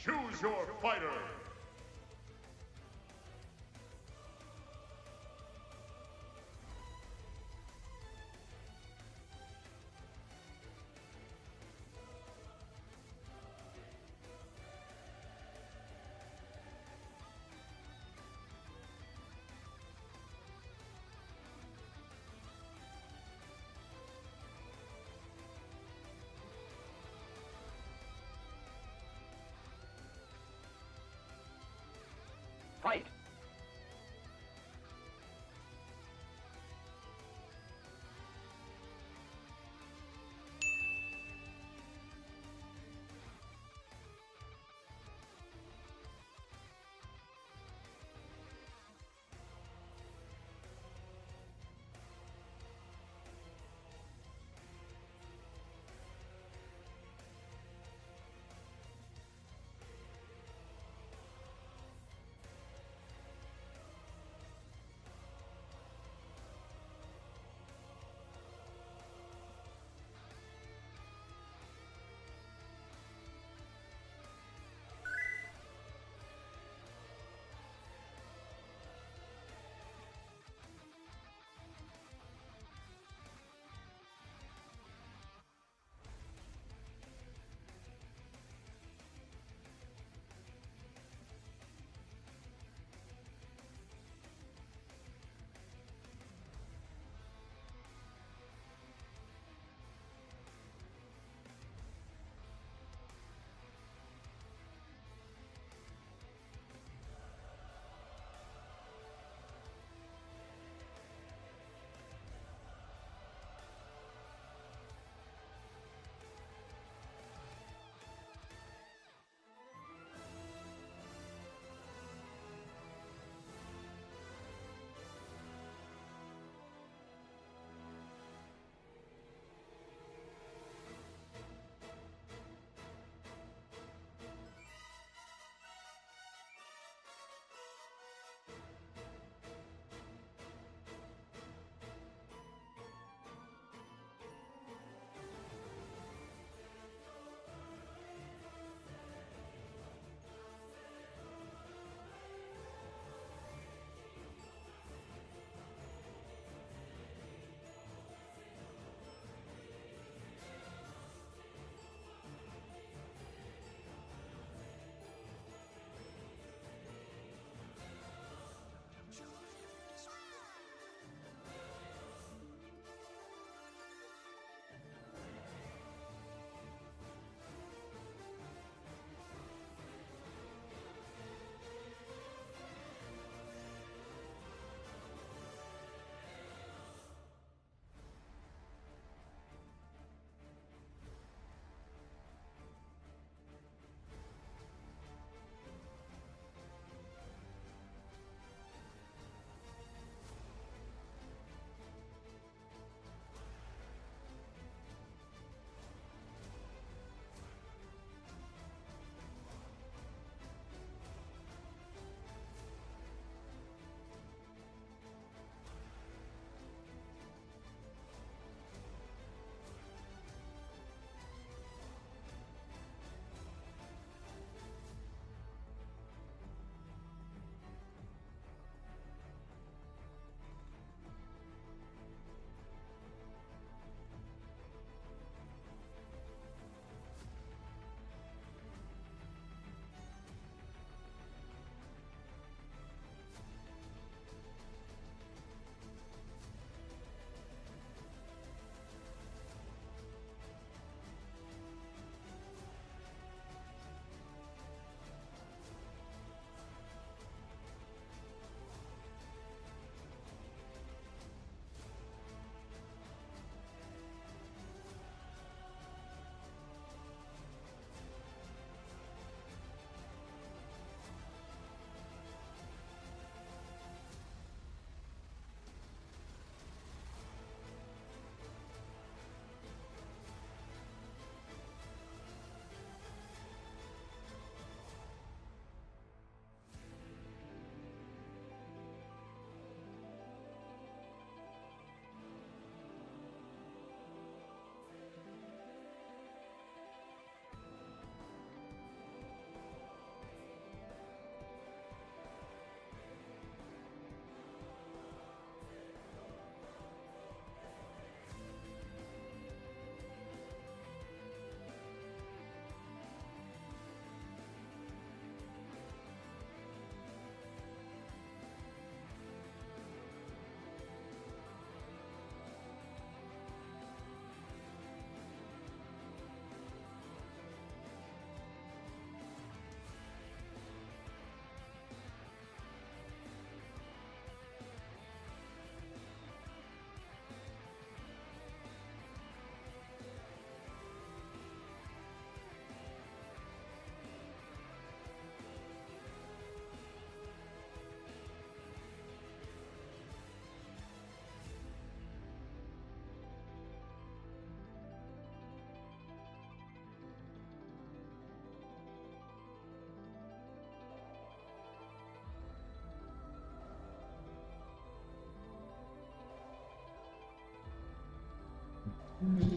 Choose your fighter. Fight!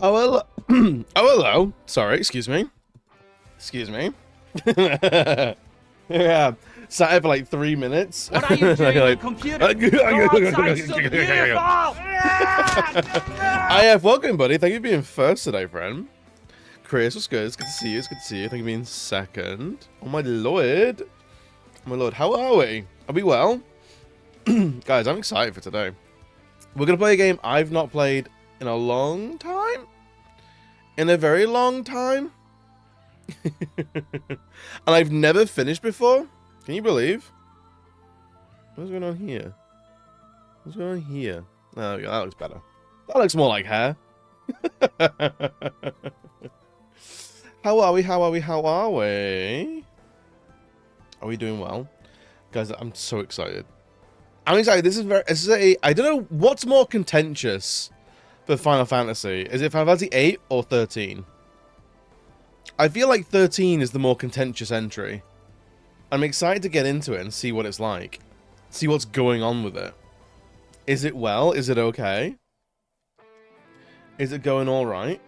Oh, hello. Oh, hello. Sorry, excuse me. Excuse me. Yeah, sat here for like 3 minutes. What are you doing, you computer? Go outside, so beautiful! I have welcome, buddy. Thank you for being first today, friend. Chris, what's good? It's good to see you. It's good to see you. Thank you for being second. Oh my lord. Oh my lord. How are we? Are we well? Guys, I'm excited for today. We're gonna play a game I've not played in a long time. In a very long time. And I've never finished before. Can you believe? What's going on here? What's going on here? Oh, yeah, that looks better. That looks more like hair. How are we? How are we? How are we? Are we doing well? Guys, I'm so excited. I'm excited. This is I don't know what's more contentious for Final Fantasy. Is it Final Fantasy 8 or 13? I feel like 13 is the more contentious entry. I'm excited to get into it and see what it's like. See what's going on with it. Is it well? Is it okay? Is it going all right?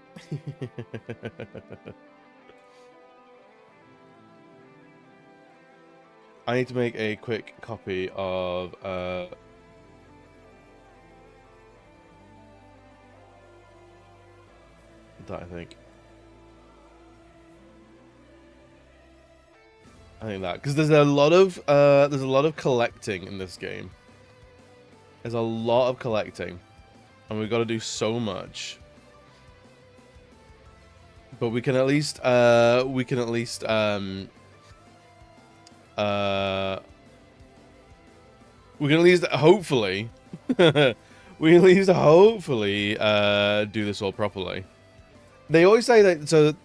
I need to make a quick copy of that, I think. I think that, because there's a lot of collecting in this game. There's a lot of collecting, and we've got to do so much. But we can at least hopefully we can at least hopefully do this all properly. They always say that. So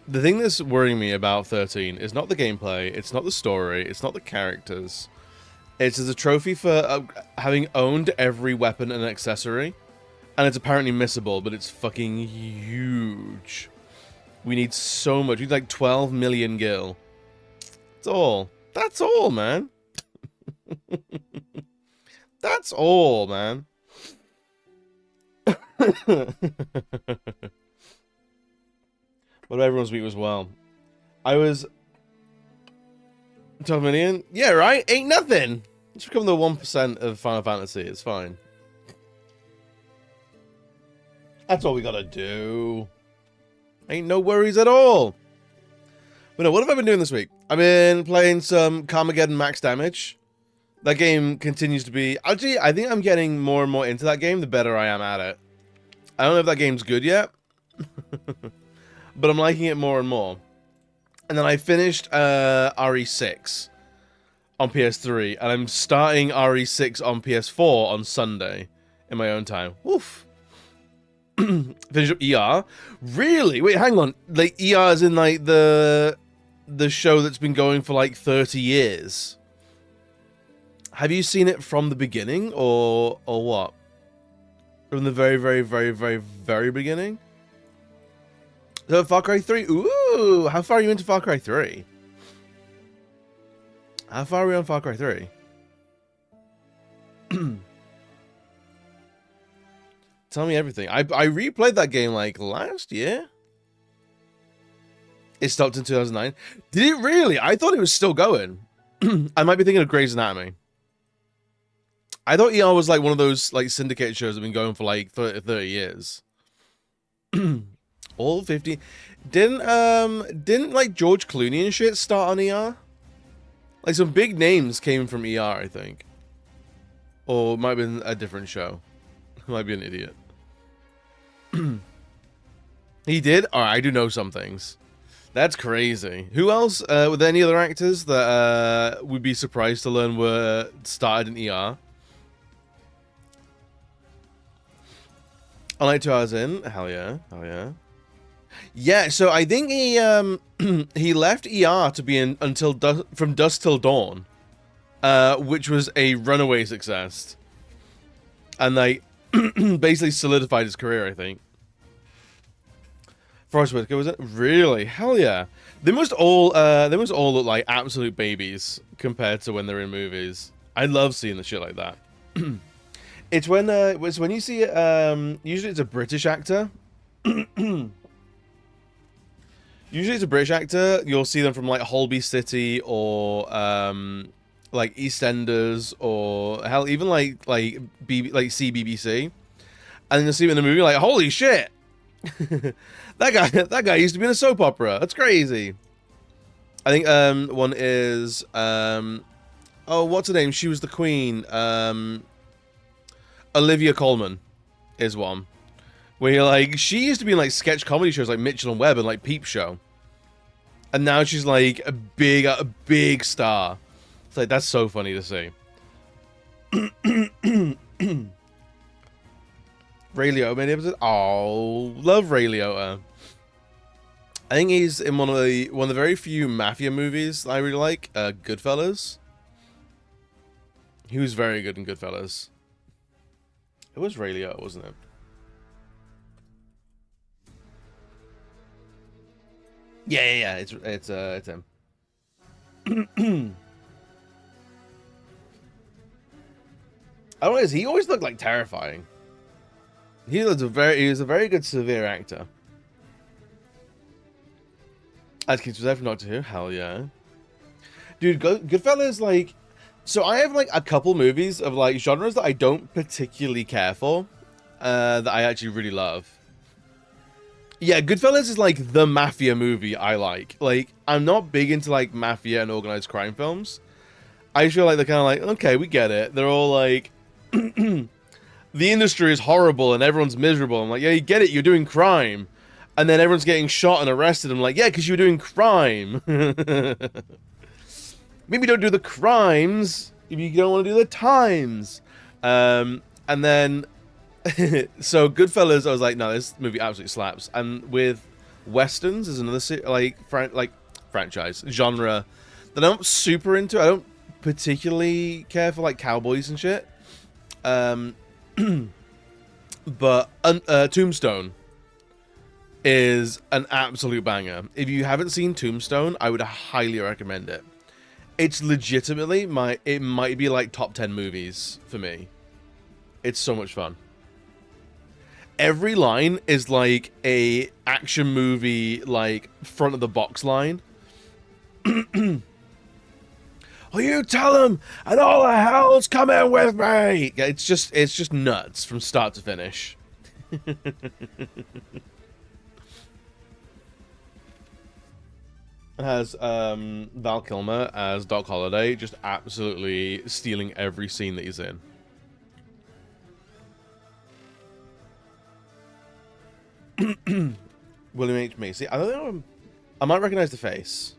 the thing that's worrying me about 13 is not the gameplay, it's not the story, it's not the characters. It's as a trophy for having owned every weapon and accessory, and it's apparently missable, but it's fucking huge. We need so much. We need like 12 million gil. That's all. That's all, man. That's all, man. But everyone's week was well. I was 12 million. Yeah, right. Ain't nothing. It's become the 1% of Final Fantasy. It's fine. That's all we gotta do. Ain't no worries at all. But no, what have I been doing this week? I've been playing some Carmageddon Max Damage. That game continues to be... Actually, I think I'm getting more and more into that game the better I am at it. I don't know if that game's good yet. But I'm liking it more and more. And then I finished RE6 on PS3. And I'm starting RE6 on PS4 on Sunday. In my own time. Woof. Finish up ER. Really? Wait, hang on. Like, ER is in, like, the show that's been going for, like, 30 years. Have you seen it from the beginning, or what? From the very, very, very, very, very beginning? So Far Cry 3. Ooh, how far are you into Far Cry 3? How far are we on Far Cry 3? Tell me everything. I replayed that game like last year. It stopped in 2009. Did it really? I thought it was still going. I might be thinking of Grey's Anatomy. I thought ER was like one of those like syndicated shows that have been going for like 30 years. All 50. Didn't like George Clooney and shit start on ER? Like some big names came from ER, I think. Or it might have been a different show. I might be an idiot. He did? Alright, I do know some things. That's crazy. Who else? Were there any other actors that would be surprised to learn were started in ER? I like 2 hours in. Hell yeah. Hell yeah. Yeah, so I think he he left ER to be in until From Dusk Till Dawn, which was a runaway success, and they basically solidified his career. I think. Forrest Whitaker, was it? Really? Hell yeah! They must all look like absolute babies compared to when they're in movies. I love seeing the shit like that. It's when you see it. Usually it's a British actor Usually it's a British actor. You'll see them from like Holby City or like EastEnders or hell even like CBBC. And then you'll see him in the movie like, holy shit. that guy used to be in a soap opera. That's crazy. I think one is oh, what's her name? She was the queen. Olivia Colman is one. Where you're like, she used to be in like sketch comedy shows like Mitchell and Webb and like Peep Show. And now she's like a big star. It's like, that's so funny to see. Ray Liotta made episode. Oh, love Ray Liotta. I think he's in one of the very few mafia movies I really like. Goodfellas. He was very good in Goodfellas. It was Ray Liotta, wasn't it? Yeah. It's him. I don't know. He always looked like terrifying. He was a very good severe actor. As Keith was there from Doctor Who, hell yeah, dude. Goodfellas, like, so I have like a couple movies of like genres that I don't particularly care for, that I actually really love. Yeah, Goodfellas is like the mafia movie I like. Like, I'm not big into like mafia and organized crime films. I feel like they're kind of like, okay, we get it. They're all like, the industry is horrible and everyone's miserable. I'm like, yeah, you get it. You're doing crime. And then everyone's getting shot and arrested. I'm like, yeah, because you were doing crime. Maybe don't do the crimes if you don't want to do the times. And then... so Goodfellas, I was like, no, this movie absolutely slaps. And with westerns is another franchise genre that I'm not super into. I don't particularly care for like cowboys and shit. But Tombstone is an absolute banger. If you haven't seen Tombstone, I would highly recommend it. It's legitimately it might be like top 10 movies for me. It's so much fun. Every line is like a action movie, like front of the box line. Oh, you tell him, and all the hell's coming with me. It's just nuts from start to finish. It has Val Kilmer as Doc Holliday, just absolutely stealing every scene that he's in. William H. Macy. I don't know. I might recognize the face.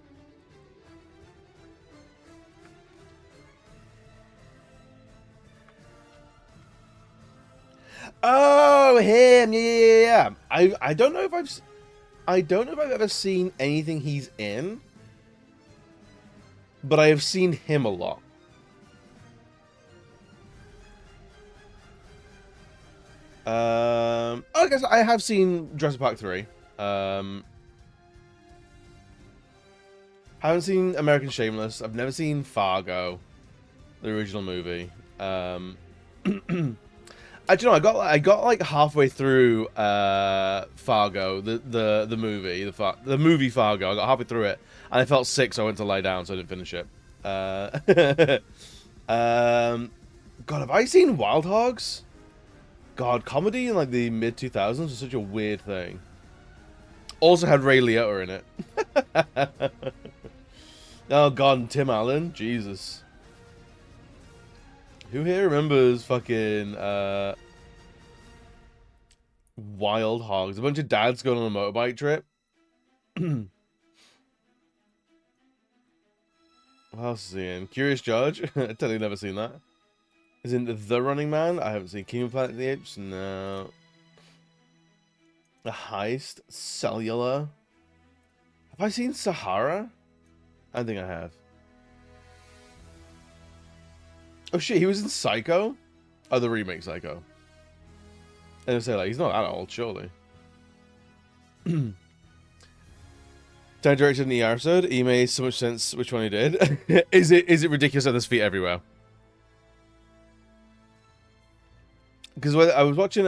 Oh, him. Yeah. I don't know if I've ever seen anything he's in, but I have seen him a lot. I guess I have seen Jurassic Park 3. Haven't seen American Shameless. I've never seen Fargo, the original movie. Actually, no, I got like halfway through Fargo, the movie, the movie Fargo. I got halfway through it, and I felt sick, so I went to lie down, so I didn't finish it. God, have I seen Wild Hogs? God, comedy in like the mid 2000s was such a weird thing. Also had Ray Liotta in it. Oh God, and Tim Allen, Jesus. Who here remembers fucking Wild Hogs? A bunch of dads going on a motorbike trip. What else is he in? Curious George? I totally never seen that. Is in The Running Man? I haven't seen King of Planet of the Apes. No. The Heist? Cellular? Have I seen Sahara? I think I have. Oh shit, he was in Psycho? Oh, the remake Psycho. And I say like, he's not that old, surely. Time directed in the episode. He made so much sense which one he did. Is it ridiculous that there's feet everywhere? Because I was watching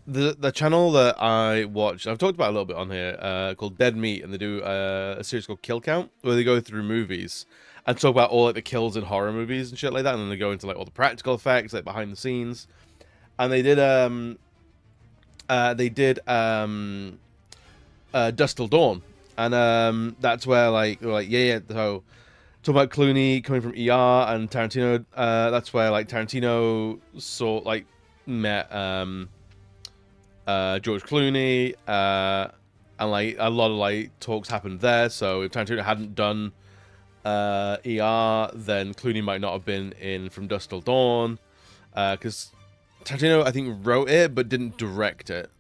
the channel that I watch, I've talked about a little bit on here, called Dead Meat, and they do a series called Kill Count, where they go through movies and talk about all like the kills in horror movies and shit like that, and then they go into like all the practical effects, like behind the scenes. And they did Dusk Till Dawn, and that's where like they were like yeah, so talking about Clooney coming from ER and Tarantino, that's where like Tarantino met George Clooney, and like a lot of like talks happened there. So if Tarantino hadn't done ER, then Clooney might not have been in From Dusk Till Dawn, because Tarantino I think wrote it but didn't direct it.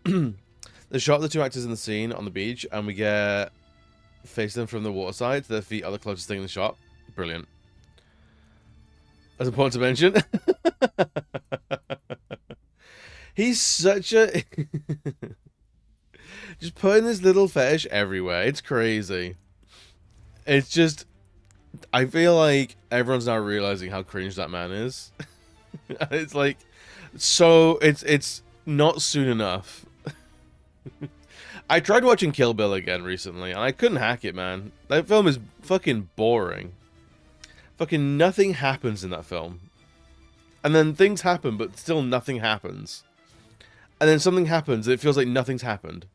They shot the two actors in the scene on the beach, and we get facing them from the waterside. Their feet are the closest thing in the shot. Brilliant. That's important to mention. He's such a... just putting this little fetish everywhere. It's crazy. It's just... I feel like everyone's now realizing how cringe that man is. It's like... So, it's not soon enough. I tried watching Kill Bill again recently, and I couldn't hack it, man. That film is fucking boring. Fucking nothing happens in that film. And then things happen, but still nothing happens. And then something happens, and it feels like nothing's happened.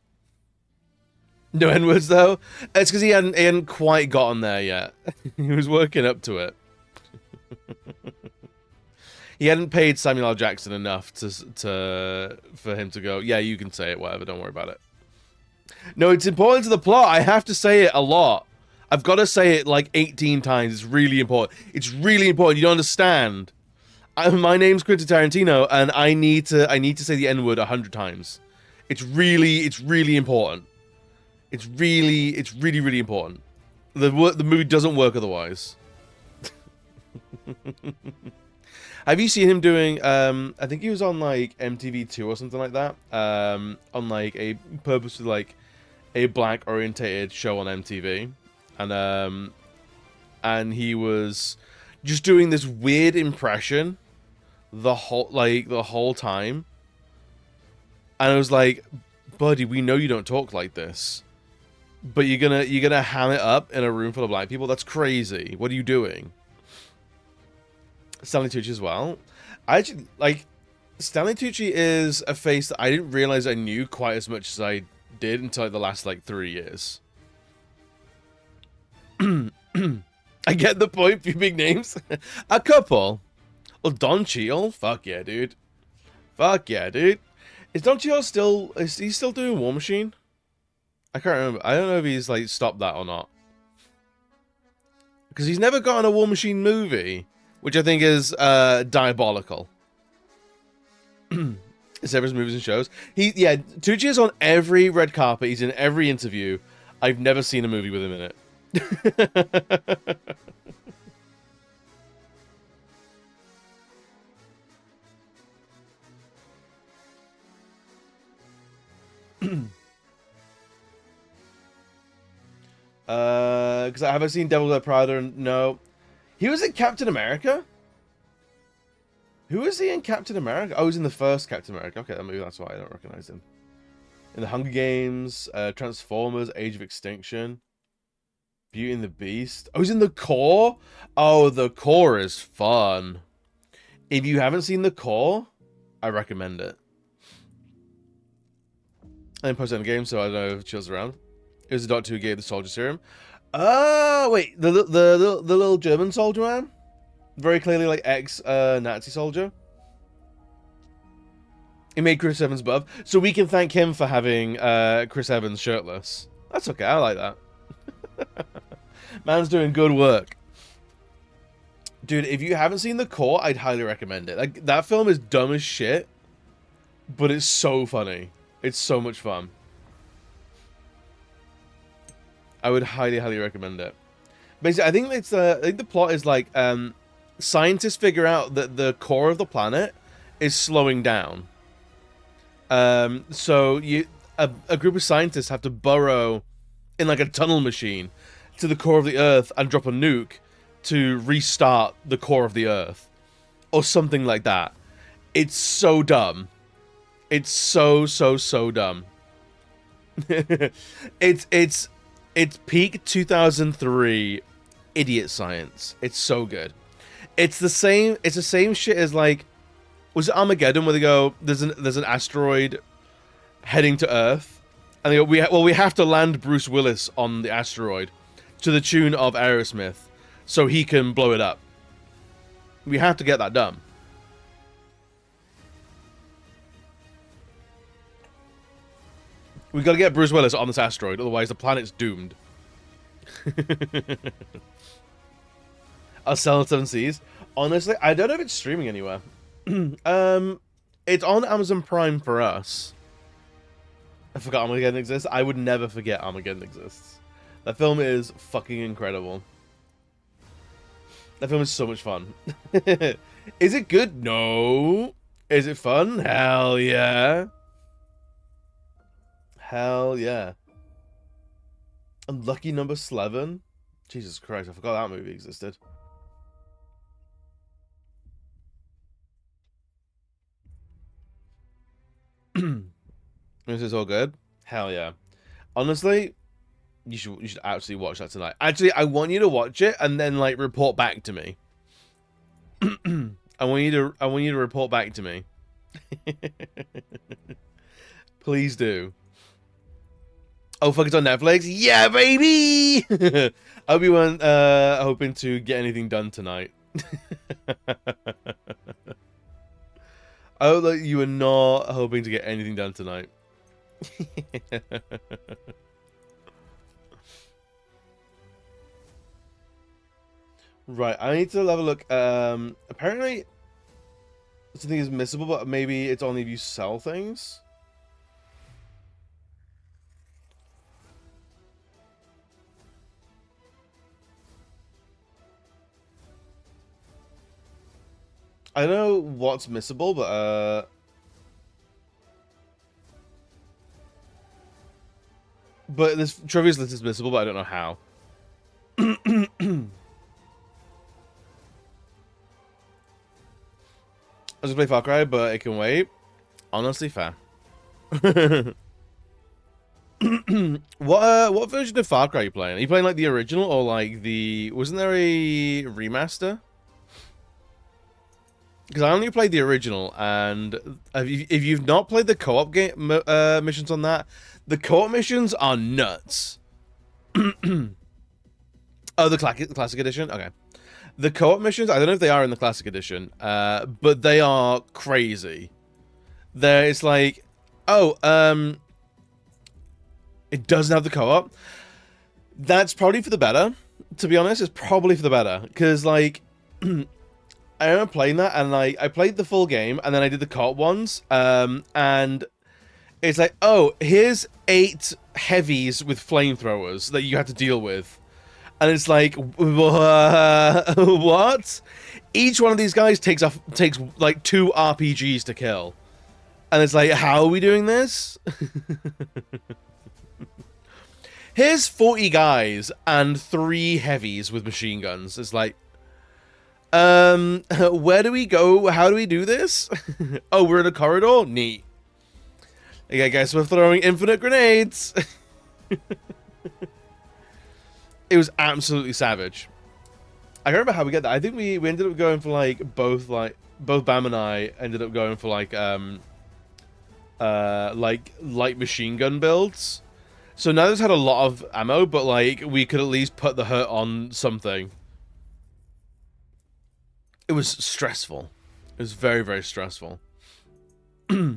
No N-words, though? It's because he hadn't quite gotten there yet. He was working up to it. He hadn't paid Samuel L. Jackson enough for him to go, yeah, you can say it, whatever, don't worry about it. No, it's important to the plot. I have to say it a lot. I've got to say it like 18 times. It's really important. It's really important. You don't understand. My name's Quentin Tarantino, and I need to say the N-word 100 times. It's really important. It's really important. The movie doesn't work otherwise. Have you seen him doing, I think he was on, like, MTV2 or something like that, on, like, a purposely, like, a black-orientated show on MTV, and he was just doing this weird impression the whole time, and I was like, buddy, we know you don't talk like this, but you're gonna ham it up in a room full of black people? That's crazy. What are you doing? Stanley Tucci as well. I actually, like, Stanley Tucci is a face that I didn't realize I knew quite as much as I did until like, the last, like, 3 years. I get the point, few big names. A couple. Well, Don Cheadle? Fuck yeah, dude. Fuck yeah, dude. Is Don Cheadle is he still doing War Machine? I can't remember. I don't know if he's, like, stopped that or not. Because he's never gotten a War Machine movie, which I think is diabolical. It's every movies and shows. Tucci is on every red carpet. He's in every interview. I've never seen a movie with him in it. Because I haven't seen Devil Wears Prada. No. He was in Captain America? Who was he in Captain America? Oh, he was in the first Captain America. Okay, maybe that's why I don't recognize him. In the Hunger Games, Transformers, Age of Extinction, Beauty and the Beast. Oh, he's in The Core? Oh, The Core is fun. If you haven't seen The Core, I recommend it. I didn't post it in the game, so I don't know if it chills around. It was the doctor who gave the soldier serum. Oh, wait, the little German soldier man? Very clearly, like, ex-Nazi soldier. He made Chris Evans buff. So we can thank him for having Chris Evans shirtless. That's okay, I like that. Man's doing good work. Dude, if you haven't seen The Core, I'd highly recommend it. Like, that film is dumb as shit, but it's so funny. It's so much fun. I would highly, highly recommend it. Basically, I think it's I think the plot is like scientists figure out that the core of the planet is slowing down. So a group of scientists have to burrow in like a tunnel machine to the core of the Earth and drop a nuke to restart the core of the Earth, or something like that. It's so dumb. It's so dumb. it's peak 2003 idiot science. It's so good. It's the same shit as like, was it Armageddon where they go, there's an asteroid heading to Earth, and they go, we have to land Bruce Willis on the asteroid to the tune of Aerosmith so he can blow it up. We have to get that done. We gotta get Bruce Willis on this asteroid, otherwise the planet's doomed. I'll sell it 7 Seas. Honestly, I don't know if it's streaming anywhere. It's on Amazon Prime for us. I forgot Armageddon exists. I would never forget Armageddon exists. That film is fucking incredible. That film is so much fun. Is it good? No. Is it fun? Hell yeah. Hell yeah. Unlucky number 11? Jesus Christ, I forgot that movie existed. This is all good? Hell yeah. Honestly, you should actually watch that tonight. Actually, I want you to watch it and then like report back to me. I want you to report back to me. Please do. Oh fuck, it's on Netflix? Yeah, baby! I hope you weren't hoping to get anything done tonight. I hope that you were not hoping to get anything done tonight. Right, I need to have a look. Apparently something is missable, but maybe it's only if you sell things. I don't know what's missable, but this Trevor's list is missable, but I don't know how. I was gonna play Far Cry, but it can wait. Honestly, fair. What version of Far Cry are you playing? Are you playing like the original or like the? Wasn't there a remaster? Because I only played the original, and if you've not played the co-op game missions on that, the co-op missions are nuts. Oh, the classic edition. Okay, the co-op missions. I don't know if they are in the classic edition, but they are crazy. It's like, oh, it doesn't have the co-op. That's probably for the better. To be honest, it's probably for the better because like. I remember playing that, and like I played the full game, and then I did the co-op ones, and it's like, oh, here's 8 heavies with flamethrowers that you have to deal with, and it's like, what? Each one of these guys takes like 2 RPGs to kill, and it's like, how are we doing this? Here's 40 guys and 3 heavies with machine guns. It's like. Where do we go? How do we do this? Oh, we're in a corridor? Neat. Okay, I guess we're throwing infinite grenades. It was absolutely savage. I can't remember how we get that. I think we ended up going for like both Bam and I ended up going for like light machine gun builds. So neither's had a lot of ammo, but like we could at least put the hurt on something. It was stressful. It was very, very stressful. But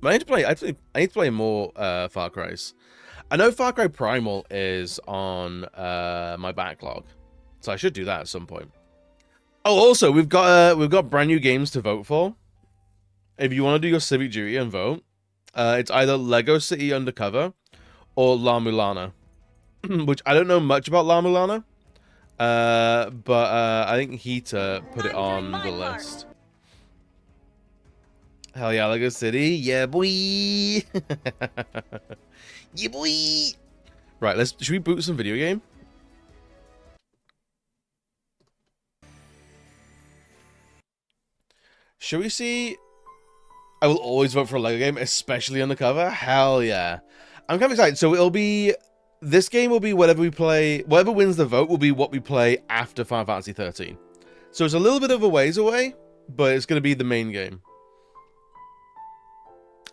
I need to play more Far Cry's. I know Far Cry Primal is on my backlog, so I should do that at some point. Oh, also we've got brand new games to vote for. If you want to do your civic duty and vote, it's either Lego City Undercover or La Mulana, which I don't know much about La Mulana. But I think Heater put it on the list. Hell yeah, Lego City, yeah boy. Yeah boy. Right, should we boot some video game? Should we see? I will always vote for a Lego game, especially Undercover. Hell yeah. I'm kind of excited. So it'll be... This game will be whatever we play... Whatever wins the vote will be what we play after Final Fantasy 13. So it's a little bit of a ways away, but it's going to be the main game.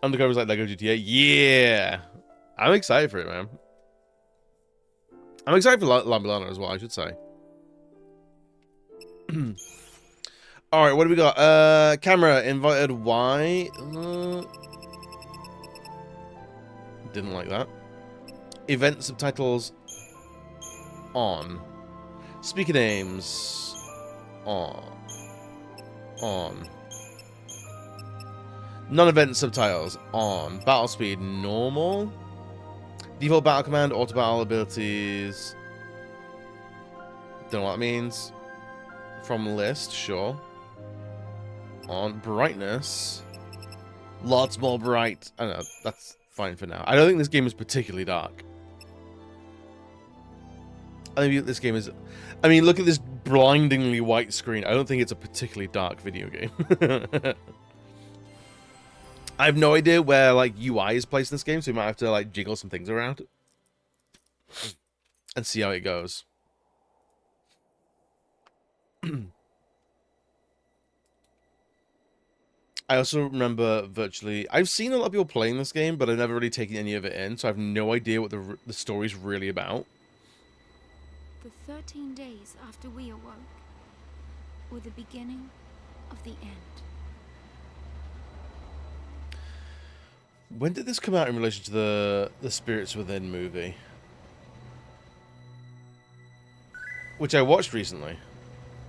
Undercover's like Lego GTA. Yeah! I'm excited for it, man. I'm excited for La Milano as well, I should say. Alright, what do we got? Camera, invited Y. Didn't like that. Event subtitles on. Speaker names on. Non-event subtitles on. Battle speed normal. Default battle command, auto battle abilities. Don't know what that means. From list, sure. On brightness. Lots more bright. I don't know, that's fine for now. I don't think this game is particularly dark. I think this game is... I mean, look at this blindingly white screen. I don't think it's a particularly dark video game. I have no idea where, like, UI is placed in this game, so we might have to, like, jiggle some things around. And see how it goes. I also remember virtually... I've seen a lot of people playing this game, but I've never really taken any of it in, so I have no idea what the story's really about. The 13 days after we awoke were the beginning of the end. When did this come out in relation to the Spirits Within movie? Which I watched recently.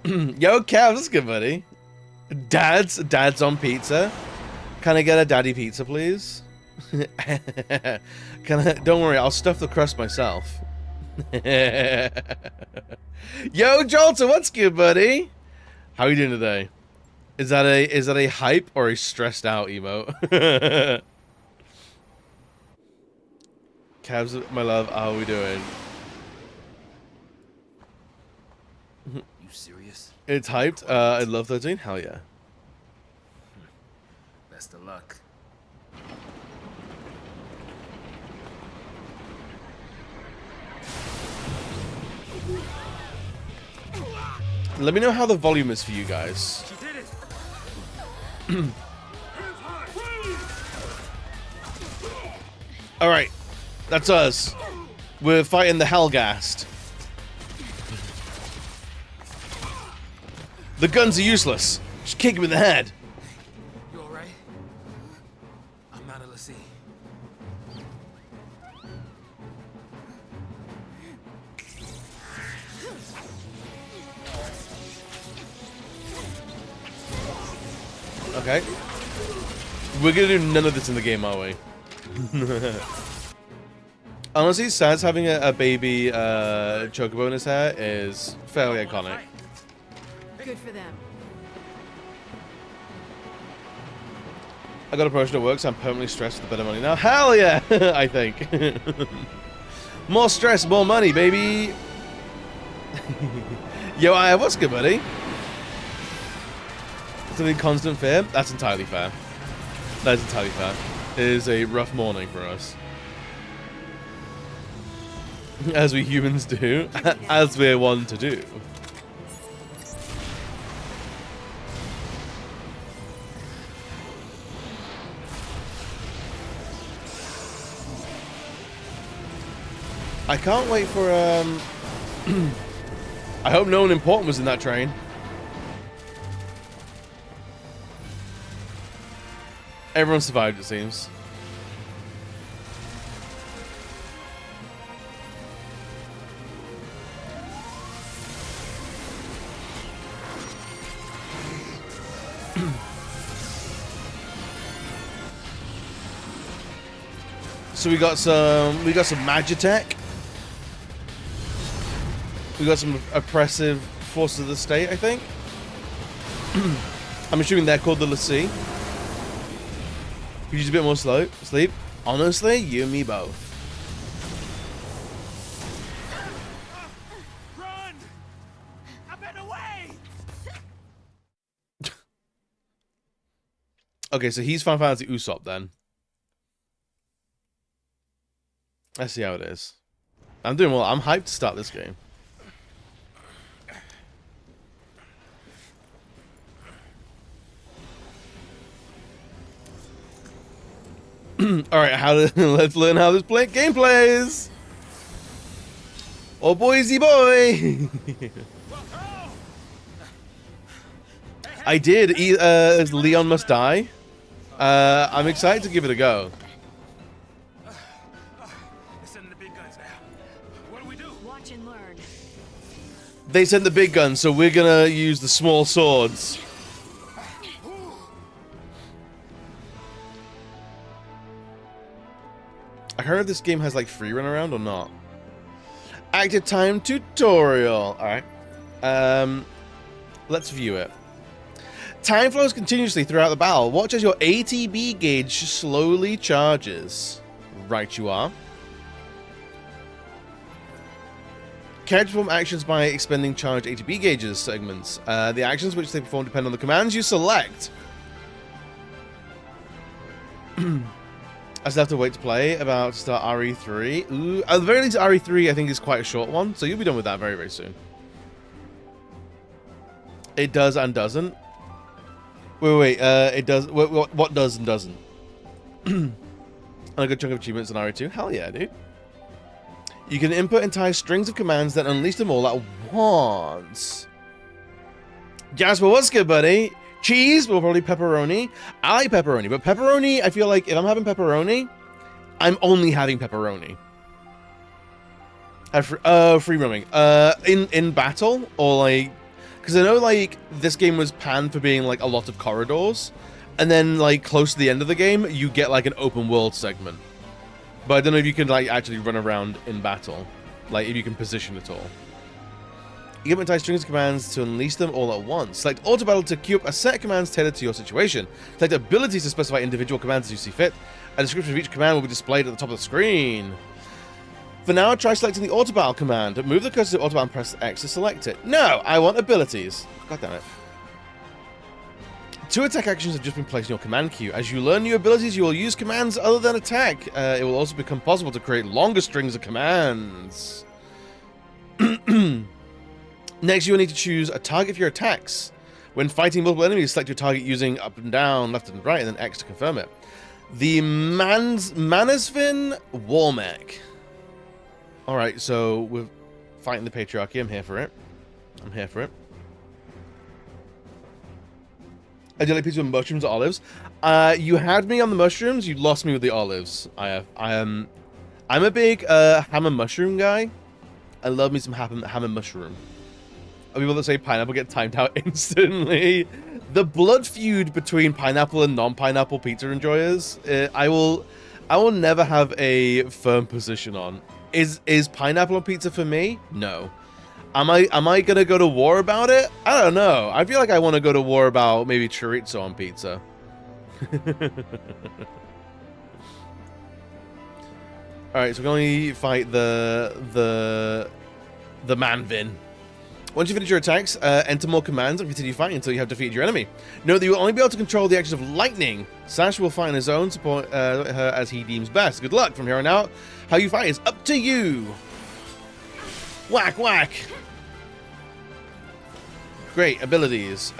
Yo, Cav, that's good, buddy. Dad's on pizza. Can I get a daddy pizza, please? Don't worry, I'll stuff the crust myself. Yo, Jolta, what's good, buddy? How are you doing today? Is that a hype or a stressed out emote? Cavs, my love, how are we doing? You serious? It's hyped. I love 13. Hell yeah. Best of luck. Let me know how the volume is for you guys. She did it. All right, that's us. We're fighting the Hellgast. The guns are useless. Just kick him in the head. You all right? I'm out of the sea. Okay. We're gonna do none of this in the game, are we? Honestly, Sans having a baby chocobo in his hair is fairly iconic. Good for them. I got a promotion at work, so I'm permanently stressed with the better money now. Hell yeah, I think. More stress, more money, baby. Yo, what's good, buddy? Something constant fear? That's entirely fair. That's entirely fair. It is a rough morning for us. As we humans do. As we're one to do. I can't wait for, I hope no one important was in that train. Everyone survived, it seems. So we got some Magitech. We got some oppressive forces of the state, I think. I'm assuming they're called the Lassie. Could use a bit more sleep. Honestly, you and me both. Run! I've been away! Okay, so he's Final Fantasy Usopp then. Let's see how it is. I'm doing well. I'm hyped to start this game. Alright, let's learn how this game plays. Oh boysy boy. I did Leon Must Die. I'm excited to give it a go. They sent the big guns, so we're gonna use the small swords. I heard this game has like free run around or not. Active time tutorial. Alright. Let's view it. Time flows continuously throughout the battle. Watch as your ATB gauge slowly charges. Right you are. Characters perform actions by expending charged ATB gauges segments. The actions which they perform depend on the commands you select. I still have to wait to play about to start RE3. Ooh, at the very least, RE3 I think is quite a short one, so you'll be done with that very, very soon. It does and doesn't. Wait, it does. What does and doesn't? A good chunk of achievements in RE2. Hell yeah, dude. You can input entire strings of commands, then unleash them all at once. Jasper, what's good, buddy? Cheese, well, probably pepperoni. I like pepperoni, but pepperoni, I feel like if I'm having pepperoni, I'm only having pepperoni. Free roaming. In battle, or like, because I know like this game was panned for being like a lot of corridors, and then like close to the end of the game, you get like an open world segment. But I don't know if you can like actually run around in battle, like if you can position at all. You give entire strings of commands to unleash them all at once. Select auto battle to queue up a set of commands tailored to your situation. Select abilities to specify individual commands as you see fit. A description of each command will be displayed at the top of the screen. For now, try selecting the auto battle command. Move the cursor to auto battle and press X to select it. No, I want abilities. God damn it. 2 attack actions have just been placed in your command queue. As you learn new abilities, you will use commands other than attack. It will also become possible to create longer strings of commands. Next, you will need to choose a target for your attacks. When fighting multiple enemies, select your target using up and down, left and right, and then X to confirm it. The Manasvin Warmech. Alright, so we're fighting the patriarchy. I'm here for it. I'm here for it. I do like pizza with mushrooms or olives. You had me on the mushrooms, you lost me with the olives. I'm a big ham and mushroom guy. I love me some ham and mushroom. People that say pineapple get timed out instantly. The blood feud between pineapple and non-pineapple pizza enjoyers, I will never have a firm position on. Is pineapple on pizza for me? No. Am I gonna go to war about it? I don't know. I feel like I want to go to war about maybe chorizo on pizza. Alright, so we're going to fight the Manvin. Once you finish your attacks, enter more commands and continue fighting until you have defeated your enemy. Note that you will only be able to control the actions of lightning. Sash will fight on his own, support her as he deems best. Good luck from here on out. How you fight is up to you. Whack, whack. Great abilities.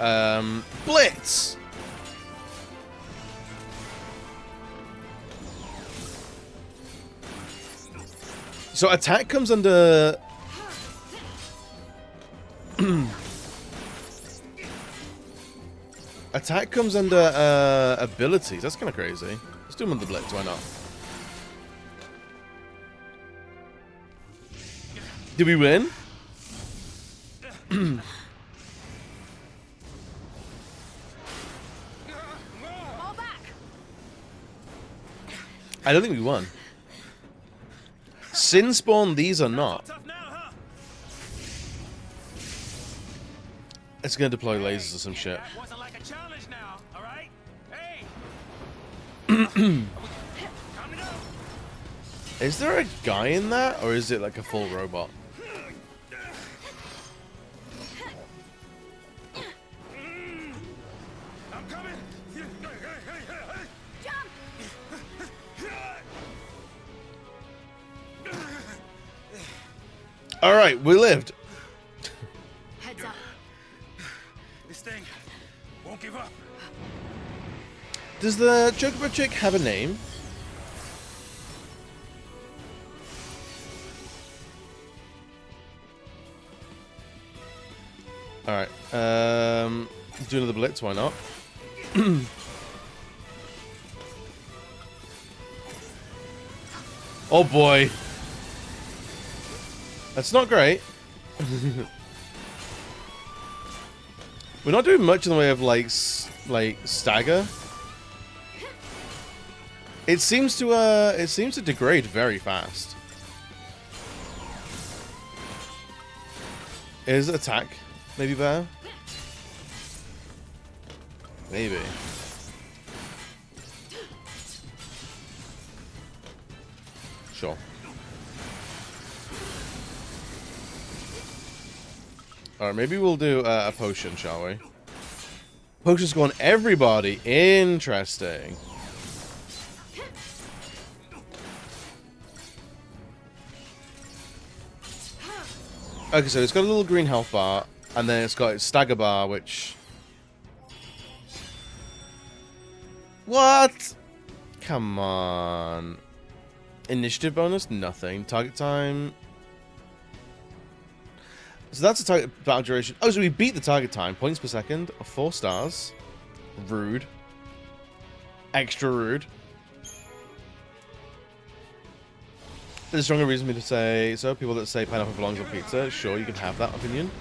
Blitz. So attack comes under... Attack comes under abilities. That's kind of crazy. Let's do them under Blitz. Why not? Did we win? I don't think we won. Sin spawn, these are not. It's gonna deploy lasers or some shit. Is there a guy in that, or is it like a full robot? All right, we lived. Heads up. This thing won't give up. Does the Chocobo chick have a name? All right. Do another blitz. Why not? Oh boy. That's not great. We're not doing much in the way of like stagger. It seems to degrade very fast. Is attack maybe better? Maybe. Sure. Alright, maybe we'll do a potion, shall we? Potions go on everybody. Interesting. Okay, so it's got a little green health bar, and then it's got its stagger bar, which... What? Come on. Initiative bonus? Nothing. Target time... So that's a target battle duration. Oh, so we beat the target time. Points per second of 4 stars. Rude. Extra rude. There's a stronger reason for me to say so. People that say pineapple belongs on pizza, sure, you can have that opinion.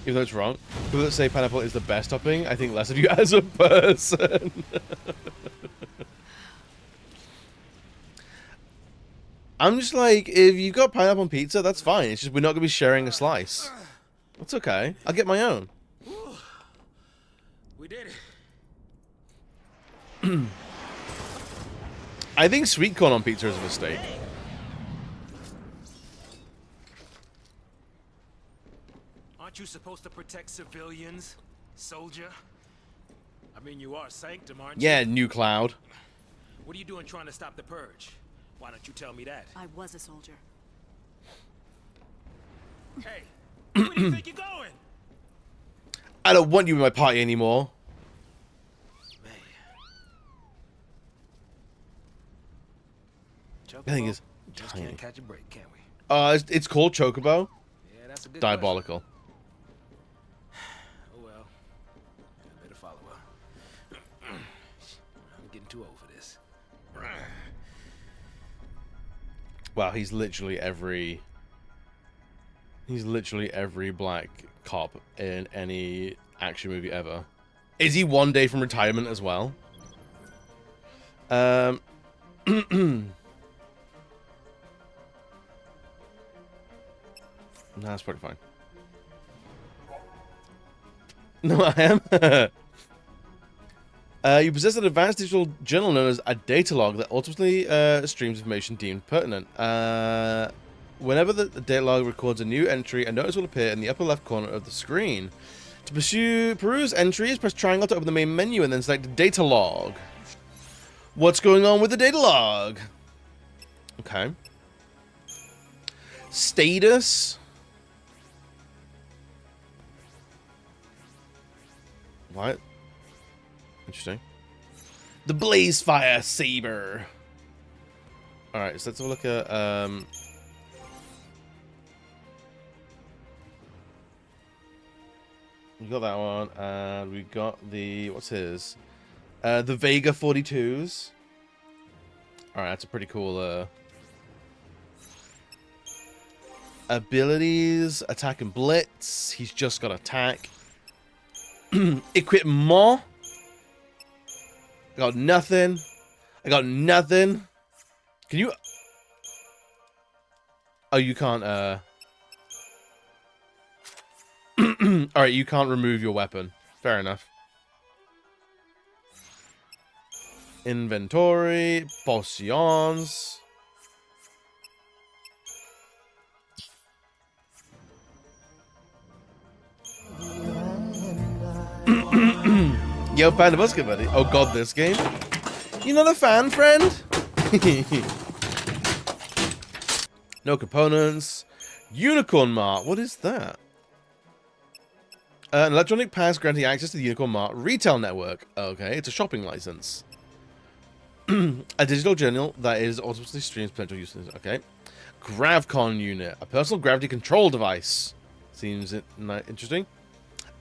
Even though it's wrong. People that say pineapple is the best topping, I think less of you as a person. I'm just like, if you've got pineapple on pizza, that's fine. It's just we're not going to be sharing a slice. That's okay. I'll get my own. We did it. I think sweet corn on pizza is a mistake. Aren't you supposed to protect civilians, soldier? I mean, you are Sanctum, aren't you? Yeah, new cloud. What are you doing trying to stop the purge? Why don't you tell me that? I was a soldier. Hey, where do you think you're going? I don't want you in my party anymore. Man. I think it's just tiny. can't catch a break, can we? It's called Chocobo. Yeah, that's a good Diabolical. question. Oh well. I better follow her. I'm getting too old for this. Wow, he's literally every black cop in any action movie ever. Is he one day from retirement as well? No, that's probably fine. No, I am. You possess an advanced digital journal known as a data log that ultimately streams information deemed pertinent. Whenever the data log records a new entry, a notice will appear in the upper left corner of the screen. To peruse entries, press triangle to open the main menu and then select data log. What's going on with the data log? Okay. Status. What? Interesting. The Blazefire Saber. Alright, so let's have a look at we got that one, and we got the what's his? The Vega 42s. Alright, that's a pretty cool abilities. Attack and blitz. He's just got attack. Equipment. I got nothing. I got nothing. Can you... Oh, you can't, Alright, you can't remove your weapon. Fair enough. Inventory. Potions. Yo, Panda, what's good, buddy? Oh god, this game? You not a fan, friend? No components. Unicorn Mart. What is that? An electronic pass granting access to the Unicorn Mart retail network. Okay, it's a shopping license. A digital journal that is automatically streams potential uses. Okay. Gravcon unit. A personal gravity control device. Seems interesting.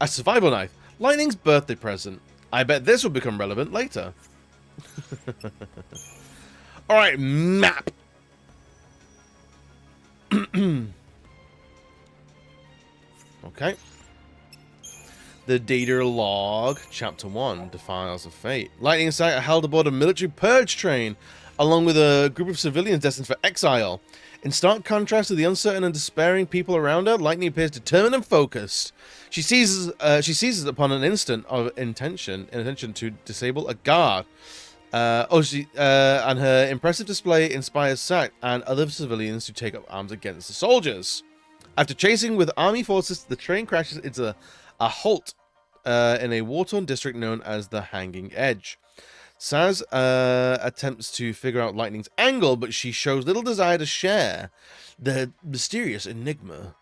A survival knife. Lightning's birthday present. I bet this will become relevant later. Alright, map. Okay. The data log, chapter 1, Defiles of Fate. Lightning and Sight are held aboard a military purge train, along with a group of civilians destined for exile. In stark contrast to the uncertain and despairing people around her, Lightning appears determined and focused. She seizes upon an instant of intention to disable a guard. And her impressive display inspires Sight and other civilians to take up arms against the soldiers. After chasing with army forces, the train crashes into a halt in a war-torn district known as the Hanging Edge. Saz attempts to figure out Lightning's angle, but she shows little desire to share the mysterious enigma.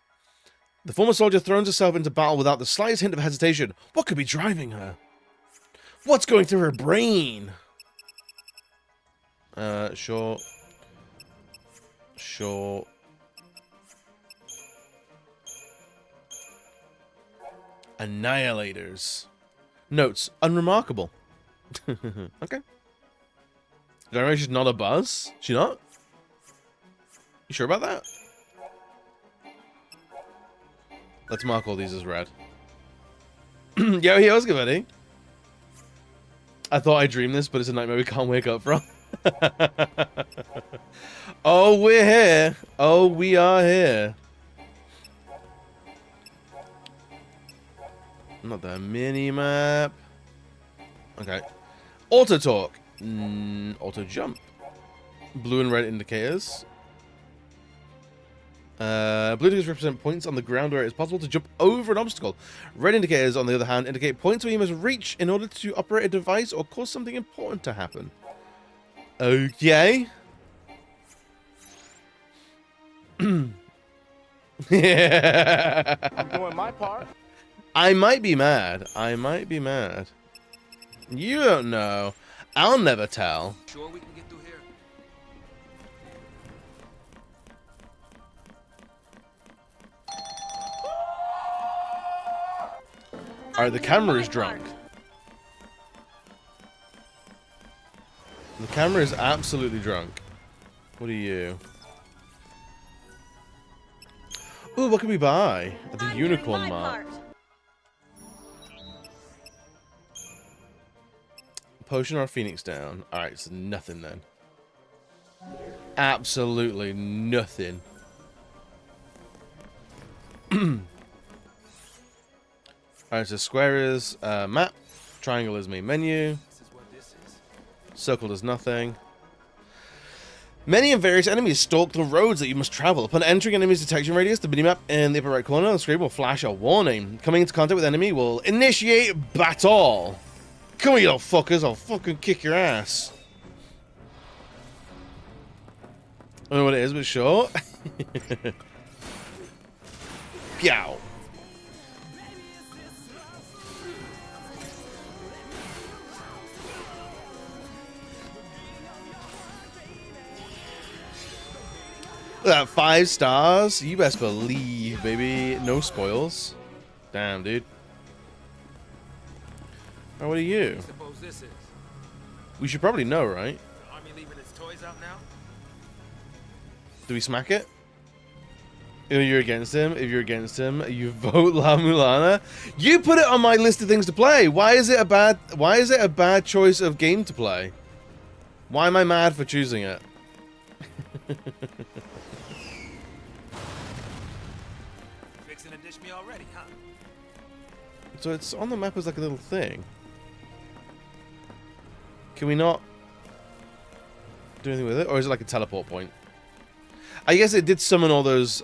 The former soldier throws herself into battle without the slightest hint of hesitation. What could be driving her? What's going through her brain? Sure. Annihilators. Notes. Unremarkable. Okay. Generation's not a buzz? She not? You sure about that? Let's mark all these as red. Yo, he was good, buddy. I thought I dreamed this, but it's a nightmare we can't wake up from. Oh, we're here. Oh, we are here. Not the mini-map. Okay. Auto talk. Auto jump. Blue and red indicators. Blue indicators represent points on the ground where it is possible to jump over an obstacle. Red indicators, on the other hand, indicate points where you must reach in order to operate a device or cause something important to happen. Okay. Yeah. I'm doing my part. I might be mad. I might be mad. You don't know. I'll never tell. Sure we can get through here? Alright, the camera is drunk. The camera is absolutely drunk. What are you? Ooh, what can we buy at the Unicorn Mart? Potion or Phoenix down. Alright, so nothing then. Absolutely nothing. Alright, so square is map. Triangle is main menu. This is what this is. Circle does nothing. Many and various enemies stalk the roads that you must travel. Upon entering enemy's detection radius, the minimap in the upper right corner of the screen will flash a warning. Coming into contact with enemy will initiate battle. Come here, you little fuckers. I'll fucking kick your ass. I don't know what it is, but sure. Yow. Look at that, 5 stars. You best believe, baby. No spoils. Damn, dude. Oh, what are you? Suppose this is. We should probably know, right? The army leaving its toys out now? Do we smack it? If you're against him, you vote La Mulana. You put it on my list of things to play. Why is it a bad choice of game to play? Why am I mad for choosing it? Fixing to dish me already, huh? So it's on the map as like a little thing. Can we not do anything with it? Or is it like a teleport point? I guess it did summon all those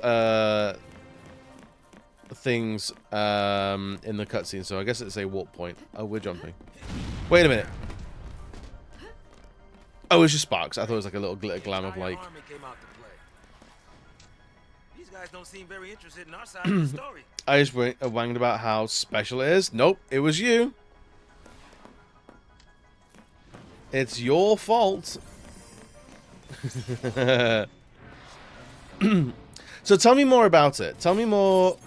things in the cutscene, so I guess it's a warp point. Oh, we're jumping. Wait a minute. Oh, it's just sparks. I thought it was like a little glitter glam of like... These guys don't seem very interested in our side of the story. I just wanged about how special it is. Nope, it was you. It's your fault. So tell me more about it. Tell me more.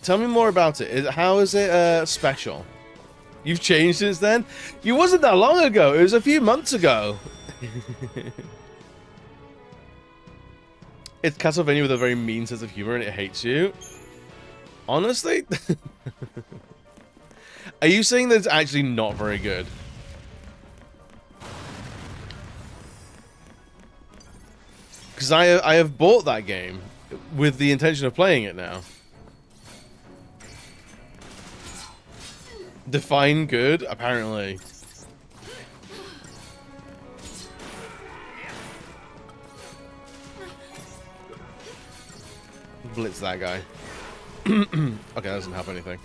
Tell me more about it. How is it special? You've changed since then? You wasn't that long ago. It was a few months ago. It's Castlevania with a very mean sense of humor and it hates you. Honestly? Are you saying that it's actually not very good? Because I have bought that game with the intention of playing it now. Define good, apparently. Blitz that guy. Okay, that doesn't help anything.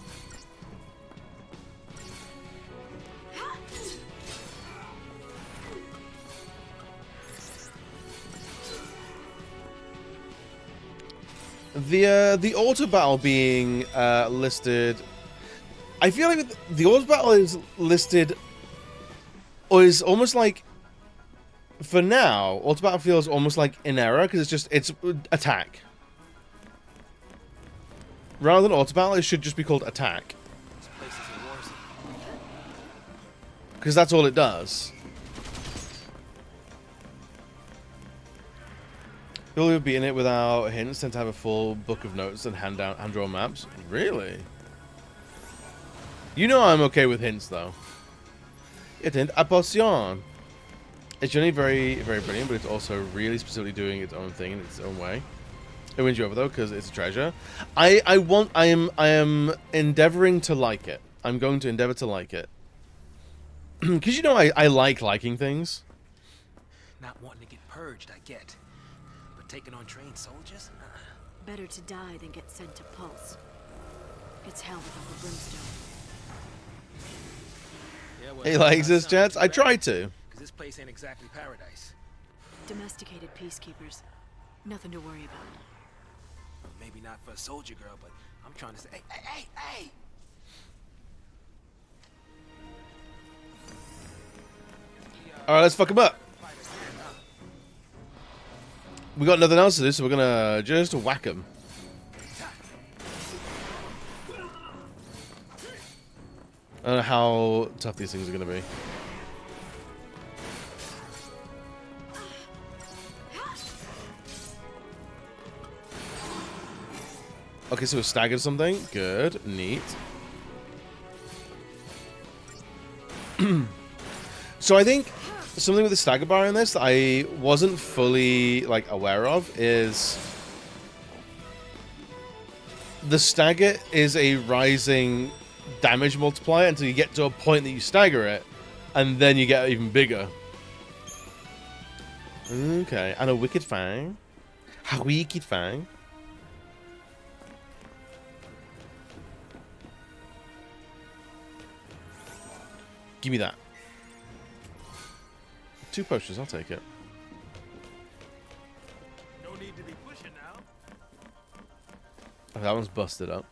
The auto battle being listed, I feel like the auto battle is listed, or is almost like, for now, auto battle feels almost like in error because it's attack. Rather than auto battle, it should just be called attack. Because that's all it does. People who would be in it without hints tend to have a full book of notes and hand-drawn maps. Really? You know I'm okay with hints, though. It hint a potion. It's generally very, very brilliant, but it's also really specifically doing its own thing in its own way. It wins you over though, because it's a treasure. I am endeavoring to like it. I'm going to endeavor to like it. Because you know I like liking things. Not wanting to get purged, I get. But taking on trained soldiers? Better to die than get sent to Pulse. It's hell without the brimstone. Yeah, well, He likes this, chats. I tried to. Because this place ain't exactly paradise. Domesticated peacekeepers. Nothing to worry about. Maybe not for a soldier girl, but I'm trying to say, hey! Alright, let's fuck him up. We got nothing else to do, so we're gonna just whack him. I don't know how tough these things are gonna be. Okay, so we're staggered something. Good. Neat. So I think something with the stagger bar in this that I wasn't fully like aware of is the stagger is a rising damage multiplier until you get to a point that you stagger it, and then you get even bigger. Okay, and a wicked fang. A wicked fang. Give me that. 2 potions, I'll take it. No need to be pushing now. Oh, that one's busted up.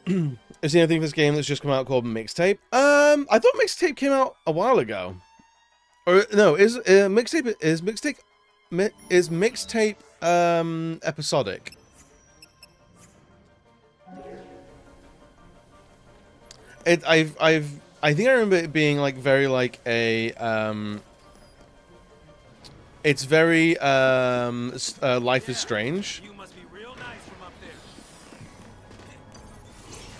Is there anything for this game that's just come out called Mixtape? I thought Mixtape came out a while ago. Or no, is Mixtape episodic? I think I remember it being like very like a it's very Life is Strange. You must be real nice from up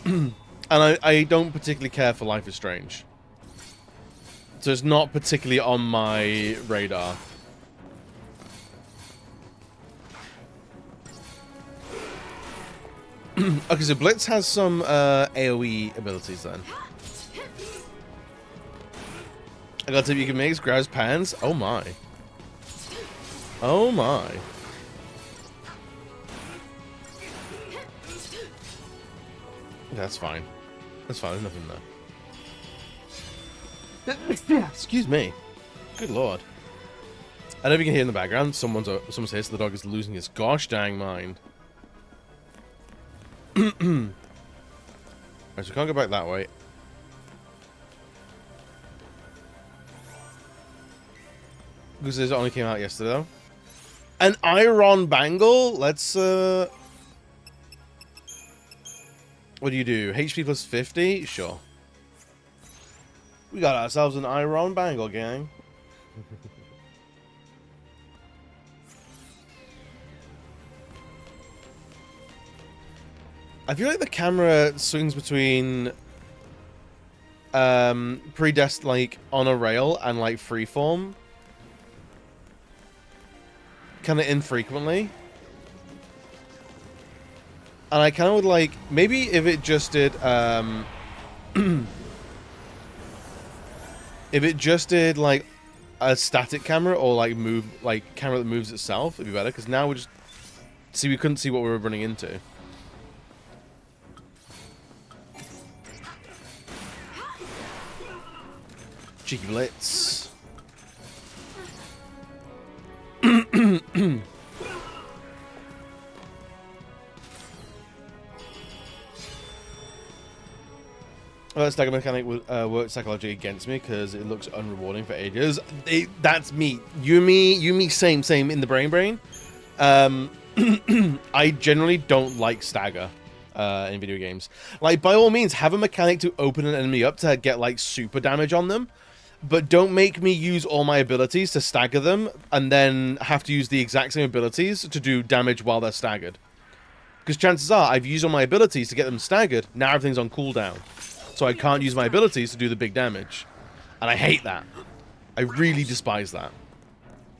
there. And I don't particularly care for Life is Strange. So it's not particularly on my radar. Okay, so Blitz has some AoE abilities then. I got to you can make grabs pans. Oh my. Oh my. That's fine. That's fine. There's nothing there. Excuse me. Good lord. I don't know if you can hear in the background. Someone's here, so the dog is losing his gosh dang mind. Alright, so we can't go back that way. Because this only came out yesterday, though. An iron bangle? Let's, What do you do? HP plus 50? Sure. We got ourselves an iron bangle, gang. I feel like the camera swings between predestined, like on a rail, and like freeform kind of infrequently. And I kind of would like, maybe if it just did if it just did like a static camera, or like camera that moves itself, it'd be better, because now we just see, we couldn't see what we were running into. Cheeky blitz. Well, that stagger mechanic would work psychologically against me because it looks unrewarding for ages. That's me. You me, same in the brain. I generally don't like stagger in video games. Like, by all means, have a mechanic to open an enemy up to get like super damage on them, but don't make me use all my abilities to stagger them and then have to use the exact same abilities to do damage while they're staggered. Because chances are I've used all my abilities to get them staggered. Now everything's on cooldown. So I can't use my abilities to do the big damage. And I hate that. I really despise that.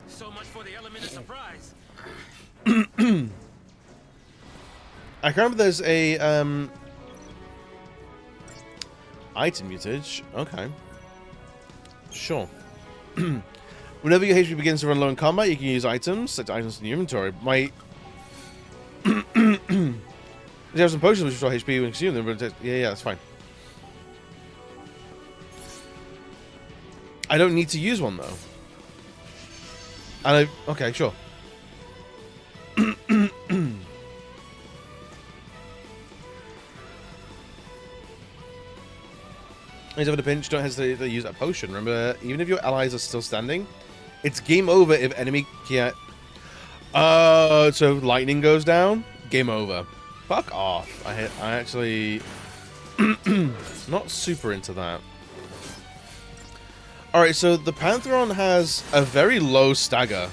So much for the element of surprise. I can't remember there's a item usage. Okay. Sure. Whenever your HP begins to run low in combat, you can use items, select items in your inventory. My you have some potions which restore HP when consumed them. Yeah, that's fine. I don't need to use one, though. And okay, sure. He's over the pinch, don't hesitate to use that potion. Remember, even if your allies are still standing, it's game over if enemy can't... so lightning goes down? Game over. Fuck off. I actually... not super into that. Alright, so the Pantheron has a very low stagger.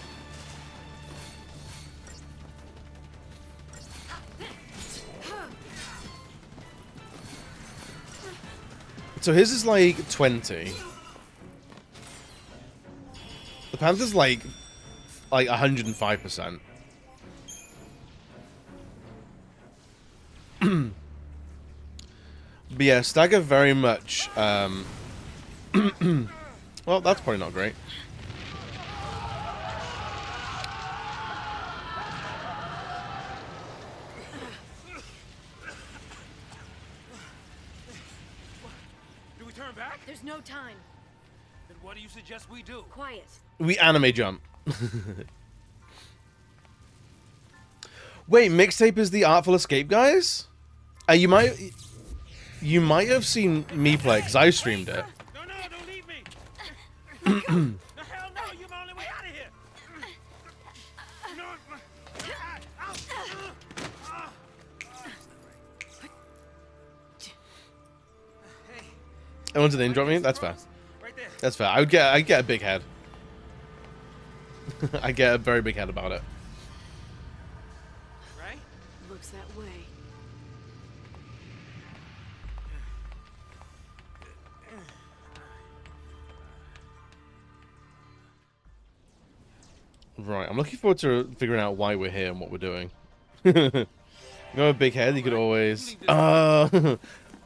So his is like 20. The Panther's like 105%. But yeah, stagger very much well, that's probably not great. Do we turn back? There's no time. Then what do you suggest we do? Quiet. We anime jump. Wait, mixtape is the Artful Escape, guys? You might have seen me play, because I streamed it. No, don't leave me! No, hell no! You're my only way out of here! No, I wanted to name drop me? That's fair. right there. That's fair. I get a big head. I get a very big head about it. Right? Looks that way. Right, I'm looking forward to figuring out why we're here and what we're doing. You know, a big head, you could always...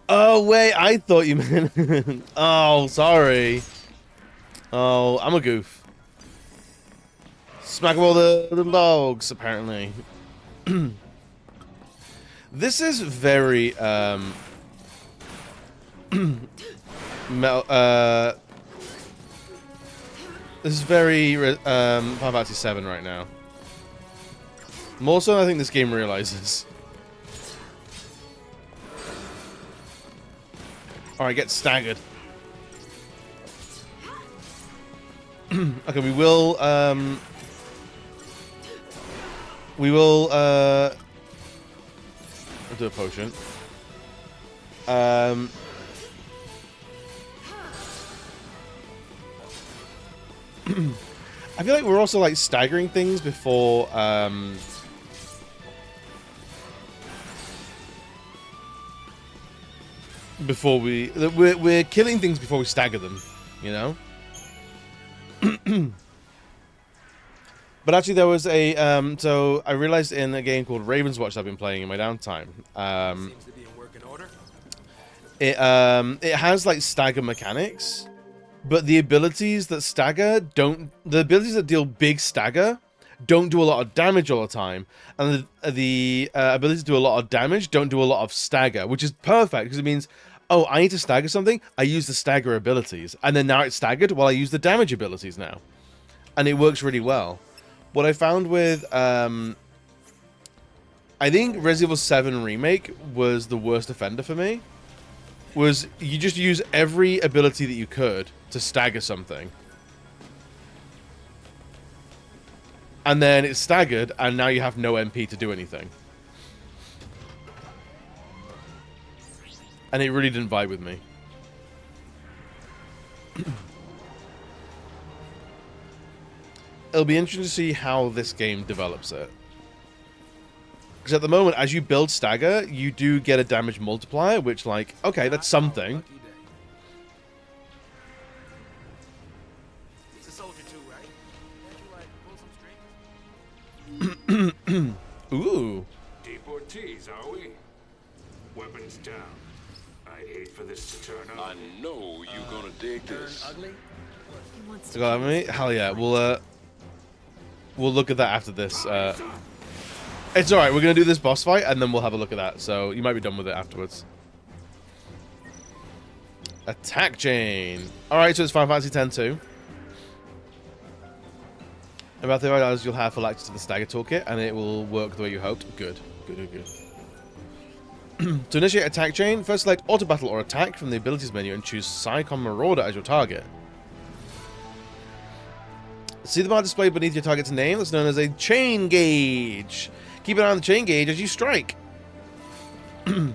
Oh, wait, I thought you meant... Oh, sorry. Oh, I'm a goof. Smack all the logs, apparently. This is very, This is very Final Fantasy VII right now. More so than I think this game realizes. Alright, get staggered. Okay, we will do a potion. I feel like we're also like staggering things before we're killing things before we stagger them, you know. But actually, there was a so I realized in a game called Raven's Watch that I've been playing in my downtime. Seems to be in working order. It has like stagger mechanics, but the abilities that stagger don't. The abilities that deal big stagger don't do a lot of damage all the time, and the abilities to do a lot of damage don't do a lot of stagger, which is perfect because it means, oh, I need to stagger something. I use the stagger abilities, and then now it's staggered while I use the damage abilities now, and it works really well. What I found with, I think Resident Evil 7 Remake was the worst offender for me. Was you just use every ability that you could to stagger something. And then it's staggered, and now you have no MP to do anything. And it really didn't vibe with me. It'll be interesting to see how this game develops it. Because at the moment, as you build stagger, you do get a damage multiplier, which, like, okay, that's something. It's a soldier too, right? Can't you, like, pull some strings? Ooh. Deportees, are we? Weapons down. I'd hate for this to turn ugly. I know you're gonna dig this. Ugly? He wants You to got me? Hell yeah. We'll look at that after this. It's alright, we're gonna do this boss fight and then we'll have a look at that. So you might be done with it afterwards. Attack chain. Alright, so it's Final Fantasy X too. About $35 you'll have full access to the stagger toolkit and it will work the way you hoped. Good. Good, good, good. To initiate attack chain, first select auto battle or attack from the abilities menu and choose XIII Marauder as your target. See the bar displayed beneath your target's name that's known as a chain gauge. Keep an eye on the chain gauge as you strike. When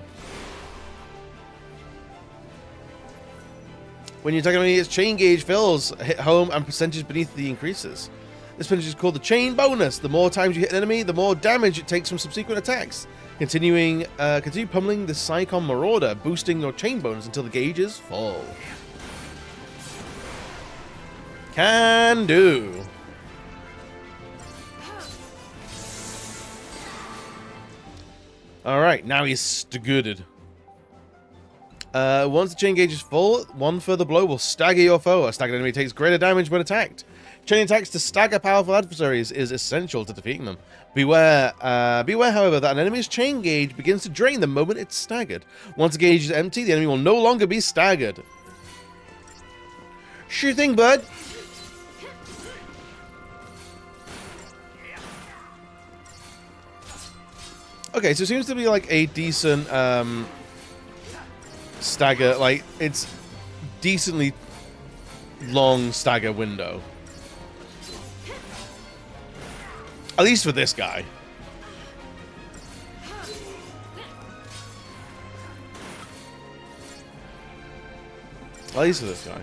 you attack an enemy, its chain gauge fills, hit home, and percentage beneath the increases. This percentage is called the chain bonus. The more times you hit an enemy, the more damage it takes from subsequent attacks. Continue pummeling the XIII Marauder, boosting your chain bonus until the gauge is full. Can do. Alright, now he's staggered. Once the chain gauge is full, one further blow will stagger your foe. A staggered enemy takes greater damage when attacked. Chain attacks to stagger powerful adversaries is essential to defeating them. Beware, however, that an enemy's chain gauge begins to drain the moment it's staggered. Once the gauge is empty, the enemy will no longer be staggered. Sure thing, bud. Okay, so it seems to be like a decent stagger, like it's decently long stagger window. At least for this guy. At least for this guy.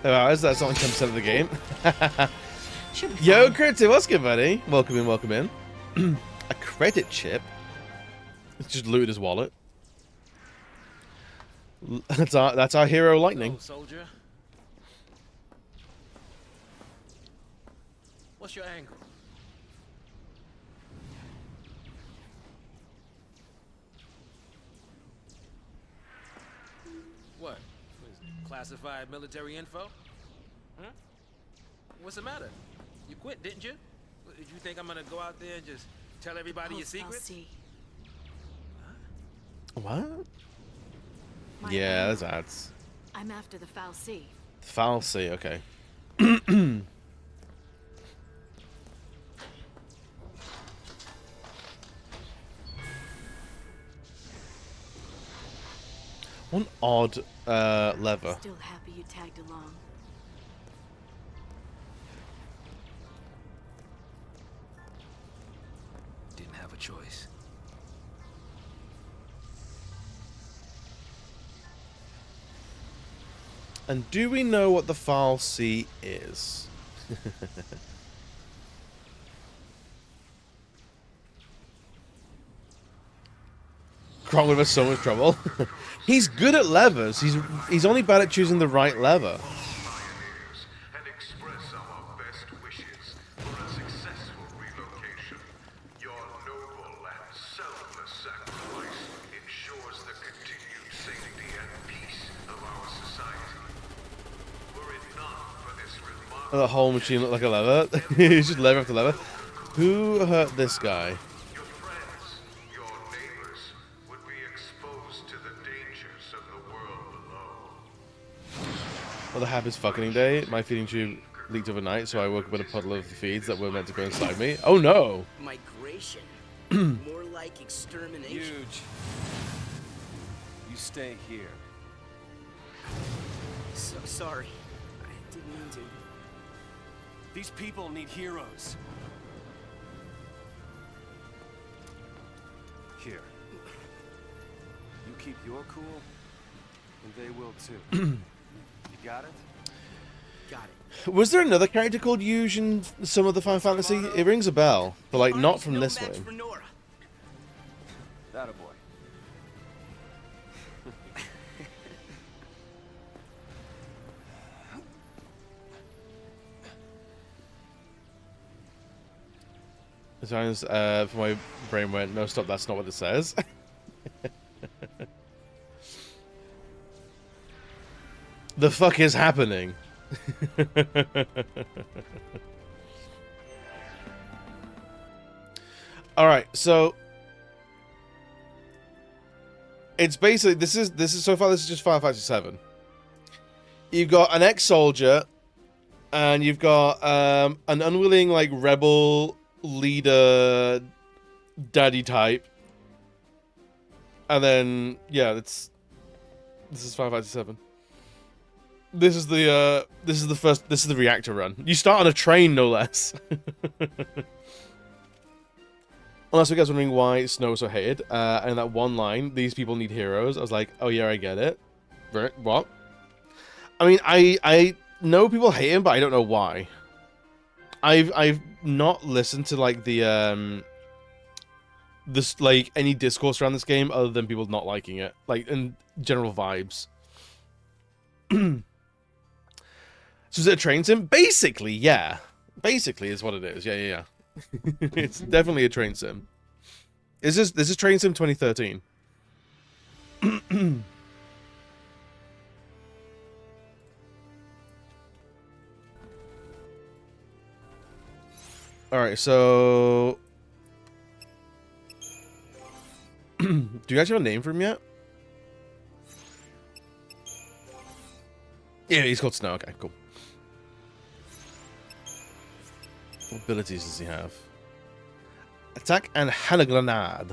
Oh, that's only 10% of the game. Yo, Critty, what's good, buddy? Welcome in, welcome in. A credit chip? It's just looted his wallet. That's our hero, Lightning. Hello, soldier. What's your angle? What? Classified military info? Huh? What's the matter? You quit, didn't you? Did you think I'm gonna go out there and just tell everybody your secrets? What? My Yeah, aim. there's ads. I'm after the Foul Sea. Foul C, okay. One odd lever. Still happy you tagged along. Didn't have a choice. And do we know what the Foul C is? Kron would have so much trouble. He's good at levers. He's only bad at choosing the right lever. Pioneers and express our best wishes for a successful relocation. Your noble and selfless sacrifice ensures the continued safety and peace of our society. Were it not for this remarkable The whole machine looked like a lever. He's just lever after lever. Who hurt this guy? your friends, your neighbors would be exposed to the dangers of the world below. Well, the happiest fucking day. My feeding tube leaked overnight, so I woke up with a puddle of feeds that were meant to go inside me. Oh no! Migration. More like extermination. Huge. You stay here. So sorry. I didn't mean to. These people need heroes. Here. You keep your cool, and they will too. You got it? Got it. Was there another character called Yuge in some of the Final Fantasy? It rings a bell, but like not from No this match one. for Nora. That a boy. Sometimes for my brain went, no, stop, that's not what it says. The fuck is happening? Alright, so it's basically this is so far this is just Final Fantasy VII. You've got an ex-soldier and you've got an unwilling like rebel leader daddy type. And then yeah, this is Final Fantasy VII. This is the reactor run. You start on a train, no less. Unless you guys are wondering why Snow was so hated, and that one line, these people need heroes, I was like, oh yeah, I get it. What? I mean, I know people hate him, but I don't know why. I've not listened to like the this like any discourse around this game other than people not liking it, like in general vibes. So is it a train sim? Basically, yeah. Basically is what it is. Yeah. It's definitely a train sim. This is Train Sim 2013. Alright, so do you guys have a name for him yet? Yeah, he's called Snow. Okay, cool. What abilities does he have? Attack and hand grenade.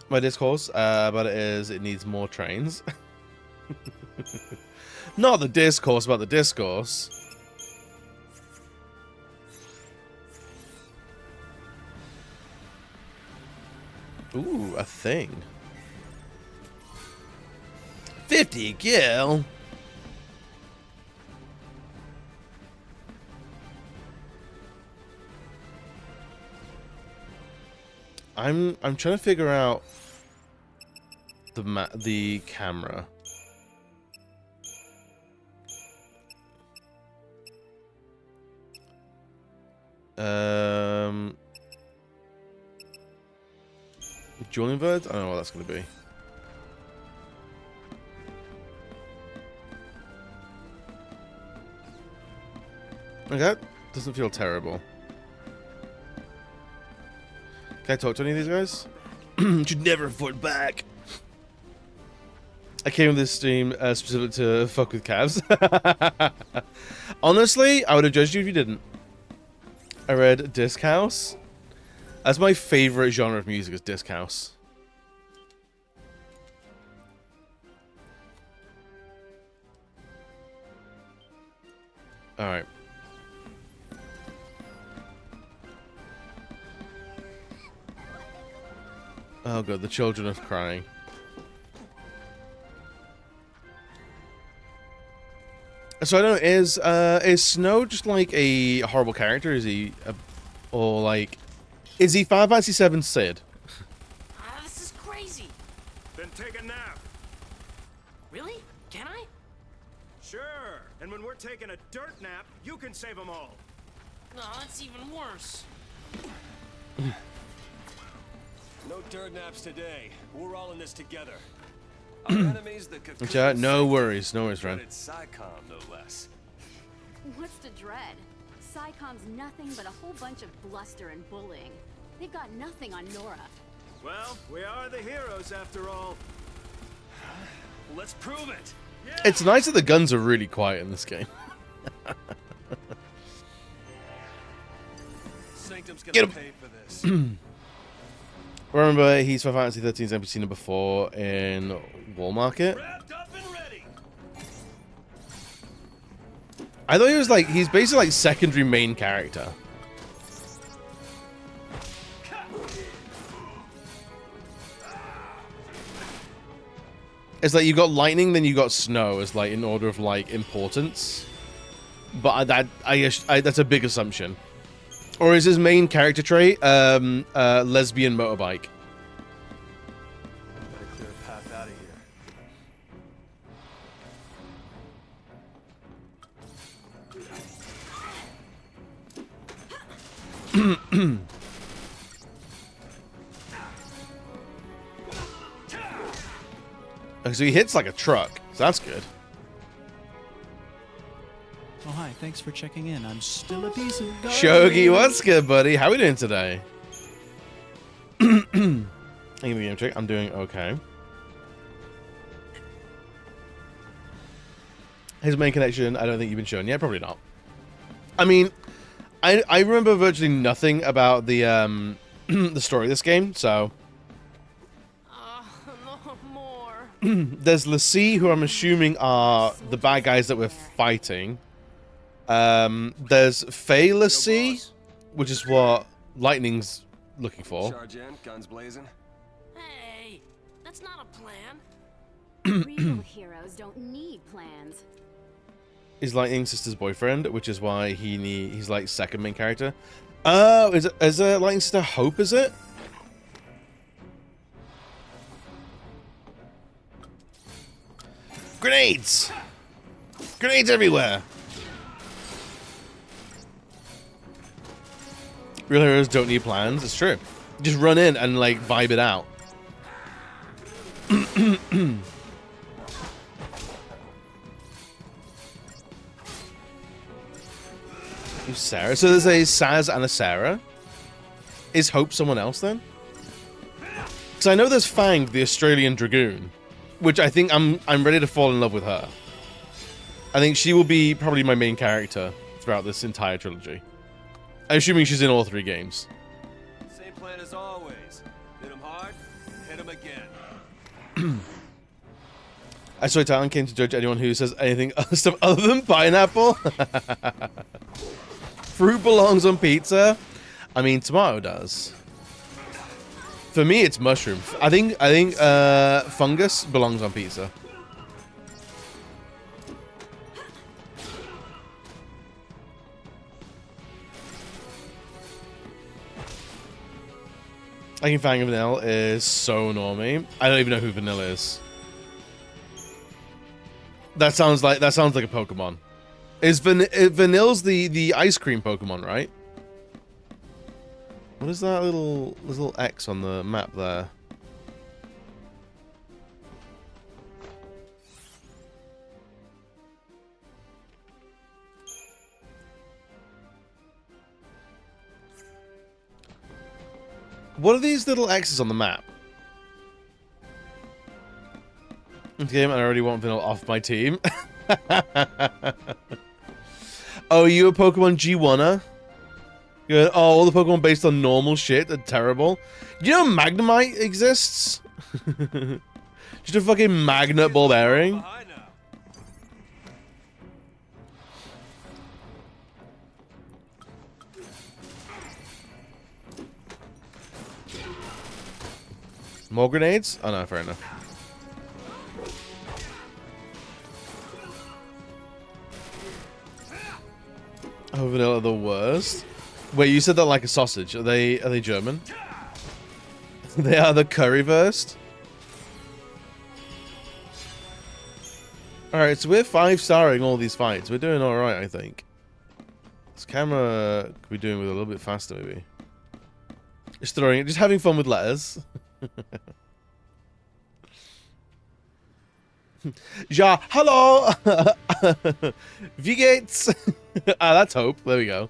My discourse about it is it needs more trains. Not the discourse about the discourse. Ooh, a thing. 50 kill. I'm trying to figure out the camera. Dual invert? I don't know what that's going to be. Okay, that doesn't feel terrible. Can I talk to any of these guys? Should never afford back. I came with this stream specifically to fuck with calves. Honestly, I would have judged you if you didn't. I read Disc House. That's my favorite genre of music, is Disc House. Alright. Oh god, the children are crying. So I don't know, is Snow just like a horrible character? Is he, or like, is he Final Fantasy VII Sid? This is crazy. Then take a nap. Really? Can I? Sure. And when we're taking a dirt nap, you can save them all. No, that's even worse. No dirt naps today. We're all in this together. Our enemies, the Chat, no worries, no worries, friend. It's XIII, no less. What's to dread? PsyCom's nothing but a whole bunch of bluster and bullying. They've got nothing on Nora. Well, we are the heroes after all. Let's prove it. Yeah. It's nice that the guns are really quiet in this game. Sanctum's Get gonna him. pay for this. Remember, he's Final Fantasy 13's NPC number 4 in Wall Market. Wrapped up and ready. I thought he was like, he's basically like secondary main character. It's like you got lightning, then you got snow as like in order of like importance. But I guess that's a big assumption. Or is his main character trait lesbian motorbike? Better clear a path out of here. So he hits like a truck, so that's good. Oh, hi. Thanks for checking in. I'm still a piece of garbage. Shogi, what's good, buddy? How we doing today? Thank you for the game check. I'm doing okay. His main connection, I don't think you've been shown yet. Probably not. I mean, I remember virtually nothing about the the story of this game, so... No more. There's Lassie, who I'm assuming are the bad guys that we're fighting. There's Faye Lassie, which is what Lightning's looking for. Sergeant, guns blazing. Hey, that's not a plan. Real heroes don't need plans. Is Lightning's sister's boyfriend, which is why he's like second main character. Oh, is Lightning's sister Hope, is it? Grenades! Grenades everywhere! Real heroes don't need plans, it's true. Just run in and like vibe it out. Who's Sarah? So there's a Saz and a Sarah. Is Hope someone else then? Because I know there's Fang, the Australian Dragoon, which I think I'm ready to fall in love with her. I think she will be probably my main character throughout this entire trilogy. I'm assuming she's in all 3 games. Same plan as always. Hit him hard, hit him again. I saw Talon came to judge anyone who says anything stuff other than pineapple. Fruit belongs on pizza. I mean, tomato does. For me, it's mushroom. I think fungus belongs on pizza. I think Fang Vanilla is so normie. I don't even know who Vanilla is. That sounds like a Pokemon. Is Vanilla's the ice cream Pokemon, right? What is that little X on the map there? What are these little X's on the map? This game, and I already want Vanilla off my team. Oh, you a Pokemon G1er? Good. Oh, all the Pokemon based on normal shit are terrible. You know Magnemite exists? Just a fucking magnet ball bearing. More grenades? Oh no, fair enough. Oh, Vanilla the worst. Wait, you said that like a sausage. Are they German? They are the currywurst. Alright, so we're 5-starring all these fights. We're doing alright, I think. This camera could be doing with a little bit faster, maybe. Just having fun with letters. Ja, hello! Wie geht's? Ah, that's hope. There we go.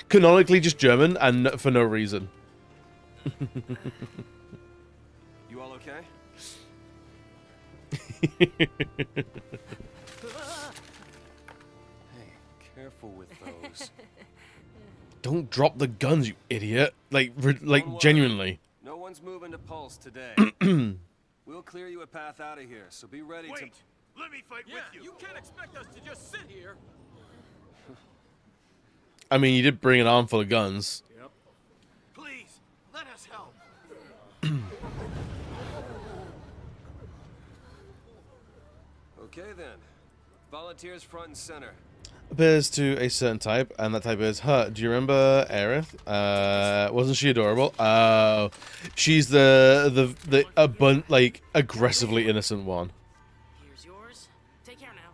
Canonically just German and for no reason. You all okay? Hey, careful with those. Don't drop the guns, you idiot. Like genuinely. No one's moving to Pulse today. We'll clear you a path out of here, so be ready to... Let me fight with you. You can't expect us to just sit here. I mean, you did bring an arm full of guns. Yep. Please, let us help. Okay then. Volunteers front and center. Appears to a certain type, and that type is her. Do you remember Aerith? Wasn't she adorable? Oh, she's the like aggressively innocent one. Here's yours. Take care now.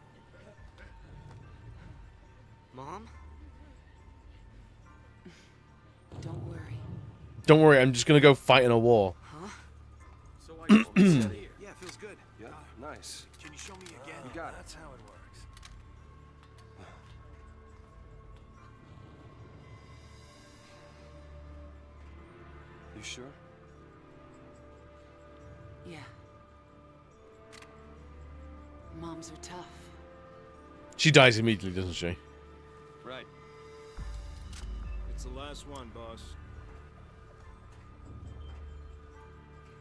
Mom? Don't worry. Don't worry, I'm just gonna go fight in a war. Huh? So why you want me to sit here? Yeah, feels good. Yeah, nice. Can you show me again? You got it. That's how it works. You sure? Yeah. Moms are tough. She dies immediately, doesn't she? Right. It's the last one, boss.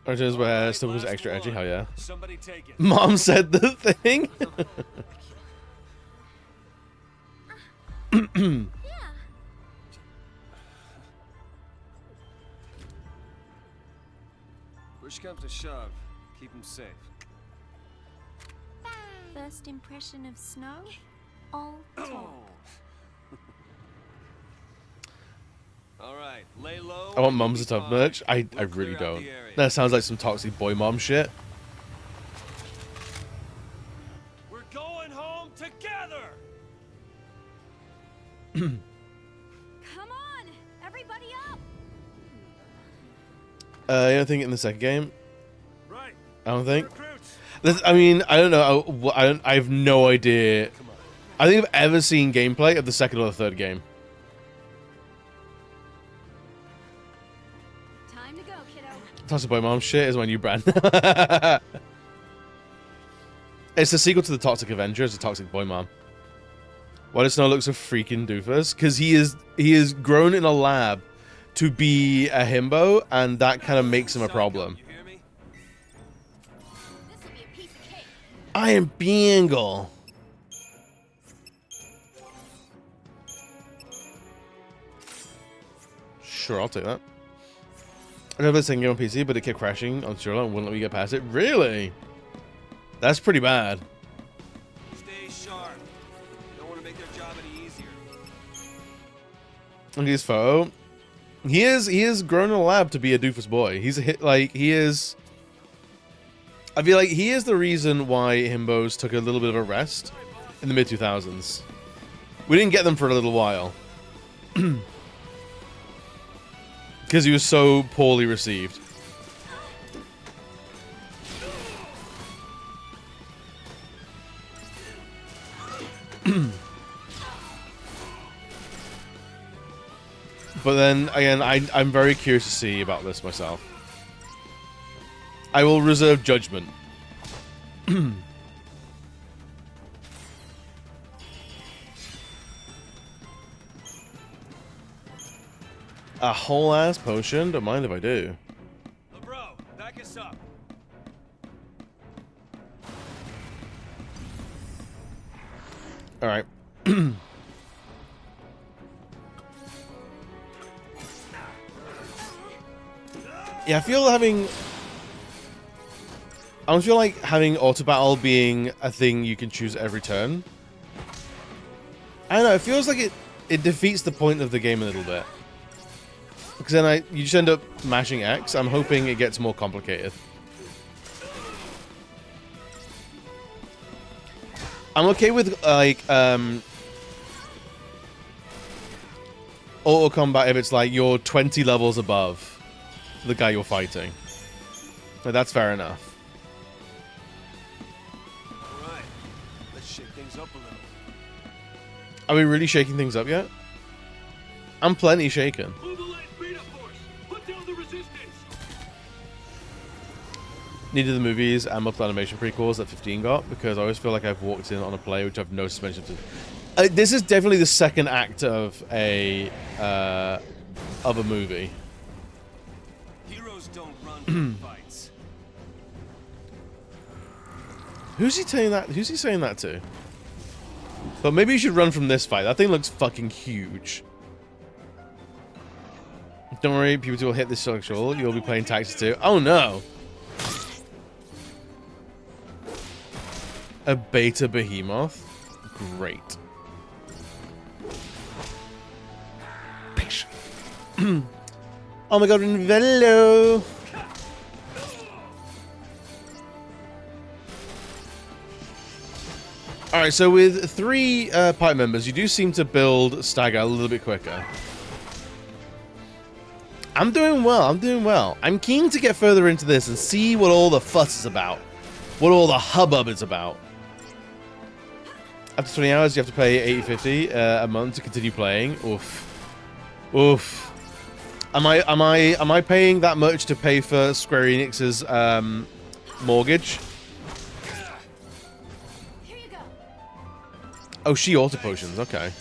Origins where stuff was extra edgy, hell yeah. Somebody take it. Mom said the thing. Push comes to shove. Keep him safe. First impression of snow? All talk. All right, lay low. I want Mom's a tough merch. I really don't. That sounds like some toxic boy mom shit. We're going home together. Come on, everybody up! You don't think in the second game? Right. I don't think. I mean, I don't know. I have no idea. I think I've ever seen gameplay of the second or the third game. Time to go, kiddo. Toxic Boy Mom shit is my new brand. It's a sequel to the Toxic Avenger. It's a Toxic Boy Mom. Why does Snow look so freaking doofus? Because he is grown in a lab to be a himbo, and that kind of makes him a problem. I am Bingle. Sure, I'll take that. I never this thing on PC, but it kept crashing on Sherlock and wouldn't let me get past it. Really? That's pretty bad. Stay sharp. Don't want to make their job any easier. Look at his photo. He is grown in a lab to be a doofus boy. He's a hit, like he is. I feel like he is the reason why himbos took a little bit of a rest in the mid-2000s. We didn't get them for a little while. Because he was so poorly received. But then, again, I'm very curious to see about this myself. I will reserve judgment. A whole ass potion? Don't mind if I do. Bro, back us up. All right. Yeah, I feel like having auto battle being a thing you can choose every turn. I don't know, it feels like it defeats the point of the game a little bit. Because then you just end up mashing X. I'm hoping it gets more complicated. I'm okay with like auto combat if it's like you're 20 levels above the guy you're fighting. But that's fair enough. Alright, let's shake things up a little. Are we really shaking things up yet? I'm plenty shaken. Needed the movies and multiple animation prequels that 15 got, because I always feel like I've walked in on a play which I've no suspension to. This is definitely the second act of a movie. Heroes don't run from fights. Who's he saying that? Who's he saying that to? But maybe you should run from this fight. That thing looks fucking huge. Don't worry, people will hit this structural. You'll be playing Taxes too. Oh no! A beta behemoth? Great. Oh my god, Invello! Alright, so with 3 party members, you do seem to build Stagger a little bit quicker. I'm doing well, I'm doing well. I'm keen to get further into this and see what all the fuss is about. What all the hubbub is about. After 20 hours, you have to pay $80.50 a month to continue playing. Oof. Oof. Am I paying that much to pay for Square Enix's mortgage? Here you go. Oh, she auto potions. Okay.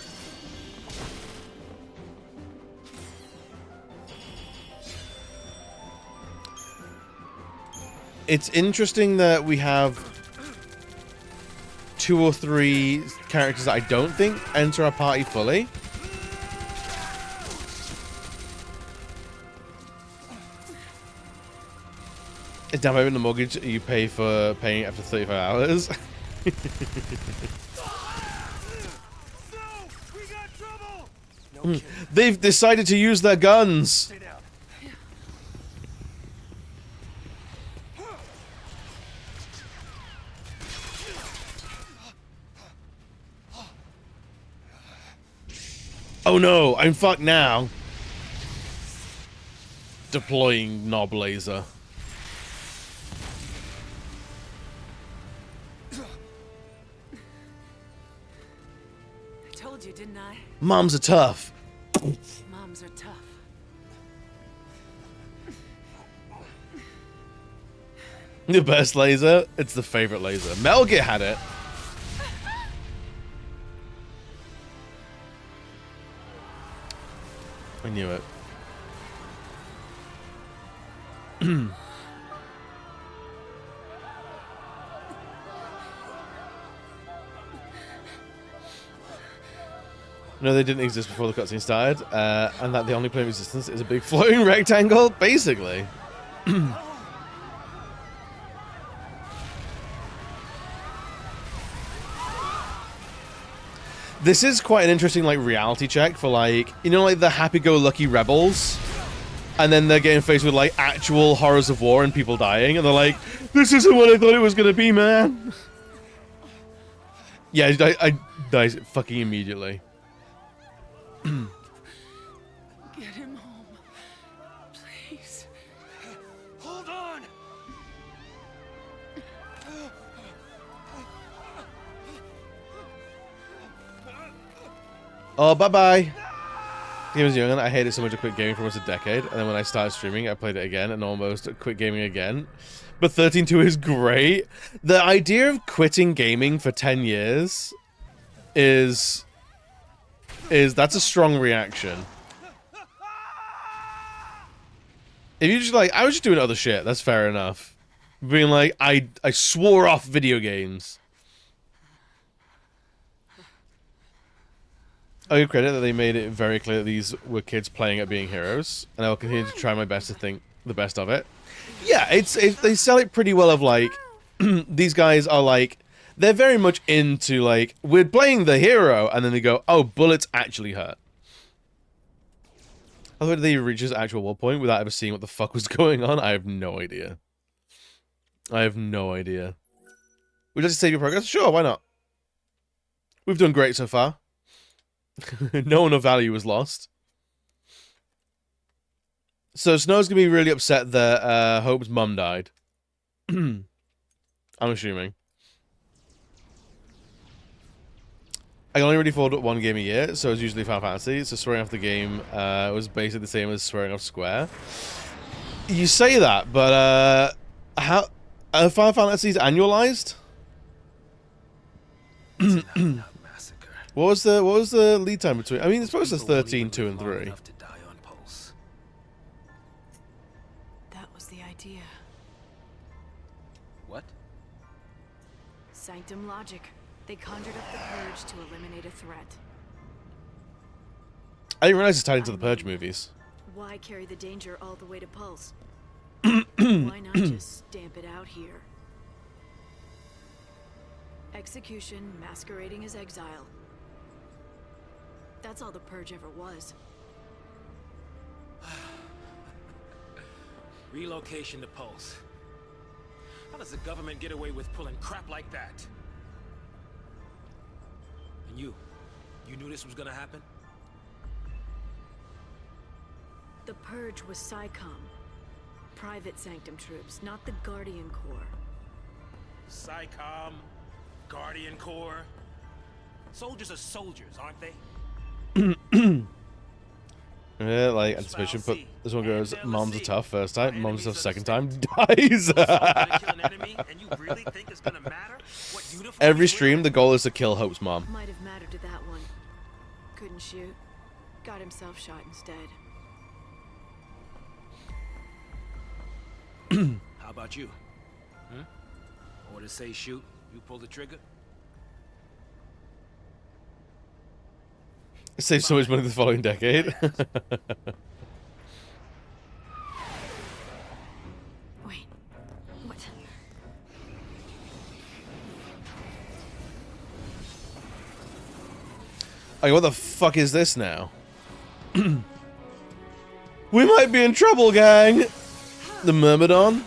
It's interesting that we have 2 or 3 characters that I don't think enter our party fully. It's down payment the mortgage you pay for paying after 35 hours. They've decided to use their guns. Oh no, I'm fucked now. Deploying knob laser. I told you, didn't I? Moms are tough. Moms are tough. The best laser? It's the favorite laser. Metal Gear had it. I knew it. No, they didn't exist before the cutscene started, and that the only plane of existence is a big floating rectangle, basically. This is quite an interesting, like, reality check for, like, you know, like the happy-go-lucky rebels, and then they're getting faced with, like, actual horrors of war and people dying, and they're like, this isn't what I thought it was gonna be, man. Yeah, I died fucking immediately. Get him home. Please. Hold on. Oh, bye-bye. When I was young, I hated so much of quit gaming for almost a decade, and then when I started streaming, I played it again and almost quit gaming again. But 13.2 is great. The idea of quitting gaming for 10 years that's a strong reaction. If you just like, I was just doing other shit. That's fair enough. Being like, I swore off video games. I give credit that they made it very clear that these were kids playing at being heroes, and I will continue to try my best to think the best of it. Yeah, it's they sell it pretty well. Of like, these guys are like, they're very much into like, we're playing the hero, and then they go, oh, bullets actually hurt. Although did they reach his actual war point without ever seeing what the fuck was going on? I have no idea. I have no idea. Would you like to save your progress? Sure, why not? We've done great so far. No one of value was lost. So Snow's gonna be really upset that Hope's mum died. I'm assuming. I can only really afford one game a year, so it's usually Final Fantasy. So swearing off the game was basically the same as swearing off Square. You say that, but how are Final Fantasies annualized? What was the lead time between? I mean, it's supposed to 13, 2, and 3. That was the idea. What? Sanctum logic. They conjured up the Purge to eliminate a threat. I didn't realize it's tied into the Purge movies. Why carry the danger all the way to Pulse? Why not just stamp it out here? Execution masquerading as exile. That's all the Purge ever was. Relocation to Pulse. How does the government get away with pulling crap like that? And you knew this was gonna happen? The Purge was SciComm. Private Sanctum troops, not the Guardian Corps. SciComm, Guardian Corps. Soldiers are soldiers, aren't they? Yeah, like anticipation, but this one goes, mom's a tough first time, mom's a tough second time, dies. Every stream, the goal is to kill Hope's mom. Might have mattered to that one. Couldn't shoot. Got himself shot instead. How about you? Hmm? Order say shoot, you pull the trigger? Save so much money the following decade. Wait, what? Okay, what the fuck is this now? We might be in trouble, gang! The Myrmidon.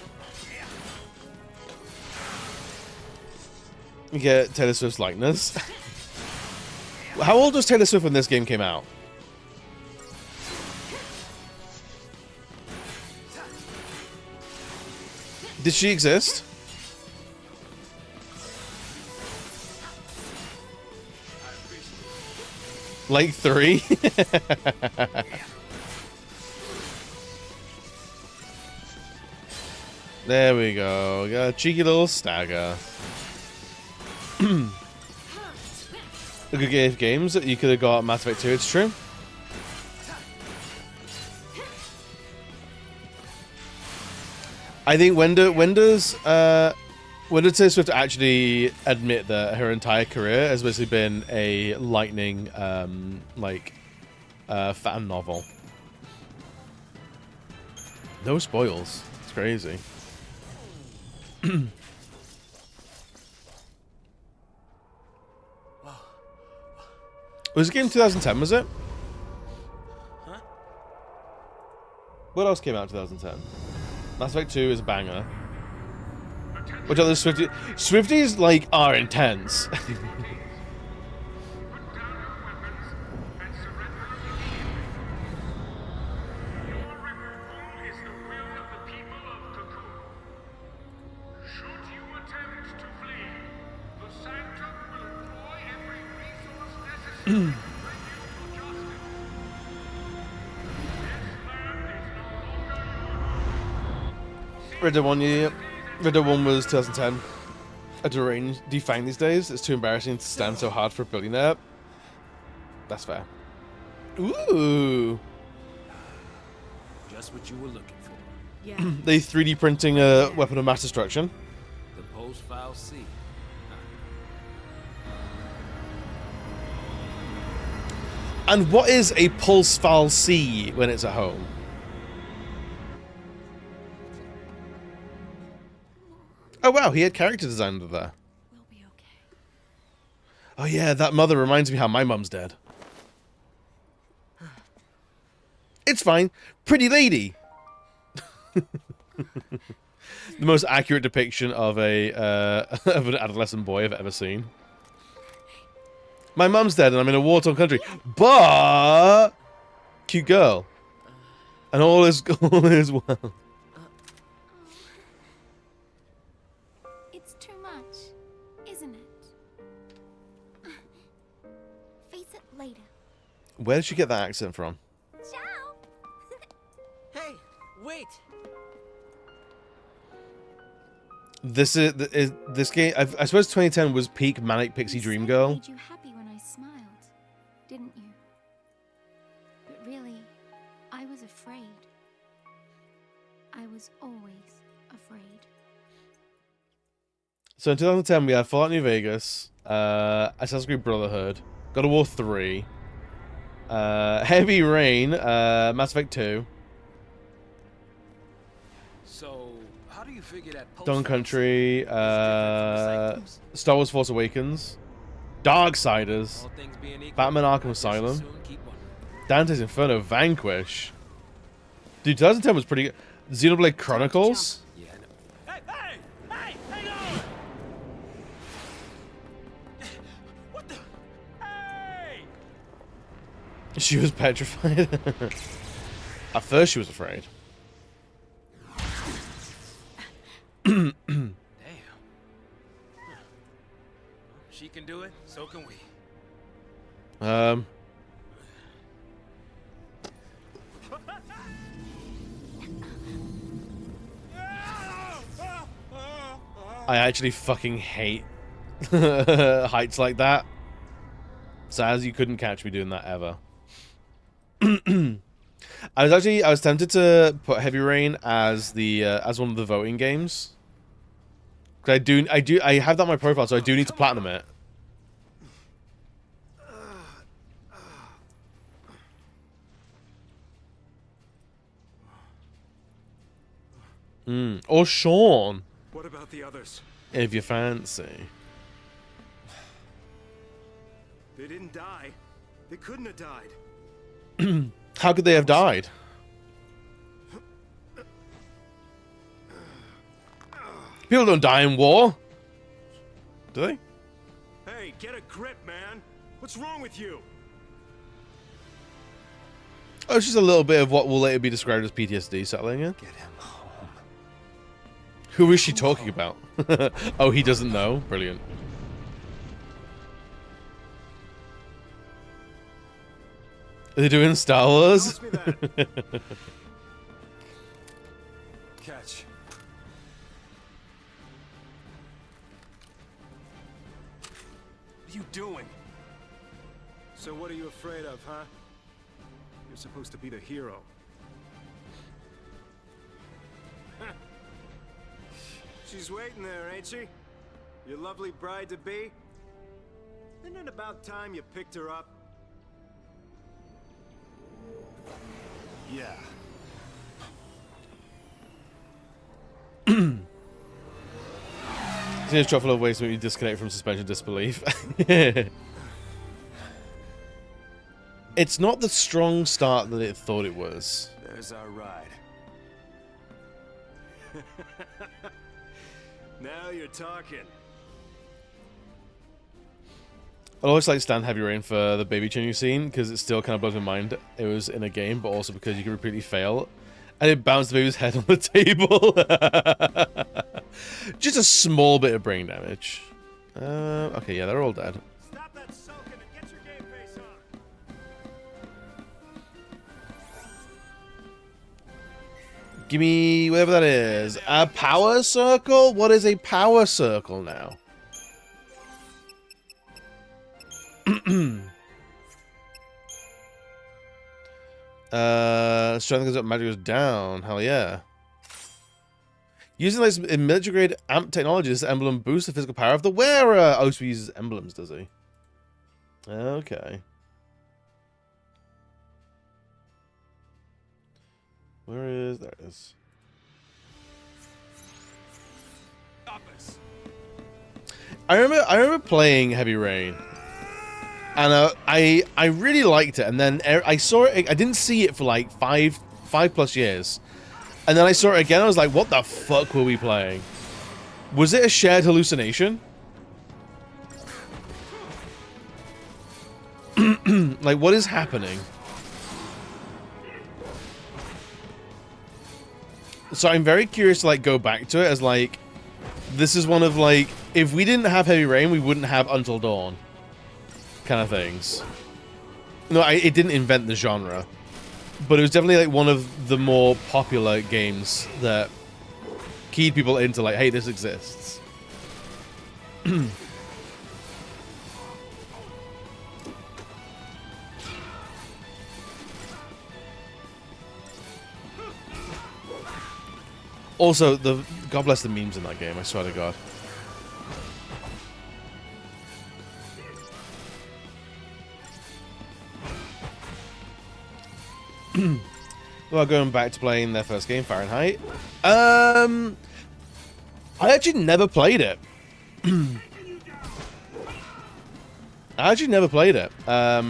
You get Taylor Swift's likeness. How old was Taylor Swift when this game came out? Did she exist? Like 3? There we go. Got a cheeky little stagger. A good game of games that you could have got Mass Effect 2, it's true. I think when does Taylor Swift actually admit that her entire career has basically been a lightning fan novel? No spoils. It's crazy. Was the game 2010, was it? Huh? What else came out in 2010? Mass Effect 2 is a banger. Which other Swifties? Swifties, like, are intense. Red Dead 1 year. Red Dead 1 was 2010. A deranged defang these days. It's too embarrassing to stand so hard for a billionaire. That's fair. Ooh. Just what you were looking for. Yeah. They 3D printing a weapon of mass destruction. The post-file C. And what is a pulse file C when it's at home? Oh wow, he had character design under there. We'll be okay. Oh yeah, that mother reminds me how my mum's dead. It's fine. Pretty lady. The most accurate depiction of a of an adolescent boy I've ever seen. My mum's dead and I'm in a war-torn country, but cute girl, and all is well. It's too much, isn't it? Face it later. Where did she get that accent from? Ciao. Hey, wait! This is this game. I suppose 2010 was peak manic pixie dream girl. Made you happy when I smiled, didn't you? But really, I was afraid. I was always afraid. So in 2010 we had Fallout New Vegas, Assassin's Creed Brotherhood, God of War 3, Heavy Rain, Mass Effect 2, So, how do you figure that Dawn Country, Star Wars Force Awakens, Darksiders, All things being equal, Batman Arkham I Asylum, just as soon keep one. Dante's Inferno, Vanquish. Dude, 2010 was pretty good. Xenoblade Chronicles. Yeah, I know. Hey, hang on! What the? Hey! She was petrified. At first she was afraid. Damn. She can do it, so can we. I actually fucking hate heights like that. Saz, you couldn't catch me doing that ever. I was tempted to put Heavy Rain as the as one of the voting games. Cause I have that on my profile, so I do need to platinum it. Or Sean, What about the others? if you fancy. They didn't die. They couldn't have died. How could they have died? People don't die in war. Do they? Hey, get a grip, man. What's wrong with you? Oh, it's just a little bit of what will later be described as PTSD settling in. Get him home. Who is she talking about? Oh, he doesn't know? Brilliant. Are they doing Star Wars? Toss me that. Catch. What are you doing? So what are you afraid of, huh? You're supposed to be the hero. She's waiting there, ain't she? Your lovely bride-to-be? Isn't it about time you picked her up? Yeah. There's a truffle of ways to make you disconnect from suspension disbelief. It's not the strong start that it thought it was. There's our ride. Now you're talking. I always like stand Heavy Rain for the baby changing scene because it still kind of blows my mind. It was in a game, but also because you can repeatedly fail, and it bounced the baby's head on the table. Just a small bit of brain damage. Okay, yeah, they're all dead. Stop that sulking and get your game face on. Give me whatever that is. A power circle? What is a power circle now? Strength goes up, magic goes down. Hell yeah. Using this military-grade amp technology, this emblem boosts the physical power of the wearer. Oh, so he uses emblems, does he? Okay. Where is... There it is. I remember playing Heavy Rain, and I really liked it. And then I saw it. I didn't see it for like five plus years, and then I saw it again. I was like, "What the fuck were we playing? Was it a shared hallucination? Like, what is happening?" So I'm very curious to like go back to it as like, this is one of like, if we didn't have Heavy Rain, we wouldn't have Until Dawn kind of things. No, it didn't invent the genre, but it was definitely like one of the more popular games that keyed people into like, hey, this exists. Also, God bless the memes in that game, I swear to God. Well, going back to playing their first game, Fahrenheit. I actually never played it. I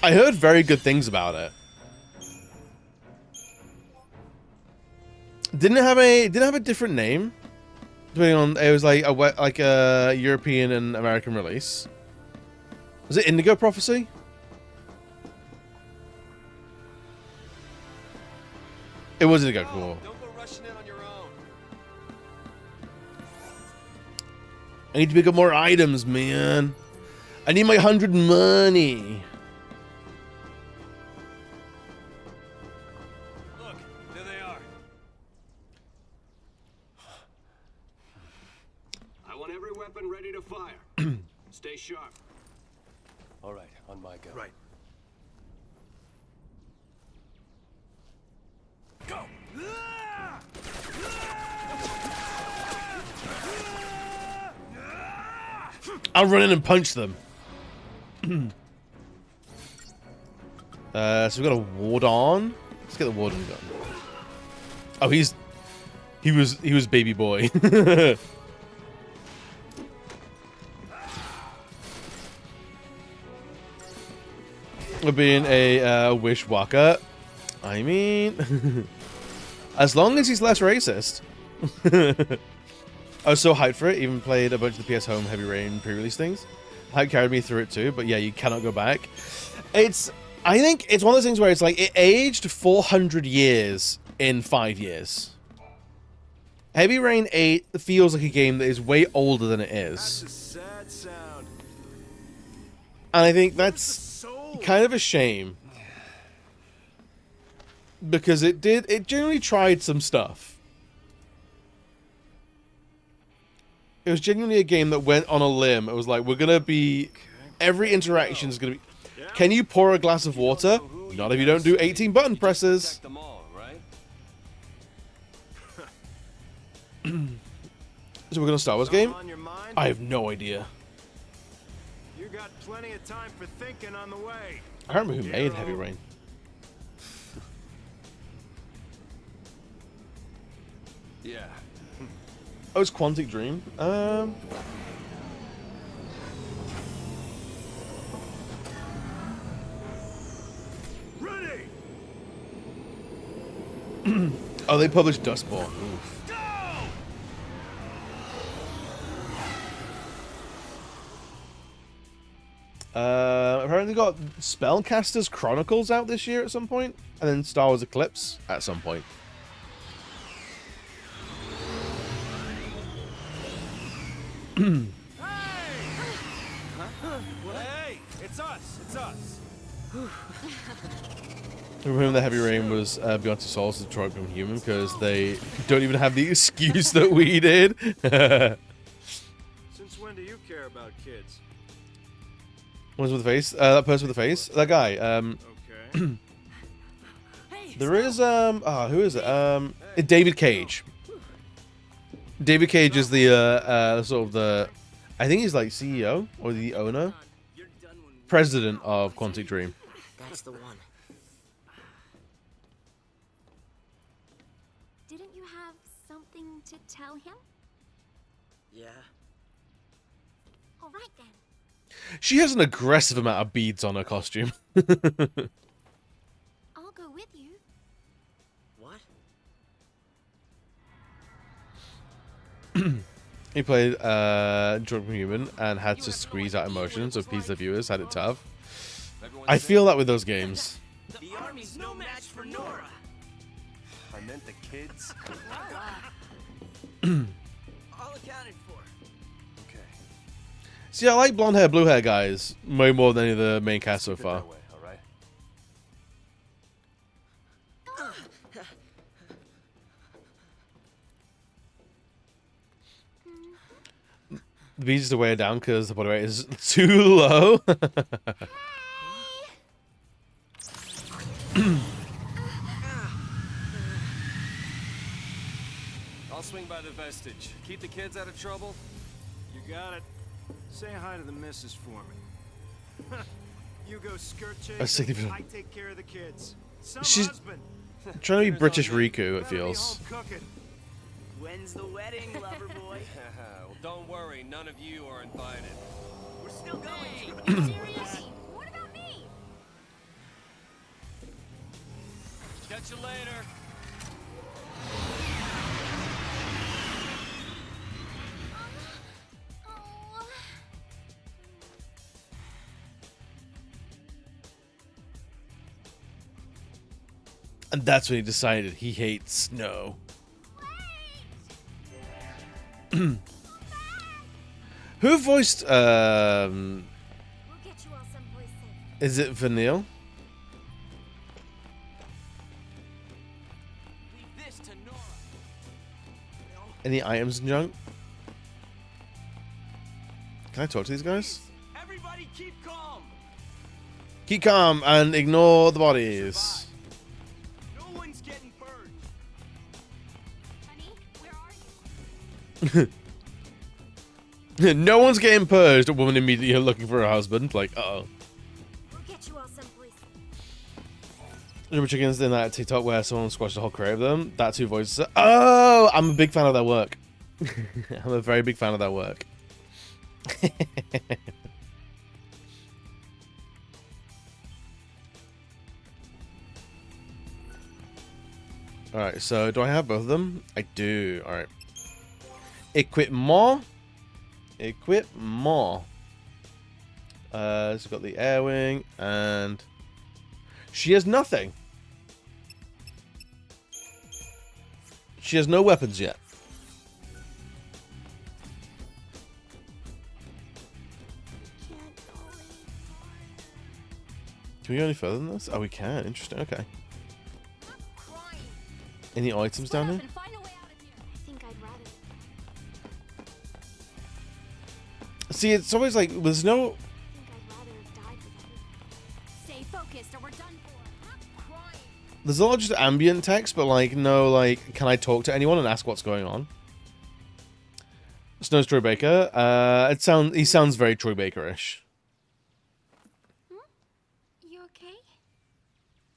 heard very good things about it. Didn't it have a different name? Depending on, it was like a European and American release. Was it Indigo Prophecy? It was Indigo. Cool. Don't go rushing in on your own. I need to pick up more items, man. I need my 100 money. Look, there they are. I want every weapon ready to fire. Stay sharp. All right, on my go. Right. Go! I'll run in and punch them. So we've got a ward on. Let's get the warden gun. Oh, he was baby boy. We're being a wishwalker. I mean, as long as he's less racist. I was so hyped for it, even played a bunch of the PS Home Heavy Rain pre-release things. Hype carried me through it too, but yeah, you cannot go back. I think it's one of those things where it's like, it aged 400 years in 5 years. Heavy Rain 8 feels like a game that is way older than it is. That's a sad sound. And I think that's kind of a shame. Because it genuinely tried some stuff. It was genuinely a game that went on a limb. It was like, we're gonna be... Every interaction is gonna be... Can you pour a glass of water? Not if you don't do 18 button presses. So we're gonna Star Wars game? I have no idea. You got plenty of time for thinking on the way. I don't remember who made Heavy Rain. Yeah. Oh, it's Quantic Dream. Ready. Oh, they published Dustborn. Oof. Apparently got Spellcasters Chronicles out this year at some point, and then Star Wars Eclipse at some point. Hey, it's us. It's us. Remember the Heavy Rain was Beyond Two Souls, Detroit Become Human, because they don't even have the excuse that we did. Since when do you care about kids? One's with the face. That person with the face. That guy. Okay. There is who is it? David Cage. David Cage is the sort of the, I think he's like CEO or the owner, president of Quantic Dream. That's the one. Didn't you have something to tell him? Yeah. All right then. She has an aggressive amount of beads on her costume. I'll go with you. What? He played Drunk Human and had to squeeze out emotions to appease the viewers, had it tough. I feel that with those games. The army's no match for Nora. I meant the kids. All accounted for. Okay. See, I like blonde hair, blue hair guys way more than any of the main cast so far. All right. The beads to weigh it down because the body weight is too low. I'll swing by the vestige. Keep the kids out of trouble. You got it. Say hi to the missus for me. You go skirt chasing. I take care of the kids. Some She's husband. trying to be British Riku, it feels. When's the wedding, lover boy? Well, don't worry. None of you are invited. We're still going. Serious? What about me? Catch you later. Oh. And that's when he decided he hates snow. Who voiced, We'll get you all someplace safe. is it Vanille? Leave this to Nora. Any items and junk? Can I talk to these guys? Everybody keep calm. Keep calm and ignore the bodies. No one's getting burned. Honey, where are you? No one's getting purged. A woman immediately looking for her husband. Like, uh-oh. We'll get you all someplace safe. Remember chickens in that TikTok where someone squashed the whole crate of them? That's who voices it. Oh, I'm a big fan of their work. I'm a very big fan of their work. Alright, so do I have both of them? I do. Alright. Equipment. Equipment. So we've got the air wing, and she has nothing. She has no weapons yet. Can we go any further than this? Oh, we can. Interesting. Okay. Any items down here? I think I'd rather. See, it's always like there's no. I think I'd rather have died for that. Stay focused or we're done for. I'm crying. There's a lot of just ambient text, but like no, like, can I talk to anyone and ask what's going on? Snow's Troy Baker. He sounds very Troy Baker-ish. You okay?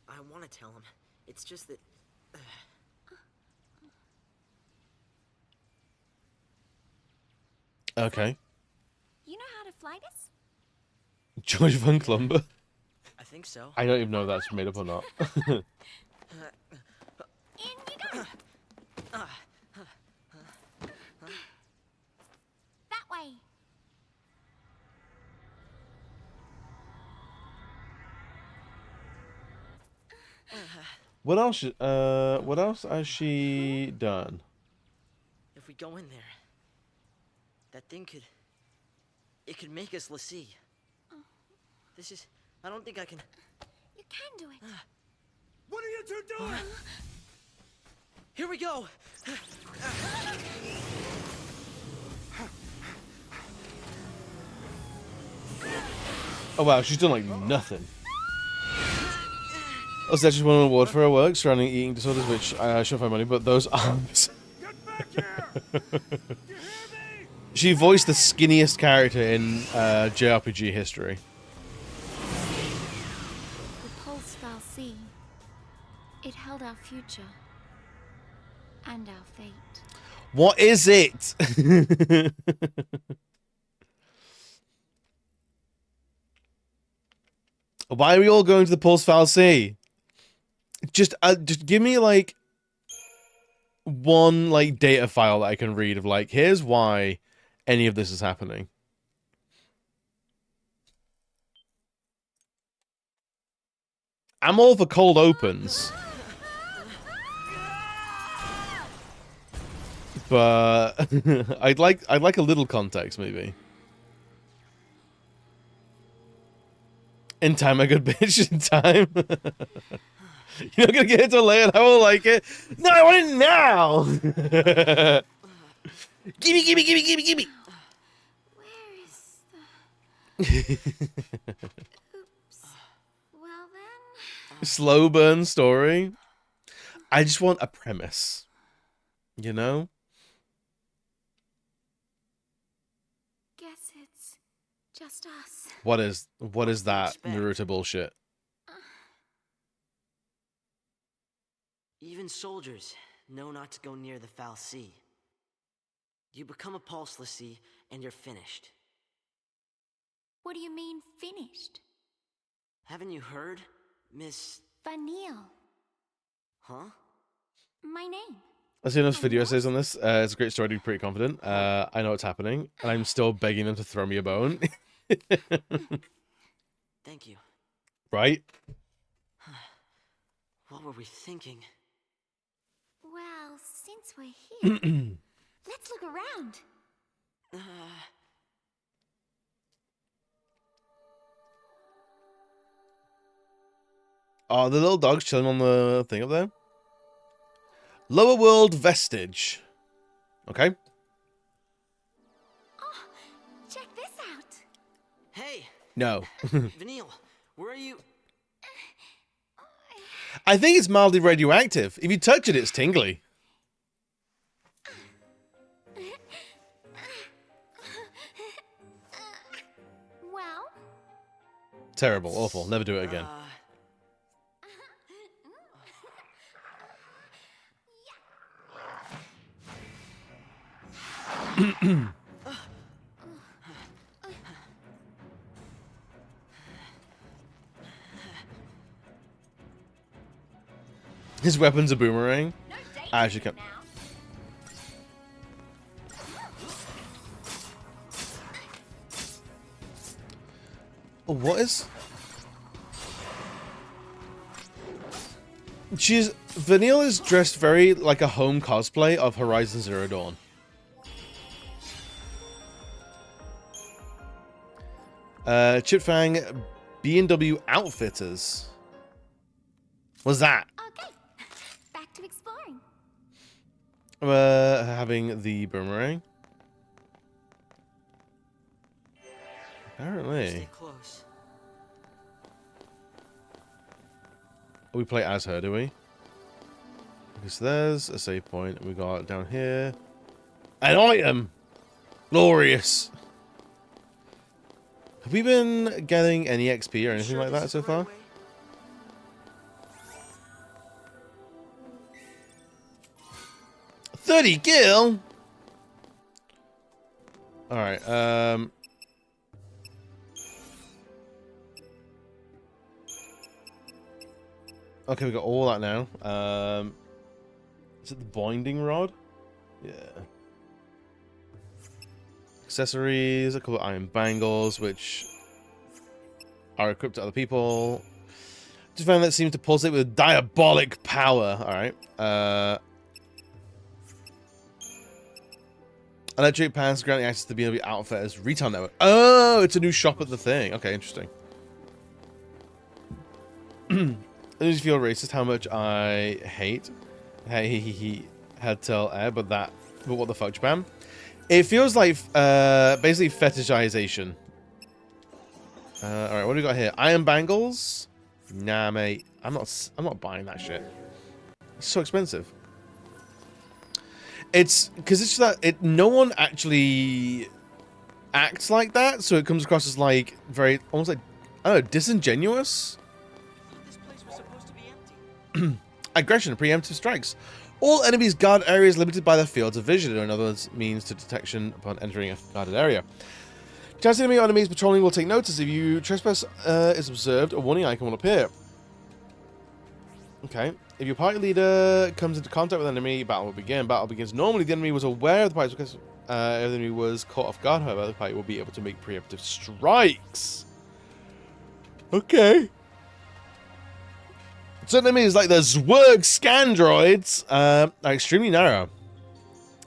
I want to tell him. It's just that. Okay. You know how to fly this? George Van Clumber. I think so. I don't even know if that's made up or not. In you go. That way. What else? What else has she done? If we go in there, that thing could. It could make us Lassie. This is. I don't think I can. You can do it. What are you two doing? Here we go. Oh wow, she's done like nothing. Also, I just won an award for her work surrounding eating disorders, which I shouldn't find money, but those arms. Get back here! She voiced the skinniest character in JRPG history. The Pulse Foul Sea. It held our future. And our fate. What is it? Why are we all going to the Pulse Foul Sea? Just give me like one like data file that I can read of like, here's why any of this is happening. I'm all for cold opens. But I'd like a little context maybe. In time, a good bitch. In time. You're not gonna get it till later. I won't like it. No, I want it now. Gimme, gimme, gimme, gimme, gimme. Where is the... Oops. Well then... Slow burn story. I just want a premise. You know? Guess it's just us. What is that Naruto bullshit? Even soldiers know not to go near the Foul Sea. You become a Pulse Lassie, and you're finished. What do you mean, finished? Haven't you heard, Miss... Vanille. Huh? My name. I've seen enough video essays on this. It's a great story to be pretty confident. I know what's happening, and I'm still begging them to throw me a bone. Thank you. Right? What were we thinking? Well, since we're here, let's look around. Oh, the little dog's chilling on the thing up there. Lower World Vestige. Okay. Oh, check this out. Hey! No. Vanille, where are you? I think it's mildly radioactive. If you touch it, it's tingly. Well? Terrible. Awful. Never do it again. His weapon's a boomerang. I actually can't. Oh, what is? Vanille is dressed very like a home cosplay of Horizon Zero Dawn. Chip Fang B&W Outfitters. What's that? Okay, back to exploring. Having the boomerang. Apparently. Stay close. We play as her, do we? Okay, so there's a save point. We got down here. An item! Glorious! Have we been getting any XP or anything like that so far? 30 gil? Alright, okay, we got all that now. Is it the binding rod? Yeah. Accessories, a couple of iron bangles, which are equipped to other people. Just found that seems to pulsate with diabolic power. Alright. Electric pants granting access to B&W Outfitters retail network. Oh, it's a new shop at the thing. Okay, interesting. I just feel racist how much I hate. Hey, he had tell air, but what the fuck, Japan? It feels like basically fetishization. Alright, what do we got here? Iron bangles? Nah, mate. I'm not buying that shit. It's so expensive. It's because it's just that no one actually acts like that, so it comes across as like very almost like, I don't know, disingenuous. This place was supposed to be empty. Aggression, preemptive strikes. All enemies guard areas limited by their fields of vision, or in other words, means to detection upon entering a guarded area. Chance enemy or enemies patrolling will take notice. If you trespass is observed, a warning icon will appear. Okay. If your party leader comes into contact with an enemy, battle will begin. Battle begins normally. The enemy was aware of the party because if the enemy was caught off guard, however, the party will be able to make preemptive strikes. Okay. Certain enemies like the Zwerg Scandroids are extremely narrow.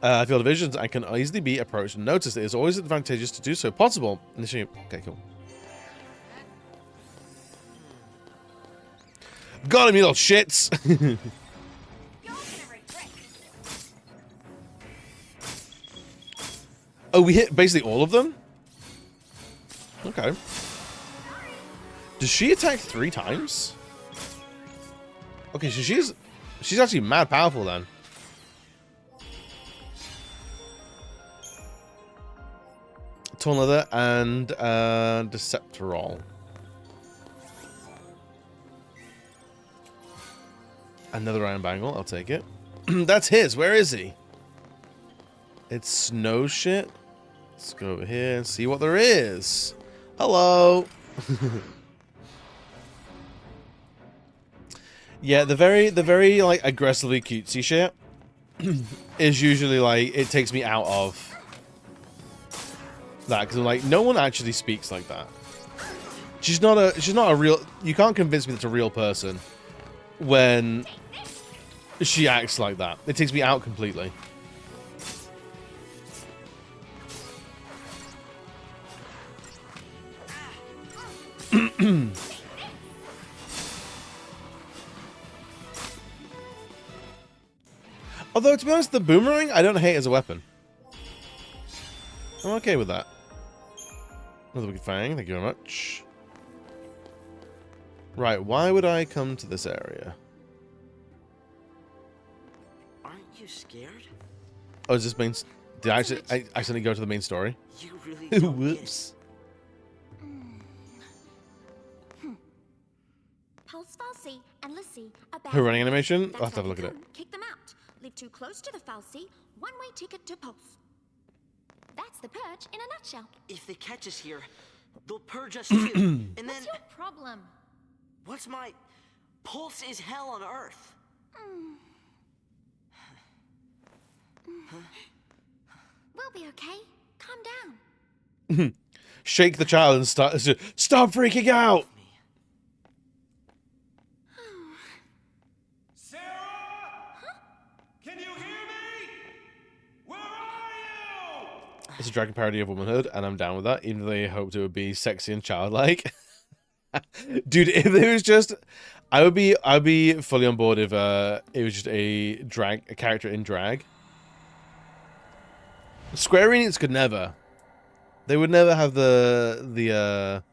Field of visions and can easily be approached and noticed. It is always advantageous to do so possible. Initially, okay, cool. Got him, you little shits. Oh, we hit basically all of them? Okay. Does she attack 3 times? Okay, so she's actually mad powerful then. Torn leather and Deceptorol. Another iron bangle, I'll take it. That's his. Where is he? It's snow shit. Let's go over here and see what there is. Hello. Yeah, the very like aggressively cutesy shit is usually like it takes me out of that because I'm like, no one actually speaks like that. She's not a real. You can't convince me that's a real person when she acts like that. It takes me out completely. Although, to be honest, the boomerang I don't hate as a weapon. I'm okay with that. Another wicked fang, thank you very much. Right, why would I come to this area? Aren't you scared? Oh, is this main... Did I accidentally go to the main story? You really don't Whoops. Pulse Falsey and Lissy are back. Her running animation? That's I'll have to have a why look they at it. come. Kick them out. Live too close to the Falsey, one-way ticket to Pulse. That's the purge in a nutshell. If they catch us here, they'll purge us too. And then... What's your problem? What's my... Pulse is hell on Earth. We'll be okay. Calm down. Shake the child and stop freaking out! Sarah? Huh? Can you hear me? Where are you? It's a dragon parody of womanhood, and I'm down with that, even though they hoped it would be sexy and childlike. Dude, if it was just... I'd be fully on board if it was just a character in drag. Square Enix could never. They would never have the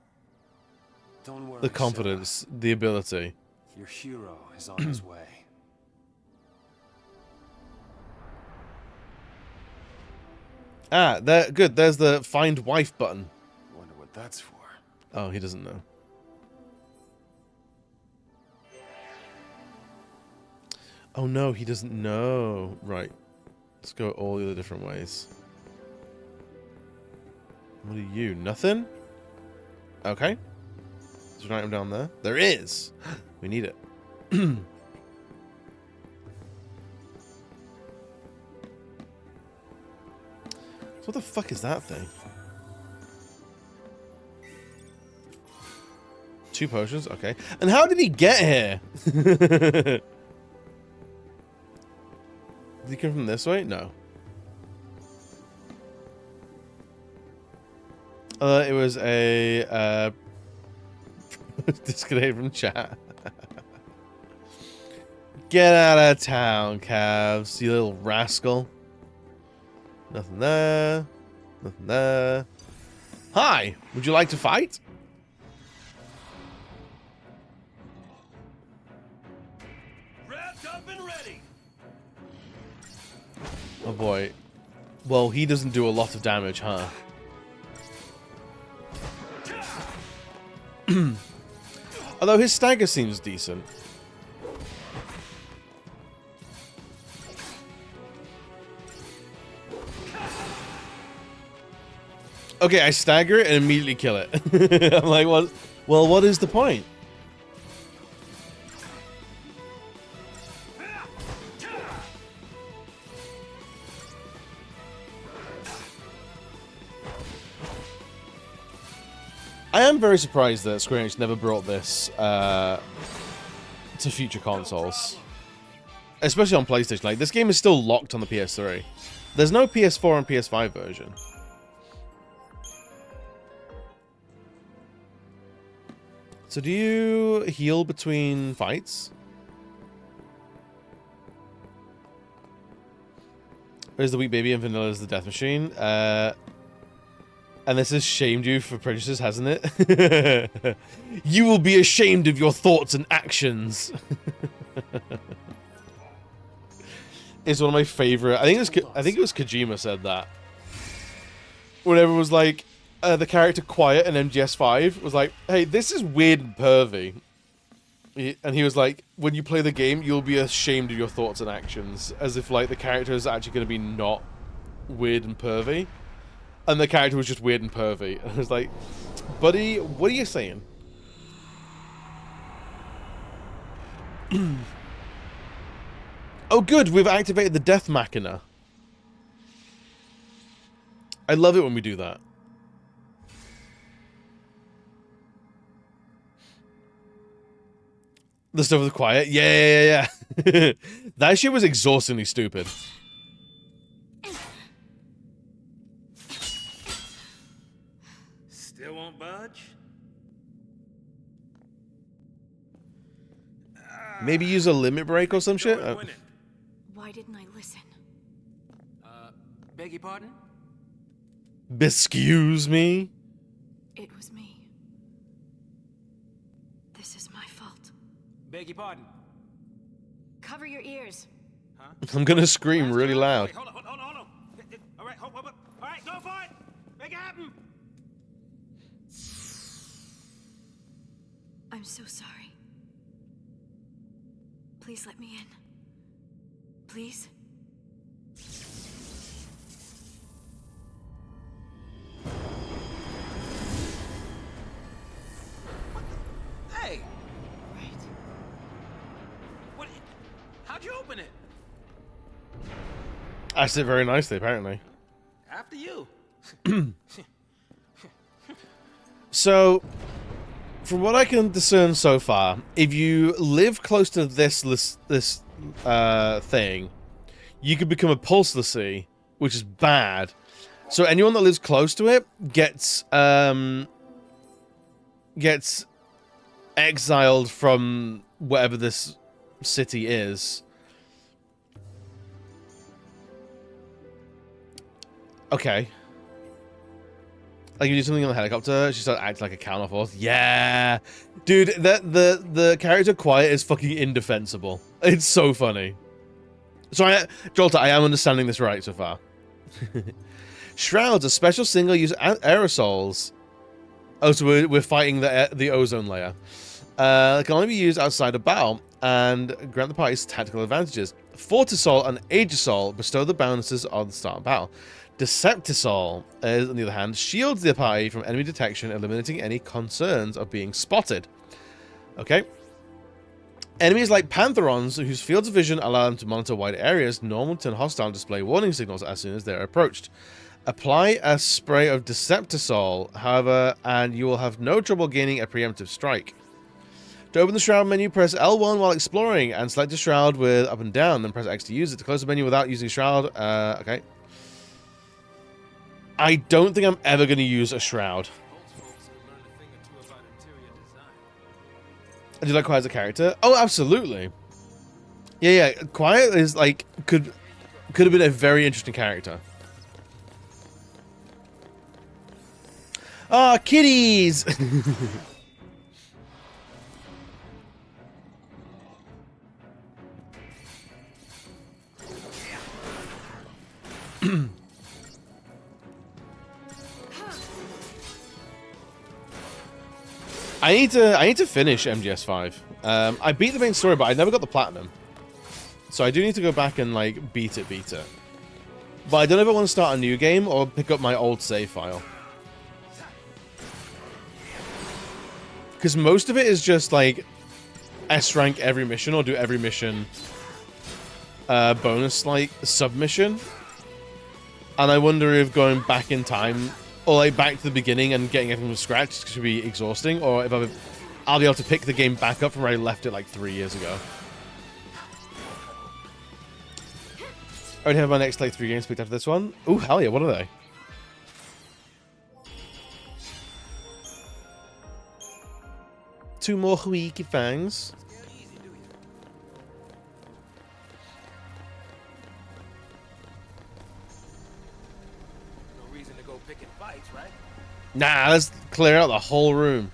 confidence, the ability. Your hero is on his way. Ah, there. Good. There's the find wife button. Wonder what that's for. Oh, he doesn't know. Oh no, he doesn't know. Right. Let's go all the other different ways. What are you? Nothing? Okay. Is there an item down there? There is! We need it. So what the fuck is that thing? 2 potions? Okay. And how did he get here? Did he come from this way? No. It was a disconnected from chat. Get out of town, Cavs, you little rascal. Nothing there. Nothing there. Hi, would you like to fight? Wrapped up and ready. Oh boy. Well, he doesn't do a lot of damage, huh? Although his stagger seems decent. Okay, I stagger it and immediately kill it. I'm like, what? Well, what is the point? I am very surprised that Square Enix never brought this to future consoles. Especially on PlayStation. Like, this game is still locked on the PS3. There's no PS4 and PS5 version. So do you heal between fights? There's the Weak Baby and Vanilla is the Death Machine. And this has shamed you for prejudices, hasn't it? You will be ashamed of your thoughts and actions. It's one of my favorite. I think it was Kojima said that. Whenever it was like the character Quiet in MGS5 was like, "Hey, this is weird and pervy," and he was like, "When you play the game, you'll be ashamed of your thoughts and actions," as if like the character is actually going to be not weird and pervy. And the character was just weird and pervy. And I was like, buddy, what are you saying? Oh, good. We've activated the Death Machina. I love it when we do that. The stuff with the Quiet? Yeah. That shit was exhaustingly stupid. Still won't budge? Maybe use a limit break or some shit? Why didn't I listen? Beg your pardon? Excuse me? It was me. This is my fault. Beg your pardon? Cover your ears. Huh? I'm gonna scream really loud. Wait, hold on. All right, hold. All right, go for it. Make it happen. I'm so sorry. Please let me in. Please? Hey! Right. What? How'd you open it? I said very nicely, apparently. After you. So, from what I can discern so far, if you live close to this thing, you could become a pulse Lassie, which is bad. So anyone that lives close to it gets exiled from whatever this city is. Okay. Like, you do something on the helicopter, she starts acting like a counter force. Yeah! Dude, the character Quiet is fucking indefensible. It's so funny. So, Jolta, I am understanding this right so far. Shrouds are special single-use aerosols. Oh, so we're fighting the ozone layer. They can only be used outside of battle and grant the party's tactical advantages. Fortisol and Aegisol bestow the bonuses on the start of battle. Deceptisol, on the other hand, shields the party from enemy detection, eliminating any concerns of being spotted. Okay. Enemies like Pantherons, whose fields of vision allow them to monitor wide areas, normally turn hostile and display warning signals as soon as they are approached. Apply a spray of Deceptisol, however, and you will have no trouble gaining a preemptive strike. To open the Shroud menu, press L1 while exploring, and select a Shroud with up and down, then press X to use it. To close the menu without using Shroud, okay. I don't think I'm ever going to use a Shroud. Do you like Quiet as a character? Oh, absolutely. Yeah. Quiet is like could have been a very interesting character. Ah, kitties. I need to finish MGS5. I beat the main story, but I never got the platinum. So I do need to go back and like beat it. But I don't know if I want to start a new game or pick up my old save file. Because most of it is just like S rank every mission or do every mission bonus like submission. And I wonder if going back in time or like back to the beginning and getting everything from scratch should be exhausting, or if I'll be able to pick the game back up from where I left it like 3 years ago. I already have my next like 3 games picked after this one. Ooh, hell yeah, what are they? Two more Huiki Fangs. No reason to go picking fights, right? Nah, let's clear out the whole room.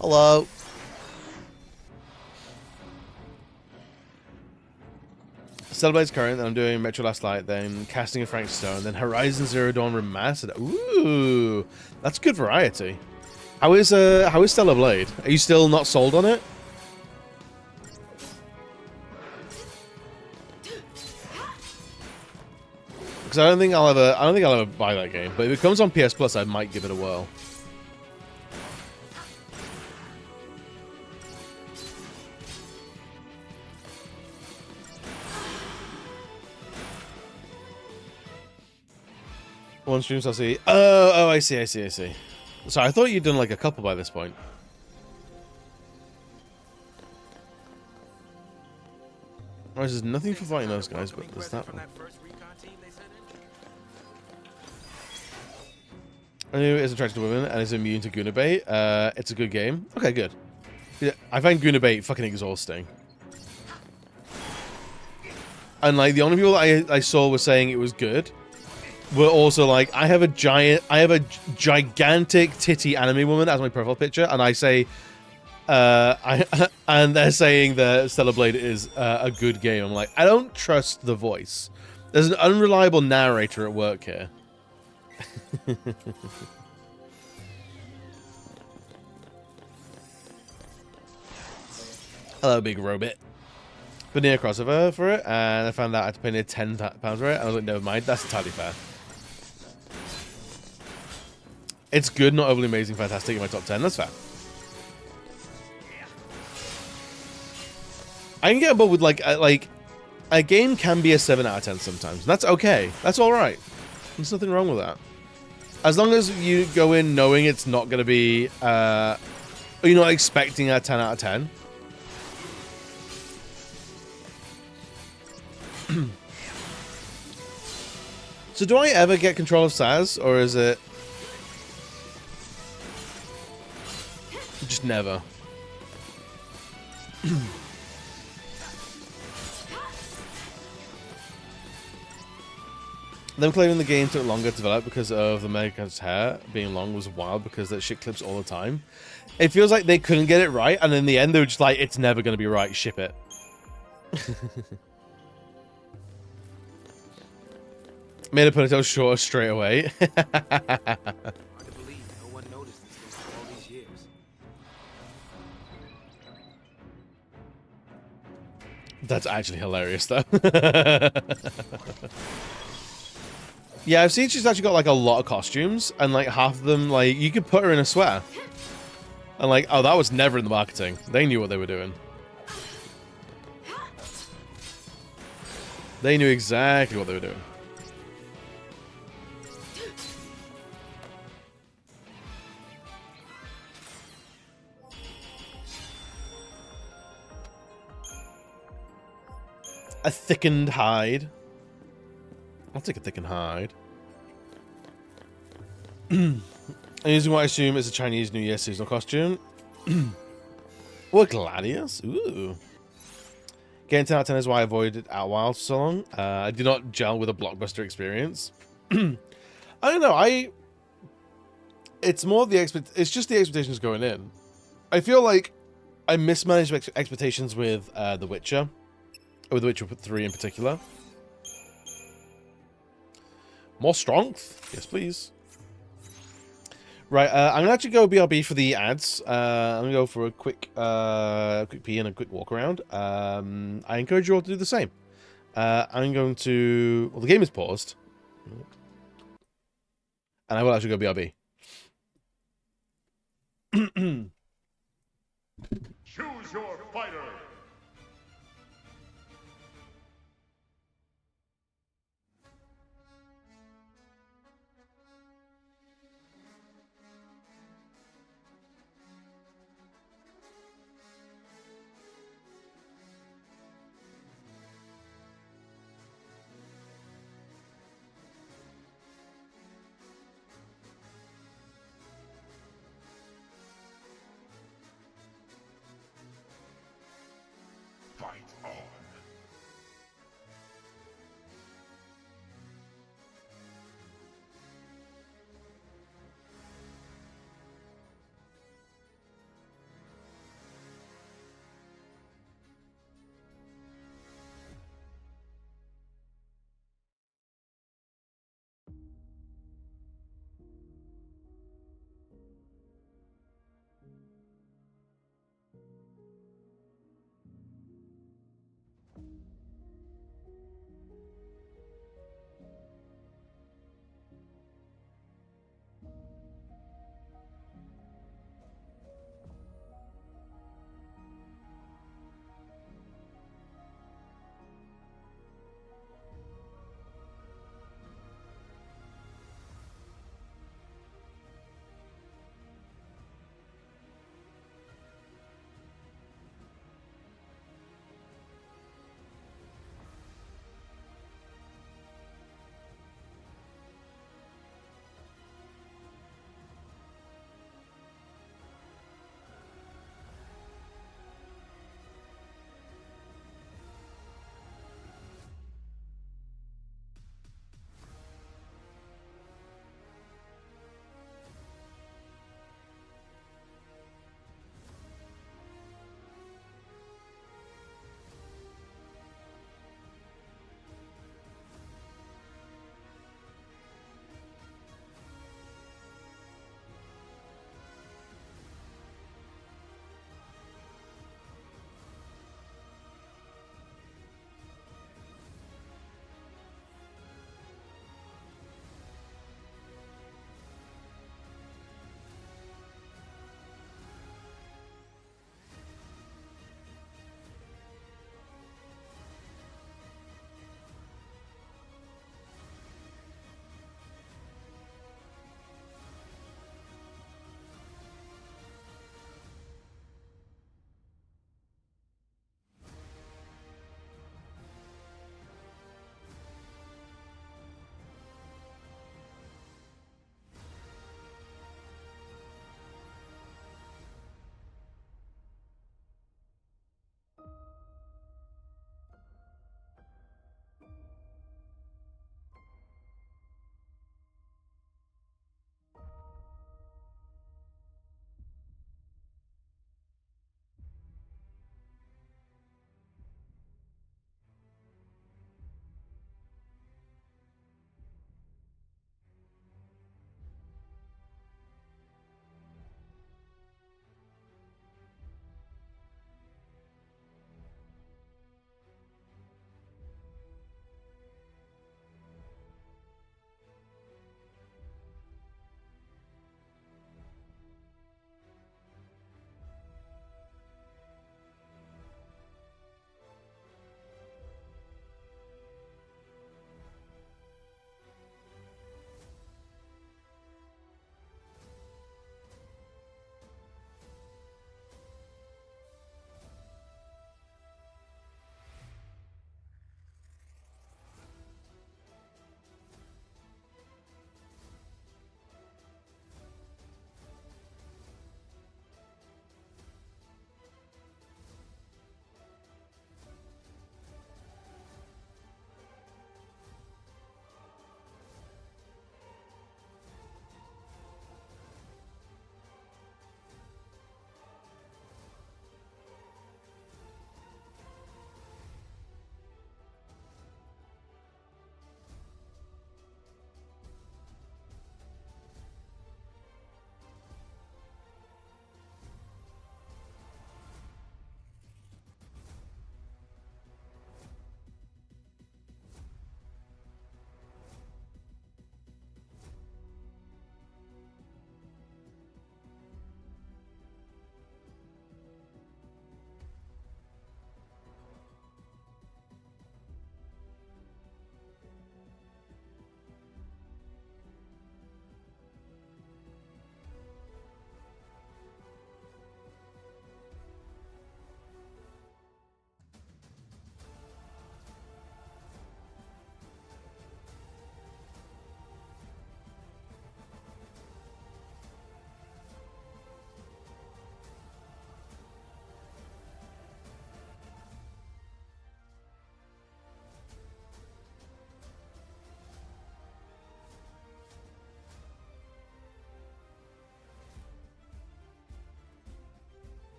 Hello. Cellblade's current, then I'm doing Metro Last Light, then Casting of Frank Stone, then Horizon Zero Dawn Remastered. Ooh, that's good variety. How is Stellar Blade? Are you still not sold on it? Because I don't think I'll ever buy that game. But if it comes on PS Plus, I might give it a whirl. One stream, I'll see. Oh, I see. So I thought you'd done like a couple by this point. Oh, there's nothing for fighting those guys, but there's that one. I knew it is attracted to women and is immune to Gunabait. It's a good game. Okay, good. Yeah, I find Gunabait fucking exhausting. And like the only people that I saw were saying it was good were also like, I have a gigantic titty anime woman as my profile picture, and I say, and they're saying that Stellar Blade is a good game. I'm like, I don't trust the voice. There's an unreliable narrator at work here. Hello, big robot. But near crossover for it, and I found out I had to pay near £10 for it, and I was like, never mind, that's entirely fair. It's good, not overly amazing, fantastic in my top 10. That's fair. I can get on board with like a game can be a 7 out of 10 sometimes. That's okay. That's all right. There's nothing wrong with that. As long as you go in knowing it's not going to be, you're not expecting a 10 out of 10. So do I ever get control of Saz, or is it just never? Them claiming the game took longer to develop because of the Mega's hair being long was wild, because that shit clips all the time. It feels like they couldn't get it right, and in the end they were just like, it's never going to be right, ship it. Made a ponytail shorter straight away. Hard to believe no one noticed this after all these years. That's actually hilarious, though. Yeah, I've seen she's actually got like a lot of costumes, and like half of them, like you could put her in a sweater. And like, oh, that was never in the marketing. They knew what they were doing. They knew exactly what they were doing. A thickened hide. I'll take a thickened hide. I'm using what I assume is a Chinese New Year seasonal costume. What, Gladius? Ooh. Getting 10 out of 10 is why I avoided Outer Wilds for so long. I did not gel with a blockbuster experience. I don't know. It's more the it's just the expectations going in. I feel like I mismanaged expectations with The Witcher. With The Witcher 3 in particular. More strength? Yes, please. Right, I'm gonna actually go BRB for the ads. I'm gonna go for a quick pee and a quick walk around. I encourage you all to do the same. I'm going to. Well, the game is paused, and I will actually go BRB. Choose your fighter. Fight on.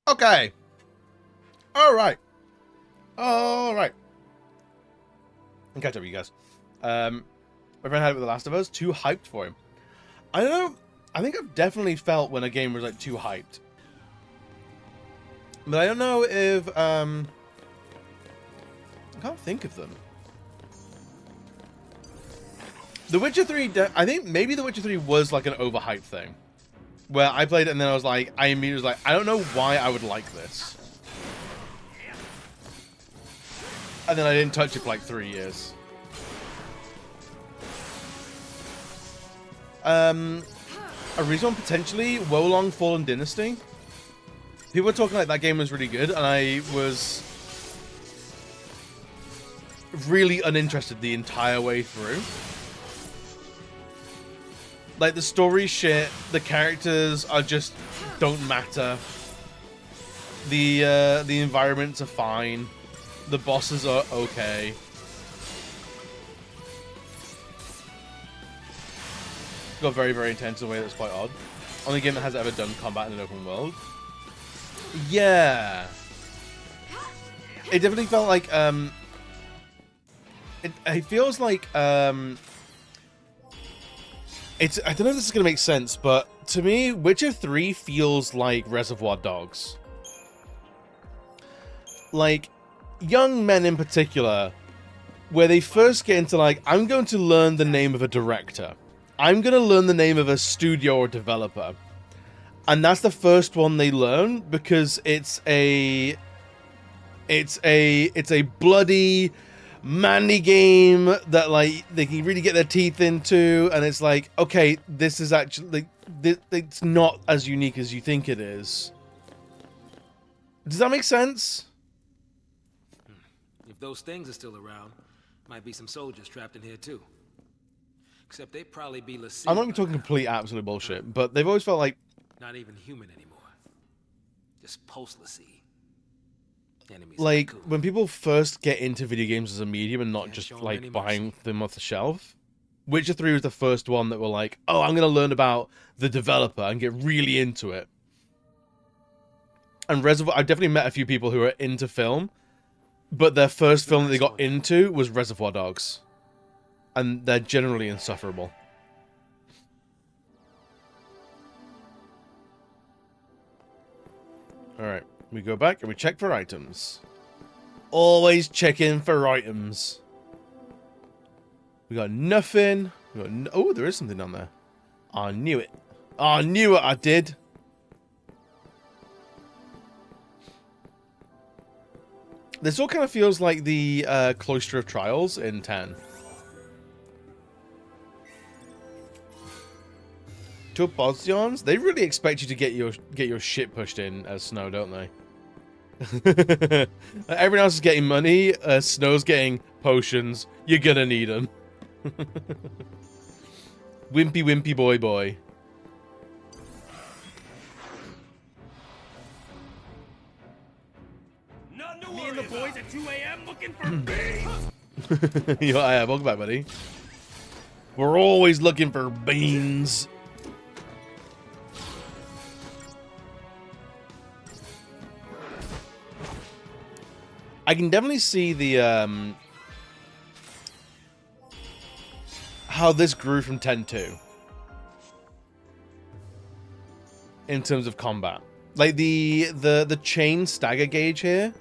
Okay. All right. All right. And catch up with you guys. My friend had it with The Last of Us. Too hyped for him. I don't know. I think I've definitely felt when a game was like too hyped. But I don't know if I can't think of them. The Witcher 3, I think maybe The Witcher 3 was like an overhyped thing. Where I played it and then I was like, I immediately was like, I don't know why I would like this. And then I didn't touch it for like 3 years. A reason one, potentially Wolong Fallen Dynasty. People were talking like that game was really good, and I was really uninterested the entire way through. Like, the story shit, the characters are just don't matter. The environments are fine. The bosses are okay. Got very, very intense in a way that's quite odd. Only game that has ever done combat in an open world. Yeah. It definitely felt like, it feels like, it's, I don't know if this is going to make sense, but to me, Witcher 3 feels like Reservoir Dogs. Like, young men in particular, where they first get into like, I'm going to learn the name of a director. I'm going to learn the name of a studio or developer. And that's the first one they learn because it's a bloody, manly game that like they can really get their teeth into, and it's like, okay, this is actually it's not as unique as you think it is. Does that make sense? If those things are still around, might be some soldiers trapped in here too. Except they'd probably be Lassie. I'm not even talking complete absolute bullshit, but they've always felt like not even human anymore. Just post Lassie. Enemies like when people first get into video games as a medium and not just like buying them off the shelf. Witcher 3 was the first one that were like, oh, I'm going to learn about the developer and get really into it. And Reservoir, I've definitely met a few people who are into film, but their first film that they got into was Reservoir Dogs. And they're generally insufferable. Alright, we go back and we check for items. Always checking for items. We got nothing. We got oh, there is something down there. I knew it. I knew it, I did. This all kind of feels like the Cloister of Trials in 10. To Positions, they really expect you to get your shit pushed in as Snow, don't they? Everyone else is getting money. Snow's getting potions. You're gonna need them. Wimpy, wimpy boy, boy. Me and the boys at 2 a.m. looking for beans. Yeah, welcome back, buddy. We're always looking for beans. I can definitely see the how this grew from 10-2 in terms of combat. Like the chain stagger gauge here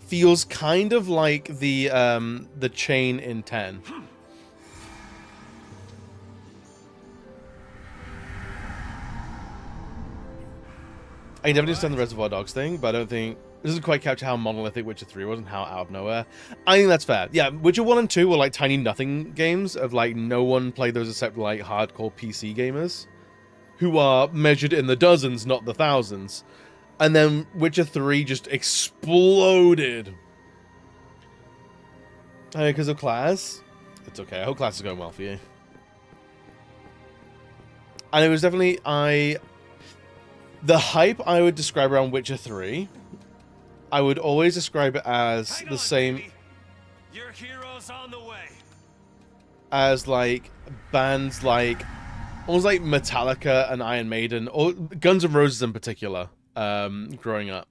feels kind of like the chain in 10. I can definitely understand the Reservoir Dogs thing, but I don't think it doesn't quite capture how monolithic Witcher 3 was and how out of nowhere. I think that's fair. Yeah, Witcher 1 and 2 were like tiny nothing games of like no one played those except like hardcore PC gamers who are measured in the dozens, not the thousands. And then Witcher 3 just exploded. Because of Class? It's okay. I hope Class is going well for you. And it was definitely the hype I would describe around Witcher 3, I would always describe it as the same. Your hero's on the way. As like bands like almost like Metallica and Iron Maiden, or Guns N' Roses in particular. growing up.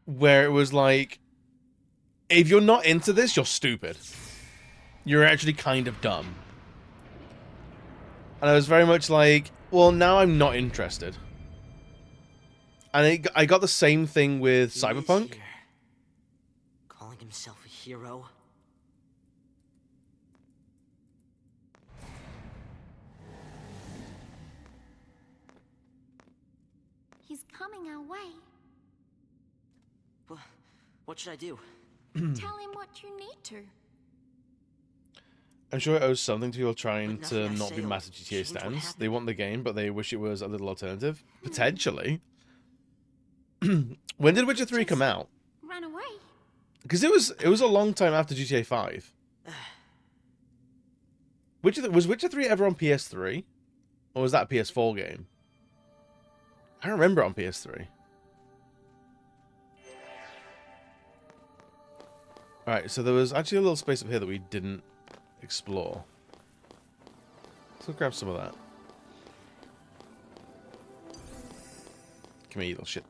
Where it was like, if you're not into this, you're stupid. You're actually kind of dumb. And I was very much like, well, now I'm not interested. And I got the same thing with Cyberpunk. Calling himself a hero. He's coming our way. What should I do? Tell him what you need to. I'm sure it owes something to people trying But to nothing I not say be will massive GTA change what stands. happened. They want the game, but they wish it was a little alternative. Potentially. When did Witcher 3 come out? Run away. Because it was a long time after GTA 5. Was Witcher 3 ever on PS3? Or was that a PS4 game? I don't remember it on PS3. Alright, so there was actually a little space up here that we didn't explore. Let's go grab some of that. Come here, you little shit.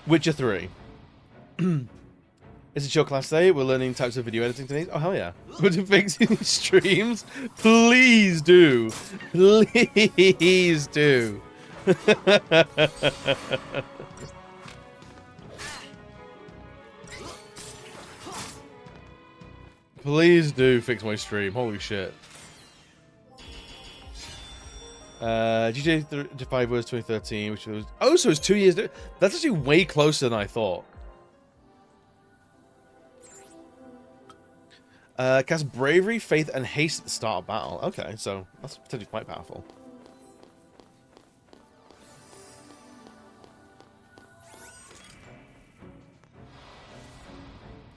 Witcher 3. Is it your class day? We're learning types of video editing today. Oh, hell yeah. Would you fix these streams? Please do. Please do. Please do fix my stream. Holy shit. GTA 5 was 2013, which was... Oh, so it's 2 years... That's actually way closer than I thought. Cast bravery, faith, and haste at the start of battle. Okay, so that's potentially quite powerful.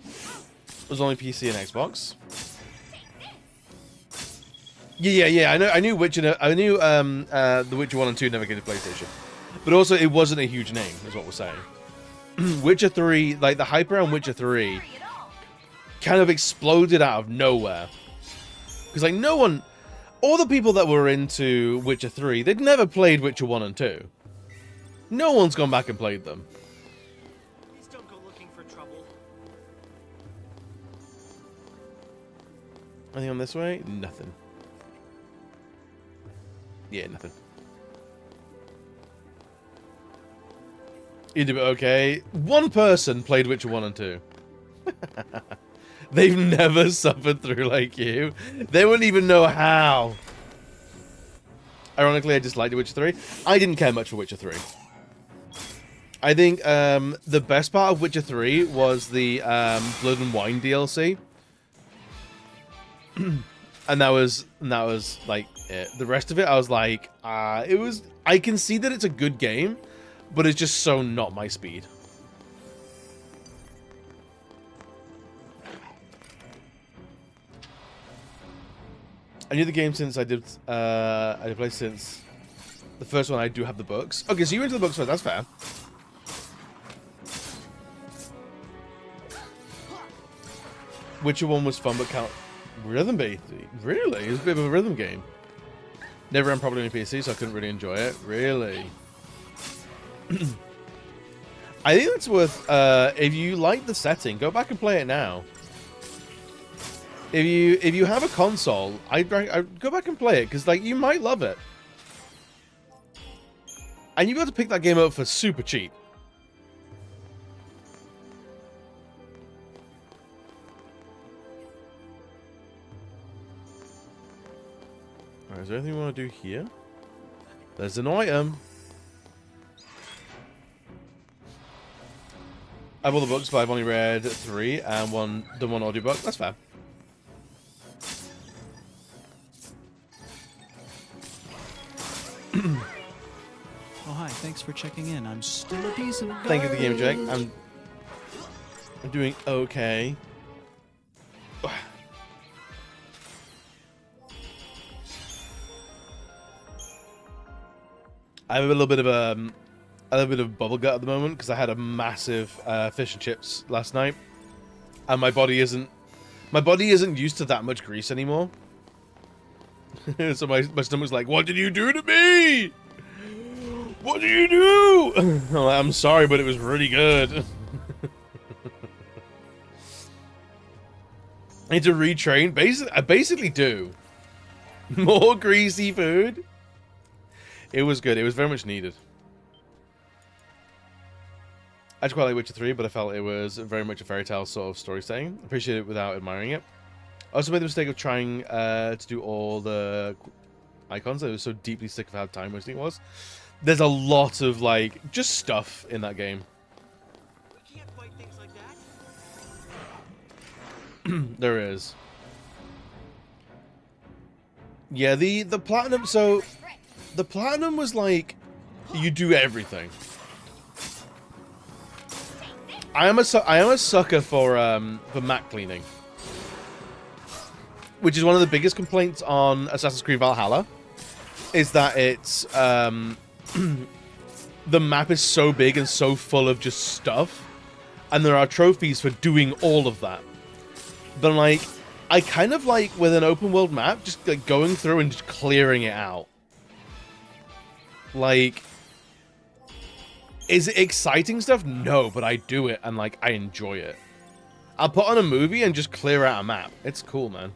It was only PC and Xbox. Yeah. I knew Witcher. I knew The Witcher 1 and 2 never came to PlayStation, but also it wasn't a huge name, is what we're saying. Witcher 3, like the hype around Witcher 3, kind of exploded out of nowhere. Because like no one, all the people that were into Witcher 3, they'd never played Witcher 1 and 2. No one's gone back and played them. Please don't go looking for trouble. Anything on this way? Nothing. Yeah, nothing. You did it okay. One person played Witcher 1 and 2. They've never suffered through like you. They wouldn't even know how. Ironically, I disliked Witcher 3. I didn't care much for Witcher 3. I think the best part of Witcher 3 was the Blood and Wine DLC. And that was like it. The rest of it, I was like, I can see that it's a good game, but it's just so not my speed. I knew the game since I did play since the first one. I do have the books. Okay, so you're into the books first. That's fair. Witcher 1 was fun, but count rhythm based. Really? It was a bit of a rhythm game. Never ran properly on PC, so I couldn't really enjoy it. Really? I think it's worth, if you like the setting, go back and play it now. If you have a console, I'd go back and play it, because like you might love it. And you'll be able to pick that game up for super cheap. Alright, is there anything we want to do here? There's an item. I have all the books, but I've only read 3 and done one audiobook. That's fair. Oh, hi. Thanks for checking in. I'm still a decent guy. Thank you for the game, Jake. I'm doing okay. I have a little bit of bubble gut at the moment because I had a massive fish and chips last night, and my body isn't used to that much grease anymore. So my stomach's like, what did you do to me? What did you do? I'm like, I'm sorry, but it was really good. I need to retrain. I basically do. More greasy food. It was good. It was very much needed. I actually quite like Witcher 3, but I felt it was very much a fairy tale sort of story setting. Appreciate it without admiring it. I also made the mistake of trying to do all the icons. I was so deeply sick of how time wasting it was. There's a lot of, like, just stuff in that game. We can't fight things like that. There is. Yeah, the platinum, so the platinum was like you do everything. I am a sucker for map cleaning, which is one of the biggest complaints on Assassin's Creed Valhalla, is that it's the map is so big and so full of just stuff, and there are trophies for doing all of that. But like, I kind of like with an open world map, just like going through and just clearing it out. Like, is it exciting stuff? No, but I do it and like I enjoy it. I'll put on a movie and just clear out a map. It's cool, man.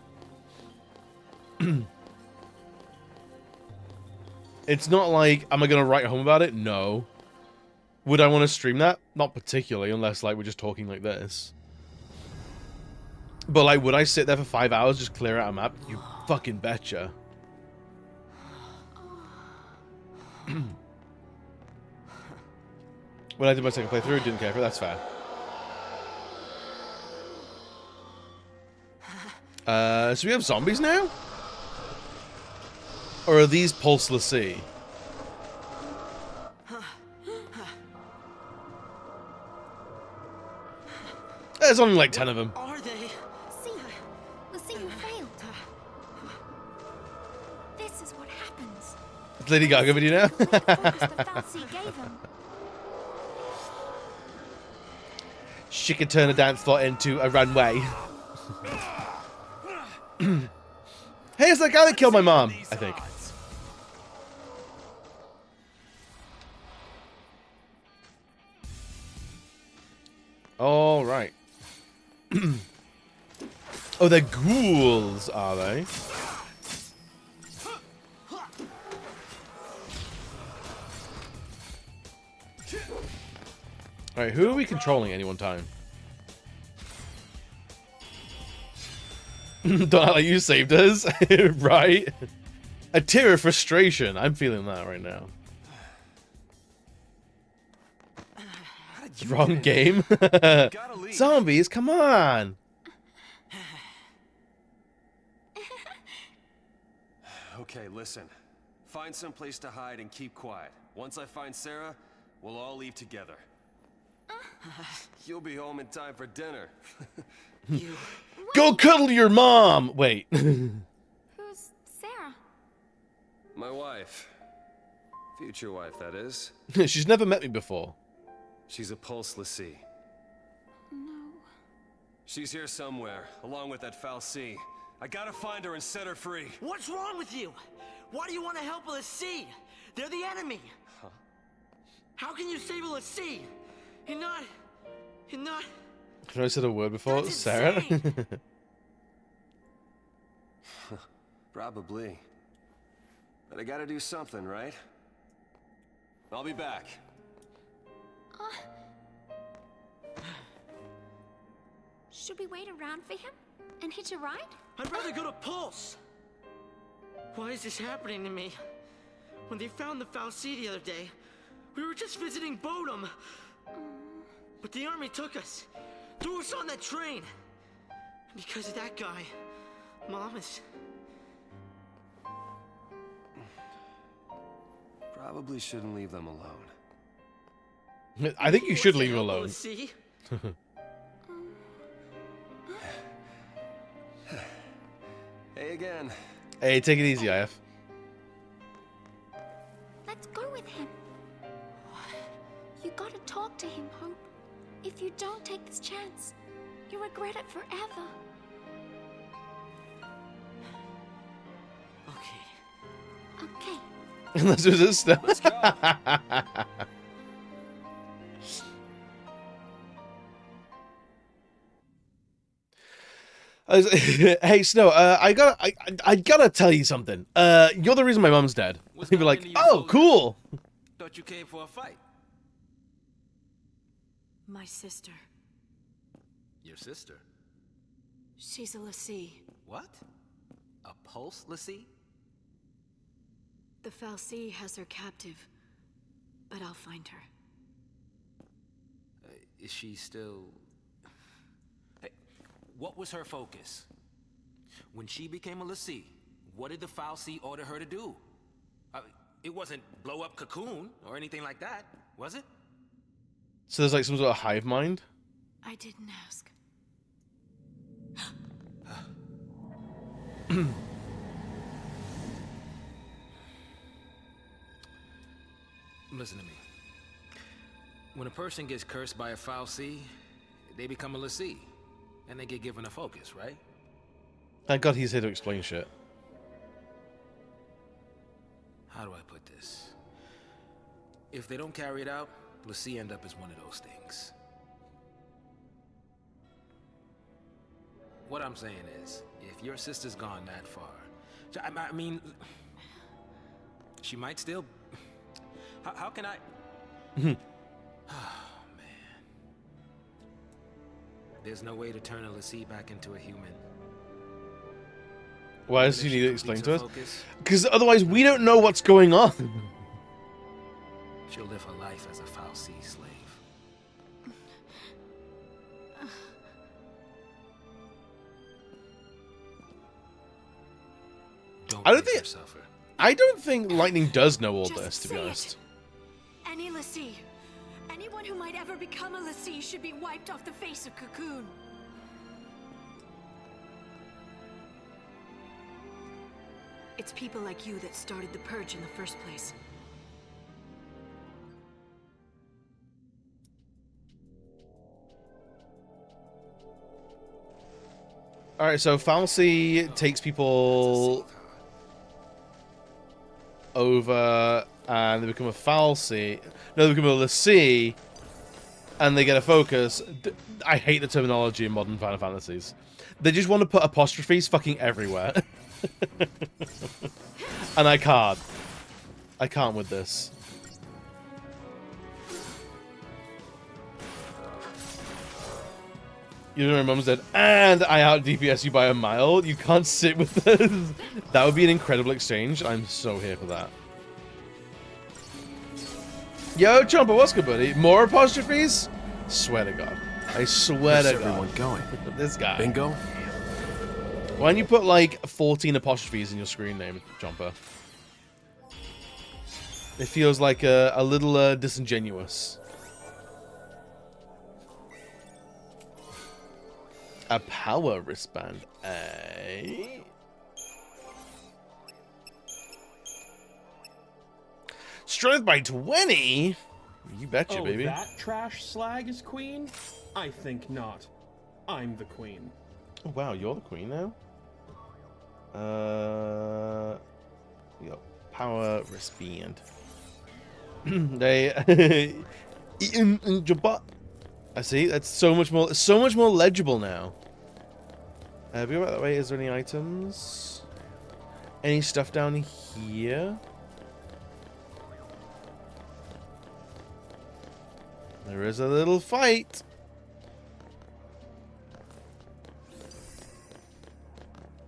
It's not like, am I gonna write home about it? No. Would I want to stream that? Not particularly, unless like we're just talking like this. But like, would I sit there for 5 hours just clear out a map? You fucking betcha. When I did my second playthrough, didn't care for it. That's fair. So we have zombies now? Or are these Pulse Lassie? There's only like 10 of them. Are they? See, you failed. This is what happens. It's Lady Gaga video now? The Fal'Cie gave him. She could turn a dance floor into a runway. Hey, it's that guy that killed my mom, I think. All right. Oh, they're ghouls, are they? All right, who are we controlling at any one time? Don't act like you saved us, right? A tear of frustration. I'm feeling that right now. Wrong game. Zombies, come on. Okay, listen. Find some place to hide and keep quiet. Once I find Sarah, we'll all leave together. You'll be home in time for dinner. Go cuddle your mom. Wait. Who's Sarah? My wife. Future wife, that is. She's never met me before. She's a Pulse Lassie. No. She's here somewhere, along with that Fal'Cie. I gotta find her and set her free. What's wrong with you? Why do you want to help a Lassie? They're the enemy. Huh? How can you save a Lassie? You're not... Have I said a word before? That's Sarah? Probably. But I gotta do something, right? I'll be back. Should we wait around for him and hitch a ride? I'd rather go to Pulse. Why is this happening to me? When they found the Fal'Cie the other day, we were just visiting Bodum. But the army took us, threw us on that train. And because of that guy, Mom is... Probably shouldn't leave them alone. I think you should leave him alone. See? Hey again. Hey, take it easy, IF. Let's go with him. You gotta talk to him, Hope. If you don't take this chance, you'll regret it forever. Okay. Okay. Unless it was a Snow. Let's go. Hey Snow, I gotta tell you something. You're the reason my mom's dead. What's He'd be gotten like, into you, oh, soldier? cool. Thought you came for a fight. My sister. Your sister? She's a Lassie. What? A pulse Lassie? The Fal'Cie has her captive, but I'll find her. Is she still... Hey, what was her focus? When she became a Lassie, what did the Fal'Cie order her to do? It wasn't blow up Cocoon or anything like that, was it? So there's like some sort of hive mind? I didn't ask. Listen to me. When a person gets cursed by a Fal'Cie, they become a Lassie, and they get given a focus, right? Thank God he's here to explain shit. How do I put this? If they don't carry it out, Lassie end up as one of those things. What I'm saying is, if your sister's gone that far, I mean, she might still... How can I... Oh, man. There's no way to turn a Lassie back into a human. Why does he need to explain to us? Focus, Because otherwise we don't know what's going on. she'll live her life as a Fal'Cie slave. I don't think Lightning does know all Just this, to be say it. honest. Any Lassie, anyone who might ever become a Lassie should be wiped off the face of Cocoon. It's people like you that started the Purge in the first place. Alright, so Fal'Cie takes people over and they become a Fal'Cie. No, they become a Lassie and they get a focus. I hate the terminology in modern Final Fantasies. They just want to put apostrophes fucking everywhere. And I can't. I can't with this. You know my mum's dead, and I out DPS you by a mile. You can't sit with this. That would be an incredible exchange. I'm so here for that. Yo, Chomper, what's good, buddy? More apostrophes? Swear to God. I swear to God. Where's everyone going? This guy. Bingo? Why don't you put like 14 apostrophes in your screen name, Chomper? It feels like a little disingenuous. A power wristband, eh? Strength by 20? You betcha, baby. That trash slag is queen? I think not. I'm the queen. Oh, wow, you're the queen now? We got power wristband. They I see. That's so much more legible now. Be right that way. Is there any items? Any stuff down here? There is a little fight.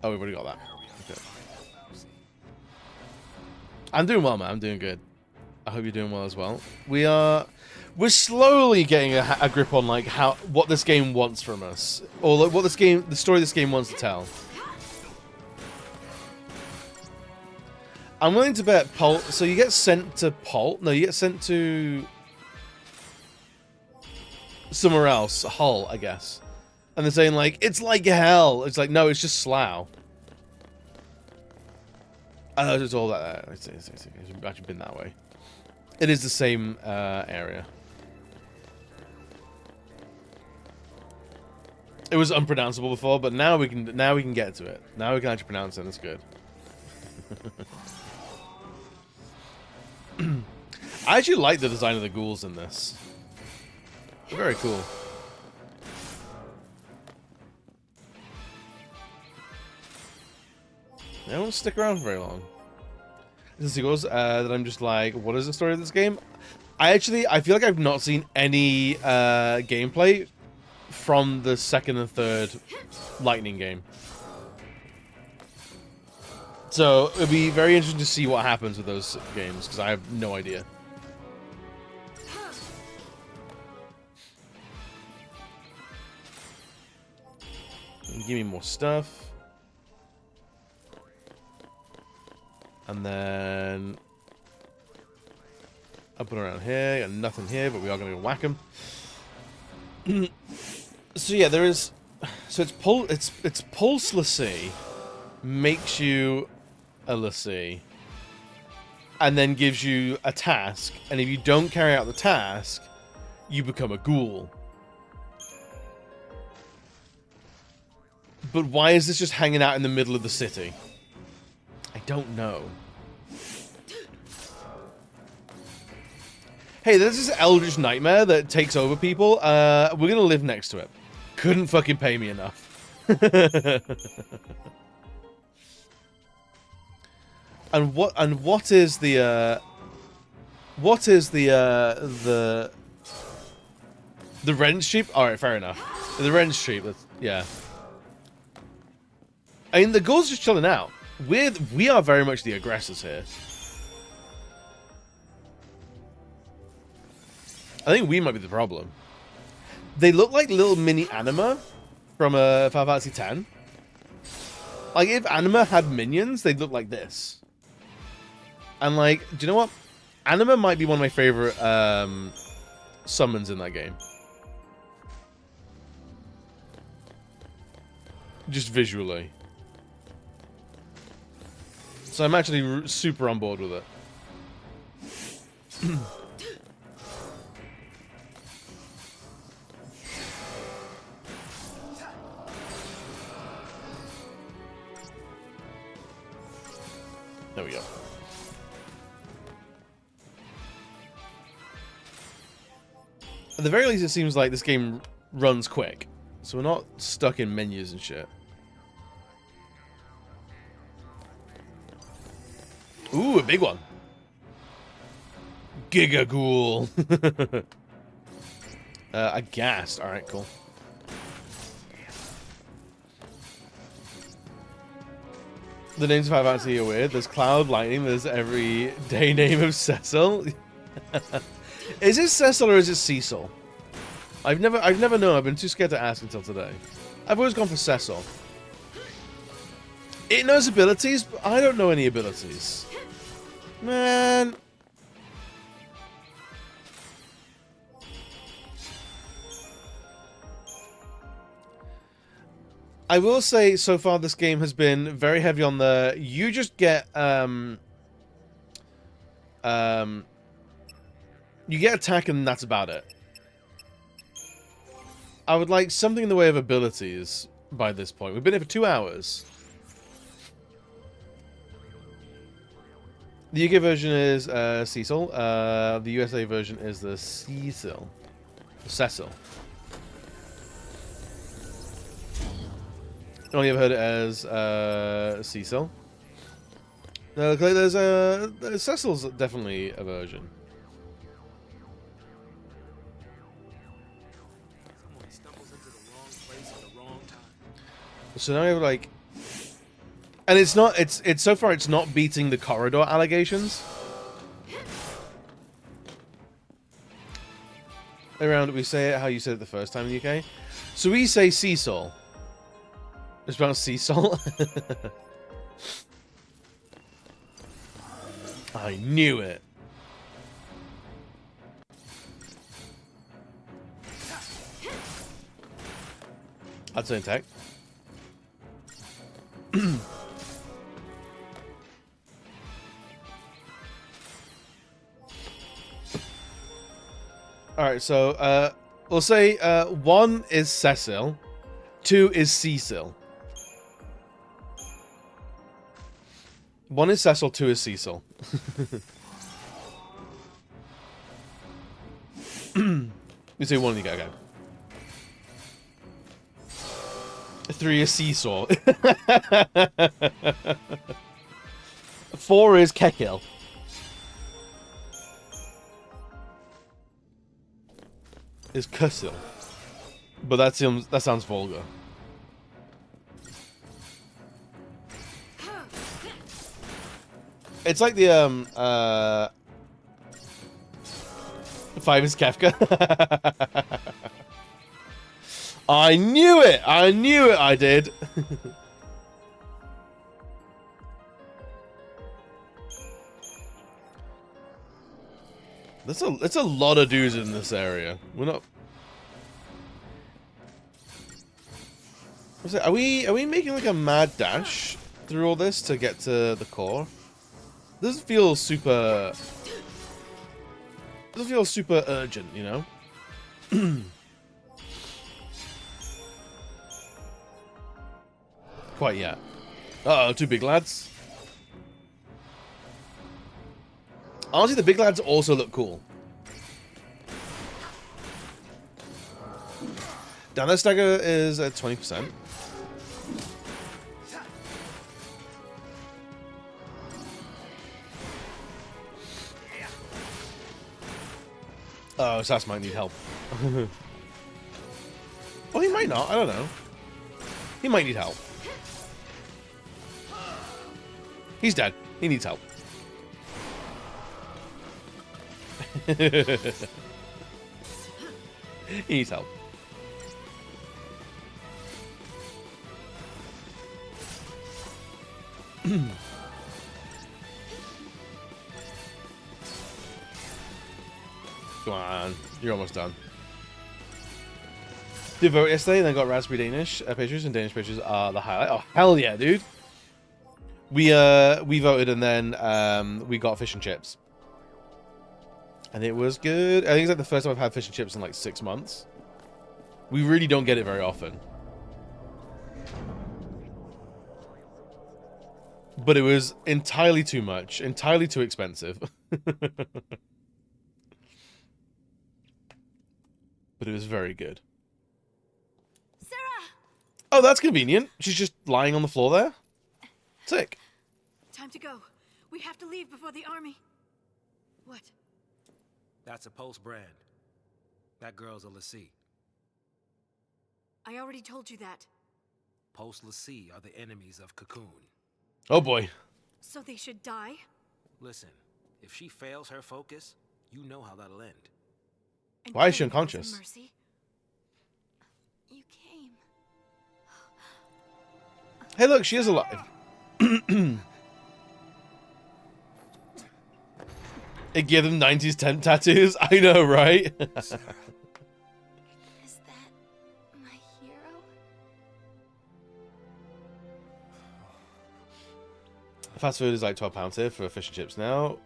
Oh, we've already got that. Okay. I'm doing well, man. I'm doing good. I hope you're doing well as well. We're slowly getting a grip on like what this game wants from us, or like, the story this game wants to tell. I'm willing to bet Pol. So you get sent to Pol. No, you get sent to somewhere else, Hull, I guess. And they're saying like it's like hell. It's like no, it's just Slough. It's all that. It's actually been that way. It is the same area. It was unpronounceable before, but now we can get to it. Now we can actually pronounce it. And it's good. I actually like the design of the ghouls in this. They're very cool. They don't stick around for very long. There's sequels that I'm just like, what is the story of this game? I feel like I've not seen any gameplay from the second and third Lightning game. So it'd be very interesting to see what happens with those games, because I have no idea. Give me more stuff. And then up and around here, got nothing here, but we are going to go whack them. So yeah, there is. So it's pulse l'Cie makes you a l'Cie, and then gives you a task, and if you don't carry out the task, you become a ghoul. But why is this just hanging out in the middle of the city? I don't know. Hey, there's this eldritch nightmare that takes over people. We're gonna live next to it. Couldn't fucking pay me enough. And what is the rent sheep? All right, fair enough. The rent sheep. Yeah. I mean, the ghouls just chilling out. We are very much the aggressors here. I think we might be the problem. They look like little mini anima from Final Fantasy X. Like, if anima had minions, they'd look like this. And, like, do you know what? Anima might be one of my favorite summons in that game. Just visually. So I'm actually super on board with it. There we go. At the very least, it seems like this game runs quick. So we're not stuck in menus and shit. Ooh, a big one. Giga Ghoul. A ghast. Alright, cool. The names of Final Fantasy are weird. There's Cloud, Lightning, there's every day name of Cecil. Is it Cecil or is it Cecil? I've never known. I've been too scared to ask until today. I've always gone for Cecil. It knows abilities, but I don't know any abilities. Man. I will say, so far this game has been very heavy on the, you just get, you get attack and that's about it. I would like something in the way of abilities by this point. We've been here for 2 hours. The UK version is Cecil. The USA version is the Cecil. Cecil. I only ever heard it as Cecil. No, there's Cecil's definitely a version. So now we have like, and it's not. It's so far it's not beating the corridor allegations. Around we say it how you said it the first time in the UK. So we say Cecil. It's pronounced Cecil. I knew it. That's intact. Alright, so we'll say 1 is Cecil, 2 is Cecil. 1 is Cecil, 2 is Cecil. You say one, you go, okay. 3 is seesaw. 4 is Kekil. Is Kusil. But that sounds vulgar. It's like the 5 is Kefka. I knew it! I knew it, I did. That's a lot of dudes in this area. We're not. What's it? Are we making like a mad dash through all this to get to the core? Doesn't feel super. Doesn't feel super urgent, you know. Quite yet. Uh oh, 2 big lads. Honestly, the big lads also look cool. Down stagger is at 20%. Oh, Sass might need help. Oh, he might not. I don't know. He might need help. He's dead. He needs help. He needs help. Come on, you're almost done. Did vote yesterday and then got Raspberry Danish pictures, and Danish pictures are the highlight. Oh hell yeah, dude! We voted and then we got fish and chips. And it was good. I think it's like the first time I've had fish and chips in like 6 months. We really don't get it very often. But it was entirely too much. Entirely too expensive. But it was very good. Sarah! Oh, that's convenient. She's just lying on the floor there. Sick. Time to go. We have to leave before the army. What? That's a Pulse brand. That girl's a Lassie. I already told you that. Pulse Lassie are the enemies of Cocoon. Oh boy. So they should die? Listen, if she fails her focus, you know how that'll end. And why is she killing them was a unconscious? Mercy? You came. Hey, look, she is alive. It gave them 90s tent tattoos. I know, right? Is that my hero? Fast food is like £12 here for fish and chips now.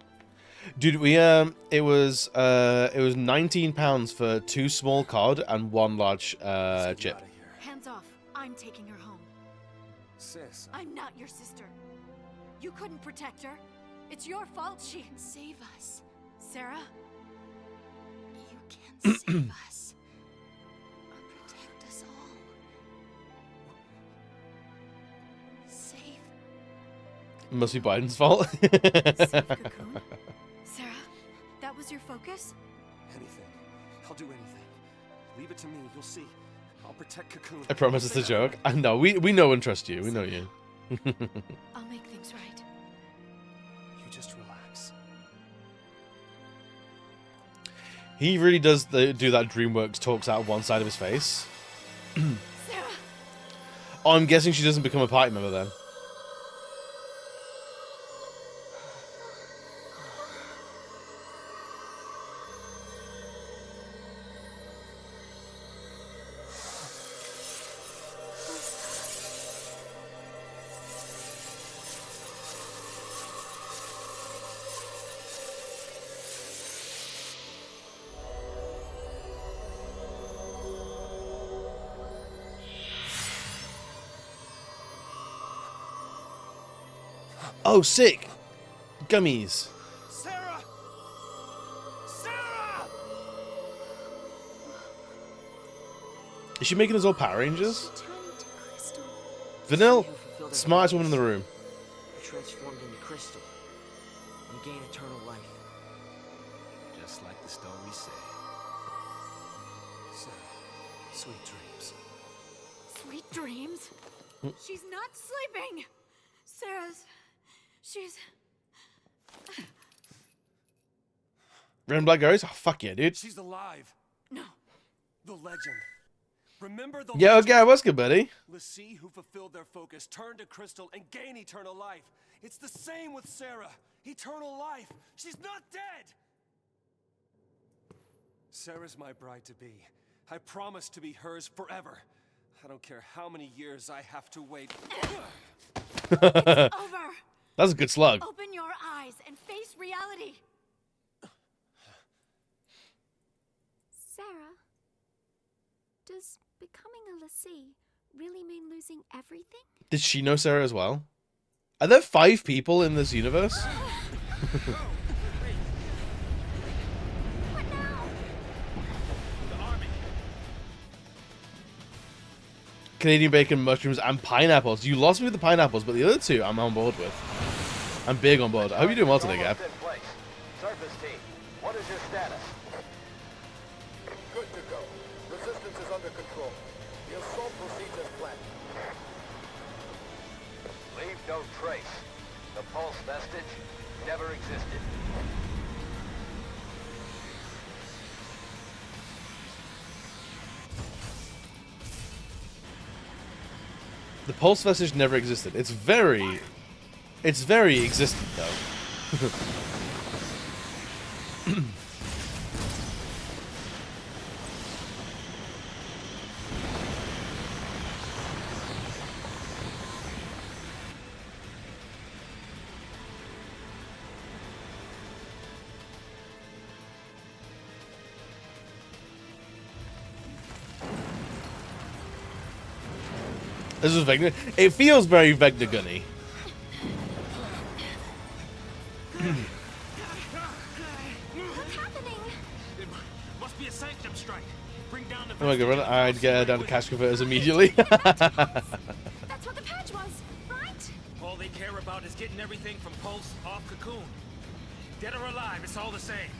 Dude, we it was £19 for 2 small cod and 1 large chip. Hands off. I'm taking her home. Sis. I'm not your sister. You couldn't protect her. It's your fault she can save us. Sarah? You can save us. Or protect us all. Save. Must be Biden's fault. Save Cocoon? Sarah, that was your focus? Anything. I'll do anything. Leave it to me. You'll see. I'll protect Cocoon. I promise it's a joke. I know. We know and trust you. We know you. I'll make things right. You just relax. He really does do that DreamWorks talks out of one side of his face. Sarah! Oh, I'm guessing she doesn't become a party member then. Oh, sick! Gummies. Sarah! Sarah! Is she making us all Power Rangers? Returning to Crystal. Vanille, Who fulfilled their smartest woman in purpose, the room. transformed into crystal, and gain eternal life. Just like the story said. Sarah, sweet dreams. Sweet dreams? She's not sleeping! She's... Red and Black Ghost? Oh, fuck yeah, dude. She's alive. No. The legend. Remember the Yeah, legend? okay, what's good, buddy? Lassie, who fulfilled their focus, turned to crystal and gained eternal life. It's the same with Sarah. Eternal life. She's not dead. Sarah's my bride-to-be. I promise to be hers forever. I don't care how many years I have to wait. It's over. That's a good slug. Open your eyes and face reality. Sarah, does becoming a Lassie really mean losing everything? Did she know Sarah as well? Are there 5 people in this universe? What now? The army. Canadian bacon, mushrooms, and pineapples. You lost me with the pineapples, but the other 2 I'm on board with. I'm big on board. I hope you're doing well today, Gab. Surface team, what is your status? Good to go. Resistance is under control. The assault proceeds as planned. Leave no trace. The pulse vestige never existed. The pulse vestige never existed. It's very existent though. This is Vecna. It feels very Vecna gunny. What's happening? It must be a sanctum strike. Bring down the Oh my god, I'd get down to cash converters immediately. That's what the patch was, right? All they care about is getting everything from Pulse off Cocoon. Dead or alive, it's all the same.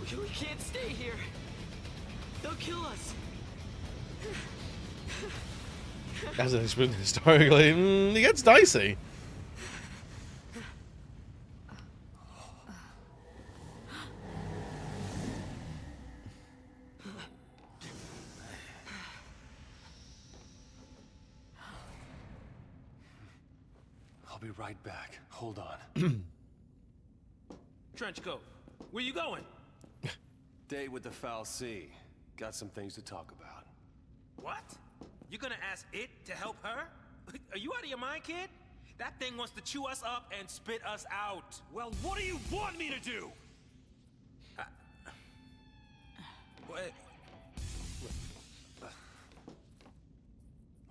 We can't stay here. They'll kill us. As an experience historically, it gets dicey. I'll be right back. Hold on. Trenchcoat, where you going? Date with the Foul Sea. Got some things to talk about. What? You gonna ask it to help her? Are you out of your mind, kid? That thing wants to chew us up and spit us out. Well, what do you want me to do? What?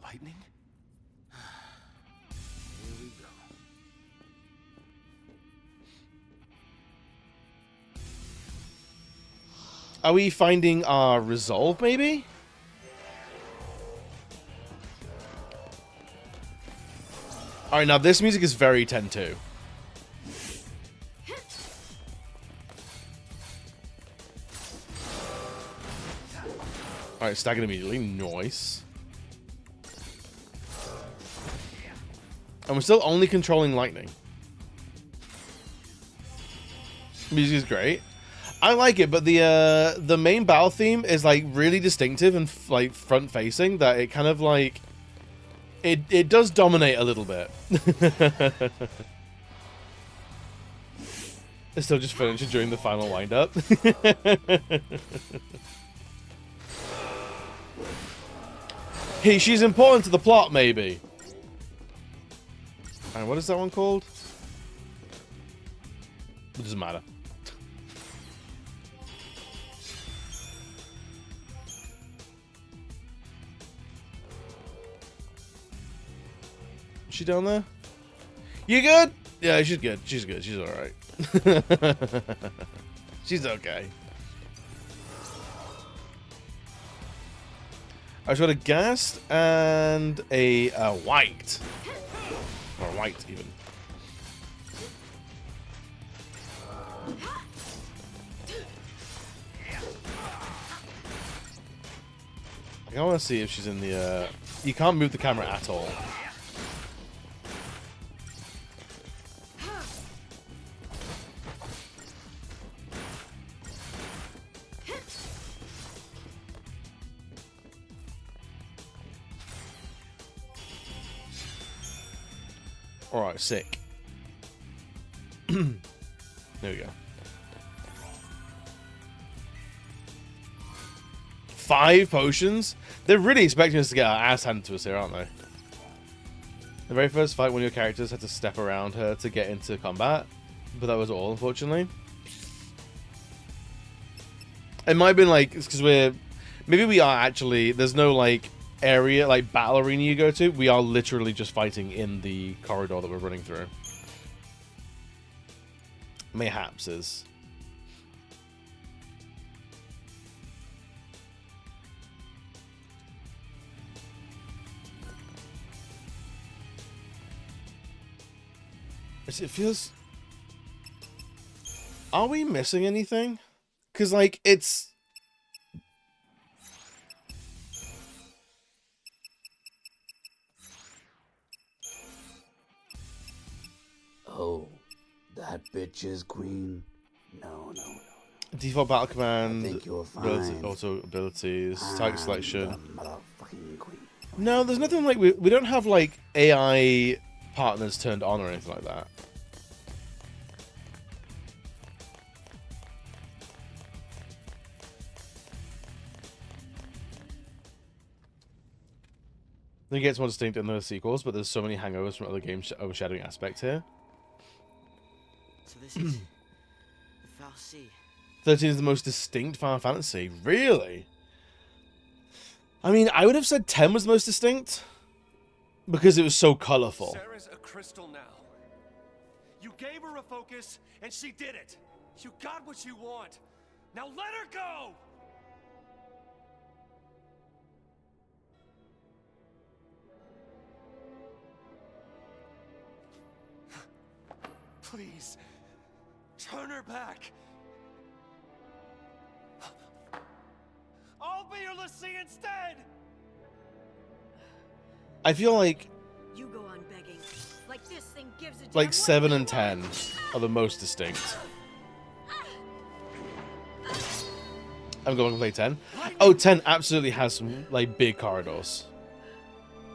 Lightning? Here we go. Are we finding our resolve, maybe? Alright, now this music is very 10-2. Alright, stack it immediately. Nice. And we're still only controlling lightning. Music is great. I like it, but the main battle theme is like really distinctive and like front facing that it kind of like it does dominate a little bit. It's still just furniture during the final wind up. Hey, she's important to the plot, maybe. Alright, what is that one called? It doesn't matter. Is she down there? You good? Yeah, she's good. She's good. She's alright. She's okay. I've got a ghast and a white. Or white, even. I want to see if she's in the... You can't move the camera at all. Alright, sick. There we go. 5 potions? They're really expecting us to get our ass handed to us here, aren't they? The very first fight, one of your characters had to step around her to get into combat. But that was all, unfortunately. It might have been like, it's because we're... Maybe we are actually... There's no, like, area, like, battle arena you go to. We are literally just fighting in the corridor that we're running through. Mayhaps is... It feels... Are we missing anything? Because, like, it's... Oh, that bitch is green. No. Default battle command, I think you'll ability, find auto abilities, target selection. Motherfucking queen. No, there's nothing like... We don't have, like, AI partners turned on or anything like that. I think it gets more distinct in the sequels, but there's so many hangovers from other games overshadowing aspects here. So this is the Foul Sea. 13 is the most distinct Final Fantasy. Really? I mean, I would have said 10 was the most distinct. Because it was so colorful. Sarah's a crystal now. You gave her a focus, and she did it. You got what you want. Now let her go! Please, turn her back. I'll be your Lassie instead! I feel like... You go on begging. Like this thing gives a damn Like what 7 you and 10 are the most distinct. I'm going to play 10. Oh, 10 absolutely has some, like, big corridors.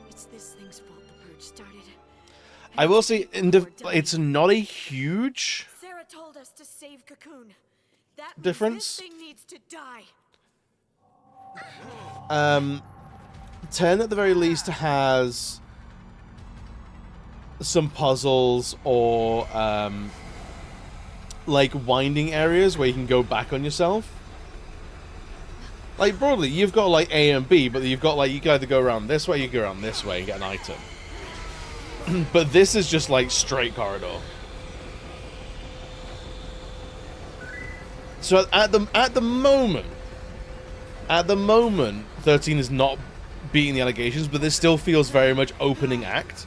It's this thing's fault the purge started. I will say, it's not a huge Sarah told us to save Cocoon. That means difference. This thing needs to die. 10 at the very least has some puzzles or like winding areas where you can go back on yourself. Like broadly, you've got like A and B, but you've got like you can either go around this way, you go around this way and get an item. But this is just like straight corridor. So at the moment, 13 is not beating the allegations, but this still feels very much opening act.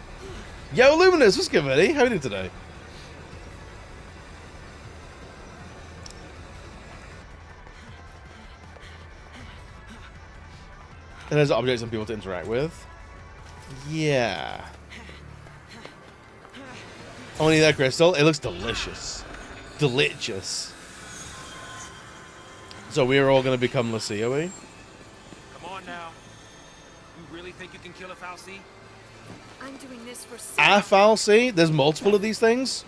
Yo, Luminous, what's good, buddy? How are you doing today? And there's objects and people to interact with. Yeah. Only that crystal. It looks delicious. Delicious. So we're all going to become Lassie, are we? Come on now. You really think you can kill a Foul Sea? I'm doing this for A Foul Sea? There's multiple of these things?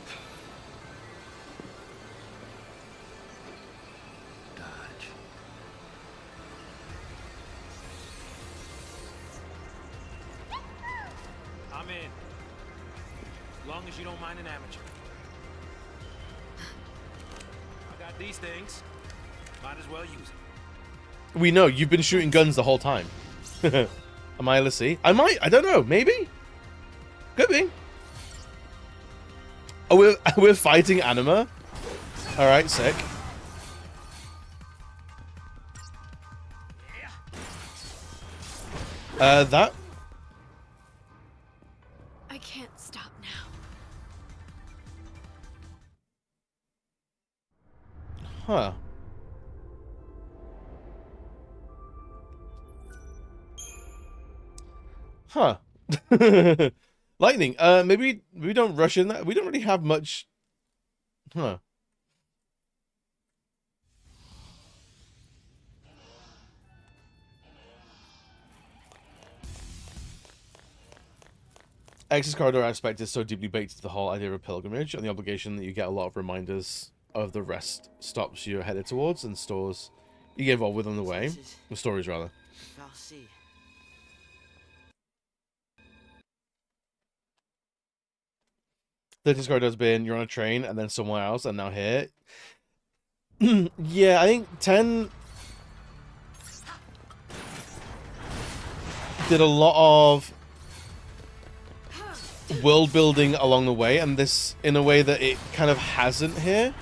I'm in. As long as you don't mind an amateur. I got these things. Might as well use it. We know, you've been shooting guns the whole time. Am I Lassie? I might, I don't know, maybe? Could be. Oh, we're fighting Anima? Alright, sick. That. I can't stop now. Huh. Huh. Lightning. Maybe we don't rush in that. We don't really have much. Huh. Access corridor aspect is so deeply baked into the whole idea of a pilgrimage and the obligation that you get a lot of reminders of the rest stops you're headed towards and stores you get involved with on the way. The stories, rather. Fal'Cie. The corridor has been you're on a train and then somewhere else and now here. Yeah, I think 10 did a lot of world building along the way, and this in a way that it kind of hasn't here.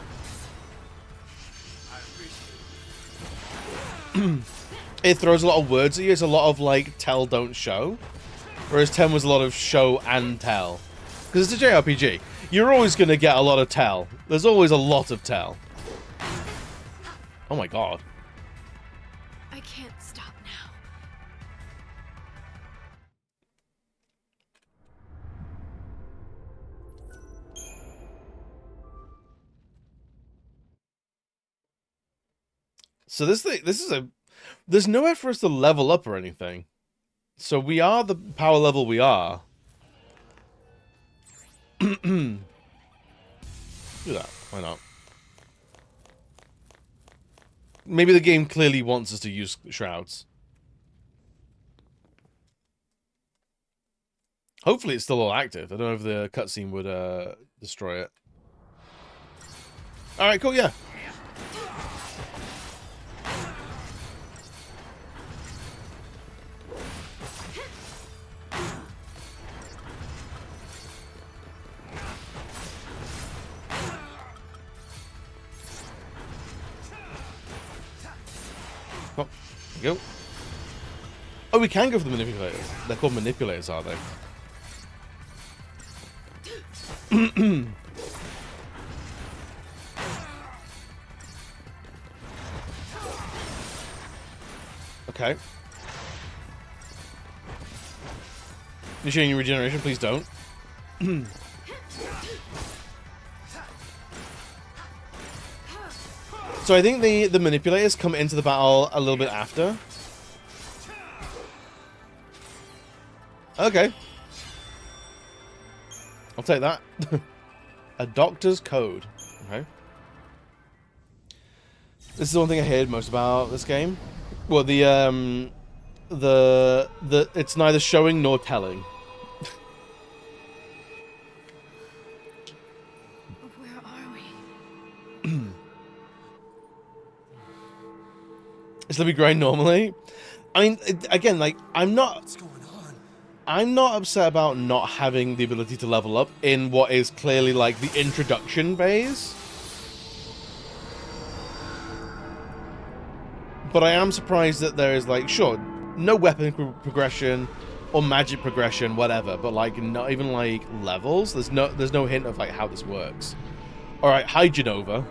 It throws a lot of words at you. It's a lot of like tell, don't show, whereas 10 was a lot of show and tell. Because it's a JRPG, you're always going to get a lot of tell. There's always a lot of tell. Oh my god. I can't stop now. So this is a, there's nowhere for us to level up or anything. So we are the power level we are. Do that. Why not? Maybe the game clearly wants us to use shrouds. Hopefully it's still all active. I don't know if the cutscene would destroy it. Alright, cool, yeah. Oh, there we go. Oh, we can go for the manipulators. They're called manipulators, are they? Okay. Initiating your regeneration, please don't. So I think the manipulators come into the battle a little bit after. Okay. I'll take that. A doctor's code. Okay. This is the one thing I hated most about this game. Well, it's neither showing nor telling. Where are we? It's let me grind normally. I mean, again, like I'm not upset about not having the ability to level up in what is clearly like the introduction phase. But I am surprised that there is like, sure, no weapon progression or magic progression, whatever, but like not even like levels. There's no hint of like how this works. All right, hi Genova.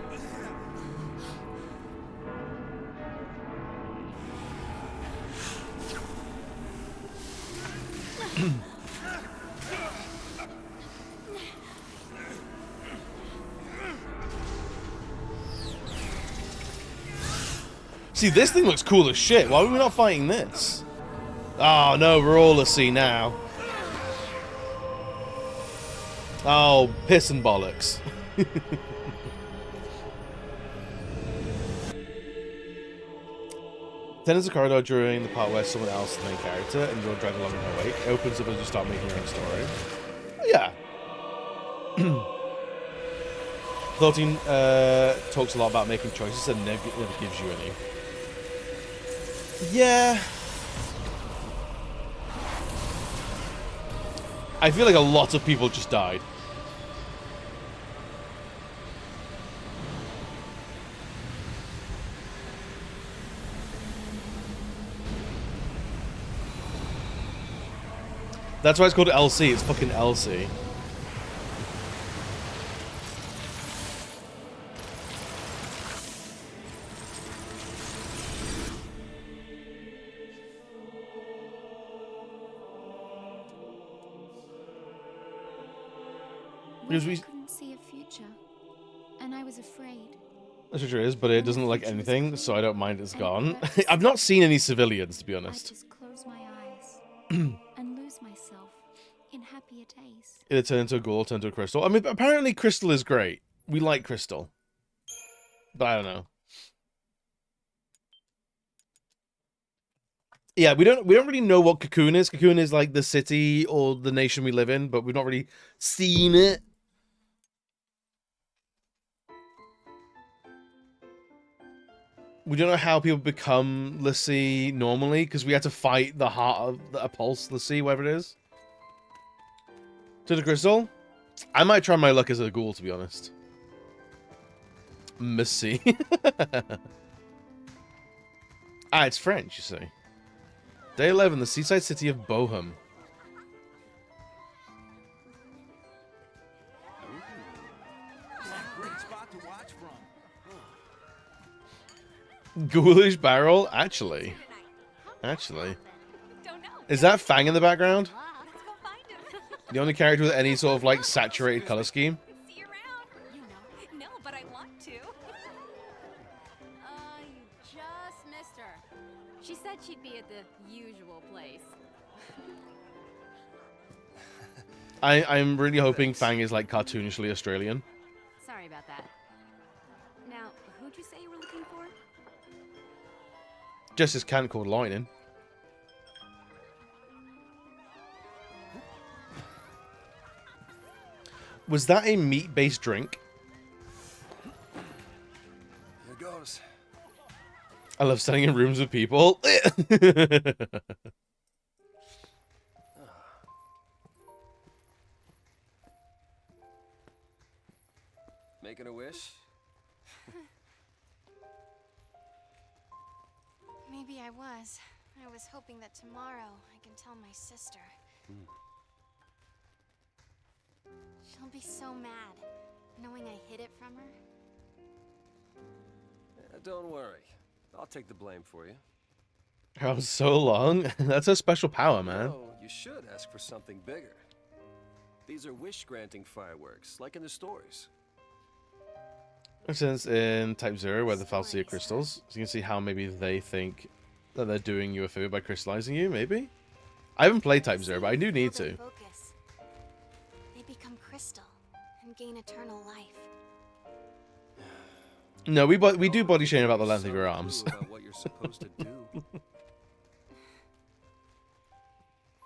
See, this thing looks cool as shit. Why are we not fighting this? Oh, no, we're all a C now. Oh, piss and bollocks. Then there's a corridor during the part where someone else is the main character and you're dragged along in her wake. It opens up as you start making your own story. Yeah. 13 talks a lot about making choices and never gives you any. Yeah. I feel like a lot of people just died. That's why it's called LC. It's fucking LC. Well, I couldn't see a future, and I was afraid. That's what it is, but it doesn't look like anything, so I don't mind it's gone. I've not seen any civilians, to be honest. I just close my eyes and lose myself in happier days. It'll turn into a ghoul, turn into a crystal. I mean, apparently crystal is great. We like crystal. But I don't know. Yeah, we don't really know what Cocoon is. Cocoon is like the city or the nation we live in, but we've not really seen it. We don't know how people become Lassie normally, because we had to fight the heart of a pulse Lassie, whatever it is. To the crystal? I might try my luck as a ghoul, to be honest. Missy. Ah, it's French, you see. Day 11, the seaside city of Bochum. Ghoulish barrel? Actually. Is that Fang in the background? The only character with any sort of, like, saturated color scheme? No, but I want to. You just missed her. She said she'd be at the usual place. I'm really hoping Fang is, like, cartoonishly Australian. Sorry about that. Now, who'd you say you were looking for? Just as Kant called Lightning. Was that a meat-based drink? Here goes. I love standing in rooms with people. Making a wish? Maybe I was. I was hoping that tomorrow I can tell my sister. She'll be so mad, knowing I hid it from her. Don't worry. I'll take the blame for you. How so long? That's a special power, man. No, you should ask for something bigger. These are wish-granting fireworks, like in the stories. Since in Type 0, where the falsity are crystals, so you can see how maybe they think that they're doing you a favor by crystallizing you, maybe? I haven't played Type 0, but I do need to. Focus. They become crystal and gain eternal life. No, we do body shame about the length of your arms. About what you're supposed to do.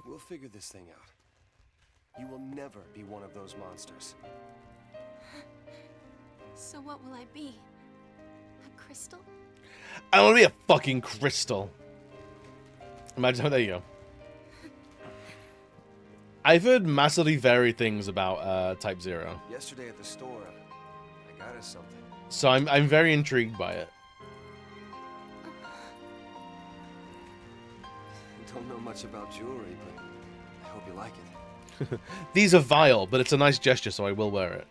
We'll figure this thing out. You will never be one of those monsters. So what will I be? A crystal? I want to be a fucking crystal. Imagine how, there you go. I've heard massively varied things about Type 0. Yesterday at the store, I got us something. So I'm very intrigued by it. I don't know much about jewelry, but I hope you like it. These are vile, but it's a nice gesture, so I will wear it.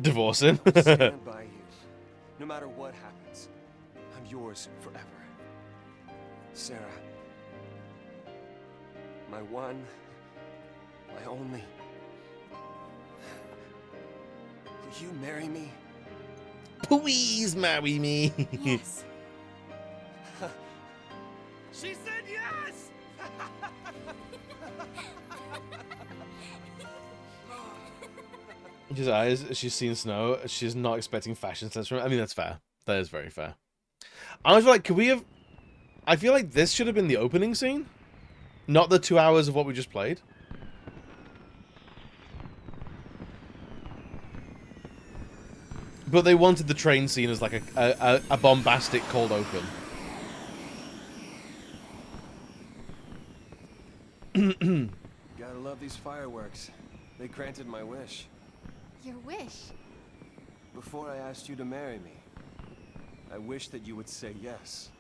Divorcing. Stand by you. No matter what happens, I'm yours forever. Sarah. My one, my only. Will you marry me? Please marry me. Yes. She said yes! His eyes, she's seen snow. She's not expecting fashion sense from it. I mean, that's fair. That is very fair. I was like, could we have... I feel like this should have been the opening scene. Not the 2 hours of what we just played. But they wanted the train scene as like a bombastic cold open. Gotta love these fireworks. They granted my wish. Your wish? Before I asked you to marry me, I wish that you would say yes.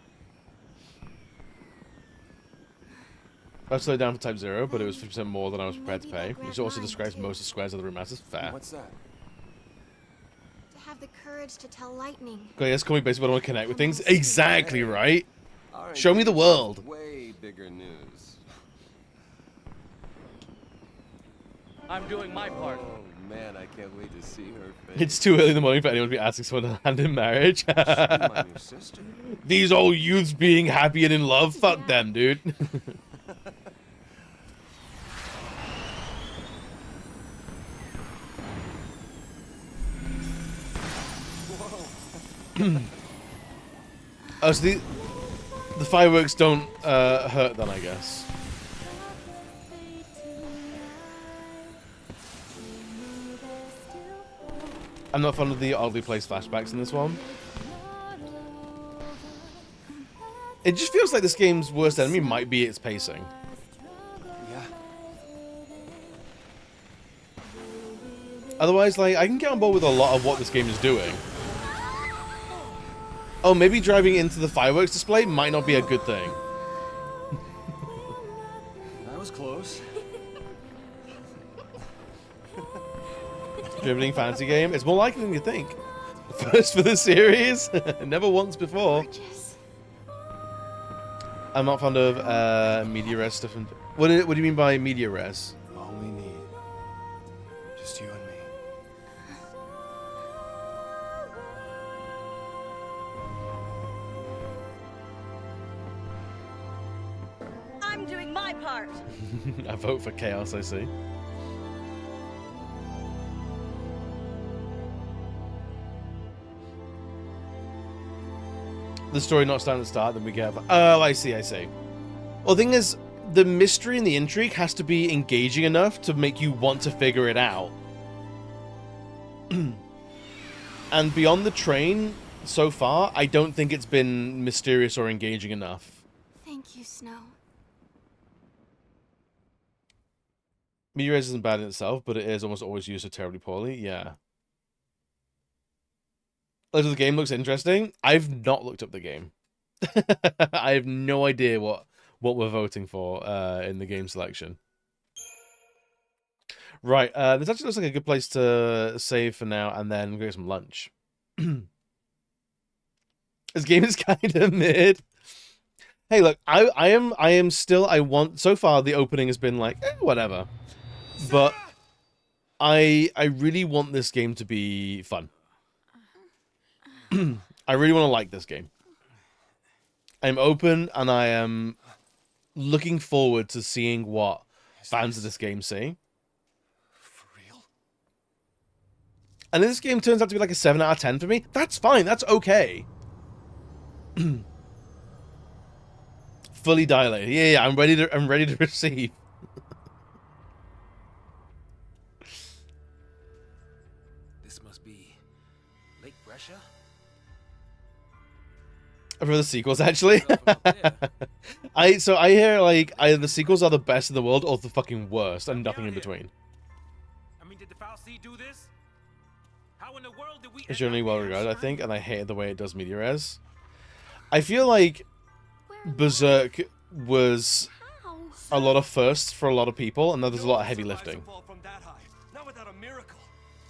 I slowed down for Type 0, but it was 50% more than I was prepared to pay, which also describes most of Square's other remasters. Fair. What's that? To have the courage to tell Lightning. Okay, yes, call me basically when I want to connect with things. Exactly, right? Our Show me the world. Way bigger news. I'm doing my part. Oh man, I can't wait to see her face. It's too early in the morning for anyone to be asking someone to hand in marriage. My new sister. These old youths being happy and in love? Fuck them, dude. Oh, so the fireworks don't hurt then, I guess. I'm not fond of the oddly placed flashbacks in this one. It just feels like this game's worst enemy might be its pacing. Yeah. Otherwise, like, I can get on board with a lot of what this game is doing. Oh, maybe driving into the fireworks display might not be a good thing. That was close. Dribbling fantasy game? It's more likely than you think. First for the series. Never once before. I'm not fond of media res stuff. And what do you mean by media res? All we need. Just you and me. I'm doing my part. I vote for chaos, I see. The story not starting at the start, then we get... Oh, I see, I see. Well, the thing is, the mystery and the intrigue has to be engaging enough to make you want to figure it out. And beyond the train, so far, I don't think it's been mysterious or engaging enough. Thank you, Snow. Media res isn't bad in itself, but it is almost always used so terribly poorly. Yeah. The game looks interesting. I've not looked up the game. I have no idea what we're voting for in the game selection. Right, this actually looks like a good place to save for now, and then go get some lunch. This game is kind of mid. Hey, look, I am still. So far the opening has been like whatever, but I really want this game to be fun. I really want to like this game. I'm open, and I am looking forward to seeing what fans of this game say. For real? And if this game turns out to be like a 7 out of 10 for me, that's fine. That's okay. Fully dilated. Yeah, I'm ready to receive. This must be Lake Brescia? For the sequels, actually. I hear like either the sequels are the best in the world or the fucking worst, and nothing in between. I mean, did the Foul Sea do this? How in the world did we? It's generally well regarded, I think, and I hate the way it does media res. I feel like Berserk was a lot of firsts for a lot of people, and now there's a lot of heavy lifting. Not without a miracle.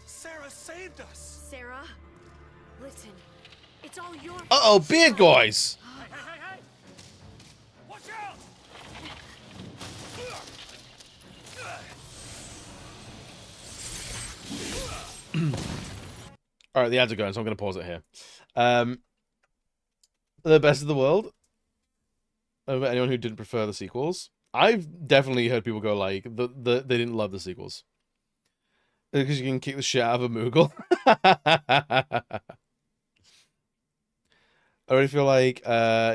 Sarah saved us. Sarah, listen. It's all your fault. Uh-oh, beard guys! Hey! Watch out! Alright, the ads are going, so I'm going to pause it here. The best of the world. Anyone who didn't prefer the sequels. I've definitely heard people go like, they didn't love the sequels. Because you can kick the shit out of a Moogle. I already feel like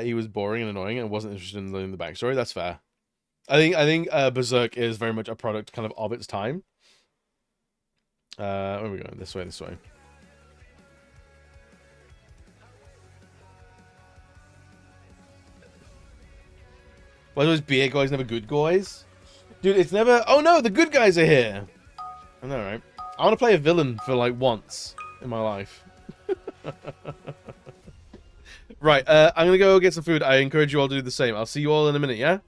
he was boring and annoying and wasn't interested in learning the backstory. That's fair. I think Berserk is very much a product kind of its time. Where are we going? This way. Why are those beer guys never good guys? Dude, it's never... Oh no, the good guys are here! I know, right? I want to play a villain for like once in my life. Right, I'm gonna go get some food. I encourage you all to do the same. I'll see you all in a minute, yeah?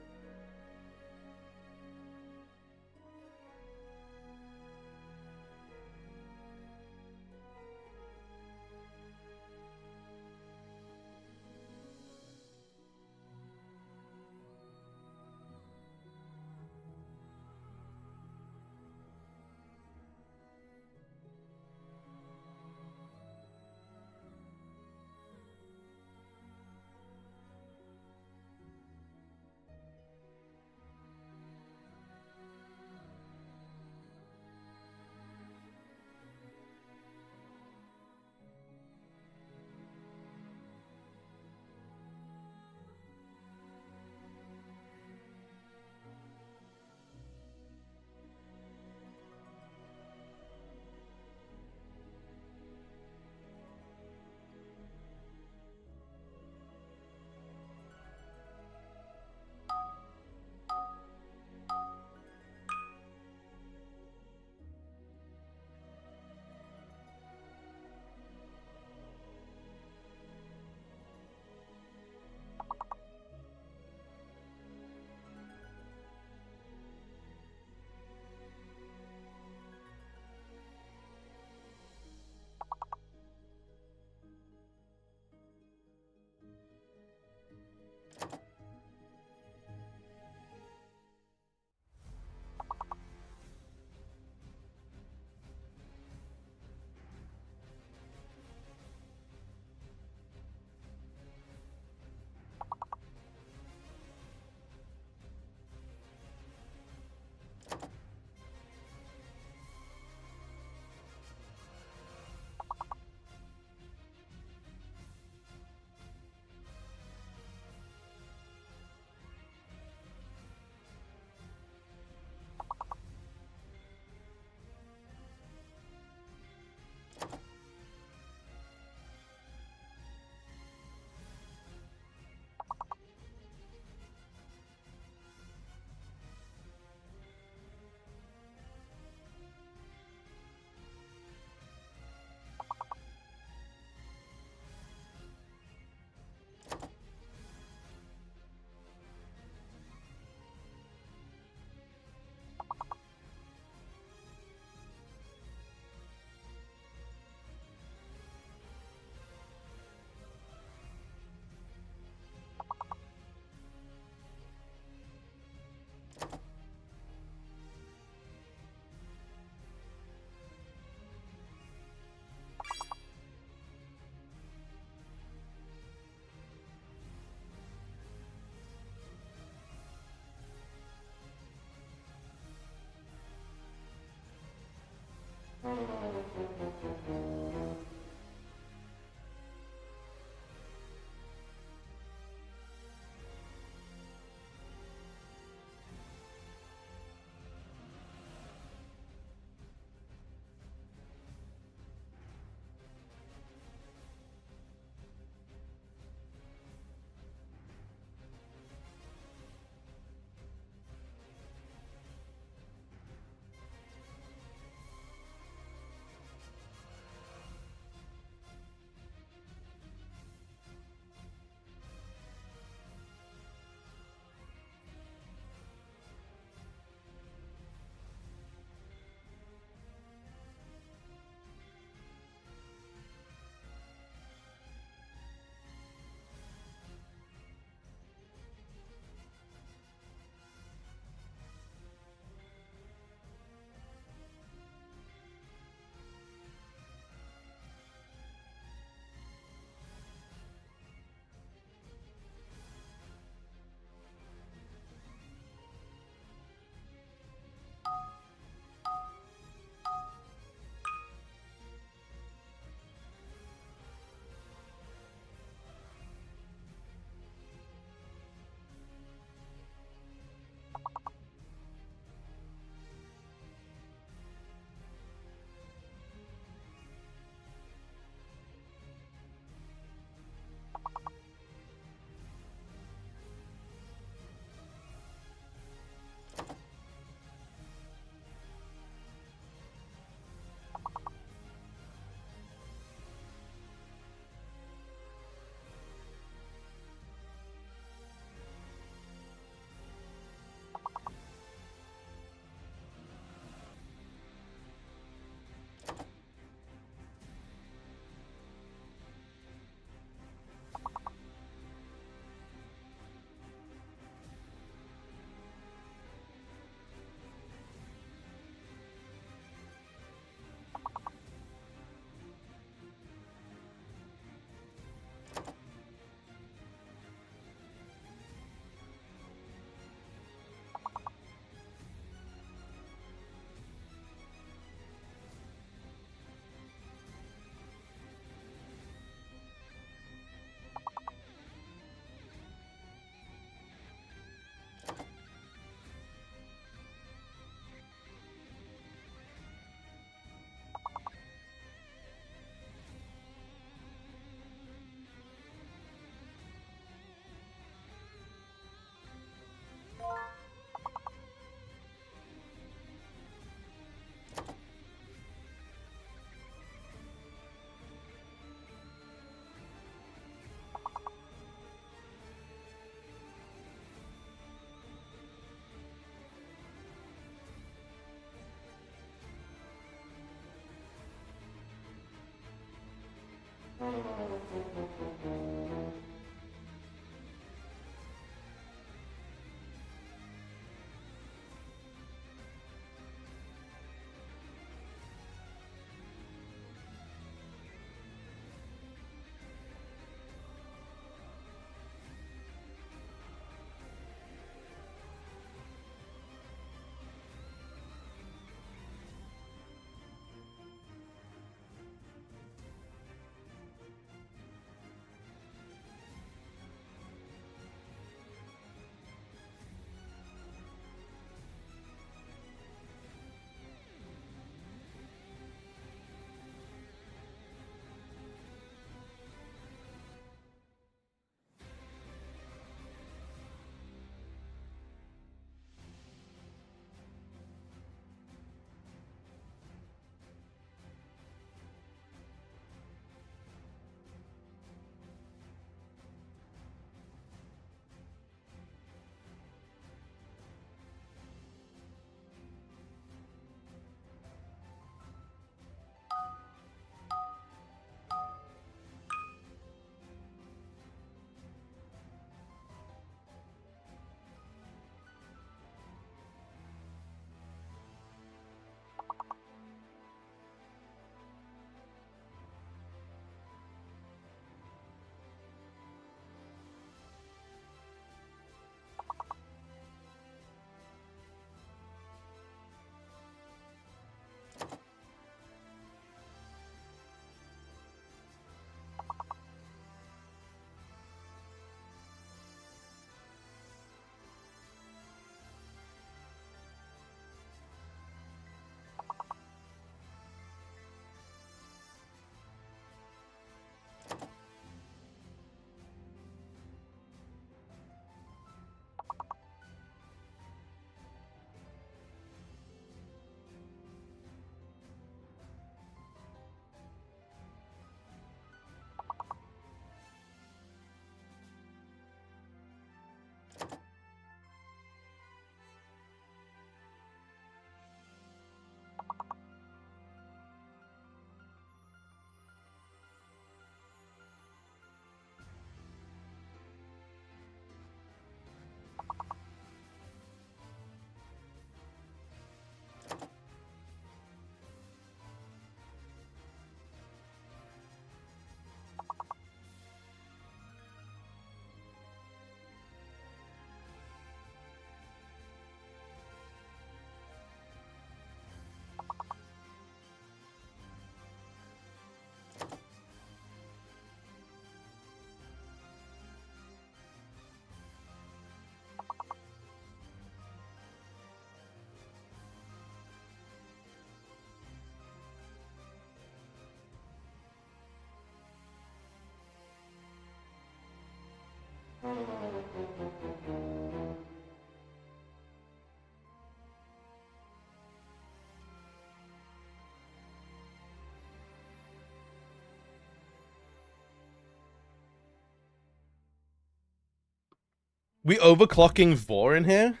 We overclocking Vor in here?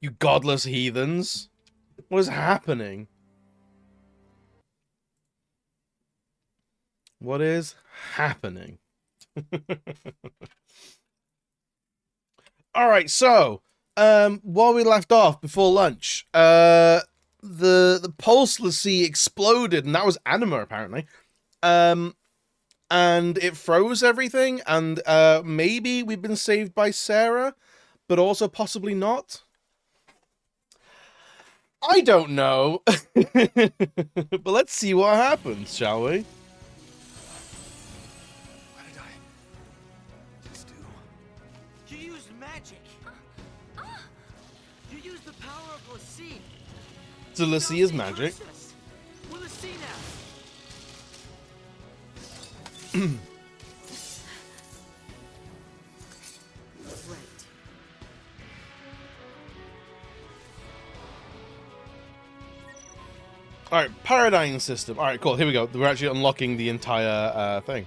You godless heathens. What is happening? What is happening? Alright, so while we left off before lunch, the pulse sea exploded, and that was Anima apparently. And it froze everything, and maybe we've been saved by Sarah, but also possibly not. I don't know. But let's see what happens, shall we? What did I just do? You used magic. You used the power of l'Cie. So l'Cie is magic. We're l'Cie now. Alright, paradigm system. Alright, cool. Here we go. We're actually unlocking the entire thing.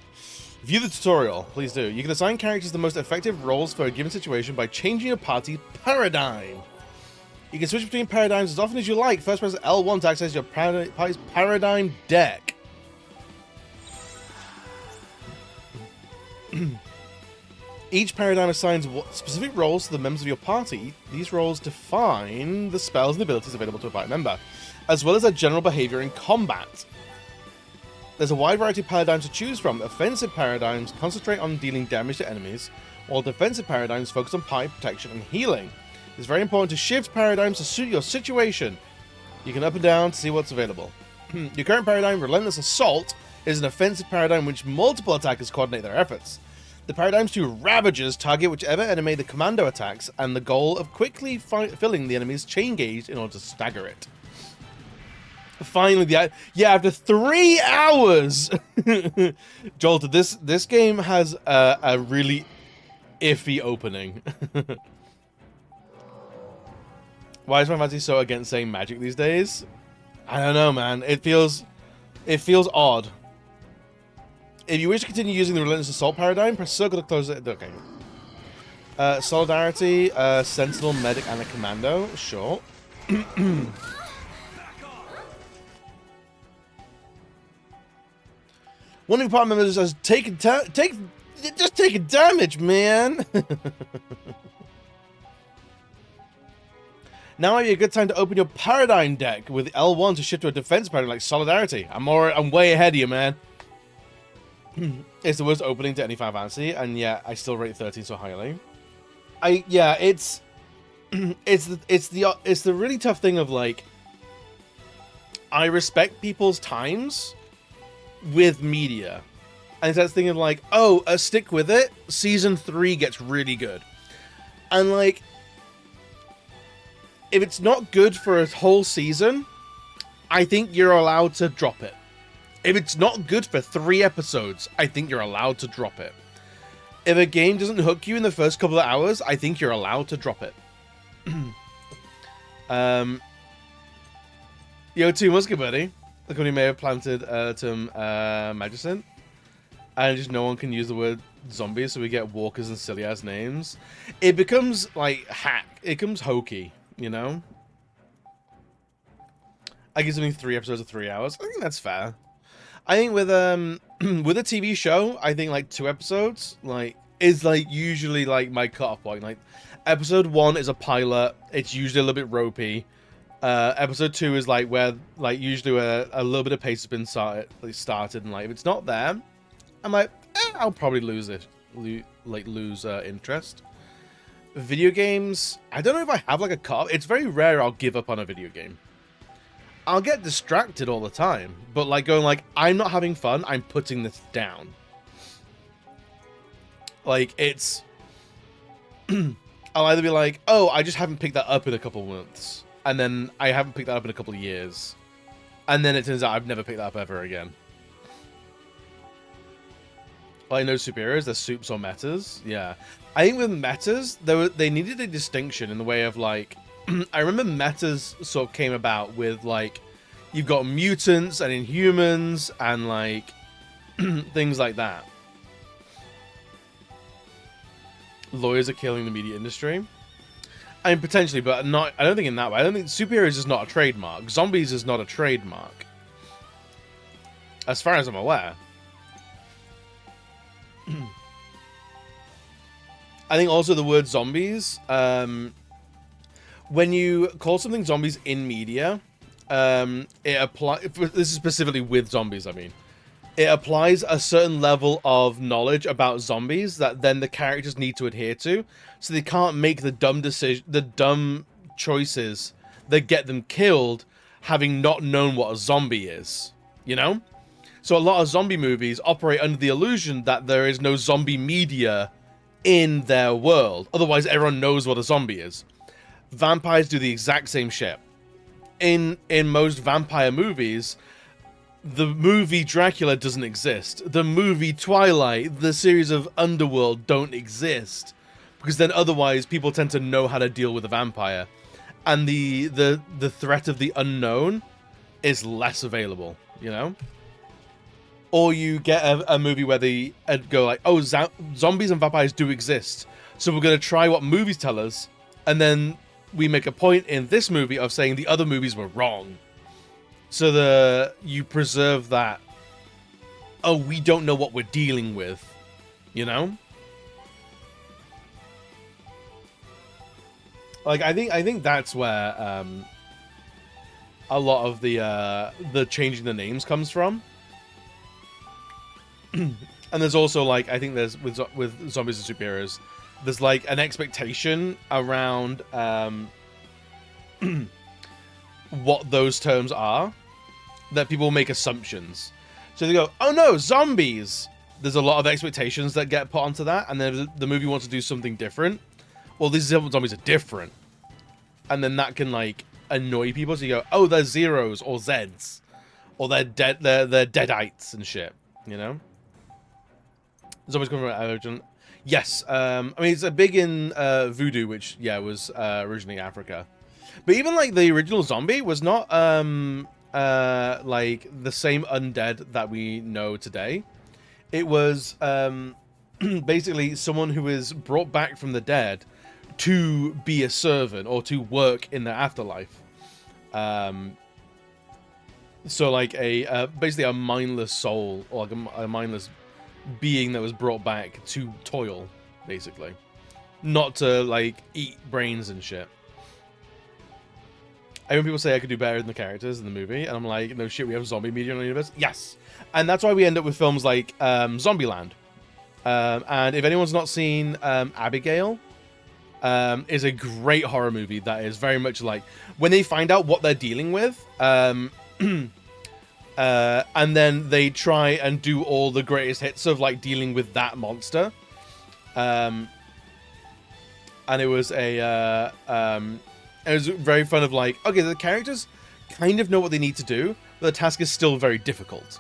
View the tutorial. Please do. You can assign characters the most effective roles for a given situation by changing your party paradigm. You can switch between paradigms as often as you like. First press L1 to access your party's paradigm deck. Each paradigm assigns specific roles to the members of your party. These roles define the spells and abilities available to a party member, as well as their general behavior in combat. There's a wide variety of paradigms to choose from. Offensive paradigms concentrate on dealing damage to enemies, while defensive paradigms focus on party protection and healing. It's very important to shift paradigms to suit your situation. You can up and down to see what's available. Your current paradigm, Relentless Assault, is an offensive paradigm in which multiple attackers coordinate their efforts. The paradigm's two Ravagers target whichever enemy the commando attacks, and the goal of quickly filling the enemy's chain gauge in order to stagger it. Finally, after 3 hours, Jolta, this game has a really iffy opening. Why is my fantasy so against saying magic these days? I don't know, man. It feels odd. If you wish to continue using the Relentless Assault paradigm, press circle to close it. Okay. Solidarity, Sentinel, Medic, and a Commando. Sure. One of your party members has taken damage, man. Now might be a good time to open your paradigm deck with L1 to shift to a defense paradigm like Solidarity. I'm way ahead of you, man. It's the worst opening to any Final Fantasy, and yeah, I still rate 13 so highly. It's the really tough thing of like, I respect people's times with media, and it's that thing of like, oh, stick with it. Season 3 gets really good, and like, if it's not good for a whole season, I think you're allowed to drop it. If it's not good for 3 episodes, I think you're allowed to drop it. If a game doesn't hook you in the first couple of hours, I think you're allowed to drop it. Yo, Team Musket Buddy. The company may have planted some magicine. And just no one can use the word zombies, so we get walkers and silly ass names. It becomes like hack. It becomes hokey, you know? I give something 3 episodes of 3 hours. I think that's fair. I think with a TV show, I think like 2 episodes is like usually like my cutoff point. Like episode 1 is a pilot. It's usually a little bit ropey. Episode 2 is like where like usually where a little bit of pace has been started, and like if it's not there, I'm like, I'll probably lose interest. Video games, I don't know if I have like a cutoff. It's very rare I'll give up on a video game. I'll get distracted all the time, but like going like, I'm not having fun, I'm putting this down. Like it's, I'll either be like, oh, I just haven't picked that up in a couple of months, and then I haven't picked that up in a couple of years, and then it turns out I've never picked that up ever again. Like no superheroes, they're soups or metas. Yeah, I think with metas, they needed a distinction in the way of like, I remember metas sort of came about with like, you've got mutants and Inhumans and like things like that. Lawyers are killing the media industry. I mean, potentially, but not. I don't think in that way. I don't think superheroes is not a trademark. Zombies is not a trademark, as far as I'm aware. I think also the word zombies. When you call something zombies in media, it applies. This is specifically with zombies. I mean, it applies a certain level of knowledge about zombies that then the characters need to adhere to, so they can't make the dumb choices that get them killed, having not known what a zombie is. You know, so a lot of zombie movies operate under the illusion that there is no zombie media in their world. Otherwise, everyone knows what a zombie is. Vampires do the exact same shit. In most vampire movies, the movie Dracula doesn't exist. The movie Twilight, the series of Underworld don't exist. Because then otherwise people tend to know how to deal with a vampire. And the threat of the unknown is less available, you know? Or you get a movie where they go like, oh, zombies and vampires do exist. So we're going to try what movies tell us. And then we make a point in this movie of saying the other movies were wrong. So you preserve that, oh, we don't know what we're dealing with, you know? Like, I think that's where a lot of the changing the names comes from. And there's also, like, I think there's with zombies and superheroes, there's like an expectation around what those terms are, that people make assumptions. So they go, oh no, zombies. There's a lot of expectations that get put onto that, and then the movie wants to do something different. Well, these zombies are different. And then that can, like, annoy people. So you go, oh, they're zeros or Zeds. Or they're deadites and shit, you know? Zombies come from origin. Yes, I mean, it's a big in voodoo, which, yeah, was originally Africa. But even, like, the original zombie was not, like, the same undead that we know today. It was, basically someone who is brought back from the dead to be a servant or to work in the afterlife. So like basically a mindless soul, or like a mindless being that was brought back to toil, basically. Not to like eat brains and shit. I when people say I could do better than the characters in the movie, and I'm like, no shit, we have zombie media in the universe. Yes! And that's why we end up with films like Zombieland. And if anyone's not seen Abigail, is a great horror movie that is very much like when they find out what they're dealing with, and then they try and do all the greatest hits of like dealing with that monster. And it was it was very fun of like, okay, the characters kind of know what they need to do, but the task is still very difficult.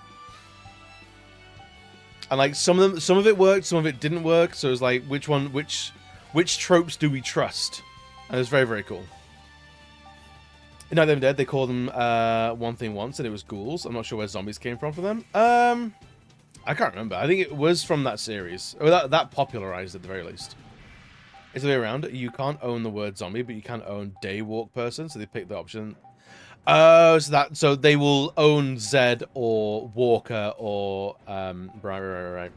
And like some of it worked, some of it didn't work. So it was like, which tropes do we trust? And it was very, very cool. In Night of the Living Dead, they call them one thing once, and it was ghouls. I'm not sure where zombies came from for them. I can't remember. I think it was from that series. Or that popularized it at the very least. It's the way around. You can't own the word zombie, but you can own daywalk person, so they picked the option. Oh, so they will own Zed or Walker or right.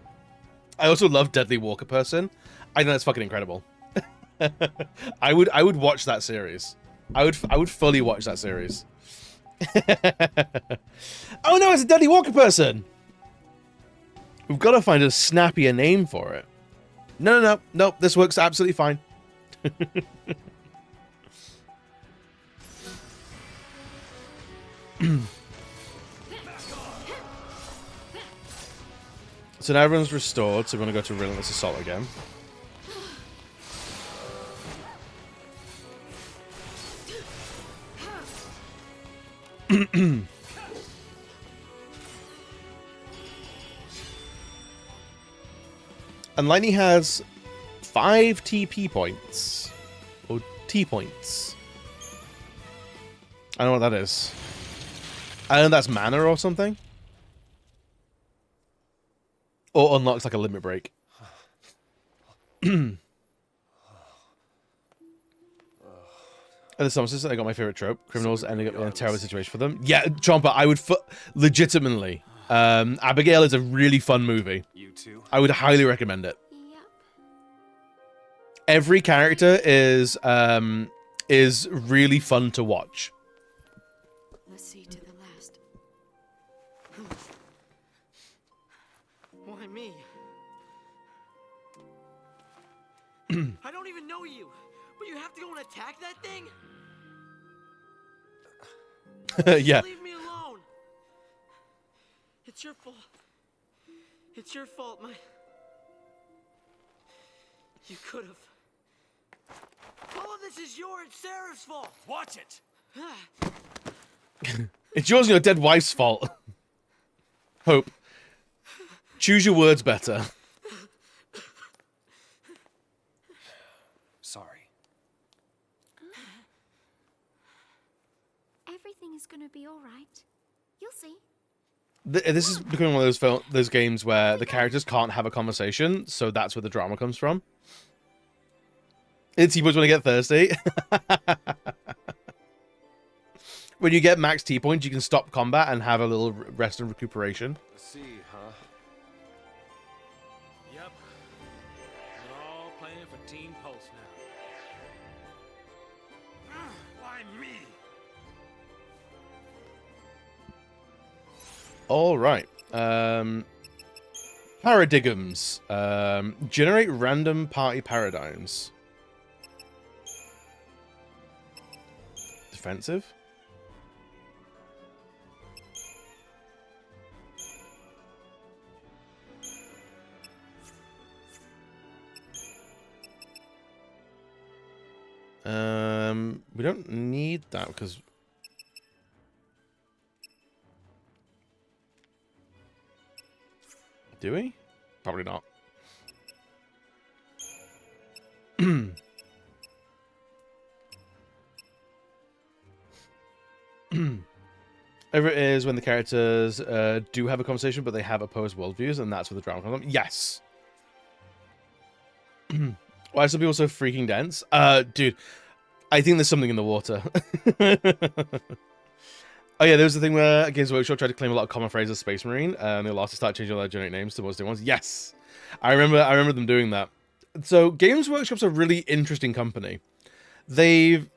I also love Deadly Walker person. I think that's fucking incredible. I would watch that series. I would fully watch that series. Oh no, it's a Deadly Walker person. We've got to find a snappier name for it. No. This works absolutely fine. So now everyone's restored, so we're going to go to Relentless Assault again. And Lightning has 5 TP points. Or T points. I don't know what that is. I don't know if that's mana or something. Or unlocks like a limit break. And the synopsis, I got my favorite trope. Criminals ending up in a terrible situation for them. Yeah, Chomper, I would legitimately. Abigail is a really fun movie. You too? I would highly recommend it. Every character is really fun to watch. Let's see to the last. Why me? I don't even know you, but you have to go and attack that thing? Yeah. Leave me alone. It's your fault. It's your fault, You could have. All of this is your and Sarah's fault. Watch it. It's yours and your dead wife's fault. Hope. Choose your words better. Sorry. Everything is gonna be all right. You'll see. This is becoming one of those games where the characters can't have a conversation, so that's where the drama comes from. It's T-Boys want to get thirsty. when you get max T points, you can stop combat and have a little rest and recuperation. Let's see, huh? Yep. We're all playing for Team Pulse now. Why me? All right. Paradigms. Generate random party paradigms. Defensive. We don't need that because do we? Probably not. Ever it is when the characters do have a conversation, but they have opposed worldviews, and that's where the drama comes from. Yes. Why are some people so freaking dense? Dude, I think there's something in the water. Oh yeah, there was the thing where Games Workshop tried to claim a lot of common phrases as Space Marine, and they lost to start changing all their generic names to most ones. Yes, I remember them doing that. So Games Workshop's a really interesting company. They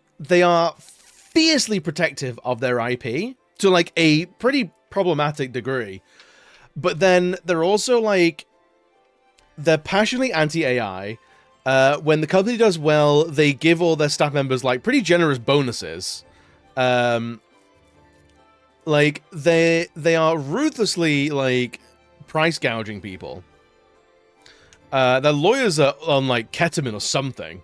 are fiercely protective of their IP to like a pretty problematic degree, but then they're also like they're passionately anti-AI. When the company does well, they give all their staff members like pretty generous bonuses. Like they are ruthlessly like price gouging people. Their lawyers are on like ketamine or something.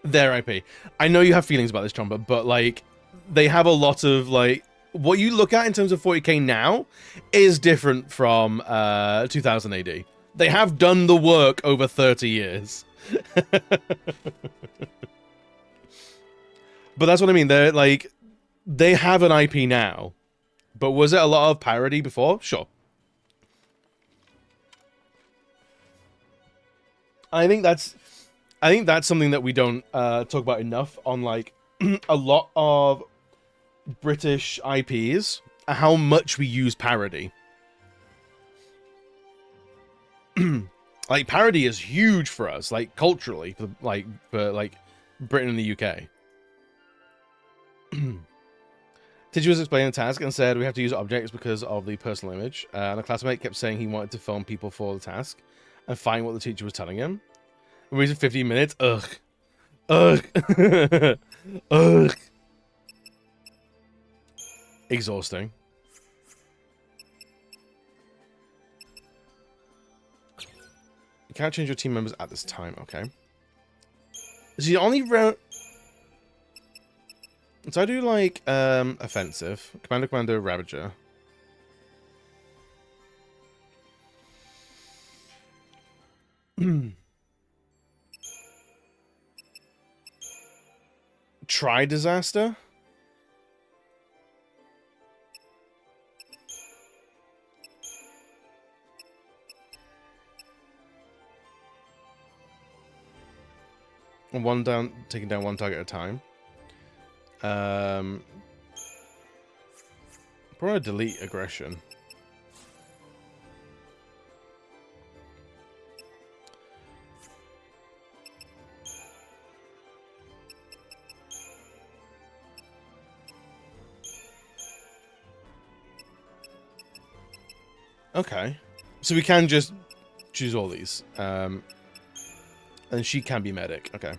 Their IP. I know you have feelings about this, Chomper, but like they have a lot of like what you look at in terms of 40k now is different from 2000 AD. They have done the work over 30 years. But that's what I mean. They're like they have an IP now. But was it a lot of parody before? Sure. I think that's something that we don't talk about enough on like a lot of British IPs, how much we use parody. Like parody is huge for us, like culturally, for Britain and the UK. Teacher was explaining the task and said we have to use objects because of the personal image. And a classmate kept saying he wanted to film people for the task and find what the teacher was telling him. We waited 15 minutes. Ugh. Ugh. Ugh. Exhausting. You can't change your team members at this time. Okay. So you only round. So I do like offensive. Commander, Ravager. Try disaster. One down, taking down one target at a time. Probably delete aggression. Okay, so we can just choose all these, and she can be medic. Okay.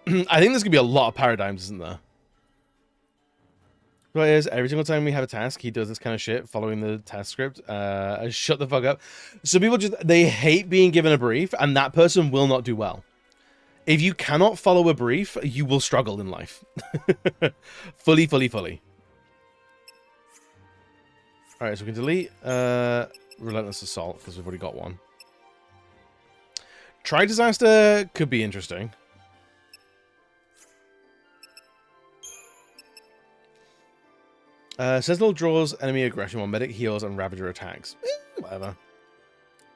I think there's gonna be a lot of paradigms, isn't there? But it is every single time we have a task, he does this kind of shit following the task script. Shut the fuck up. So people they hate being given a brief, and that person will not do well. If you cannot follow a brief, you will struggle in life. Fully. All right, so we can delete Relentless Assault because we've already got one. Try Disaster could be interesting. Sentinel draws enemy aggression while Medic heals and Ravager attacks. Whatever.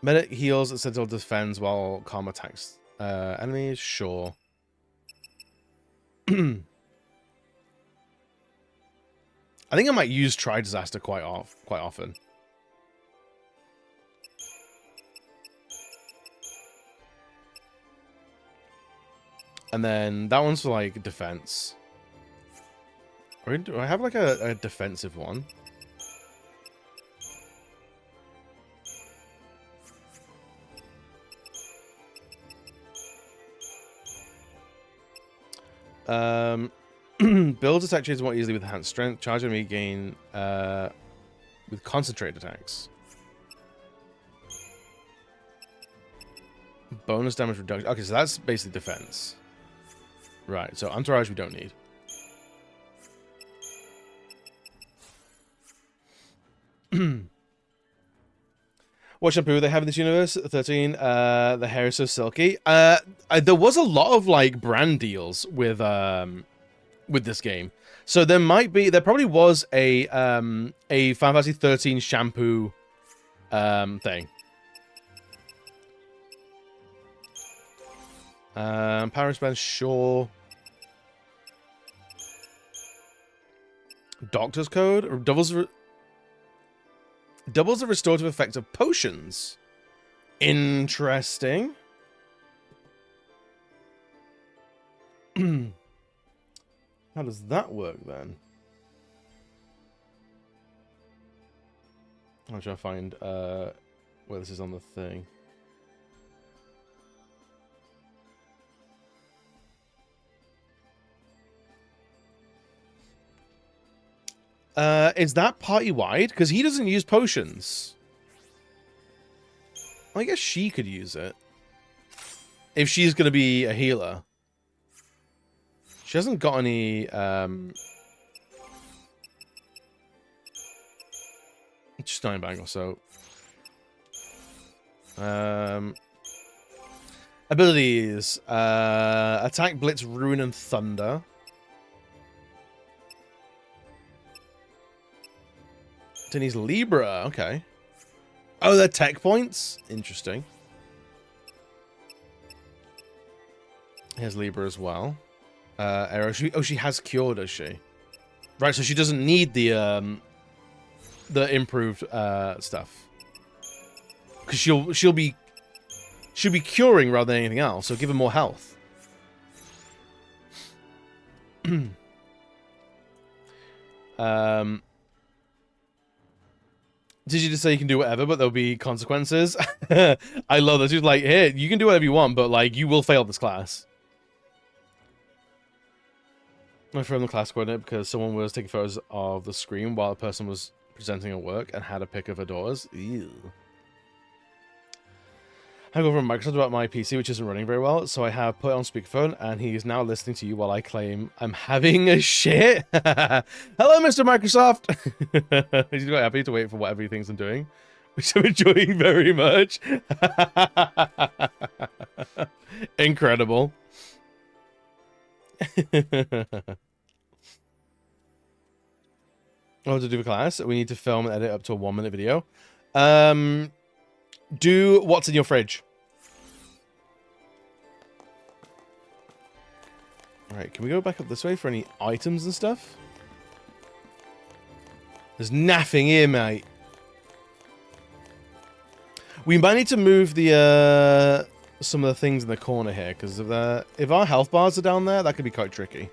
Medic heals and Sentinel defends while Calm attacks enemies. Sure. I think I might use Try Disaster quite often. And then that one's for like defense. Or do I have like a defensive one? Builds attack changes more easily with enhanced strength. Charge enemy gain with concentrated attacks. Bonus damage reduction. Okay, so that's basically defense. Right, so entourage we don't need. What shampoo they have in this universe? 13. The hair is so silky. There was a lot of like brand deals with this game, so there probably was a Final Fantasy 13 shampoo thing. Power expansion, sure. Doctor's code or doubles the restorative effect of potions. Interesting. How does that work then? I'm trying to find where this is on the thing. Is that party-wide? Because he doesn't use potions. I guess she could use it. If she's going to be a healer. She hasn't got any... just 9 bang or so. Abilities. Attack, Blitz, Ruin, and Thunder. Denise Libra, okay. Oh, they're tech points? Interesting. Here's Libra as well. Arrow. She has Cure, does she? Right, so she doesn't need the improved stuff. Because she'll be curing rather than anything else, so give her more health. Did you just say you can do whatever, but there'll be consequences? I love this. She's like, hey, you can do whatever you want, but like, you will fail this class. I from the class coordinate because someone was taking photos of the screen while a person was presenting her work and had a pic of her doors. Ew. I go from Microsoft about my PC, which isn't running very well, so I have put it on speakerphone, and he is now listening to you while I claim I'm having a shit. Hello, Mr. Microsoft. He's quite happy to wait for whatever he thinks I'm doing, which I'm enjoying very much. Incredible. What to do for class? We need to film and edit up to a 1-minute video. Do what's in your fridge. Alright, can we go back up this way for any items and stuff? There's nothing here, mate. We might need to move the some of the things in the corner here, because if our health bars are down there, that could be quite tricky.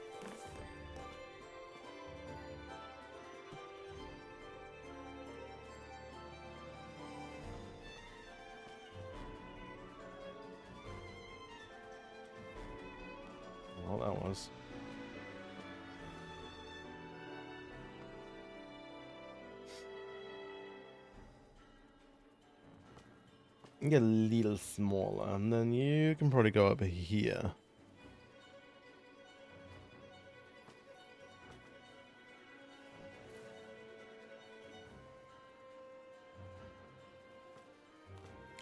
Well, that was. Get a little smaller, and then you can probably go over here.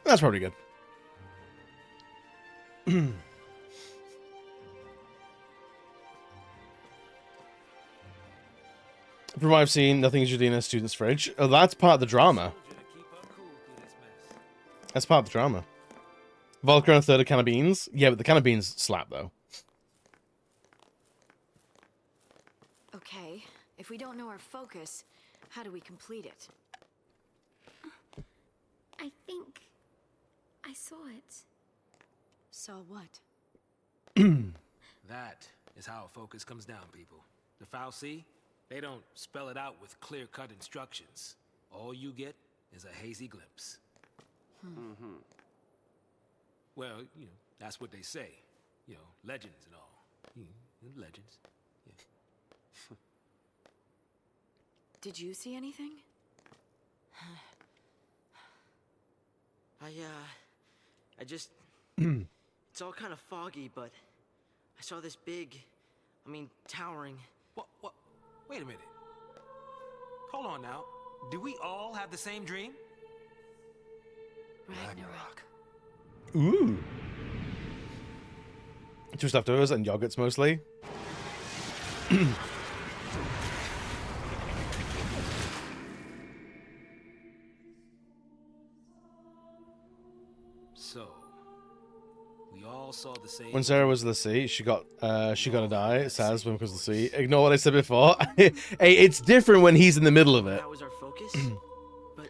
That's probably good. From what I've seen, nothing is usually in a student's fridge. Oh, that's part of the drama. That's part of the drama. Vodka and a third of can of beans. Yeah, but the can of beans slap, though. Okay, If we don't know our focus, how do we complete it? I think I saw it. Saw what? That is how a focus comes down, people. The Fal'Cie, they don't spell it out with clear-cut instructions. All you get is a hazy glimpse. Well, you know, that's what they say. You know, legends and all. Legends. Yeah. Did you see anything? I just... It's all kind of foggy, but I saw this big, towering... What? Wait a minute. Hold on now. Do we all have the same dream? Ragnarok. Ooh. Just leftovers and yogurts mostly. So, we all saw the same. When Sarah was the sea, she gonna die. Sad swim because of the sea. Ignore what I said before. Hey, it's different when he's in the middle of it. That was our focus? But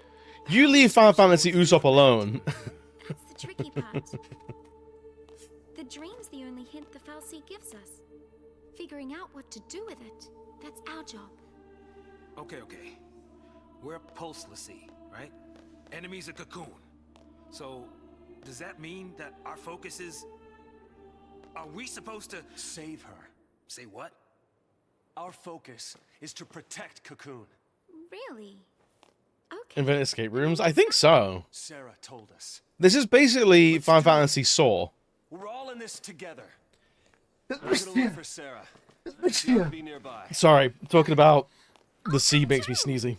You leave Final Fantasy Usopp alone. That's the tricky part. The dream's the only hint the Fal'Cie gives us. Figuring out what to do with it, that's our job. Okay. We're a pulse Lassie, right? Enemy's a cocoon. So, does that mean that our focus is... Are we supposed to... Save her. Say what? Our focus is to protect Cocoon. Really? Okay. Invent escape rooms? I think so. Sarah told us. This is basically Final Fantasy Saw. We're all in this together. We're gonna look for Sarah. She ought to be nearby. Sorry, talking about the sea makes me sneezy.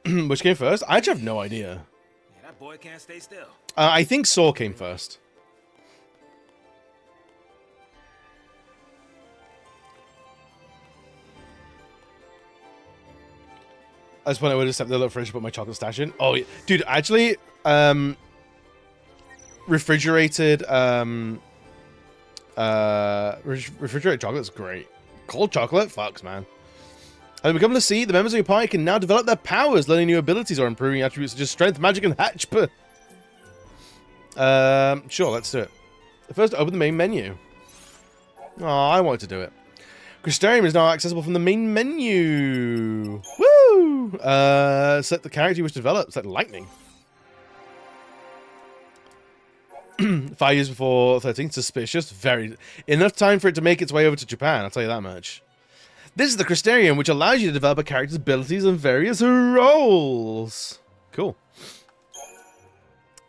Wait! Which came first? I actually have no idea. Yeah, that boy can't stay still. I think Saw came first. I just went over to step the little fridge to put my chocolate stash in. Oh, yeah. Dude, actually, refrigerated chocolate's great. Cold chocolate? Fucks, man. Having become the sea, the members of your party can now develop their powers, learning new abilities or improving attributes such as strength, magic, and hatchp. Sure, let's do it. First, open the main menu. Oh, I wanted to do it. Crystarium is now accessible from the main menu. Woo! Select the character you wish to develop. Select lightning. 5 years before 13. Suspicious. Very. Enough time for it to make its way over to Japan, I'll tell you that much. This is the Crystarium, which allows you to develop a character's abilities and various roles. Cool.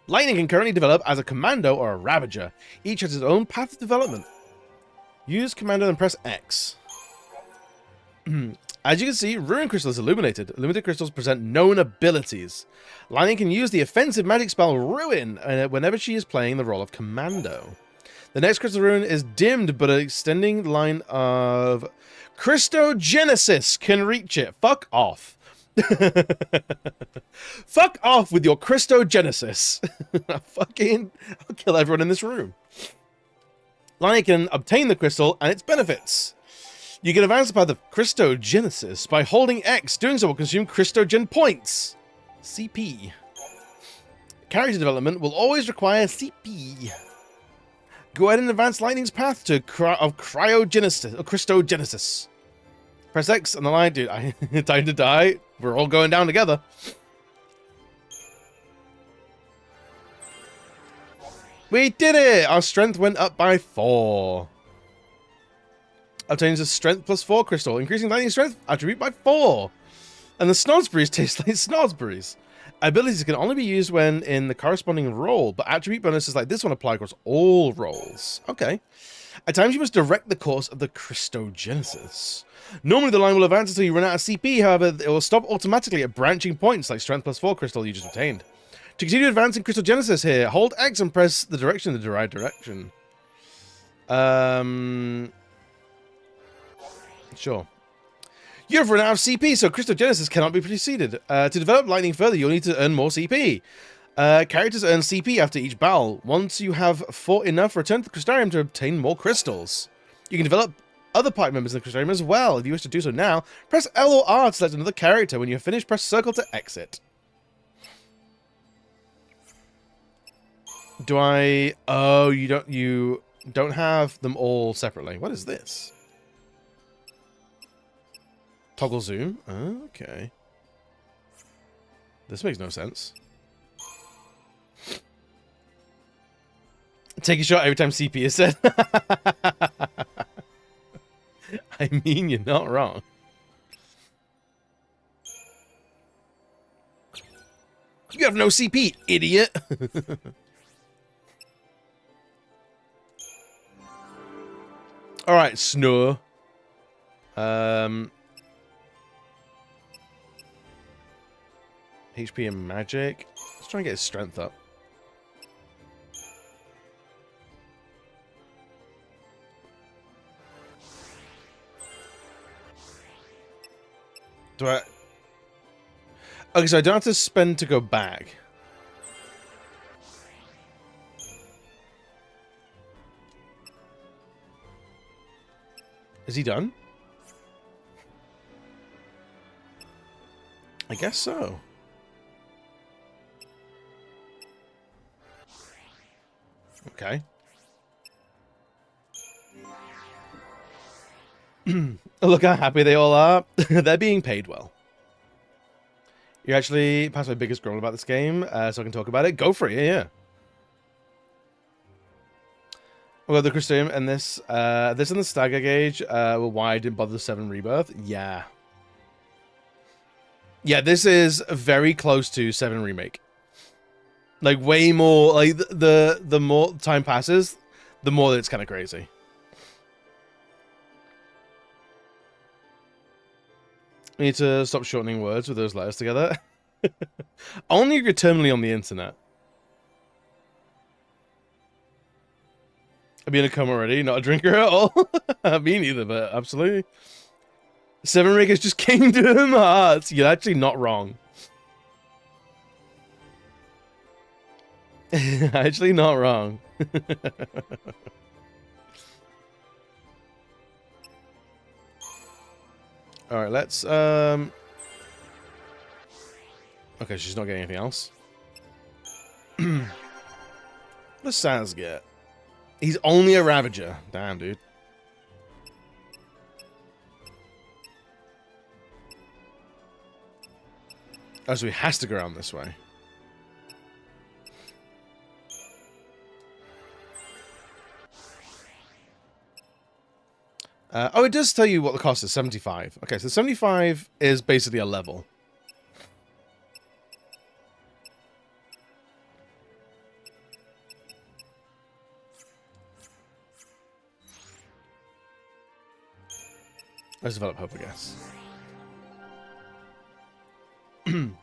Lightning can currently develop as a Commando or a Ravager. Each has its own path of development. Use Commando and press X. As you can see, Ruin Crystal is illuminated. Illuminated crystals present known abilities. Lightning can use the offensive magic spell Ruin whenever she is playing the role of Commando. The next crystal Ruin is dimmed, but an extending line of Christogenesis can reach it. Fuck off. Fuck off with your Christogenesis. I'll kill everyone in this room. Lightning can obtain the crystal and its benefits. You can advance the path of Christogenesis by holding X. Doing so will consume Christogen points. CP. Character development will always require CP. Go ahead and advance Lightning's path to cryogenesis or Christogenesis. Press X on the line, dude. Time to die. We're all going down together. We did it! Our strength went up by 4. Obtains a strength +4 crystal, increasing lightning strength attribute by 4. And the snozzberries taste like snozzberries. Abilities can only be used when in the corresponding role, but attribute bonuses like this one apply across all roles. Okay. At times you must direct the course of the Christogenesis. Normally the line will advance until you run out of CP, however it will stop automatically at branching points like strength +4 crystal you just obtained. To continue advancing Christogenesis here, hold X and press the direction in the right direction. Sure. You have run out of CP, so Christogenesis cannot be preceded. To develop Lightning further, you'll need to earn more CP. Characters earn CP after each battle. Once you have fought enough, return to the Crystarium to obtain more crystals. You can develop other party members in the Crystarium as well. If you wish to do so now, press L or R to select another character. When you're finished, press circle to exit. Do I... Oh, you don't have them all separately. What is this? Toggle zoom? Okay. This makes no sense. Take a shot every time CP is said. I mean, you're not wrong. You have no CP, idiot. All right, Snore. HP and magic. Let's try and get his strength up. Do I... Okay, so I don't have to spend to go back. Is he done? I guess so. Okay. Look how happy they all are. They're being paid well. You actually passed my biggest grumble about this game, so I can talk about it. Go for it, yeah. Well, the Crystarium and this and the Stagger Gauge were why I didn't bother the 7 Rebirth. Yeah. Yeah, this is very close to 7 Remake. Like, way more, like, the more time passes, the more that it's kind of crazy. I need to stop shortening words with those letters together. Only if you're terminally on the internet. I've been in a coma already, not a drinker at all. Me neither, but absolutely. 7 Riggers just Kingdom Hearts. You're actually not wrong. Actually not wrong. Alright, let's okay, she's not getting anything else. What does Saz get? He's only a Ravager. Damn, dude. Oh, so he has to go around this way. Oh, it does tell you what the cost is, 75. Okay, so 75 is basically a level. Let's develop hope, I guess. When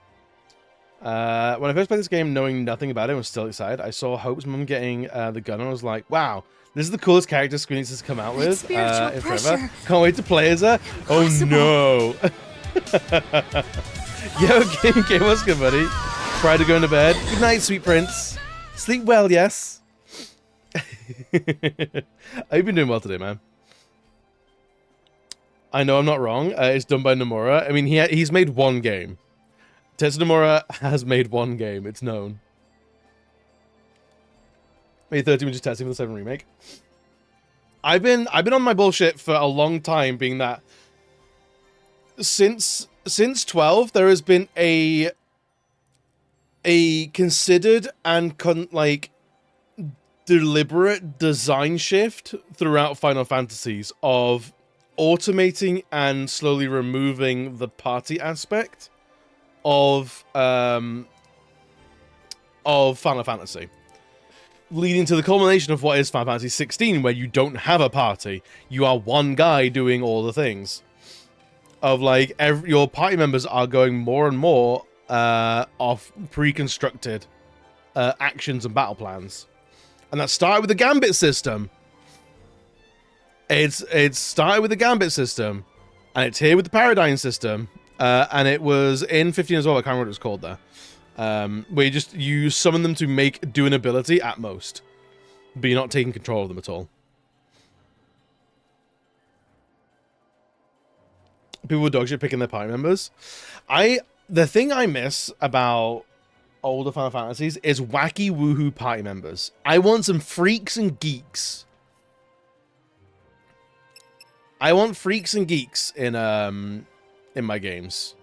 I first played this game, knowing nothing about it, I was still excited. I saw Hope's mum getting the gun, and I was like, wow, this is the coolest character Square Enix has come out with in forever. Can't wait to play as her. Oh no. Yo, game, what's good, buddy? Prior to going to bed. Good night, sweet prince. Sleep well, yes. I've been doing well today, man. I know I'm not wrong. It's done by Nomura. I mean, he's made one game. Tetsu Nomura has made one game. It's known. May 13 was just testing for the 7 remake. I've been on my bullshit for a long time, being that since 12 there has been a considered and deliberate design shift throughout Final Fantasies of automating and slowly removing the party aspect of Final Fantasy, leading to the culmination of what is Final Fantasy 16, where you don't have a party. You are one guy doing all the things. Of like your party members are going more and more off pre-constructed actions and battle plans, and that started with the Gambit system. It's started with the Gambit system, and it's here with the Paradigm system, and it was in 15 as well. I can't remember what it was called there. Where you summon them to do an ability at most, but you're not taking control of them at all. People with dog shit picking their party members. The thing I miss about older Final Fantasies is wacky woohoo party members. I want some freaks and geeks. I want freaks and geeks in my games.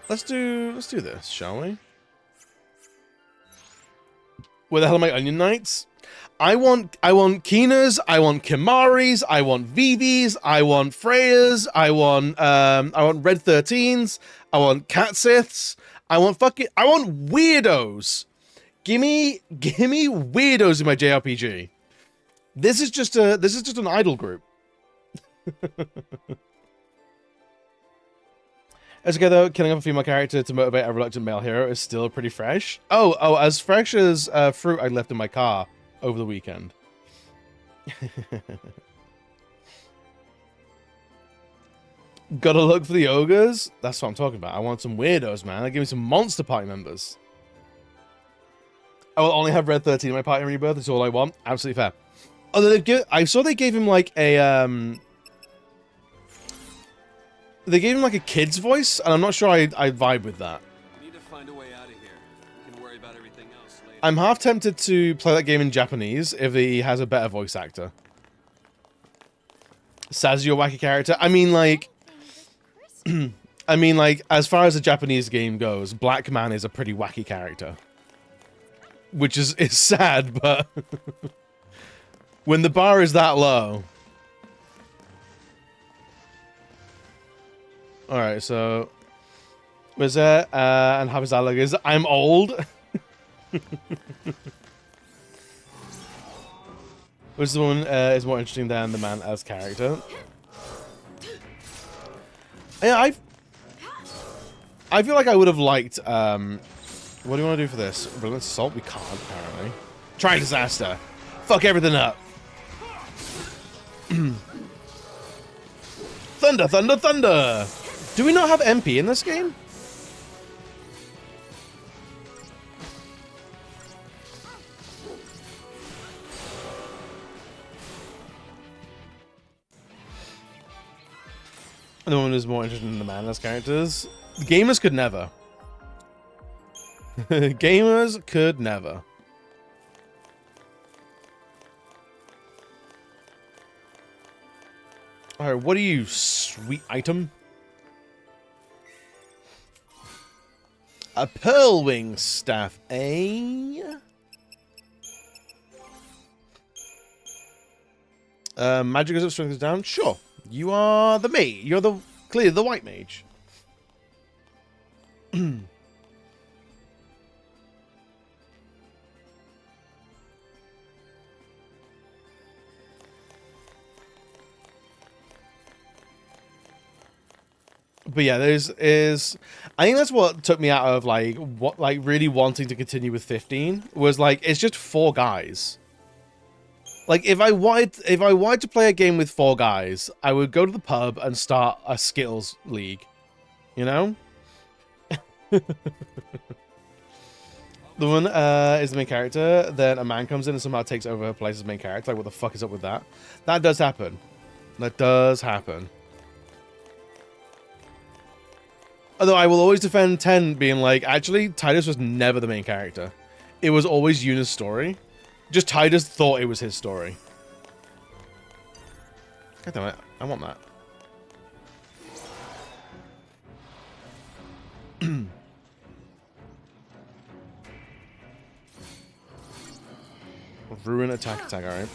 Let's do this, shall we? Where the hell are my Onion Knights? I want Kinas, I want Kimaris, I want Vivis, I want Freyas, I want Red 13s, I want Catsiths, I want weirdos. Gimme weirdos in my JRPG. This is just an idol group. As okay though, killing off a female character to motivate a reluctant male hero is still pretty fresh. Oh, as fresh as fruit I left in my car over the weekend. Gotta look for the ogres? That's what I'm talking about. I want some weirdos, man. Give me some monster party members. I will only have Red 13 in my party rebirth. That's all I want. Absolutely fair. Although I saw they gave him like a they gave him like a kid's voice, and I'm not sure I vibe with that. We need to find a way out of here. We can worry about everything else later. I'm half tempted to play that game in Japanese if he has a better voice actor. Saz, your wacky character. I mean, like, as far as the Japanese game goes, Black Man is a pretty wacky character, which is sad, but when the bar is that low. All right, so was there and Hafiz Alag is I'm old. Which the one is more interesting than the man as character. Yeah, I feel like I would have liked. What do you want to do for this? Relentless Assault? We can't apparently. Try disaster. Fuck everything up. Thunder, thunder, thunder. Do we not have MP in this game? The one who's more interested in the man as characters. Gamers could never. Gamers could never. Alright, what are you, sweet item? A pearl wing staff, eh? Magic goes up, strength goes down. Sure. You are the mage. You're clearly the white mage. But yeah, I think that's what took me out of really wanting to continue with 15 was like it's just 4 guys. Like if I wanted to play a game with 4 guys, I would go to the pub and start a Skittles league. You know? The one is the main character, then a man comes in and somehow takes over her place as main character. Like what the fuck is up with that? That does happen. That does happen. Although I will always defend 10 being like, actually, Titus was never the main character. It was always Yuna's story. Just Titus thought it was his story. God damn it. I want that. Ruin attack, alright.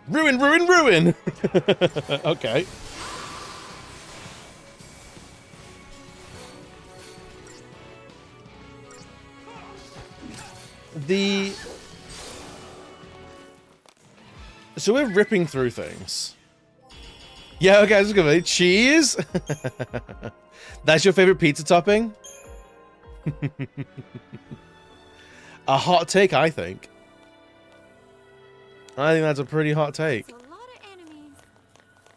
Ruin, ruin, ruin! Okay. So we're ripping through things. Yeah, okay, I was gonna say cheese. That's your favorite pizza topping? A hot take, I think. I think that's a pretty hot take.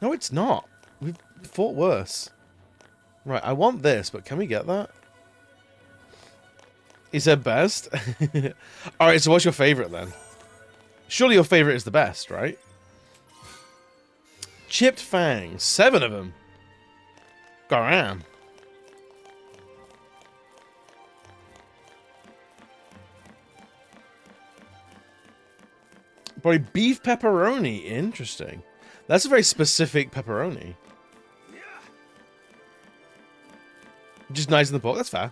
No, it's not. We've fought worse. Right, I want this, but can we get that? He said best. All right, so what's your favorite then? Surely your favorite is the best, right? Chipped fangs, 7 of them. Garam. Probably beef pepperoni. Interesting. That's a very specific pepperoni. Just nice in the pork. That's fair.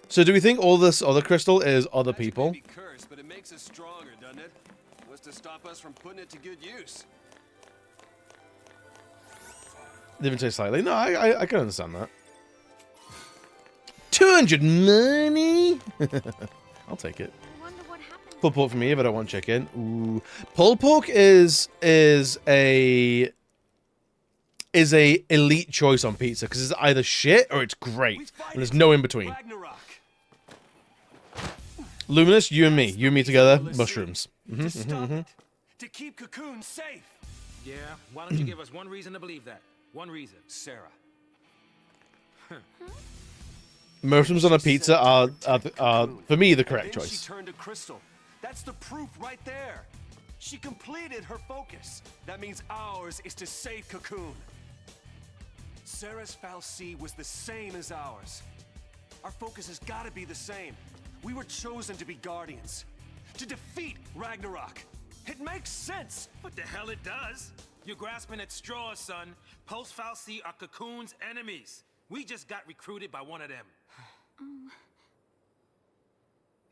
So do we think all this other crystal is other people? Cursed, but it makes us stronger, doesn't it? What's to stop us from putting it to good use? Different taste slightly. No, I can understand that. 200 money. I'll take it. Pulled pork for me if I don't want chicken. Ooh, pulled pork is a elite choice on pizza because it's either shit or it's great, and there's no in between. Luminous, you and me together, mushrooms. To keep Cocoon safe. Yeah, why don't you give us one reason to believe that? One reason. Sarah. Mushrooms on a pizza are for me the correct Then choice. She turned to Crystal. That's the proof right there. She completed her focus. That means ours is to save Cocoon. Sarah's fal'Cie was the same as ours. Our focus has got to be the same. We were chosen to be guardians, to defeat Ragnarok. It makes sense. What the hell it does? You're grasping at straws, son. Post fal'Cie are Cocoon's enemies. We just got recruited by one of them.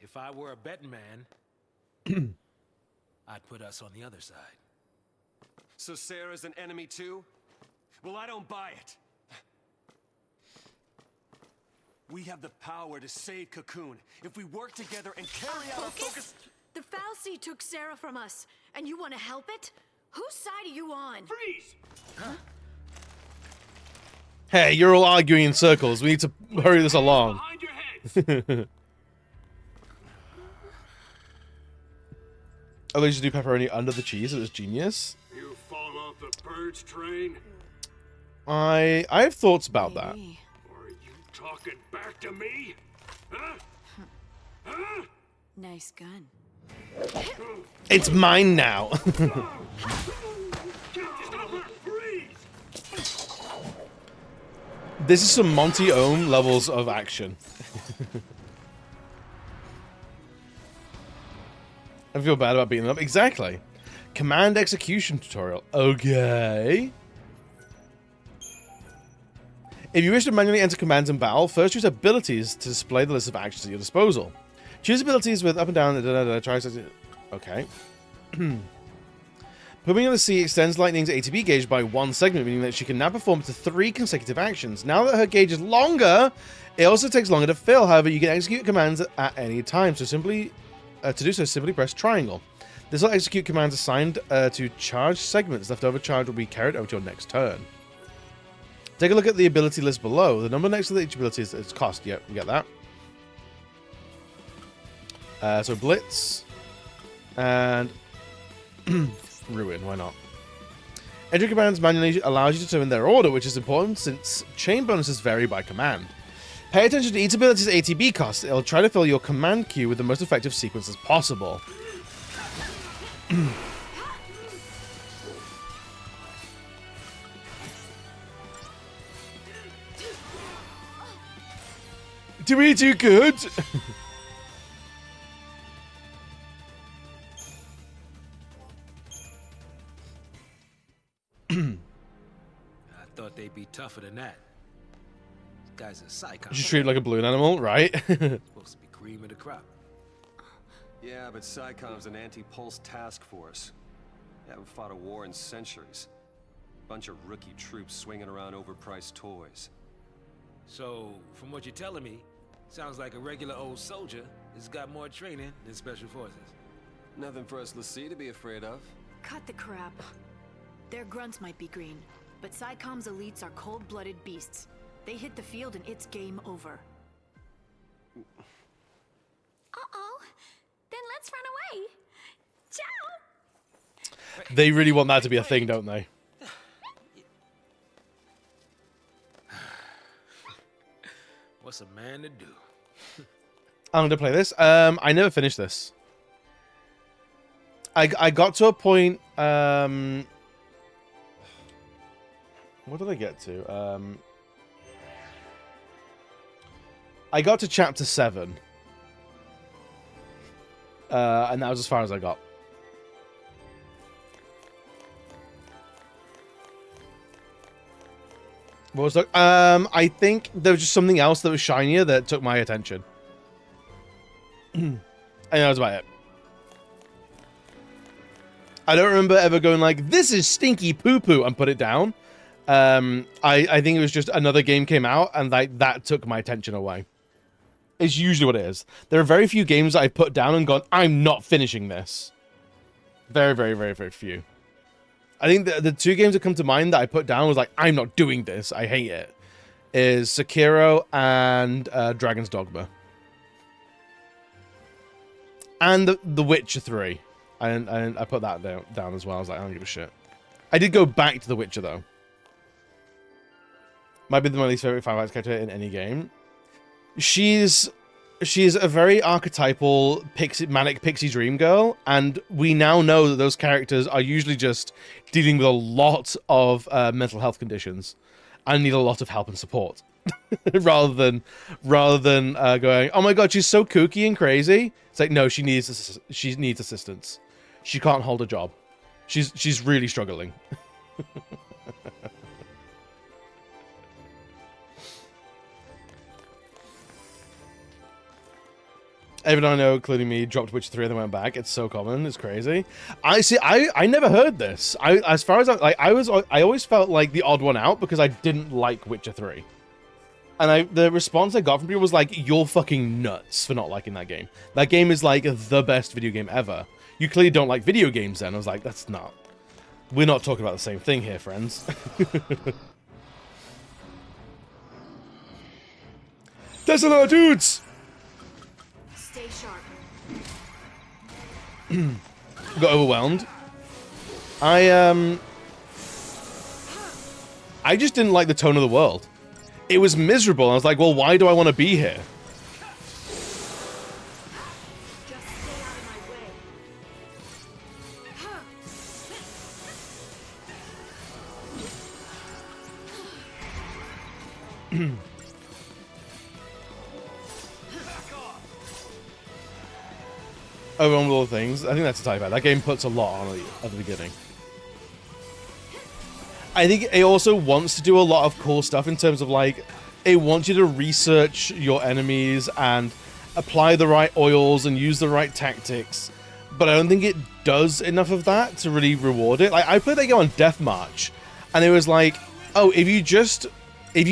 If I were a betting man, I'd put us on the other side. So Sarah's an enemy too? Well, I don't buy it. We have the power to save Cocoon if we work together and carry out our focus. The fal'Cie took Sarah from us, and you want to help it? Whose side are you on? Freeze! Huh? Hey, you're all arguing in circles. We need to hurry this along. Behind your heads. Oh, they should do pepperoni under the cheese. It was genius. You fall off the purge train? I have thoughts about that. Are you talking back to me? Huh? Huh? Nice gun. It's mine now. This is some Monty Ohm levels of action. I feel bad about beating them up. Exactly. Command execution tutorial. Okay. If you wish to manually enter commands in battle, first use abilities to display the list of actions at your disposal. Choose abilities with up and down. Okay. Putting on the sea extends Lightning's ATB gauge by 1 segment, meaning that she can now perform up to 3 consecutive actions. Now that her gauge is longer, it also takes longer to fill. However, you can execute commands at any time. So simply, to do so, simply press triangle. This will execute commands assigned to charged segments. Leftover charge will be carried over to your next turn. Take a look at the ability list below. The number next to each ability is its cost. Yep, we get that. So Blitz and Ruin, why not? Entering commands manually allows you to determine their order, which is important since chain bonuses vary by command. Pay attention to each ability's ATB cost. It'll try to fill your command queue with the most effective sequences possible. Do we do good? I thought they'd be tougher than that. This guy's a psycho. Just treat it like a balloon animal, right? Supposed to be cream of the crop. Yeah, but SciComm's an anti-pulse task force. They haven't fought a war in centuries. Bunch of rookie troops swinging around overpriced toys. So, from what you're telling me, sounds like a regular old soldier has got more training than special forces. Nothing for us l'Cie to be afraid of. Cut the crap. Their grunts might be green, but SciComm's elites are cold-blooded beasts. They hit the field and it's game over. Uh-oh. Then let's run away. Ciao. They really want that to be a thing, don't they? What's a man man to do. I'm gonna play this. I never finished this. I got to a point. What did I get to? I got to chapter 7. And that was as far as I got. What was that? I think there was just something else that was shinier that took my attention. And that was about it. I don't remember ever going like, this is stinky poo-poo, and put it down. I think it was just another game came out, and that took my attention away. It's usually what it is. There are very few games that I put down and gone, I'm not finishing this. Very, very, very, very few. I think the two games that come to mind that I put down was like, I'm not doing this, I hate it, is Sekiro and Dragon's Dogma. And The Witcher 3. I put that down as well. I was like, I don't give a shit. I did go back to The Witcher, though. Might be my least favorite Final Fantasy character in any game. She's a very archetypal manic pixie dream girl, and we now know that those characters are usually just dealing with a lot of mental health conditions and need a lot of help and support, rather than going, oh my god, she's so kooky and crazy. It's like, no, she needs assistance. She can't hold a job. She's really struggling. Everyone I know, including me, dropped Witcher 3 and then went back. It's so common. It's crazy. I never heard this. As far as I always felt like the odd one out because I didn't like Witcher 3. And the response I got from people was like, you're fucking nuts for not liking that game. That game is like the best video game ever. You clearly don't like video games then. I was like, that's not. We're not talking about the same thing here, friends. There's a lot of dudes! Stay sharp. Got overwhelmed. I just didn't like the tone of the world. It was miserable. I was like, well, why do I want to be here? Just stay out of my way. Overwhelmed with all the things. I think that's a typo. That game puts a lot on at the beginning. I think it also wants to do a lot of cool stuff in terms of like, it wants you to research your enemies and apply the right oils and use the right tactics. But I don't think it does enough of that to really reward it. Like, I played that game on Death March, and it was like, oh, if you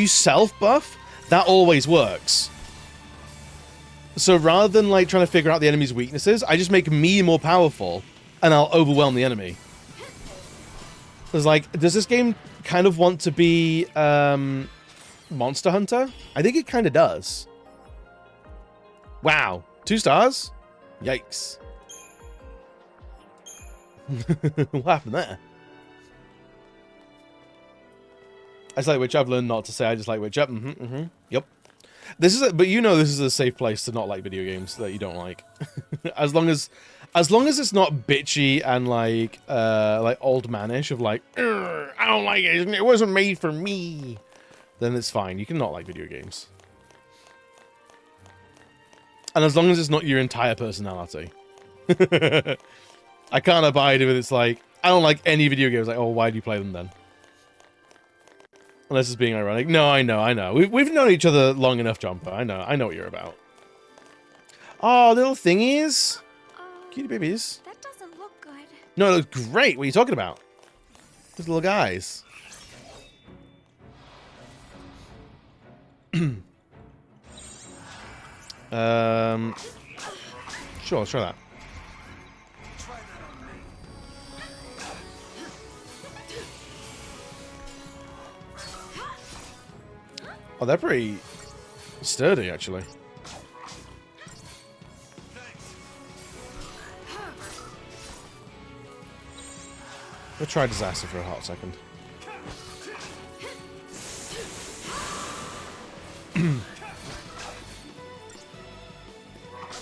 self-buff, that always works. So rather than like trying to figure out the enemy's weaknesses, I just make me more powerful, and I'll overwhelm the enemy. It's like, does this game kind of want to be Monster Hunter? I think it kind of does. Wow, 2 stars? Yikes. What happened there? I just like Witcher. I've learned not to say I just like Witcher. Yep. But you know this is a safe place to not like video games that you don't like. as long as it's not bitchy and like old manish of like, I don't like it. It wasn't made for me. Then it's fine. You can not like video games. And as long as it's not your entire personality. I can't abide with it's like, I don't like any video games. Like, oh, why do you play them then? Unless it's being ironic. No, I know. We've known each other long enough, Jumper. I know what you're about. Oh, little thingies. Cutie babies. That doesn't look good. No, it looks great. What are you talking about? Those little guys. Sure, let's try that. Oh, they're pretty sturdy, actually. We'll try Disaster for a hot second.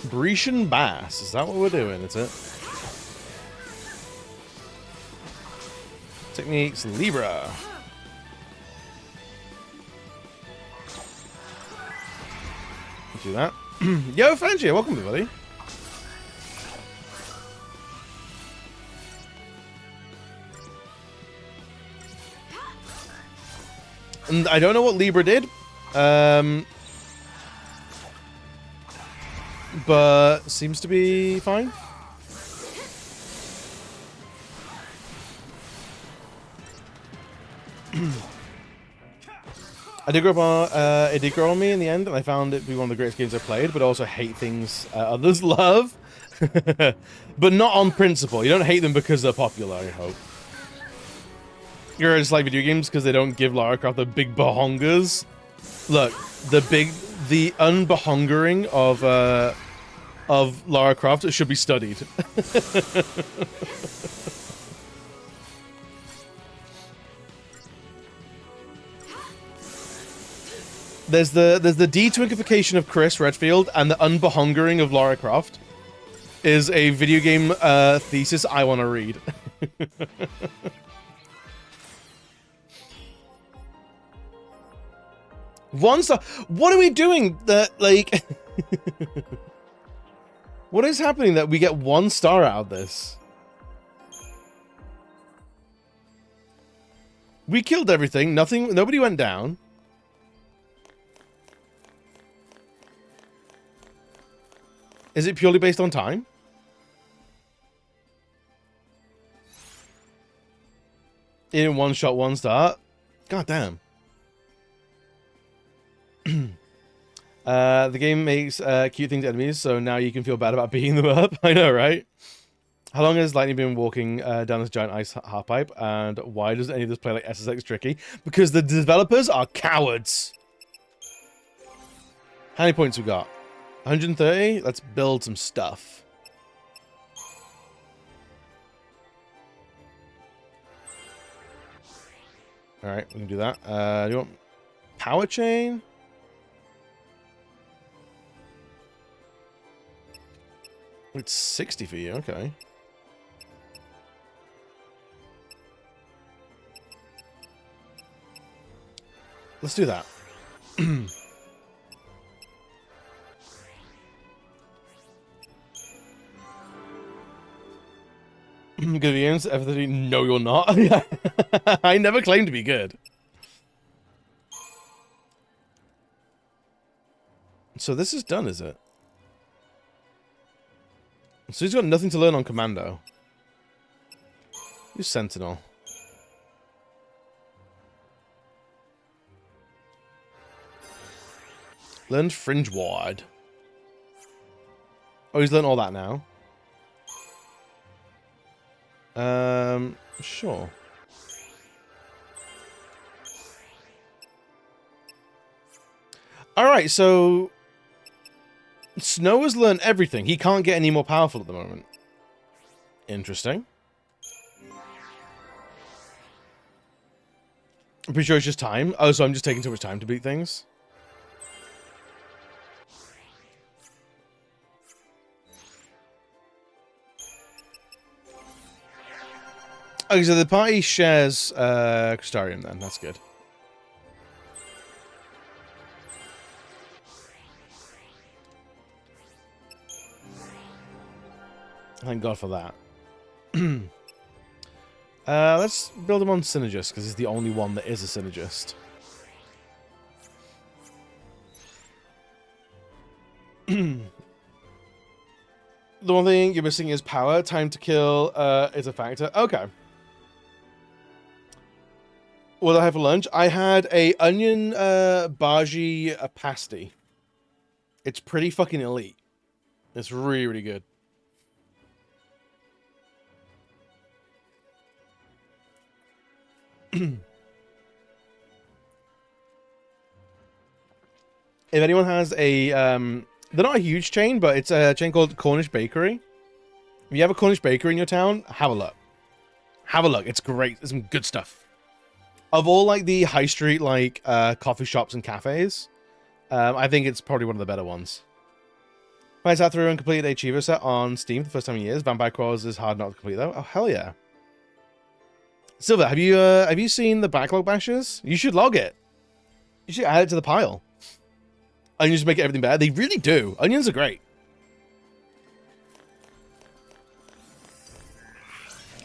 Grecian Bass. Is that what we're doing? Is it? Techniques Libra. Do that. Yo, Fangia, welcome everybody. And I don't know what Libra did. But seems to be fine. I did grow up on, it did grow on me in the end, and I found it to be one of the greatest games I played, but I also hate things others love. But not on principle. You don't hate them because they're popular, I hope. You're just like video games because they don't give Lara Croft the big bahongas. Look, the unbahongering of Lara Croft should be studied. There's the de-twinkification of Chris Redfield, and the unbahongering of Lara Croft is a video game thesis I want to read. One star. What are we doing? That like, what is happening that we get 1 star out of this? We killed everything. Nothing. Nobody went down. Is it purely based on time? In one shot, 1 star. God damn. The game makes cute things enemies, so now you can feel bad about beating them up. I know, right? How long has Lightning been walking down this giant ice half-pipe, and why does any of this play like SSX tricky? Because the developers are cowards. How many points we got? 130? Let's build some stuff. Alright, we can do that. Do you want power chain? It's 60 for you, okay. Let's do that. Good games, F30. No, you're not. I never claimed to be good. So this is done, is it? So he's got nothing to learn on Commando. Who's Sentinel? Learned Fringe Ward. Oh, he's learned all that now. Sure. Alright, so Snow has learned everything. He can't get any more powerful at the moment. Interesting. I'm pretty sure it's just time. Oh, so I'm just taking too much time to beat things. Okay, so the party shares Crystarium then. That's good. Thank God for that. Let's build him on Synergist, because he's the only one that is a Synergist. The one thing you're missing is power. Time to kill is a factor. Okay. What did I have for lunch? I had a onion bhaji pasty. It's pretty fucking elite. It's really, really good. If anyone has a they're not a huge chain, but it's a chain called Cornish Bakery. If you have a Cornish Bakery in your town, have a look. Have a look. It's great. It's some good stuff. Of all like the high street like coffee shops and cafes, I think it's probably one of the better ones. I sat through and completed a Achiever set on Steam for the first time in years. Vampire Crawlers is hard not to complete though. Oh hell yeah! Silver, have you seen the backlog bashes? You should log it. You should add it to the pile. Onions make everything better. They really do. Onions are great.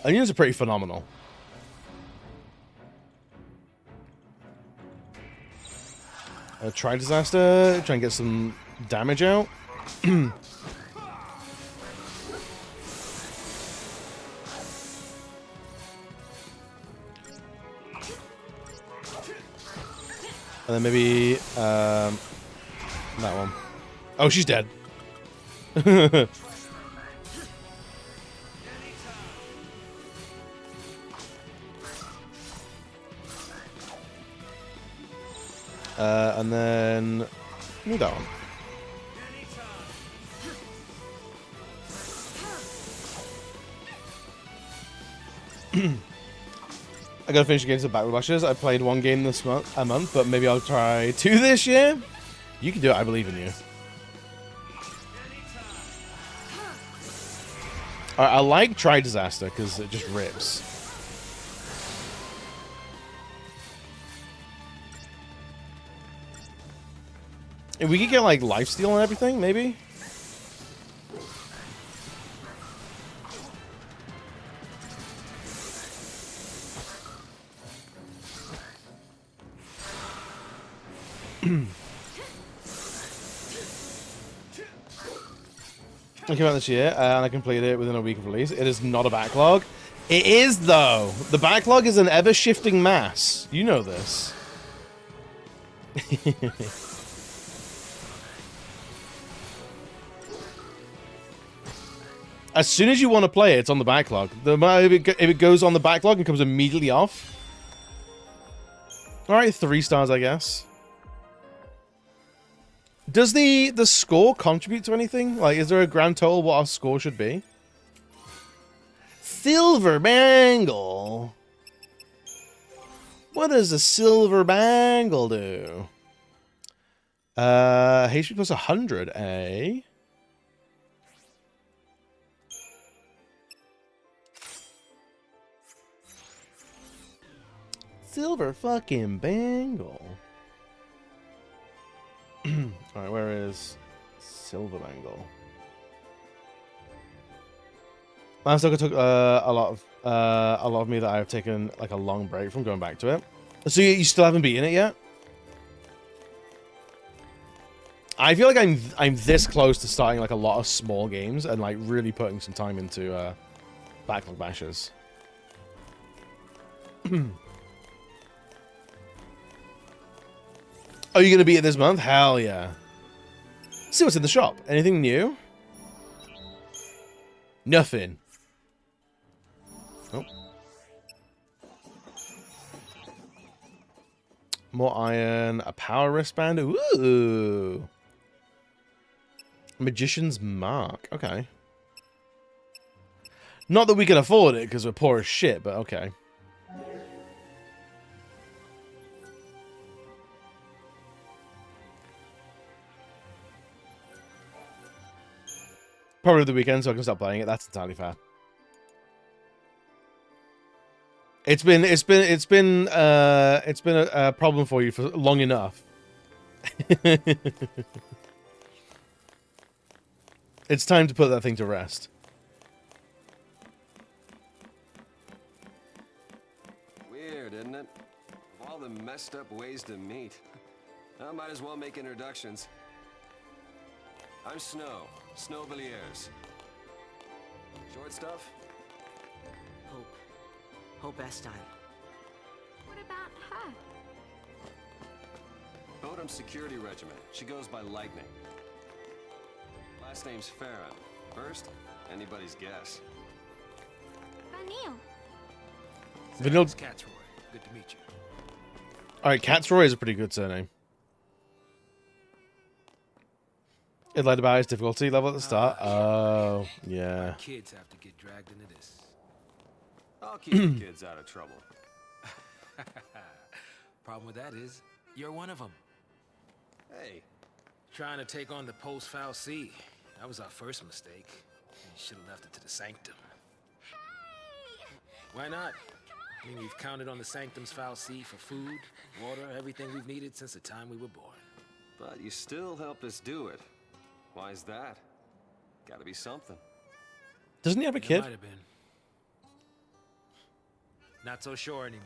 Onions are pretty phenomenal. Try disaster. Try and get some damage out. And then maybe that one. Oh, she's dead. And then move that one. I gotta finish games of Battle Bashes. I played one game this month, but maybe I'll try 2 this year. You can do it. I believe in you. Alright, I like Try Disaster because it just rips. If we could get like lifesteal and everything, maybe. It came out this year, and I completed it within a week of release. It is not a backlog. It is, though. The backlog is an ever-shifting mass. You know this. As soon as you want to play it, it's on the backlog. If it goes on the backlog and comes immediately off. Alright, 3 stars, I guess. Does the score contribute to anything? Like, is there a grand total what our score should be? Silver Bangle. What does a silver bangle do? HP plus 100, eh? Silver fucking bangle. Alright, where is Silver Bangle? Last time I took a lot of me that I've taken like a long break from going back to it. So you still haven't beaten it yet? I feel like I'm this close to starting like a lot of small games and like really putting some time into backlog bashes. Are you going to beat it this month? Hell yeah. See what's in the shop. Anything new? Nothing. Oh. More iron. A power wristband. Ooh. Magician's Mark. Okay. Not that we can afford it because we're poor as shit, but okay. Probably the weekend, so I can stop playing it. That's entirely fair. It's been a problem for you for long enough. It's time to put that thing to rest. Weird, isn't it? Of all the messed up ways to meet, I might as well make introductions. I'm Snow Villiers. Short stuff? Hope Estine. What about her? Bodum Security Regiment. She goes by Lightning. Last name's Farron. First, anybody's guess. Vanille. Vanille's Catsroy. Good to meet you. Alright, Catsroy is a pretty good surname. It lied about its difficulty level at the start. Oh, yeah. Kids have to get dragged into this. I'll keep the kids out of trouble. Problem with that is, you're one of them. Hey. Trying to take on the post-Foul C. That was our first mistake. We should have left it to the Sanctum. Why not? I mean, we've counted on the Sanctum's foul sea for food, water, everything we've needed since the time we were born. But you still helped us do it. Why is that? Gotta be something. Doesn't he have a kid? Might have been. Not so sure anymore.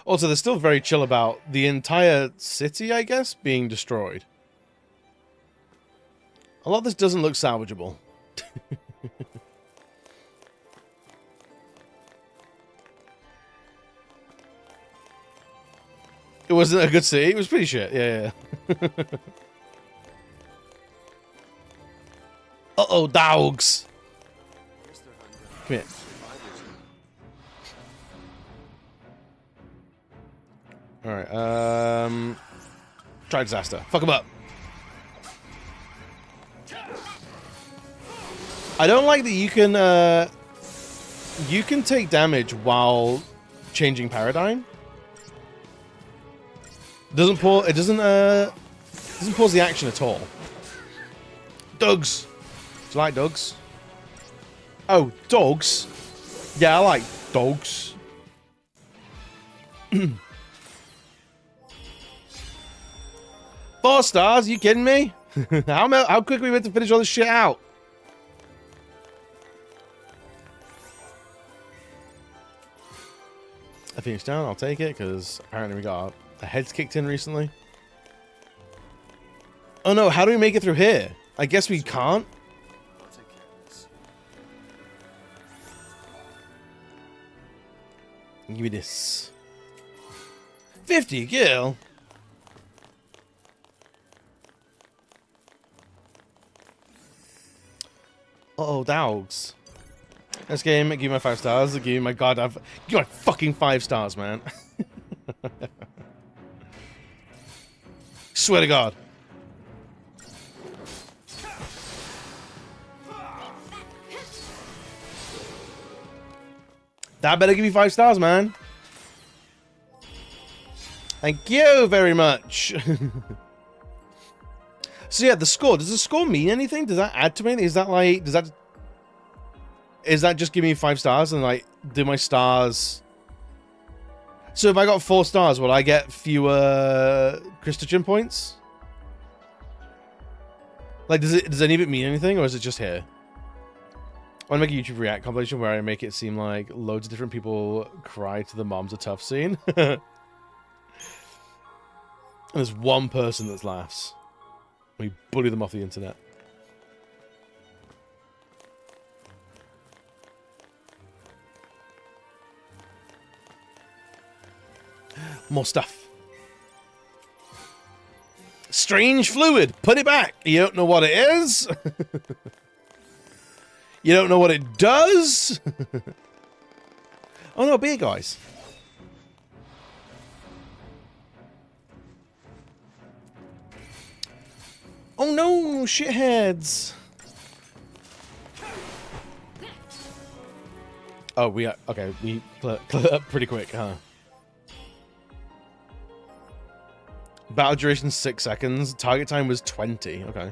Also, they're still very chill about the entire city, I guess, being destroyed. A lot of this doesn't look salvageable. It wasn't a good city. It was pretty shit. Yeah. Uh-oh, dogs. Come here. Alright, try disaster. Fuck him up. I don't like that you can take damage while changing paradigm. It doesn't pause the action at all. Dogs. Do you like dogs? Oh, dogs? Yeah, I like dogs. 4 stars? You kidding me? How quick we went to finish all this shit out? A Phoenix down, I'll take it, because apparently we got our heads kicked in recently. Oh no, how do we make it through here? I guess we can't. Give me this. 50 kill. Uh-oh, dogs. This game, give me my 5 stars. Give me my god, give my fucking 5 stars, man. Swear to God. That better give me 5 stars, man. Thank you very much. So yeah, the score. Does the score mean anything? Does that add to anything? Is that like, is that just give me 5 stars and like, do my stars... So if I got 4 stars, will I get fewer Christogen points? Like, does any of it mean anything, or is it just here? I want to make a YouTube React compilation where I make it seem like loads of different people cry to the mom's a tough scene. And there's one person that laughs. We bully them off the internet. More stuff. Strange fluid. Put it back. You don't know what it is. You don't know what it does. Oh no, beer guys. Oh no, shitheads. Oh, we are okay. We clear up pretty quick, huh? Battle duration 6 seconds. Target time was 20. Okay.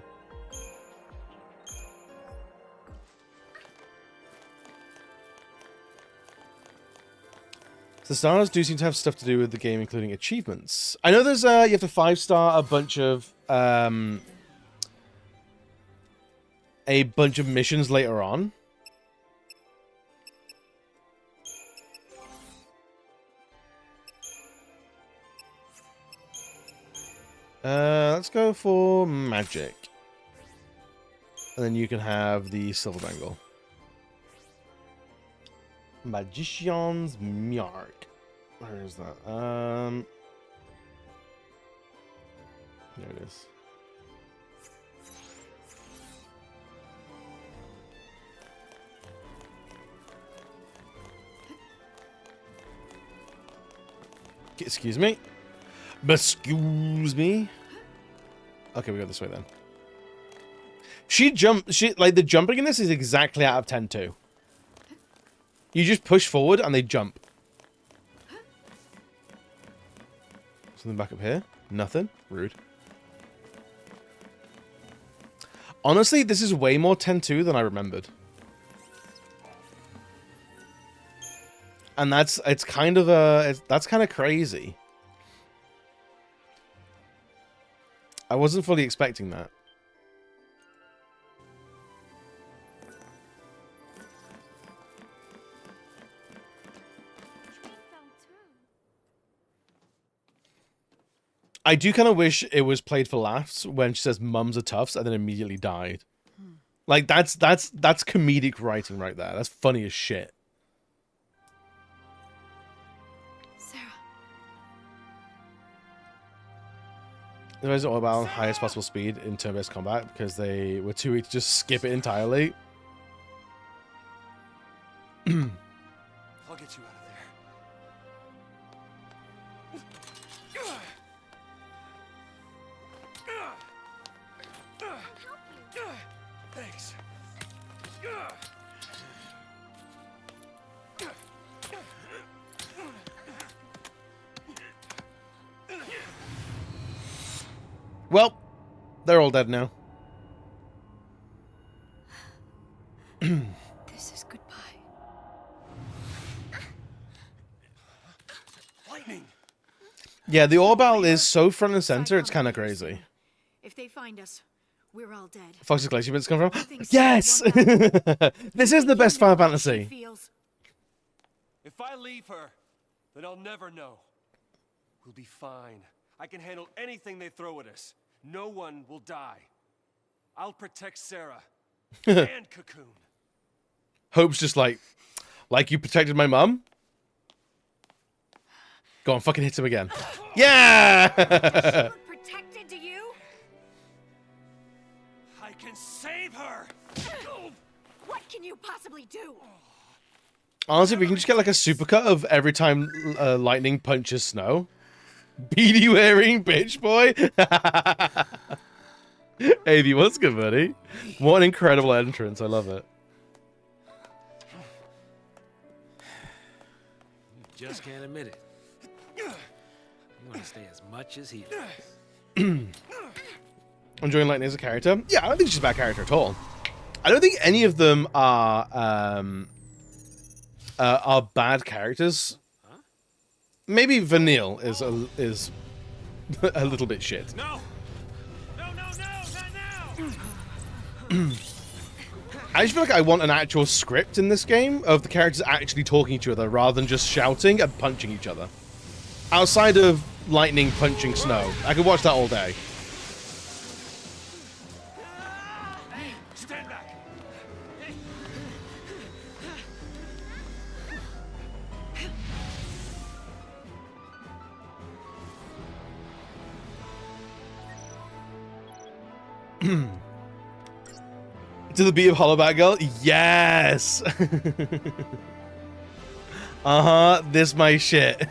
So the stars do seem to have stuff to do with the game, including achievements. I know there's you have to 5-star a bunch of missions later on. Let's go for magic. And then you can have the silver bangle. Magician's Mark. Where is that? There it is. Excuse me. Excuse me. Okay, we go this way then. Like the jumping in this is exactly out of 10 too. You just push forward and they jump. Something back up here? Nothing? Rude. Honestly, this is way more 10-2 than I remembered. And that's kind of crazy. I wasn't fully expecting that. I do kind of wish it was played for laughs when she says mums are toughs and then immediately died. Like that's comedic writing right there. That's funny as shit. Sarah. The guys are all about highest possible speed in turn-based combat because they were too weak to just skip it entirely. I'll get you out of there. Thanks. Well, they're all dead now. This is goodbye. Lightning. Yeah, the Orbal is so front and center, it's kind of crazy. If they find us, we're all dead. Fox's Glacier bits come from? Yes! This is the best Final Fantasy. If I leave her, then I'll never know. We'll be fine. I can handle anything they throw at us. No one will die. I'll protect Sarah and Cocoon. Hope's just like you protected my mum? Go on, fucking hit him again. Yeah! Protected to you? I can save her! What can you possibly do? Honestly, we can just get like a supercut of every time lightning punches snow. Beanie wearing bitch boy. Avy, what's good, buddy? What an incredible entrance. I love it. You just can't admit it. You want to stay as much as he does. Enjoying Lightning as a character? Yeah, I don't think she's a bad character at all. I don't think any of them are bad characters. Maybe Vanille is a little bit shit. No! No, no, no, not now! I just feel like I want an actual script in this game of the characters actually talking to each other rather than just shouting and punching each other. Outside of lightning punching snow, I could watch that all day. Stand back! To the beat of Hollowback Girl? Yes! This my shit.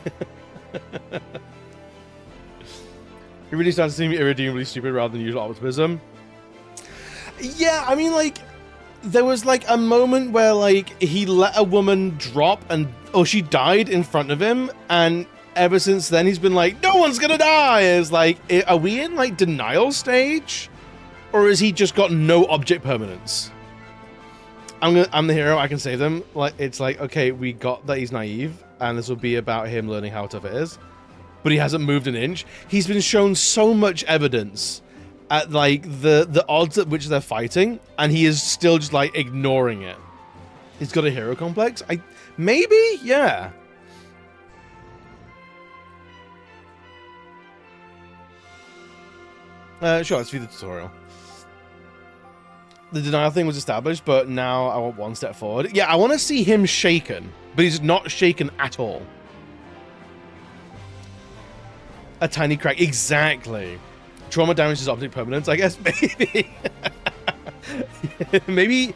He really started to seem irredeemably stupid rather than usual optimism. Yeah, I mean, like, there was, like, a moment where, like, he let a woman drop and, she died in front of him, and ever since then he's been like, no one's gonna die! It's like, are we in, like, denial stage? Or has he just got no object permanence? I'm the hero, I can save them. Like, it's like, okay, we got that he's naive, and this will be about him learning how tough it is. But he hasn't moved an inch. He's been shown so much evidence at, like, the odds at which they're fighting, and he is still just, like, ignoring it. He's got a hero complex? Maybe? Yeah. Sure, let's view the tutorial. The denial thing was established, but now I want one step forward. Yeah, I want to see him shaken, but he's not shaken at all. A tiny crack. Exactly. Trauma damages optic permanence, I guess. Maybe. Maybe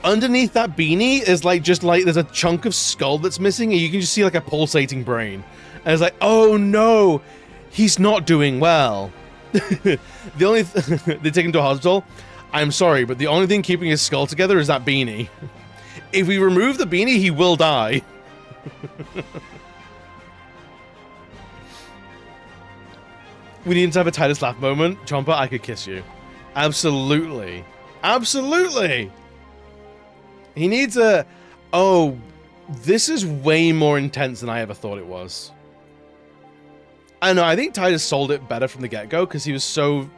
underneath that beanie is like just like there's a chunk of skull that's missing, and you can just see like a pulsating brain. And it's like, oh no, he's not doing well. They take him to a hospital. I'm sorry, but the only thing keeping his skull together is that beanie. If we remove the beanie, he will die. We need to have a Titus laugh moment. Chomper, I could kiss you. Absolutely. Absolutely! He needs a... Oh, this is way more intense than I ever thought it was. I don't know, I think Titus sold it better from the get-go, because he was so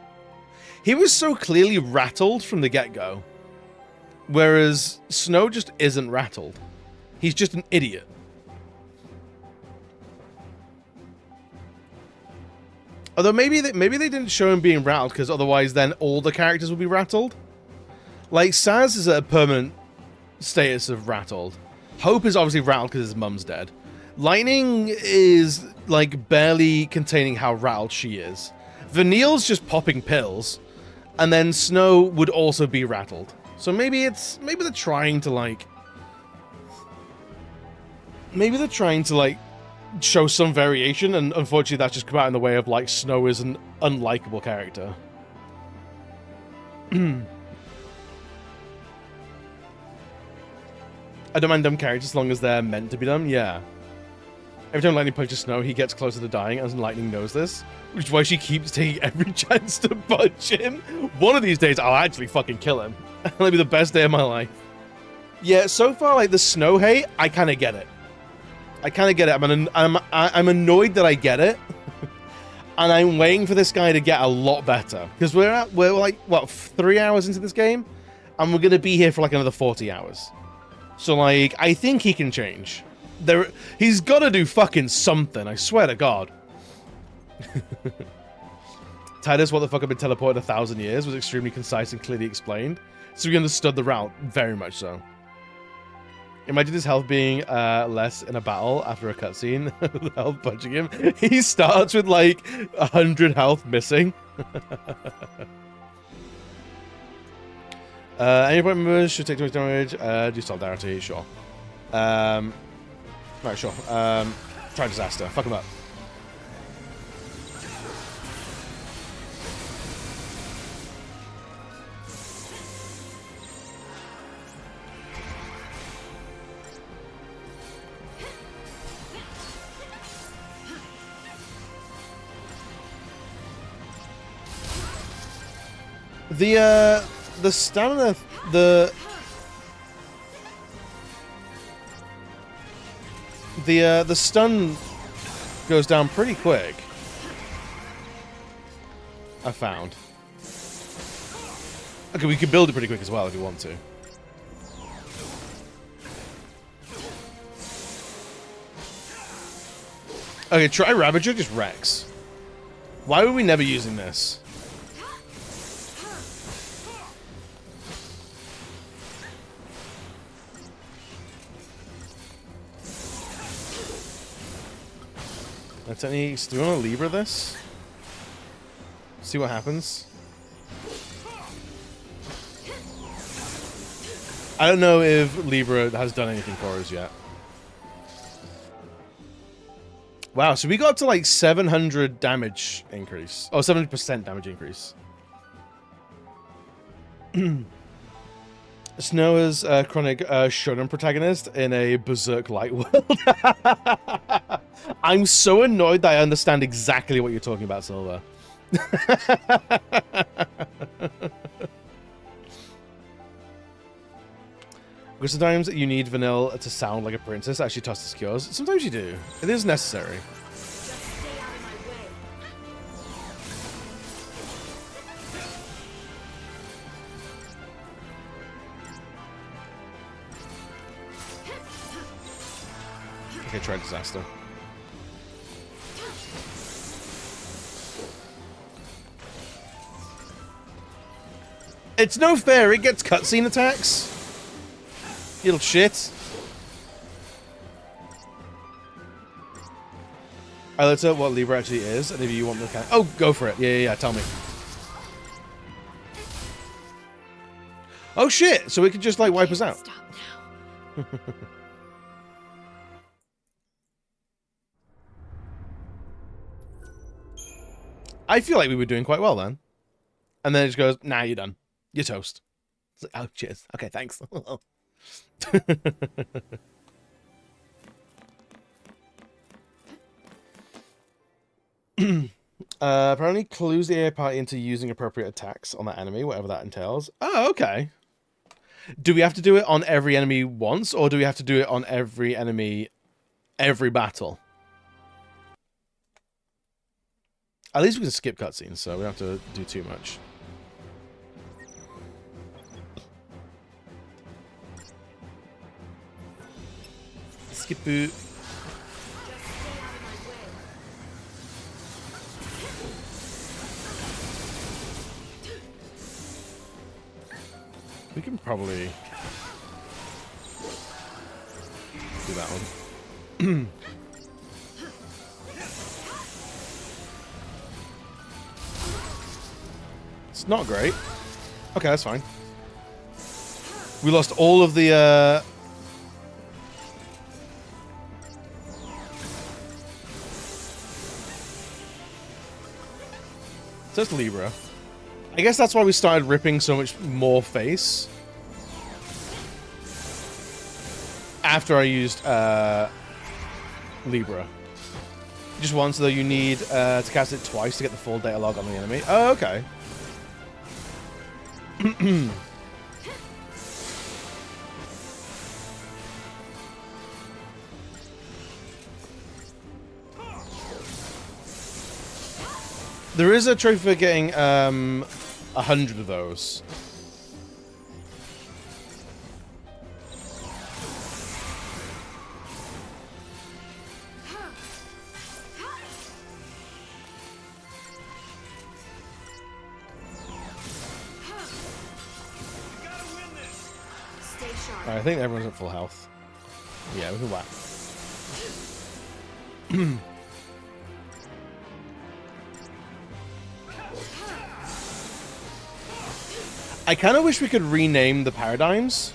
clearly rattled from the get-go. Whereas Snow just isn't rattled. He's just an idiot. Although maybe they didn't show him being rattled, because otherwise then all the characters would be rattled. Like, Saz is at a permanent status of rattled. Hope is obviously rattled because his mum's dead. Lightning is, like, barely containing how rattled she is. Vanille's just popping pills. And then Snow would also be rattled. So maybe they're trying to, like... Maybe they're trying to, like, show some variation, and unfortunately that's just come out in the way of, like, Snow is an unlikable character. I don't mind dumb characters as long as they're meant to be dumb, yeah. Every time Lightning punches Snow, he gets closer to dying, and Lightning knows this, which is why she keeps taking every chance to punch him. One of these days, I'll actually fucking kill him. It'll be the best day of my life. Yeah, so far, like, the Snow hate, I kind of get it. I kind of get it. I'm annoyed that I get it. And I'm waiting for this guy to get a lot better. Because we're like, what, 3 hours into this game? And we're going to be here for like another 40 hours. So, like, I think he can change. He's got to do fucking something, I swear to God. Titus, what the fuck, I've been teleported 1,000 years, was extremely concise and clearly explained. So we understood the route, very much so. Imagine his health being less in a battle after a cutscene. The health punching him. He starts with like 100 health missing. Any point members should take too much damage. Do solidarity, sure. Right, sure. Try disaster. Fuck him up. The stamina, the stun goes down pretty quick. I found. Okay, we can build it pretty quick as well if you want to. Okay, try Ravager, just Rex. Why were we never using this? Do we want to Libra this? See what happens. I don't know if Libra has done anything for us yet. Wow, so we got to like 700 damage increase. Oh, 70% damage increase. Snow is a chronic shonen protagonist in a berserk light world. I'm so annoyed that I understand exactly what you're talking about, Silver. Because sometimes you need Vanille to sound like a princess, actually toss the skills. Sometimes you do. It is necessary. Okay, try disaster. It's no fair, it gets cutscene attacks. You little shit. Alright, let's know what Libra actually is, and if you want the oh, go for it. Yeah, tell me. Oh shit, so we could just like wipe us out. Stop now. I feel like we were doing quite well then. And then it just goes, nah, you're done. You're toast. It's like, oh, cheers. Okay, thanks. Apparently clues the AI party into using appropriate attacks on that enemy, whatever that entails. Oh, okay. Do we have to do it on every enemy once, or do we have to do it on every enemy, every battle? At least we can skip cutscenes, so we don't have to do too much. Skip boot. We can probably do that one. It's not great. Okay, that's fine. We lost all of the so it's Libra. I guess that's why we started ripping so much more face. After I used Libra. Just once, though, you need to cast it twice to get the full data log on the enemy. Oh, okay. There is a trophy for getting 100 of those. Right, I think everyone's at full health. Yeah, we can whack. I kind of wish we could rename the paradigms.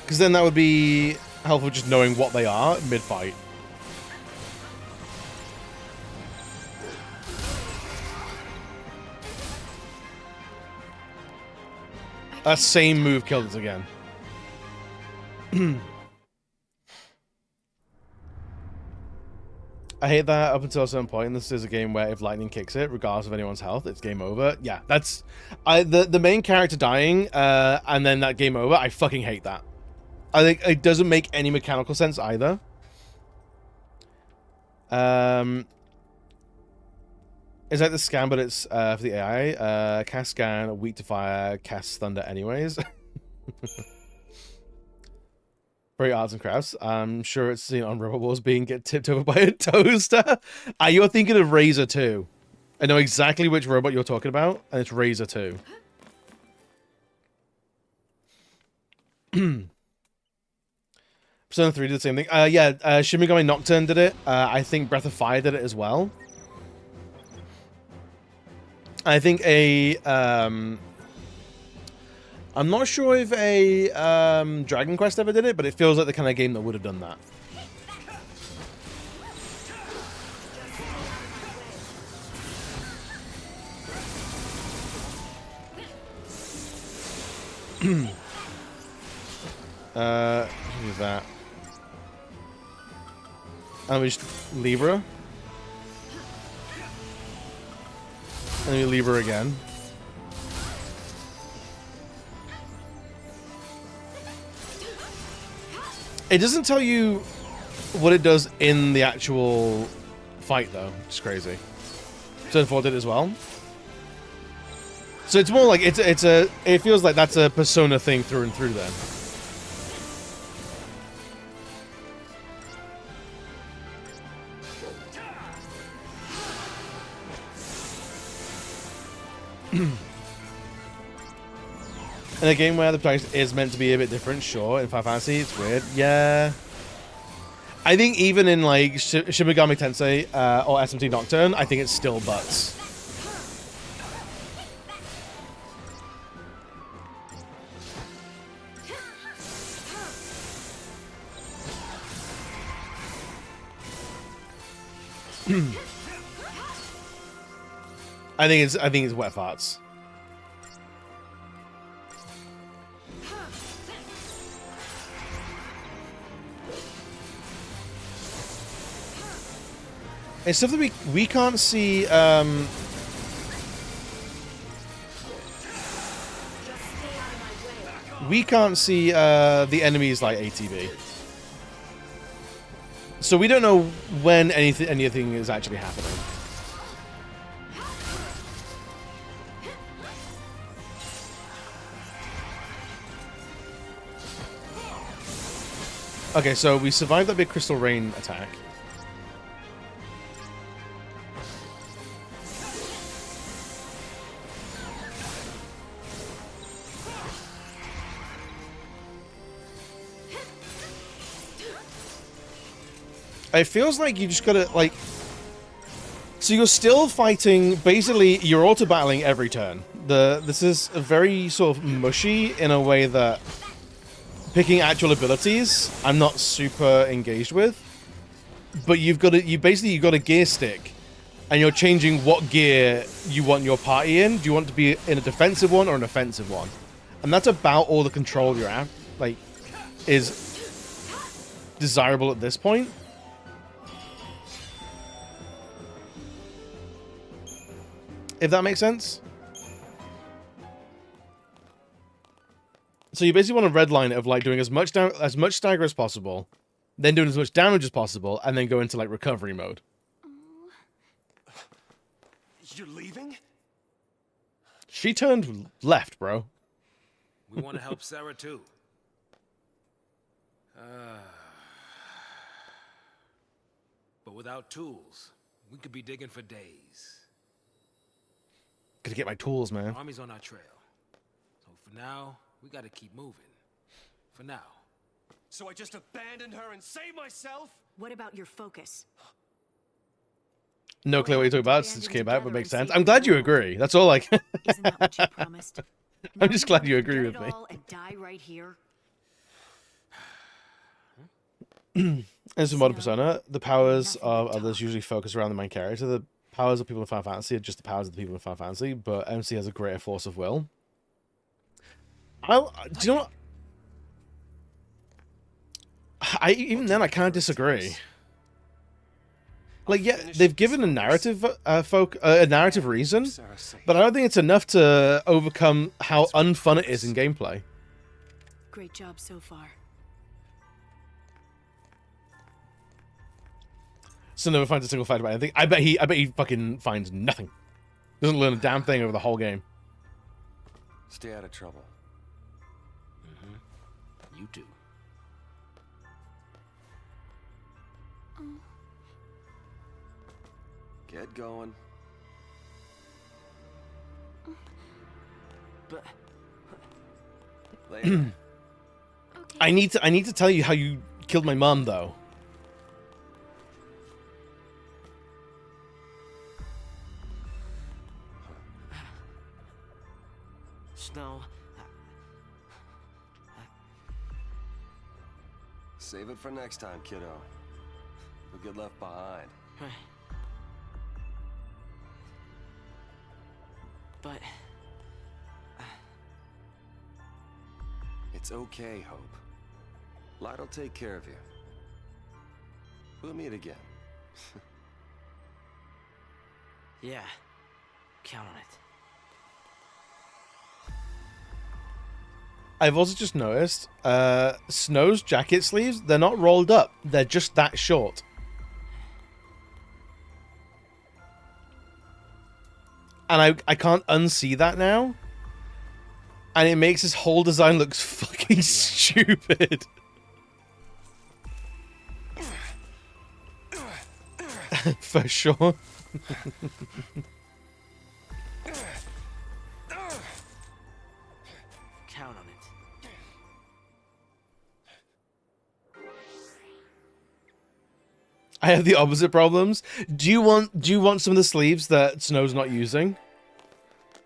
Because then that would be helpful just knowing what they are mid-fight. That same move killed us again. I hate that up until a certain point. This is a game where if lightning kicks it, regardless of anyone's health, it's game over. Yeah, that's the main character dying and then that game over. I fucking hate that. I think it doesn't make any mechanical sense either. It's like the scan, but it's for the AI. Cast scan, weak to fire, cast thunder anyways. Very arts and crafts. I'm sure it's seen on Rubber Wars being get tipped over by a toaster. You're thinking of Razor 2. I know exactly which robot you're talking about, and it's Razor 2. Persona 3 did the same thing. Yeah, Shin Megami Nocturne did it. I think Breath of Fire did it as well. I think I'm not sure if a Dragon Quest ever did it, but it feels like the kind of game that would have done that. Use that. And we just Libra. And we Libra again. It doesn't tell you what it does in the actual fight, though. It's crazy. Turn 4 did it as well. So it's more like it feels like that's a Persona thing through and through then. In a game where the protagonist is meant to be a bit different, sure. In Final Fantasy, it's weird. Yeah. I think even in like Shin Megami Tensei or SMT Nocturne, I think it's still butts. I think it's wet farts. It's stuff that we can't see. We can't see the enemies like ATB. So we don't know when anything is actually happening. Okay, so we survived that big crystal rain attack. It feels like you just gotta, like... So you're still fighting, basically, you're auto-battling every turn. This is very sort of mushy in a way that picking actual abilities, I'm not super engaged with. But you've got a gear stick, and you're changing what gear you want your party in. Do you want to be in a defensive one or an offensive one? And that's about all the control you're at, like, is desirable at this point. If that makes sense. So you basically want a red line of like doing as much stagger as possible, then doing as much damage as possible, and then go into like recovery mode. You're leaving? She turned left, bro. We want to help Sarah too. But without tools, we could be digging for days. Gotta get my tools, man. Army's on our trail. So for now, we gotta keep moving. For now. So I just abandoned her and saved myself? What about your focus? No clue what you're talking about since it came out, but makes sense. I'm glad you agree. That's all like. Isn't that what you promised? I'm just glad you agree with me. And die right here. In some modern Persona, the powers of others usually focus around the main character. The powers of people in Final Fantasy are just the powers of the people in Final Fantasy, but MC has a greater force of will. Do you know what? Even then, I kind of disagree. Like, yeah, they've given a narrative, a narrative reason, but I don't think it's enough to overcome how unfun it is in gameplay. Great job so far. So never finds a single fact about anything. I bet he fucking finds nothing. Doesn't learn a damn thing over the whole game. Stay out of trouble. You too. Get going. But later. I need to tell you how you killed my mom, though. Snow. Save it for next time, kiddo. You'll get left behind. But it's okay, Hope. Light'll take care of you. We'll meet again. yeah, count on it. I've also just noticed, Snow's jacket sleeves, they're not rolled up. They're just that short. And I can't unsee that now. And it makes his whole design look fucking stupid. For sure. Count on it. I have the opposite problems. Do you want some of the sleeves that Snow's not using?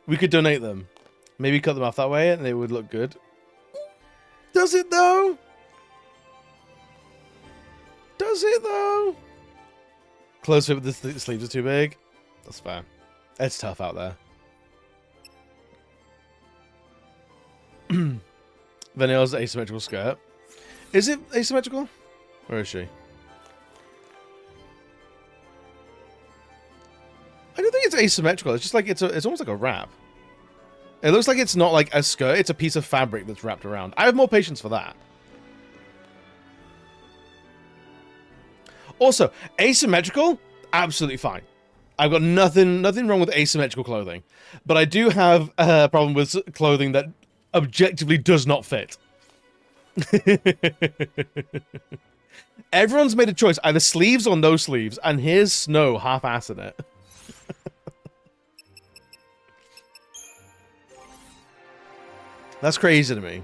We could donate them. Maybe cut them off that way and it would look good. Does it though? Does it though? Close fit with the sleeves are too big. That's fair. It's tough out there. Vanille's asymmetrical skirt. Is it asymmetrical? Where is she? asymmetrical. It's just like it's almost like a wrap. It looks like it's not like a skirt. It's a piece of fabric that's wrapped around. I have more patience for that. Also, asymmetrical, absolutely fine. I've got nothing wrong with asymmetrical clothing, but I do have a problem with clothing that objectively does not fit. Everyone's made a choice, either sleeves or no sleeves, and here's Snow half-ass in it. That's crazy to me.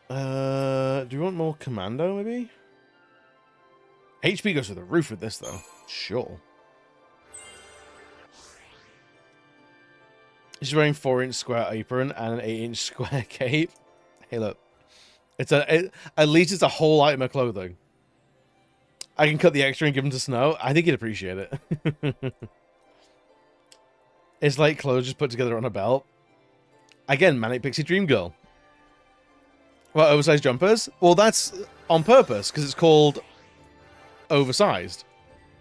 Do you want more commando, maybe? HP goes through the roof with this, though. Sure. She's wearing 4-inch square apron and an 8-inch square cape. Hey, look. At least it's a whole item of clothing. I can cut the extra and give them to Snow. I think he'd appreciate it. It's like clothes just put together on a belt. Again, Manic Pixie Dream Girl. Well, oversized jumpers? Well, that's on purpose, because it's called oversized.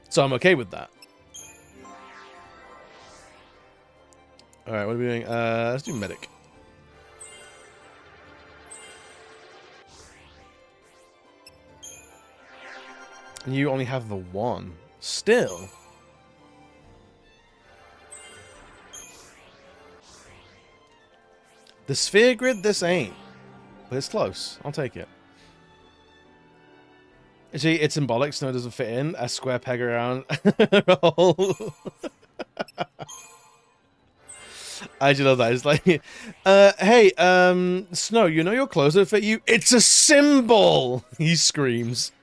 So I'm okay with that. Alright, what are we doing? Let's do medic. And you only have the one. Still. The sphere grid, this ain't. But it's close. I'll take it. See, it's symbolic. Snow doesn't fit in. A square peg around. I just love that. It's like, hey, Snow, you know your clothes don't fit you? It's a symbol! He screams.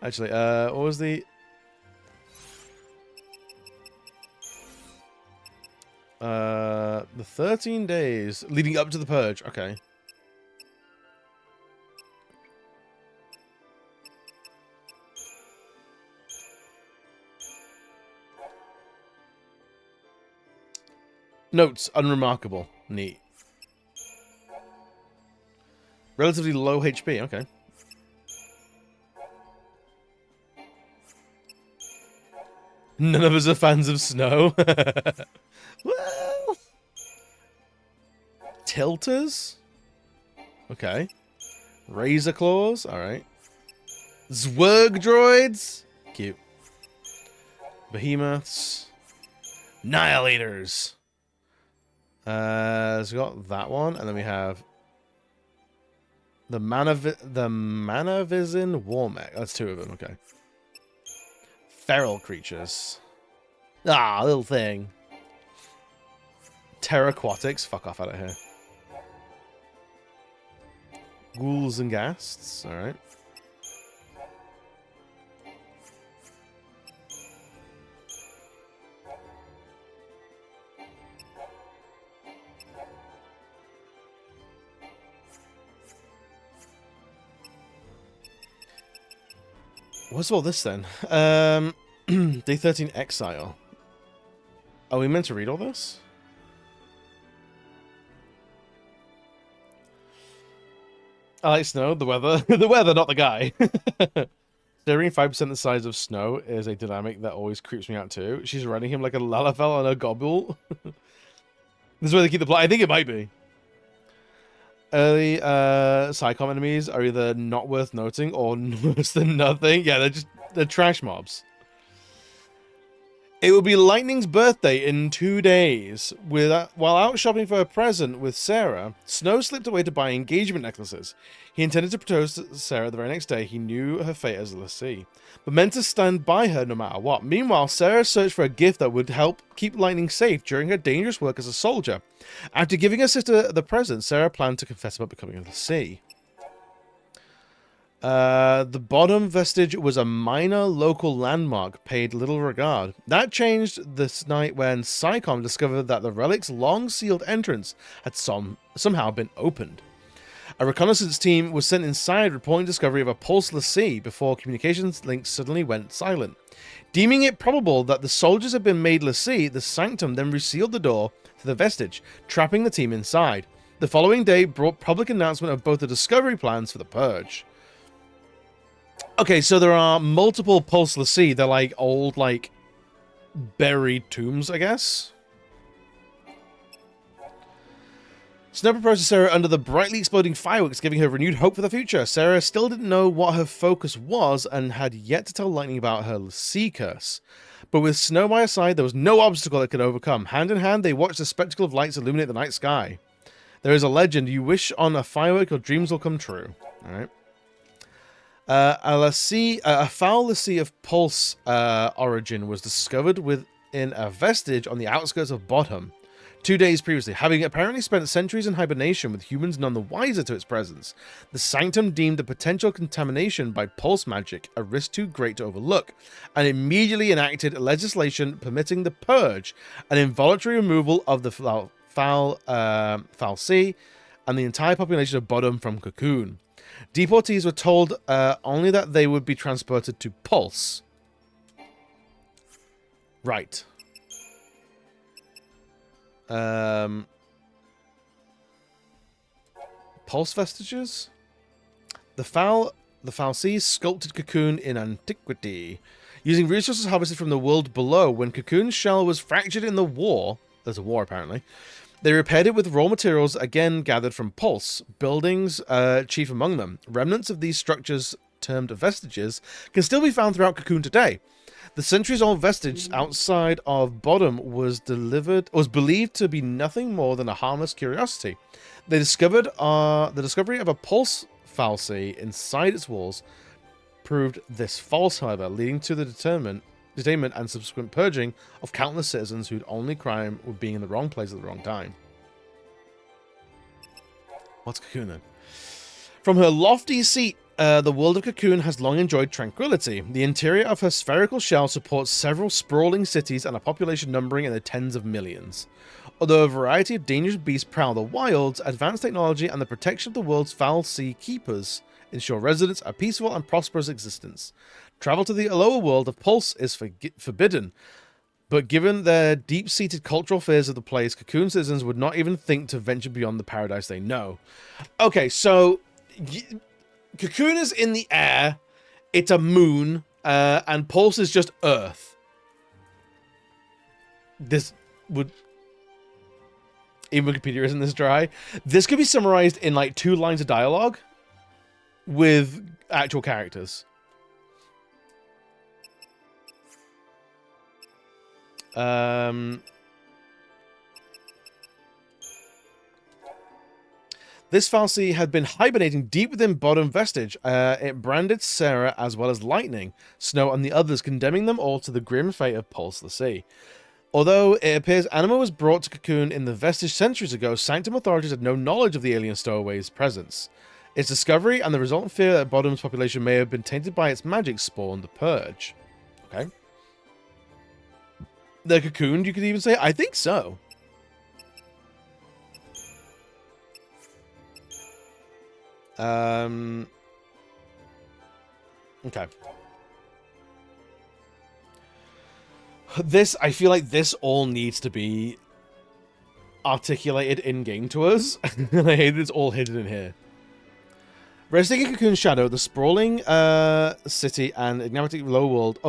Actually, what was the... the 13 days leading up to the purge. Okay. Notes, unremarkable. Neat. Relatively low HP. Okay. None of us are fans of Snow. Well, tilters? Okay. Razor claws? Alright. Zwerg droids? Cute. Behemoths. Annihilators. So we got that one, and then we have the Manavizin Warmech. That's two of them, okay. Feral creatures. Ah, little thing. Terraquatics. Fuck off out of here. Ghouls and ghasts. Alright. What's all this then? Day 13 Exile. Are we meant to read all this? I like Snow, the weather. The weather, not the guy. Staring 5% the size of Snow is a dynamic that always creeps me out too. She's running him like a Lalafell on a gobble. This is where they keep the plot. I think it might be. Early Psychom enemies are either not worth noting or worse than nothing. Yeah, they're trash mobs. It will be Lightning's birthday in 2 days. While out shopping for a present with Sarah, Snow slipped away to buy engagement necklaces. He intended to propose to Sarah the very next day. He knew her fate as a lessee, but meant to stand by her no matter what. Meanwhile, Sarah searched for a gift that would help keep Lightning safe during her dangerous work as a soldier. After giving her sister the present, Sarah planned to confess about becoming a lessee. The bottom vestige was a minor local landmark paid little regard. That changed this night when Psychom discovered that the relic's long-sealed entrance had somehow been opened. A reconnaissance team was sent inside reporting discovery of a pulseless sea before communications links suddenly went silent. Deeming it probable that the soldiers had been made lessee, the Sanctum then resealed the door to the vestige, trapping the team inside. The following day brought public announcement of both the discovery plans for the Purge. Okay, so there are multiple Pulse l'Cie. They're like old, like, buried tombs, I guess. Snow proposed to Sarah under the brightly exploding fireworks, giving her renewed hope for the future. Sarah still didn't know what her focus was and had yet to tell Lightning about her l'Cie curse. But with Snow by her side, there was no obstacle it could overcome. Hand in hand, they watched the spectacle of lights illuminate the night sky. There is a legend: you wish on a firework, your dreams will come true. Alright. A foul l'Cie of Pulse origin was discovered within a vestige on the outskirts of Bodham 2 days previously. Having apparently spent centuries in hibernation, with humans none the wiser to its presence, the Sanctum deemed the potential contamination by Pulse magic a risk too great to overlook, and immediately enacted legislation permitting the Purge, an involuntary removal of the fal'Cie and the entire population of Bodham from Cocoon. Deportees were told only that they would be transported to Pulse. Right. Pulse vestiges? The fal'Cie sculpted Cocoon in antiquity. Using resources harvested from the world below, when Cocoon's shell was fractured in the war, there's a war apparently, they repaired it with raw materials again gathered from Pulse, buildings chief among them. Remnants of these structures, termed vestiges, can still be found throughout Cocoon today. The centuries-old vestige outside of Bodham was believed to be nothing more than a harmless curiosity. The discovery of a Pulse fal'Cie inside its walls proved this false, however, leading to the detainment and subsequent purging of countless citizens whose only crime would being in the wrong place at the wrong time. What's Cocoon then? From her lofty seat, the world of Cocoon has long enjoyed tranquility. The interior of her spherical shell supports several sprawling cities and a population numbering in the tens of millions. Although a variety of dangerous beasts prowl the wilds, advanced technology and the protection of the world's fal'Cie keepers ensure residents a peaceful and prosperous existence. Travel to the lower world of Pulse is forbidden, but given their deep-seated cultural fears of the place, Cocoon citizens would not even think to venture beyond the paradise they know. Okay, so Cocoon is in the air, it's a moon, and Pulse is just Earth. This would... Even Wikipedia isn't this dry. This could be summarized in like 2 lines of dialogue with actual characters. This fal'Cie had been hibernating deep within Bodham Vestige. It branded Sarah as well as Lightning, Snow, and the others, condemning them all to the grim fate of Pulse l'Cie. Although it appears Anima was brought to Cocoon in the Vestige centuries ago, Sanctum authorities had no knowledge of the alien stowaway's presence. Its discovery and the resultant fear that Bodham's population may have been tainted by its magic spawned the Purge. Okay. The Cocoon, you could even say? I think so. Okay. I feel like this all needs to be articulated in-game to us. I hate it's all hidden in here. Resting in Cocoon's shadow, the sprawling city and enigmatic low world,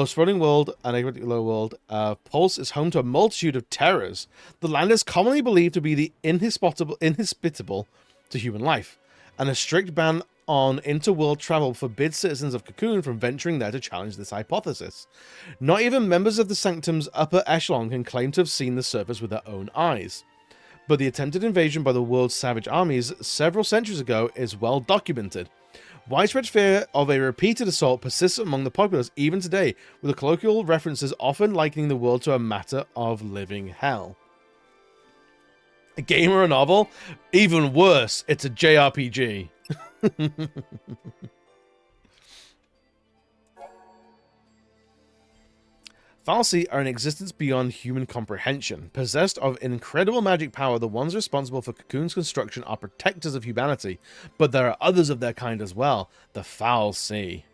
Pulse is home to a multitude of terrors. The land is commonly believed to be the inhospitable to human life, and a strict ban on interworld travel forbids citizens of Cocoon from venturing there to challenge this hypothesis. Not even members of the Sanctum's upper echelon can claim to have seen the surface with their own eyes. But the attempted invasion by the world's savage armies several centuries ago is well documented. Widespread fear of a repeated assault persists among the populace even today, with the colloquial references often likening the world to a matter of living hell. A game or a novel? Even worse, it's a JRPG. fal'Cie are in existence beyond human comprehension. Possessed of incredible magic power, the ones responsible for Cocoon's construction are protectors of humanity, but there are others of their kind as well, the fal'Cie,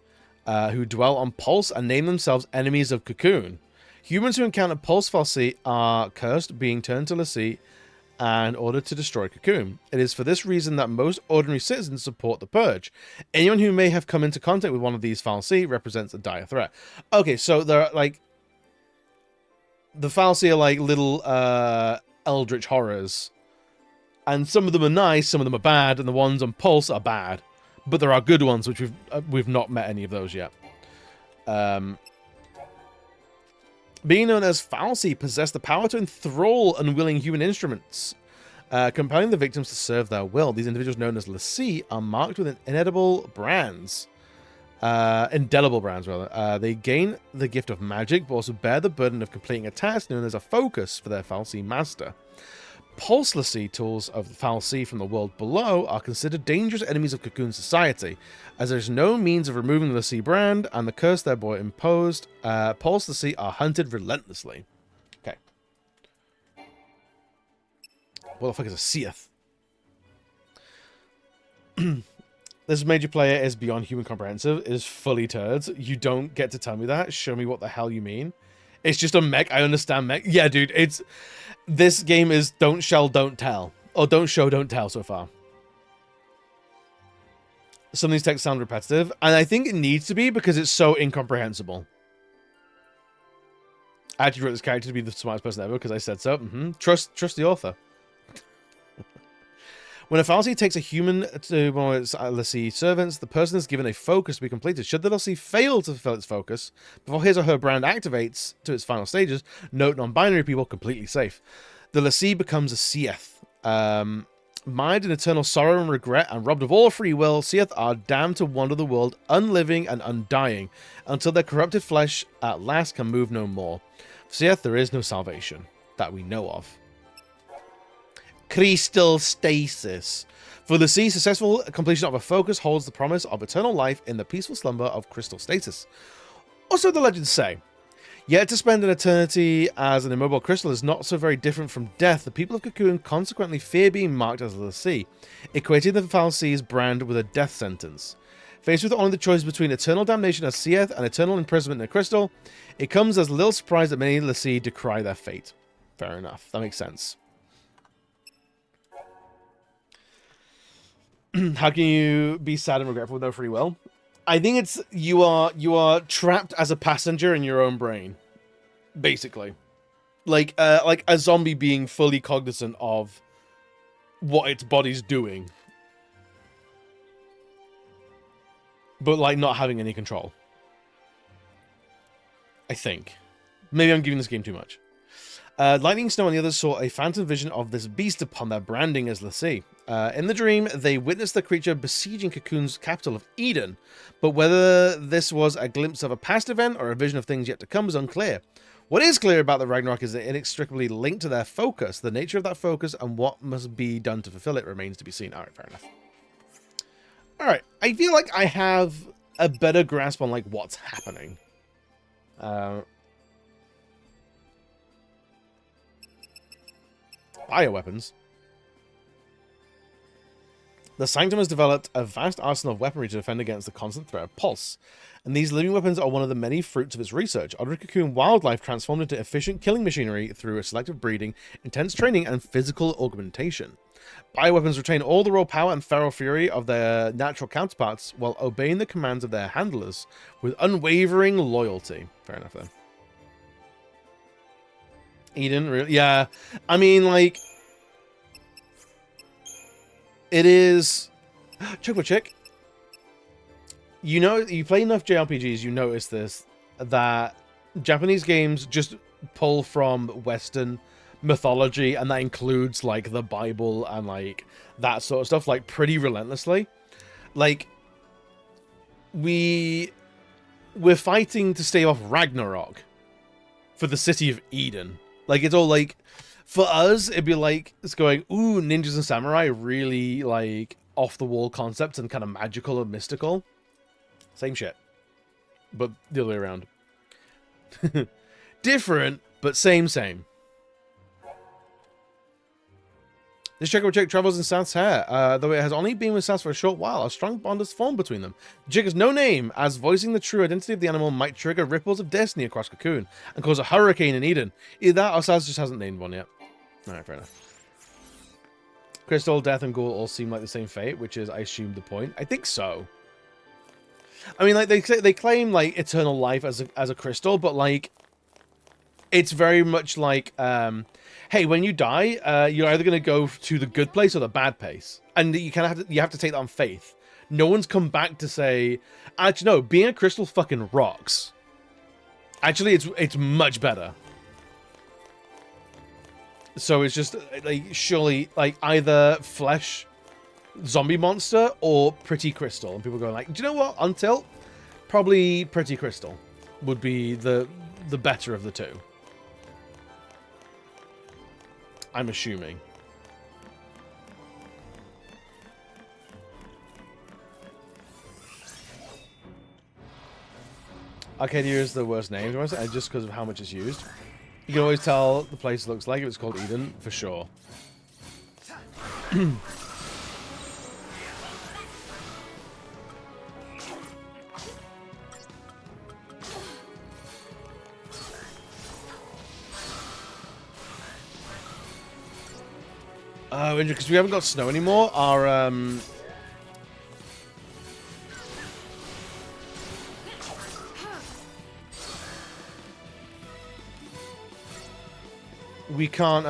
who dwell on Pulse and name themselves enemies of Cocoon. Humans who encounter Pulse fal'Cie are cursed, being turned to l'Cie in order to destroy Cocoon. It is for this reason that most ordinary citizens support the Purge. Anyone who may have come into contact with one of these fal'Cie represents a dire threat. Okay, so there are, like... The fal'Cie are like little eldritch horrors. And some of them are nice, some of them are bad, and the ones on Pulse are bad. But there are good ones, which we've not met any of those yet. Being known as fal'Cie possess the power to enthrall unwilling human instruments, compelling the victims to serve their will. These individuals, known as l'Cie, are marked with indelible brands. They gain the gift of magic, but also bear the burden of completing a task known as a focus for their fal'Cie master. Pulse l'Cie, tools of the fal'Cie from the world below, are considered dangerous enemies of Cocoon society, as there is no means of removing the l'Cie brand and the curse thereby imposed. Pulse l'Cie are hunted relentlessly. Okay. What the fuck is a XIII? This major player is beyond human comprehensive. It is fully turds. You don't get to tell me that. Show me what the hell you mean. It's just a mech. I understand mech. Yeah, dude. This game is don't shell, don't tell. Or don't show, don't tell so far. Some of these texts sound repetitive. And I think it needs to be because it's so incomprehensible. I actually wrote this character to be the smartest person ever because I said so. Trust the author. When a fal'Cie takes a human to one of its l'Cie servants, the person is given a focus to be completed. Should the l'Cie fail to fulfill its focus before his or her brand activates to its final stages, note non-binary people completely safe. The l'Cie becomes a XIII. Mired in eternal sorrow and regret and robbed of all free will, XIII are damned to wander the world unliving and undying until their corrupted flesh at last can move no more. For XIII there is no salvation that we know of. Crystal stasis. For the sea, successful completion of a focus holds the promise of eternal life in the peaceful slumber of crystal stasis. Also, the legends say, yet to spend an eternity as an immobile crystal is not so very different from death. The people of Cocoon consequently fear being marked as the sea, equating the fal'Cie's brand with a death sentence. Faced with only the choice between eternal damnation as XIII and eternal imprisonment in a crystal, it comes as little surprise that many l'Cie decry their fate. Fair enough. That makes sense. How can you be sad and regretful with no free will? I think it's you are trapped as a passenger in your own brain, basically, like a zombie being fully cognizant of what its body's doing, but like not having any control. I think maybe I'm giving this game too much. Lightning, Snow, and the others saw a phantom vision of this beast upon their branding as l'Cie. In the dream, they witnessed the creature besieging Cocoon's capital of Eden, but whether this was a glimpse of a past event or a vision of things yet to come is unclear. What is clear about the Ragnarok is that inextricably linked to their focus. The nature of that focus and what must be done to fulfill it remains to be seen. Alright, fair enough. Alright, I feel like I have a better grasp on like what's happening. Bioweapons. The Sanctum has developed a vast arsenal of weaponry to defend against the constant threat of Pulse, and these living weapons are one of the many fruits of its research. Oddred Cocoon wildlife transformed into efficient killing machinery through a selective breeding, intense training, and physical augmentation. Bioweapons retain all the raw power and feral fury of their natural counterparts while obeying the commands of their handlers with unwavering loyalty. Fair enough, then. Eden, really? Yeah. I mean, like... It is... Chick. You know, you play enough JRPGs, you notice this, that Japanese games just pull from Western mythology, and that includes, like, the Bible and, like, that sort of stuff, like, pretty relentlessly. Like, we're fighting to stay off Ragnarok for the city of Eden. Like, it's all, like... For us, it'd be like, it's going, ooh, ninjas and samurai, really, like, off-the-wall concepts and kind of magical and mystical. Same shit. But the other way around. Different, but same. This chick travels in South's hair, though it has only been with South for a short while. A strong bond has formed between them. The chick has no name, as voicing the true identity of the animal might trigger ripples of destiny across Cocoon and cause a hurricane in Eden. Either that or South just hasn't named one yet. Alright, fair enough. Crystal, Death, and Ghoul all seem like the same fate, which is, I assume, the point. I think so. I mean, like, they claim, like, eternal life as a crystal, but, like, it's very much like, hey, when you die, you're either going to go to the good place or the bad place. And you kind of have to take that on faith. No one's come back to say, actually, no, being a crystal fucking rocks. Actually, it's much better. So it's just, like, surely, like, either flesh zombie monster or pretty crystal. And people are going like, do you know what? On tilt, probably pretty crystal would be the better of the two. I'm assuming. Arcadia is the worst name, just because of how much it's used. You can always tell the place looks like if it's called Eden, for sure. Oh, because we haven't got snow anymore, our, we can't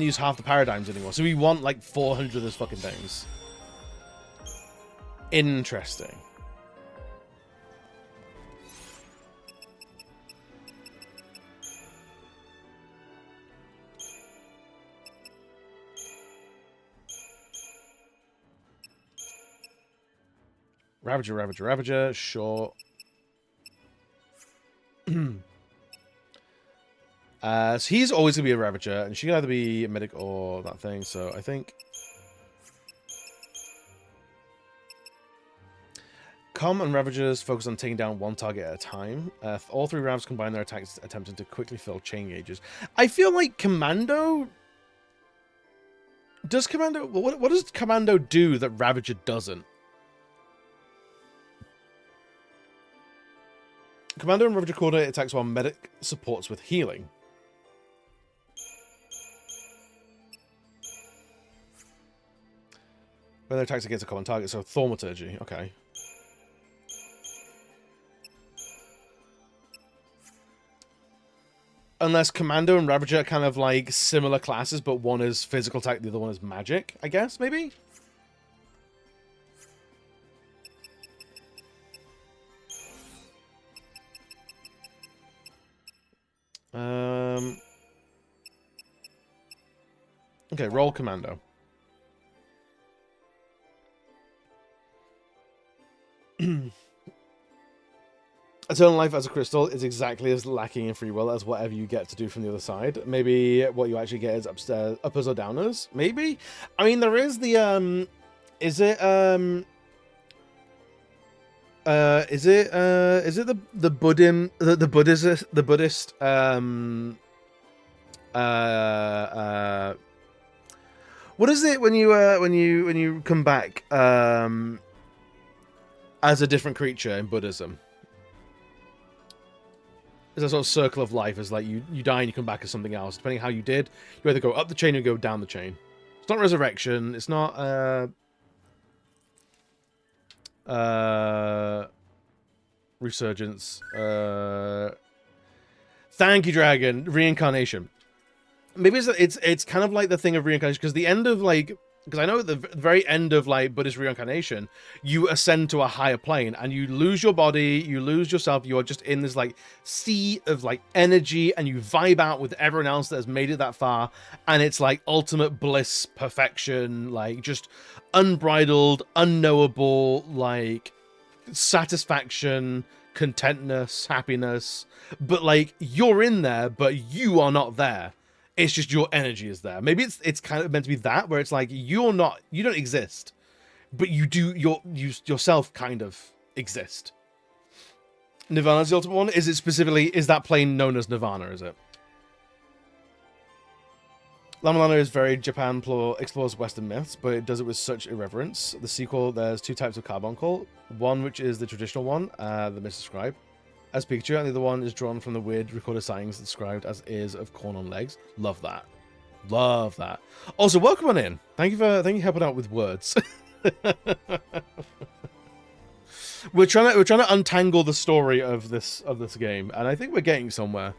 use half the paradigms anymore. So we want, like, 400 of those fucking things. Interesting. Ravager, Ravager, Ravager, sure. So he's always going to be a Ravager, and she can either be a medic or that thing, so I think... Com and Ravagers focus on taking down one target at a time. All three Ravs combine their attacks, attempting to quickly fill chain gauges. I feel like Commando... Does Commando... What does Commando do that Ravager doesn't? Commando and Ravager coordinate attacks while Medic supports with healing. When their attacks against a common target, so Thaumaturgy, okay. Unless Commando and Ravager are kind of like similar classes, but one is physical attack, the other one is magic, I guess, maybe? Okay, roll Commando. Eternal life as a crystal is exactly as lacking in free will as whatever you get to do from the other side. Maybe what you actually get is uppers or downers. Maybe. I mean, there is the is it the Buddhism, the Buddhist what is it when you come back as a different creature in Buddhism? It's a sort of circle of life. Is like you die and you come back as something else. Depending on how you did, you either go up the chain or go down the chain. It's not resurrection. It's not resurgence. Thank you, Dragon. Reincarnation. Maybe it's kind of like the thing of reincarnation, because the end of, like, because I know at the very end of, like, Buddhist reincarnation, you ascend to a higher plane and you lose your body, you lose yourself, you are just in this, like, sea of, like, energy, and you vibe out with everyone else that has made it that far, and it's like ultimate bliss, perfection, like just unbridled, unknowable, like satisfaction, contentness, happiness, but like you're in there, but you are not there. It's just your energy is there. Maybe it's kind of meant to be that, where it's like you don't exist, but you do yourself kind of exist. Nirvana's the ultimate one. Is it specifically, is that plane known as Nirvana? Is it? Lama Lana is very Japan explores Western myths, but it does it with such irreverence. The sequel, there's two types of carbuncle. One which is the traditional one, the misdescribed. as Pikachu, and the other one is drawn from the weird recorded sightings described as ears of corn on legs. Love that. Love that. Also, welcome on in. Thank you for helping out with words. we're trying to untangle the story of this game, and I think we're getting somewhere.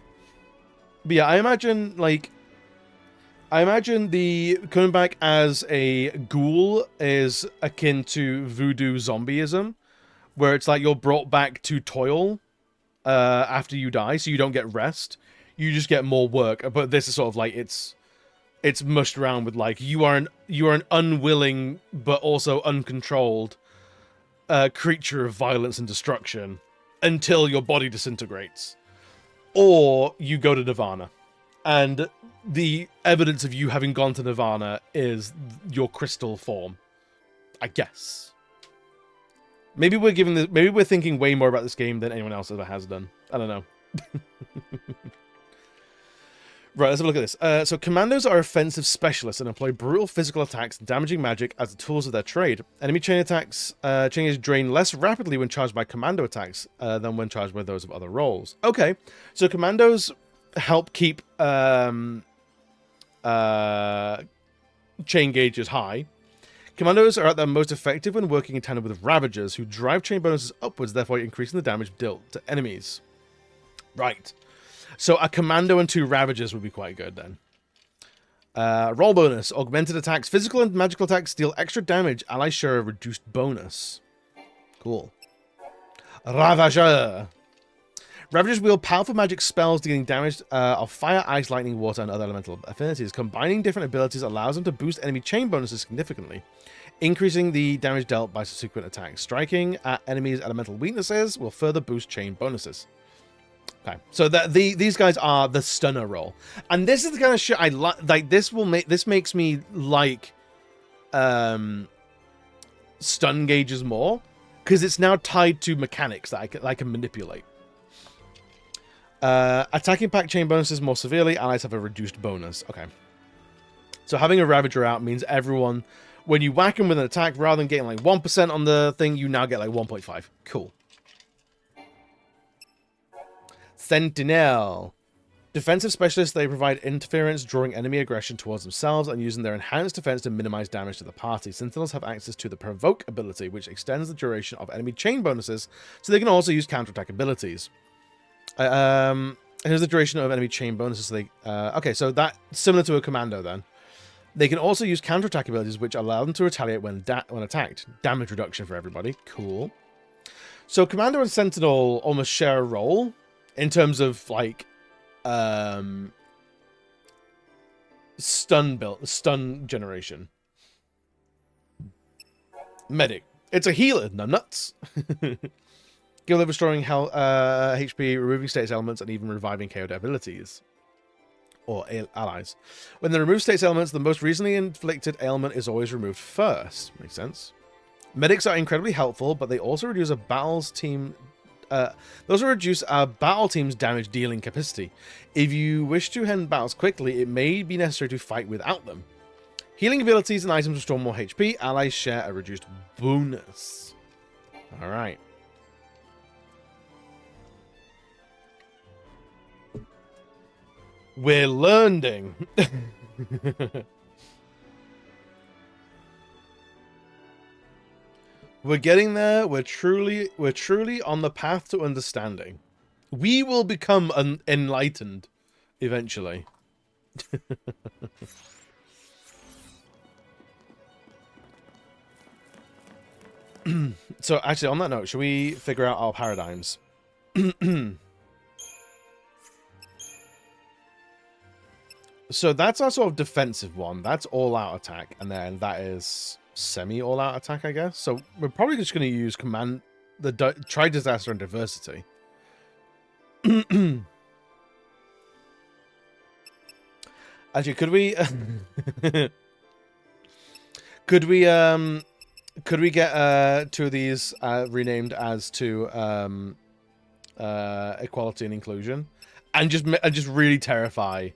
But yeah, I imagine the coming back as a ghoul is akin to voodoo zombieism, where it's like you're brought back to toil after you die, so you don't get rest. You just get more work. But this is sort of like it's mushed around with like you are an unwilling but also uncontrolled creature of violence and destruction until your body disintegrates, or you go to Nirvana, and the evidence of you having gone to Nirvana is your crystal form, I guess. Maybe we're thinking way more about this game than anyone else ever has done. I don't know. Right, let's have a look at this. So commandos are offensive specialists and employ brutal physical attacks and damaging magic as the tools of their trade. Enemy chain attacks chains drain less rapidly when charged by commando attacks than when charged by those of other roles. Okay, so commandos help keep chain gauges high. Commandos are at their most effective when working in tandem with Ravagers, who drive chain bonuses upwards, therefore increasing the damage dealt to enemies. Right. So a Commando and 2 Ravagers would be quite good then. Roll bonus. Augmented attacks. Physical and magical attacks deal extra damage. Allies share a reduced bonus. Cool. Ravager. Ravagers wield powerful magic spells dealing damage of fire, ice, lightning, water, and other elemental affinities. Combining different abilities allows them to boost enemy chain bonuses significantly, increasing the damage dealt by subsequent attacks. Striking at enemies' elemental weaknesses will further boost chain bonuses. Okay, so these guys are the stunner role, and this is the kind of shit I like. This makes me like stun gauges more, because it's now tied to mechanics that I can manipulate. Attacking pack chain bonuses more severely. Allies have a reduced bonus. Okay. So having a Ravager out means everyone, when you whack them with an attack, rather than getting like 1% on the thing, you now get like 1.5. Cool. Sentinel. Defensive specialists, they provide interference, drawing enemy aggression towards themselves and using their enhanced defense to minimize damage to the party. Sentinels have access to the Provoke ability, which extends the duration of enemy chain bonuses, so they can also use counterattack abilities. Here's the duration of enemy chain bonuses. So okay, so that's similar to a Commando then. They can also use counterattack abilities, which allow them to retaliate when attacked. Damage reduction for everybody. Cool. So Commando and Sentinel almost share a role in terms of like stun generation. Medic. It's a healer, nuts. Skill of restoring health, HP, removing status elements, and even reviving KO'd abilities. Or allies. When they remove status elements, the most recently inflicted ailment is always removed first. Makes sense. Medics are incredibly helpful, but they also reduce a battle's team. Those will reduce our battle team's damage dealing capacity. If you wish to end battles quickly, it may be necessary to fight without them. Healing abilities and items restore more HP. Allies share a reduced bonus. Alright. We're learning. We're getting there. We're truly on the path to understanding. We will become enlightened eventually. So actually, on that note, should we figure out our paradigms? So that's our sort of defensive one. That's all-out attack, and then that is semi-all-out attack, I guess. So we're probably just going to use try disaster and diversity. Actually, could we get 2 of these renamed as to equality and inclusion, and just really terrify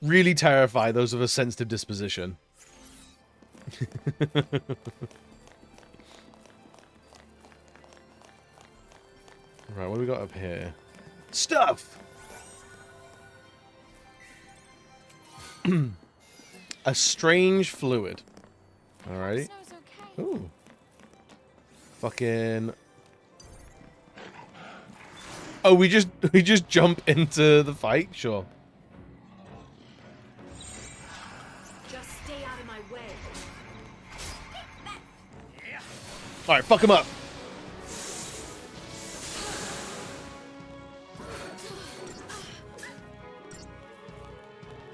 really terrify those of a sensitive disposition. Right, what do we got up here? Stuff! A strange fluid. Alrighty. Ooh. Fucking... Oh, we just jump into the fight? Sure. Just stay out of my way. Alright, fuck him up.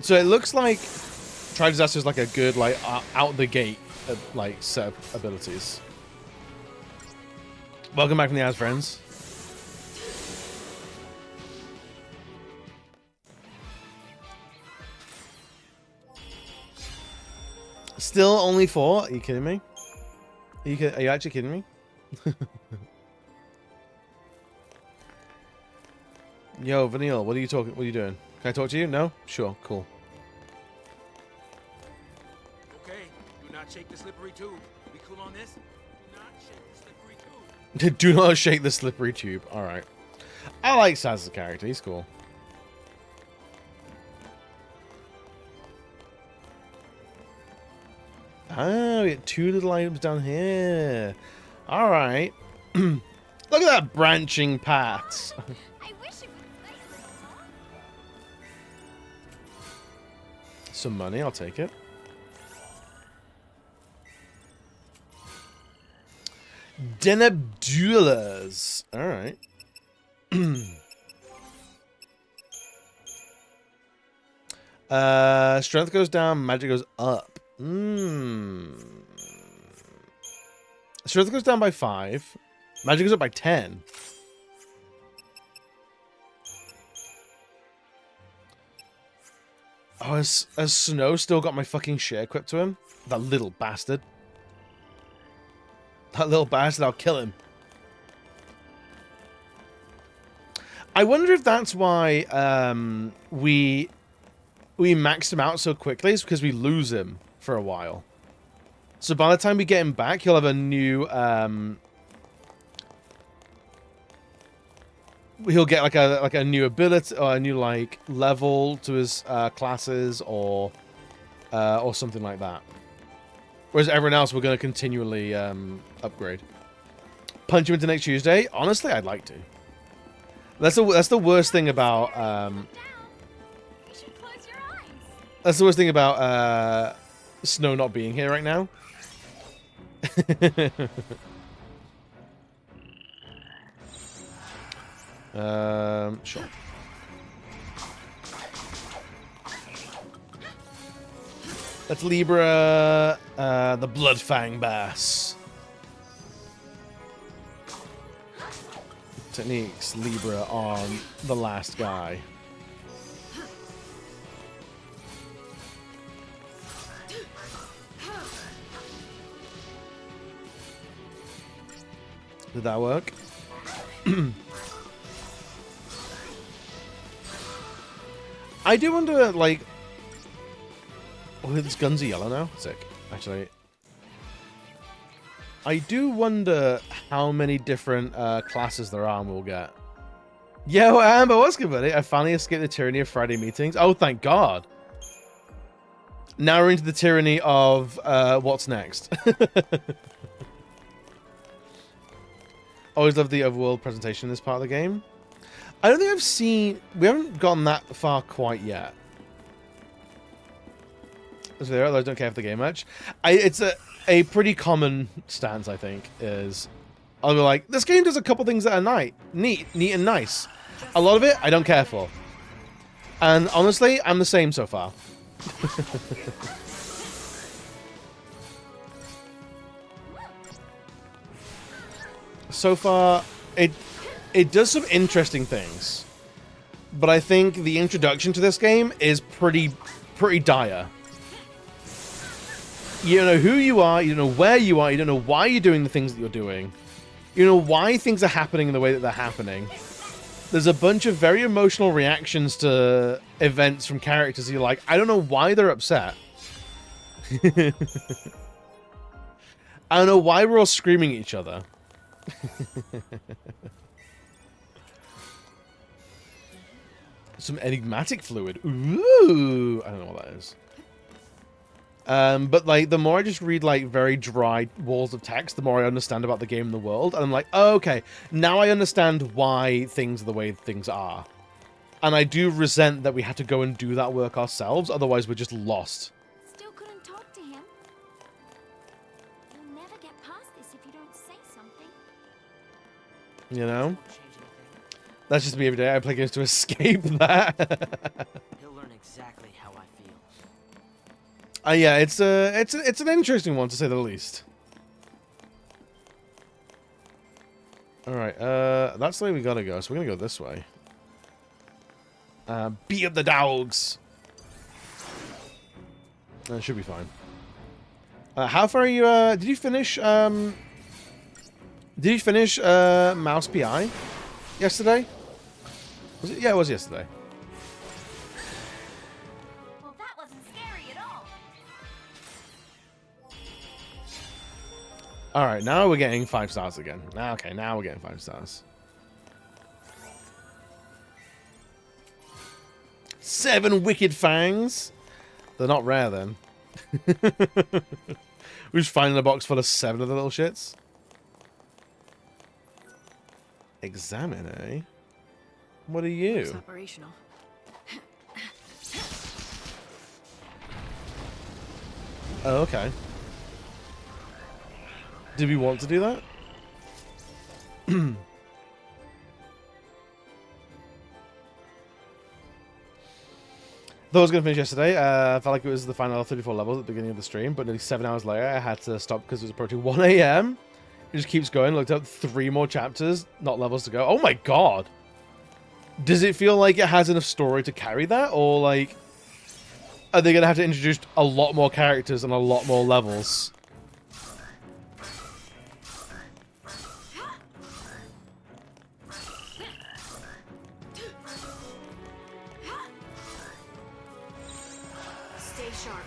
So it looks like Tri-Disaster is like a good, like, out the gate, like, set of abilities. Welcome back from the ads, friends. Still only 4? Are you kidding me? Are you actually kidding me? Yo, Vanille, what are you talking? What are you doing? Can I talk to you? No? Sure, cool. Okay, do not shake the slippery tube. We cool on this? Do not shake the slippery tube. Do not shake the slippery tube. Alright. I like Saz as a character. He's cool. Oh, we get 2 little items down here. Alright. Look at that branching paths. Some money, I'll take it. Denabdulas. Alright. Strength goes down, magic goes up. Strength goes down by 5. Magic goes up by 10. Oh, has Snow still got my fucking shit equipped to him? That little bastard. That little bastard, I'll kill him. I wonder if that's why we maxed him out so quickly. It's because we lose him for a while. So by the time we get him back, he'll have a new... he'll get like a new ability or a new like level to his classes or something like that. Whereas everyone else, we're going to continually upgrade. Punch him into next Tuesday? Honestly, I'd like to. That's the worst thing about that's the worst thing about Snow not being here right now. Sure. That's Libra, the Bloodfang Bass. Techniques, Libra on the last guy. Did that work? I do wonder, like... Oh, this gun's are yellow now? Sick. Actually... I do wonder how many different classes there are and we'll get. Yo, Amber, what's good, buddy? I finally escaped the tyranny of Friday meetings. Oh, thank God. Now we're into the tyranny of what's next. Always love the overworld presentation in this part of the game. I don't think I've seen... We haven't gotten that far quite yet. So there, I don't care for the game much. It's a pretty common stance, I think, is... I'll be like, this game does a couple things that are neat and nice. A lot of it, I don't care for. And honestly, I'm the same so far. So far, it does some interesting things, but I think the introduction to this game is pretty dire. You don't know who you are, you don't know where you are, you don't know why you're doing the things that you're doing. You know why things are happening in the way that they're happening. There's a bunch of very emotional reactions to events from characters. You're like, I don't know why they're upset. I don't know why we're all screaming at each other. Some enigmatic fluid. Ooh. I don't know what that is. But like the more I just read like very dry walls of text, the more I understand about the game and the world. And I'm like, oh, okay, now I understand why things are the way things are. And I do resent that we had to go and do that work ourselves, otherwise we're just lost. Still couldn't talk to him. You'll never get past this if you don't say something. You know? That's just me every day. I play games to escape that. He'll learn exactly how I feel. Yeah, it's an interesting one to say the least. All right, that's the way we gotta go. So we're gonna go this way. Beat up the dogs. That should be fine. How far are you? Did you finish? Mouse PI yesterday? Was it? Yeah, it was yesterday. Well, that wasn't scary at all. All right, now we're getting 5 stars again. Okay, now we're getting 5 stars. 7 wicked fangs. They're not rare then. We're just finding a box full of 7 of the little shits. Examine, eh? What are you? It's operational. Oh, okay. Did we want to do that? Thought I was going to finish yesterday. I felt like it was the final 34 levels at the beginning of the stream, but nearly 7 hours later, I had to stop because it was approaching 1 a.m. It just keeps going. Looked up 3 more chapters, not levels to go. Oh my god! Does it feel like it has enough story to carry that, or like, are they going to have to introduce a lot more characters and a lot more levels? Stay sharp.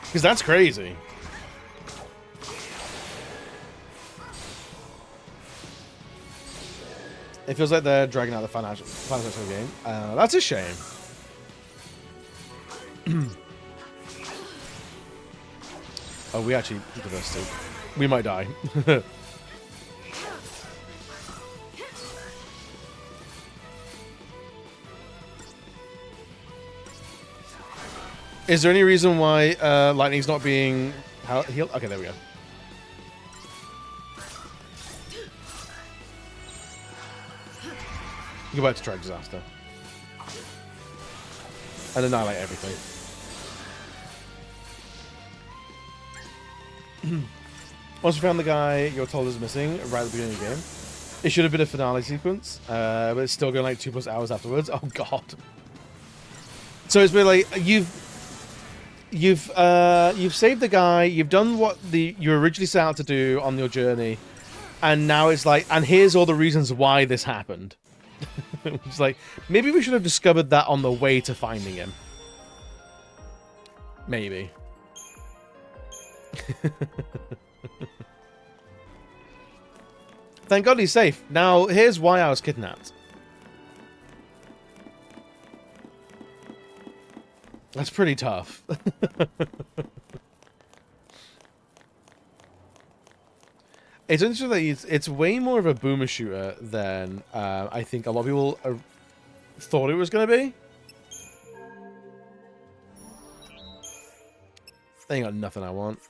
Because that's crazy. It feels like they're dragging out the financial game. That's a shame. Oh, we actually diversity. We might die. Is there any reason why Lightning's not being healed? Okay, there we go. Go back to Track Disaster. And annihilate everything. Once we found the guy you're told is missing right at the beginning of the game, it should have been a finale sequence, but it's still going like 2+ hours afterwards. Oh god. So it's been like you've saved the guy, you've done what you originally set out to do on your journey, and now it's like, and here's all the reasons why this happened. It's like, maybe we should have discovered that on the way to finding him. Maybe. Thank God he's safe. Now, here's why I was kidnapped. That's pretty tough. It's interesting that it's way more of a boomer shooter than I think a lot of people thought it was going to be. They ain't got nothing I want.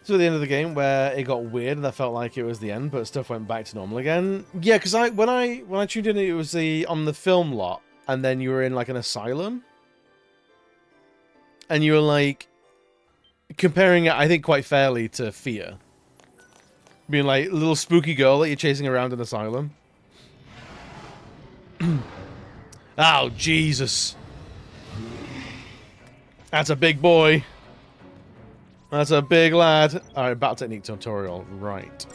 So at the end of the game where it got weird and I felt like it was the end, but stuff went back to normal again. Yeah, because when I tuned in, it was on the film lot. And then you were in like an asylum. And you were like comparing it, I think, quite fairly to Fear. Being like a little spooky girl that you're chasing around an asylum. Oh, Jesus. That's a big boy. That's a big lad. Alright, battle technique tutorial. Right.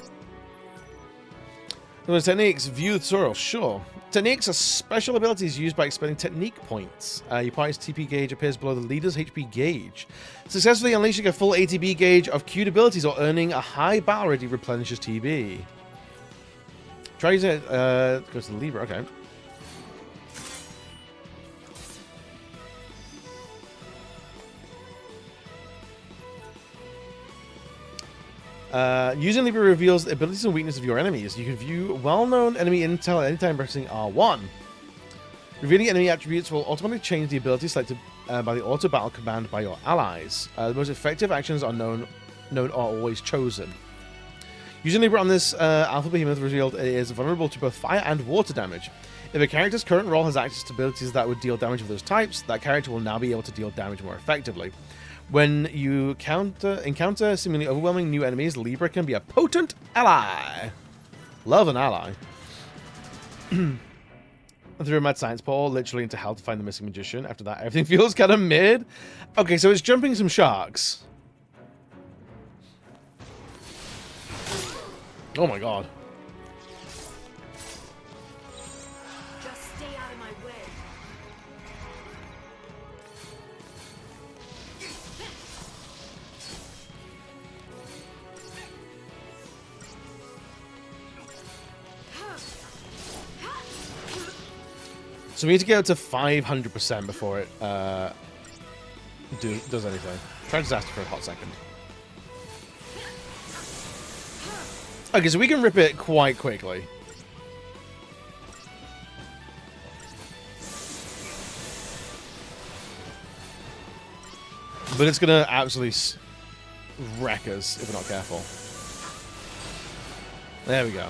Those techniques, view the tutorial, sure. Techniques are special abilities used by expending technique points. Your party's TP gauge appears below the leader's HP gauge. Successfully unleashing a full ATB gauge of queued abilities or earning a high battle ready replenishes TB. Try using it, goes to the Libra, okay. Using Libra reveals the abilities and weaknesses of your enemies. You can view well-known enemy intel at any time pressing R1. Revealing enemy attributes will automatically change the ability selected by the auto-battle command by your allies. The most effective actions are known are always chosen. Using Libra on this Alpha Behemoth revealed it is vulnerable to both fire and water damage. If a character's current role has access to abilities that would deal damage of those types, that character will now be able to deal damage more effectively. When you encounter seemingly overwhelming new enemies, Libra can be a potent ally. Love an ally. Through a mad science portal, literally into hell to find the missing magician. After that, everything feels kind of mid. Okay, so it's jumping some sharks. Oh my god. Just stay out of my way. So we need to get up to 500% before it does anything. Try disaster for a hot second. Okay, so we can rip it quite quickly. But it's gonna absolutely wreck us if we're not careful. There we go.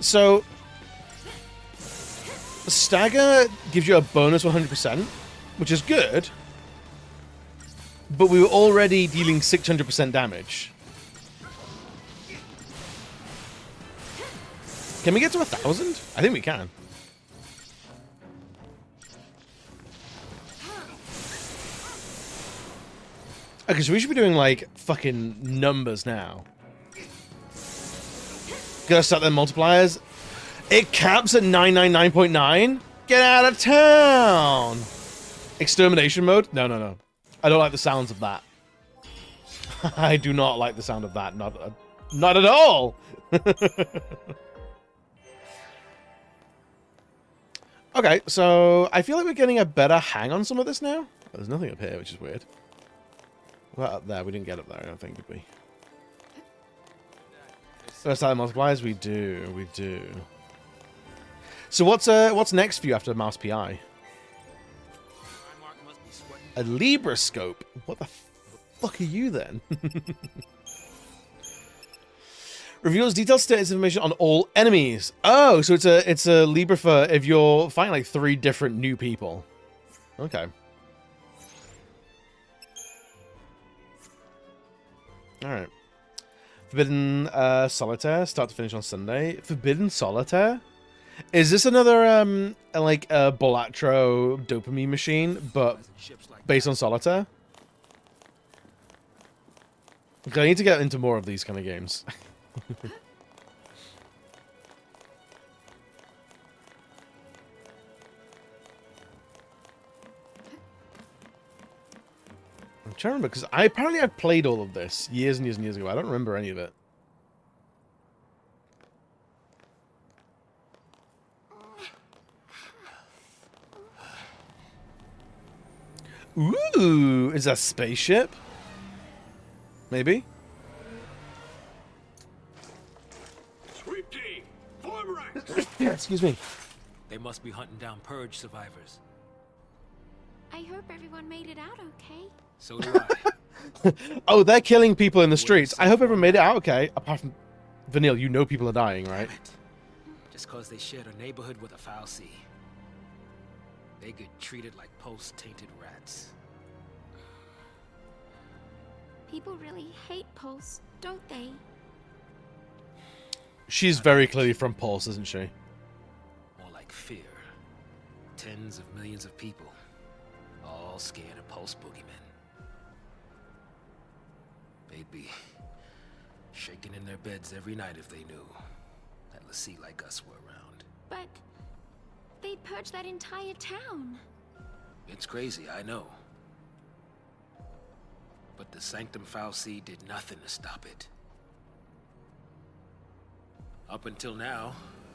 So Stagger gives you a bonus 100%, which is good. But we were already dealing 600% damage. Can we get to 1,000? I think we can. Okay, so we should be doing, like, fucking numbers now. Gotta start the multipliers. It caps at 999.9? Get out of town! Extermination mode? No, no, no. I don't like the sounds of that. I do not like the sound of that. Not at all! Okay, so I feel like we're getting a better hang on some of this now. There's nothing up here, which is weird. Well, up there, we didn't get up there, I don't think, did we? First time multipliers, we do. So what's next for you after Mouse PI? A Libra scope. What the fuck are you then? Reveals detailed status information on all enemies. Oh, so it's a Libra for if you're fighting like 3 different new people. Okay. All right. Forbidden Solitaire, start to finish on Sunday. Forbidden Solitaire? Is this another like a Bolatro dopamine machine, but based on Solitaire? Okay, I need to get into more of these kind of games. I'm trying to remember, because apparently I've played all of this years and years and years ago. I don't remember any of it. Ooh, is that a spaceship? Maybe? Sweep team, form ranks. Excuse me. They must be hunting down Purge survivors. I hope everyone made it out okay. So do I. Oh, they're killing people in the streets. I hope everyone made it out okay. Apart from Vanille, you know people are dying, right? Just cause they shared a neighborhood with a foul sea. They get treated like post-tainted rats. People really hate Pulse, don't they? She's very clearly from Pulse, isn't she? More like fear. Tens of millions of people, all scared of Pulse boogeymen. They'd be Shaking in their beds every night if they knew that Lassie like us were around. But they'd purge that entire town. It's crazy, I know. But the Sanctum Fal'Cie did nothing to stop it. Up until now,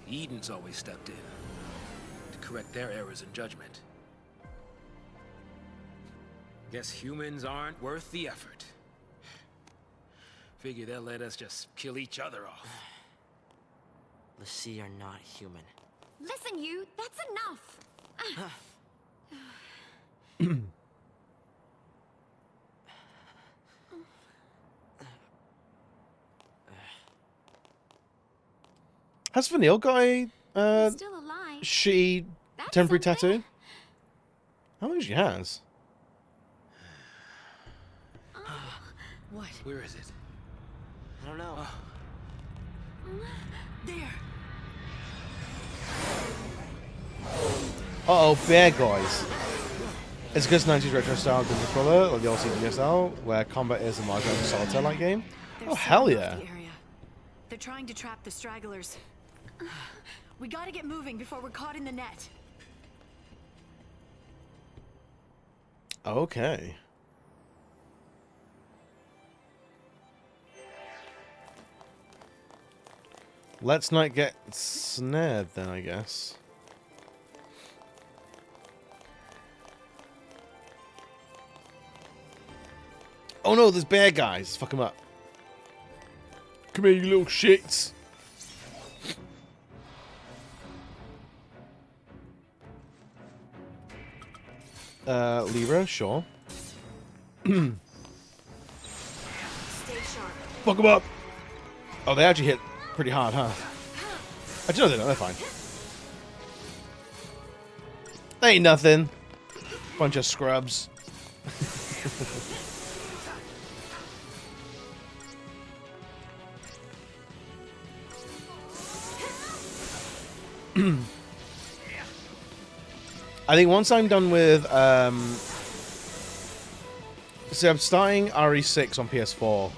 Eden's always stepped in to correct their errors in judgment. Guess humans aren't worth the effort. Figure they'll let us just kill each other off. Lassie are not human. Listen, you, that's enough. Has Vanille got a Still alive. shitty temporary tattoo? How many she has? What? Where is it? I don't know. There. Uh-oh, bear guys. It's a good 90s retro style gun controller, like the old CDSL, where combat is a Mahjong solitaire-like game. Oh, hell yeah. They're trying to trap the stragglers. We gotta get moving before we're caught in the net. Okay. Let's not get snared then, I guess. Oh no, there's bear guys. Fuck them up. Come here, you little shits. Libra, sure. Stay sharp. Fuck them up. Oh, they actually hit pretty hard, huh? Actually, no, they're fine. They ain't nothing. Bunch of scrubs. I think once I'm done with, so I'm starting RE6 on PS4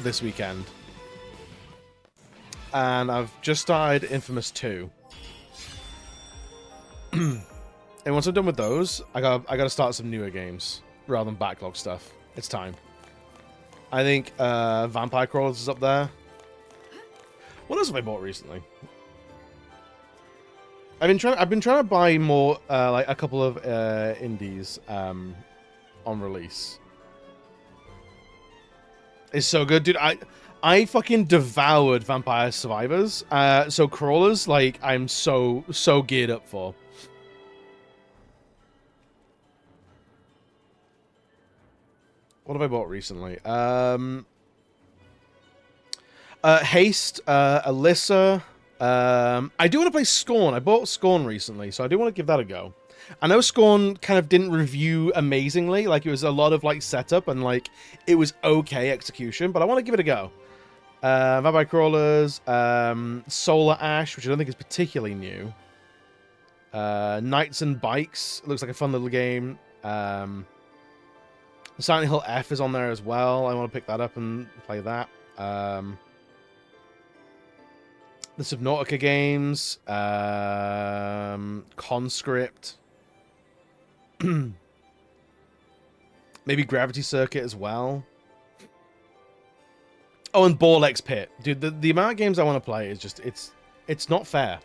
this weekend. And I've just started Infamous 2. And once I'm done with those, I gotta start some newer games rather than backlog stuff. It's time. I think Vampire Crawlers is up there. What else have I bought recently? I've been trying to buy more like a couple of indies on release. It's so good, dude. I fucking devoured Vampire Survivors. So Crawlers, like, I'm so geared up for. What have I bought recently? Haste, Alyssa. I do want to play Scorn. I bought Scorn recently, so I do want to give that a go. I know Scorn kind of didn't review amazingly. Like, it was a lot of, like, setup, and, like, it was okay execution, but I want to give it a go. Vampire Crawlers, Solar Ash, which I don't think is particularly new. Knights and Bikes, looks like a fun little game. Silent Hill F is on there as well. I want to pick that up and play that. The Subnautica games, Conscript, maybe Gravity Circuit as well. Oh, and Ball X Pit, dude. The amount of games I want to play is just it's not fair.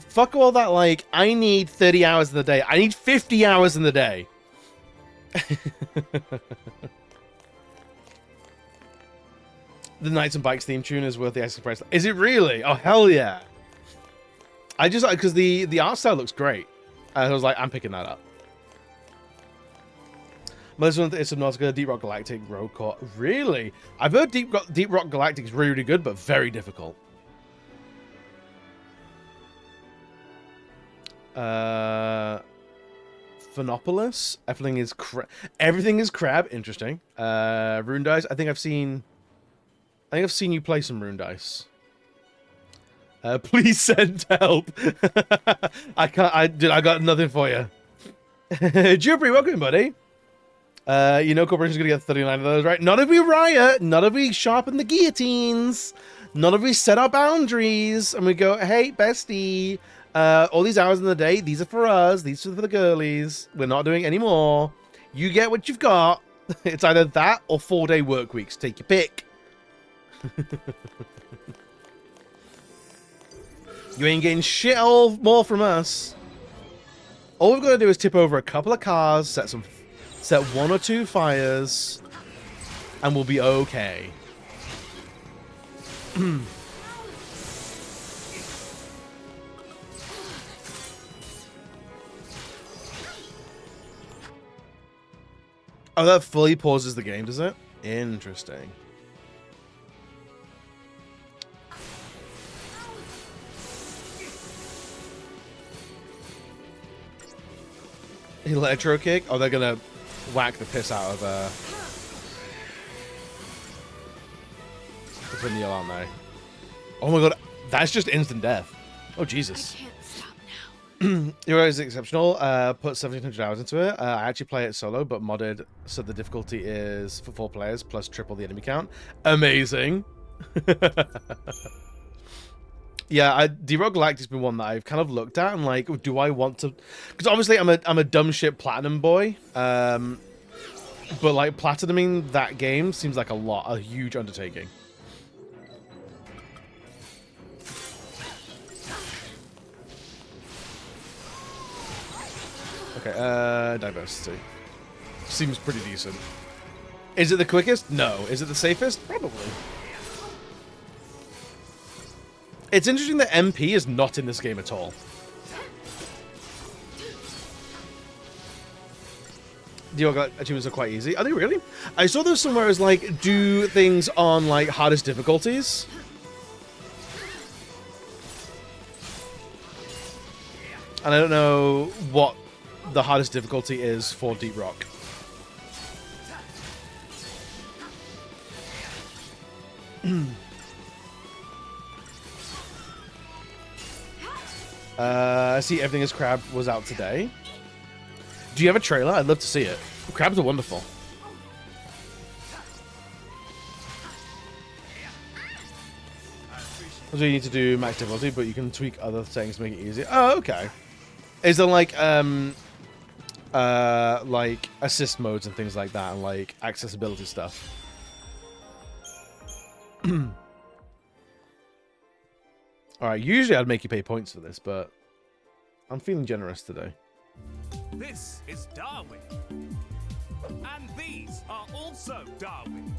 Fuck all that. Like, I need 30 hours in the day. I need 50 hours in the day. The Knights and Bikes theme tune is worth the extra price. Is it really? Oh, hell yeah. I just, because the art style looks great. I was like, I'm picking that up. Melissa is Subnautica, Deep Rock Galactic, Road Court. Really? I've heard Deep Rock Galactic is really, really good, but very difficult. Phonopolis. Everything is crab. Interesting. Rune Dice. I think I've seen you play some Rune Dice. Please send help. I got nothing for you. Jupri, welcome, buddy. You know Corporation's gonna get 39 of those, right? Not if we riot, not if we sharpen the guillotines, not if we set our boundaries and we go, hey, bestie, all these hours in the day, these are for us, these are for the girlies. We're not doing any more. You get what you've got. It's either that or 4-day work weeks. Take your pick. You ain't getting shit all more from us. All we've got to do is tip over a couple of cars, set 1 or 2 fires, and we'll be okay. Oh, that fully pauses the game, does it? Interesting. Electro kick? Oh, they're gonna whack the piss out of Vanille, aren't they? Oh my god, that's just instant death. Oh Jesus. I can't stop now. Hero is exceptional. Put 1,700 hours into it. I actually play it solo, but modded, so the difficulty is for 4 players plus triple the enemy count. Amazing. Yeah, D-Roguelike has been one that I've kind of looked at and like, do I want to? Because obviously I'm a dumb shit platinum boy, but like platinuming that game seems like a huge undertaking. Okay, diversity seems pretty decent. Is it the quickest? No. Is it the safest? Probably. It's interesting that MP is not in this game at all. The achievements are quite easy. Are they really? I saw those somewhere as like, do things on like hardest difficulties. And I don't know what the hardest difficulty is for Deep Rock. I see Everything is Crab was out today. Do you have a trailer? I'd love to see it. Crabs are wonderful. So you need to do max difficulty, but you can tweak other settings to make it easier. Oh, okay. Is there like assist modes and things like that, and like accessibility stuff? Alright, usually I'd make you pay points for this, but I'm feeling generous today. This is Darwin. And these are also Darwin.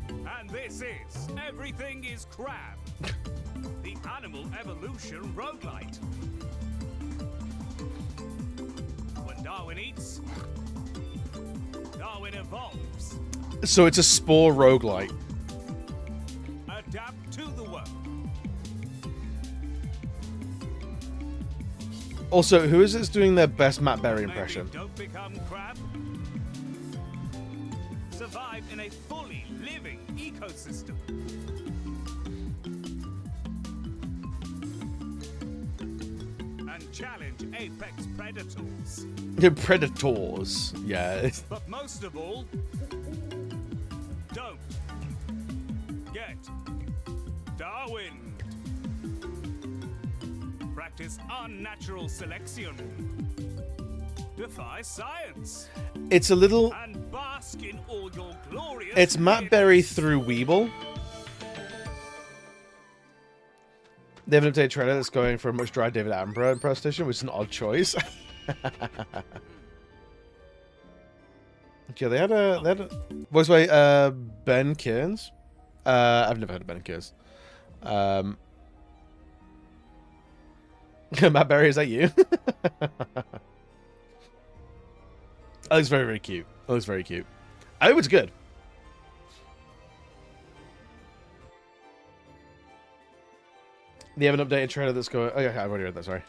And this is Everything is Crab. The Animal Evolution roguelite. When Darwin eats, Darwin evolves. So it's a spore roguelite. Adapt to the world. Also, who is this doing their best Matt Berry impression? Maybe don't become crab. Survive in a fully living ecosystem. And challenge apex predators. Predators, yeah. But most of all, don't get Darwin. Practice unnatural selection. Defy science. It's a little... And bask in all your glorious... It's Matt Berry through Weeble. They have an updated trailer that's going for a much drier David Attenborough impersonation, which is an odd choice. Okay, they had a voice by Ben Kearns. I've never heard of Ben Kearns. Matt Berry, is that you? That looks very, very cute. That looks very cute. I hope it's good. They have an updated trailer that's going... Oh, yeah, I've already read that, sorry.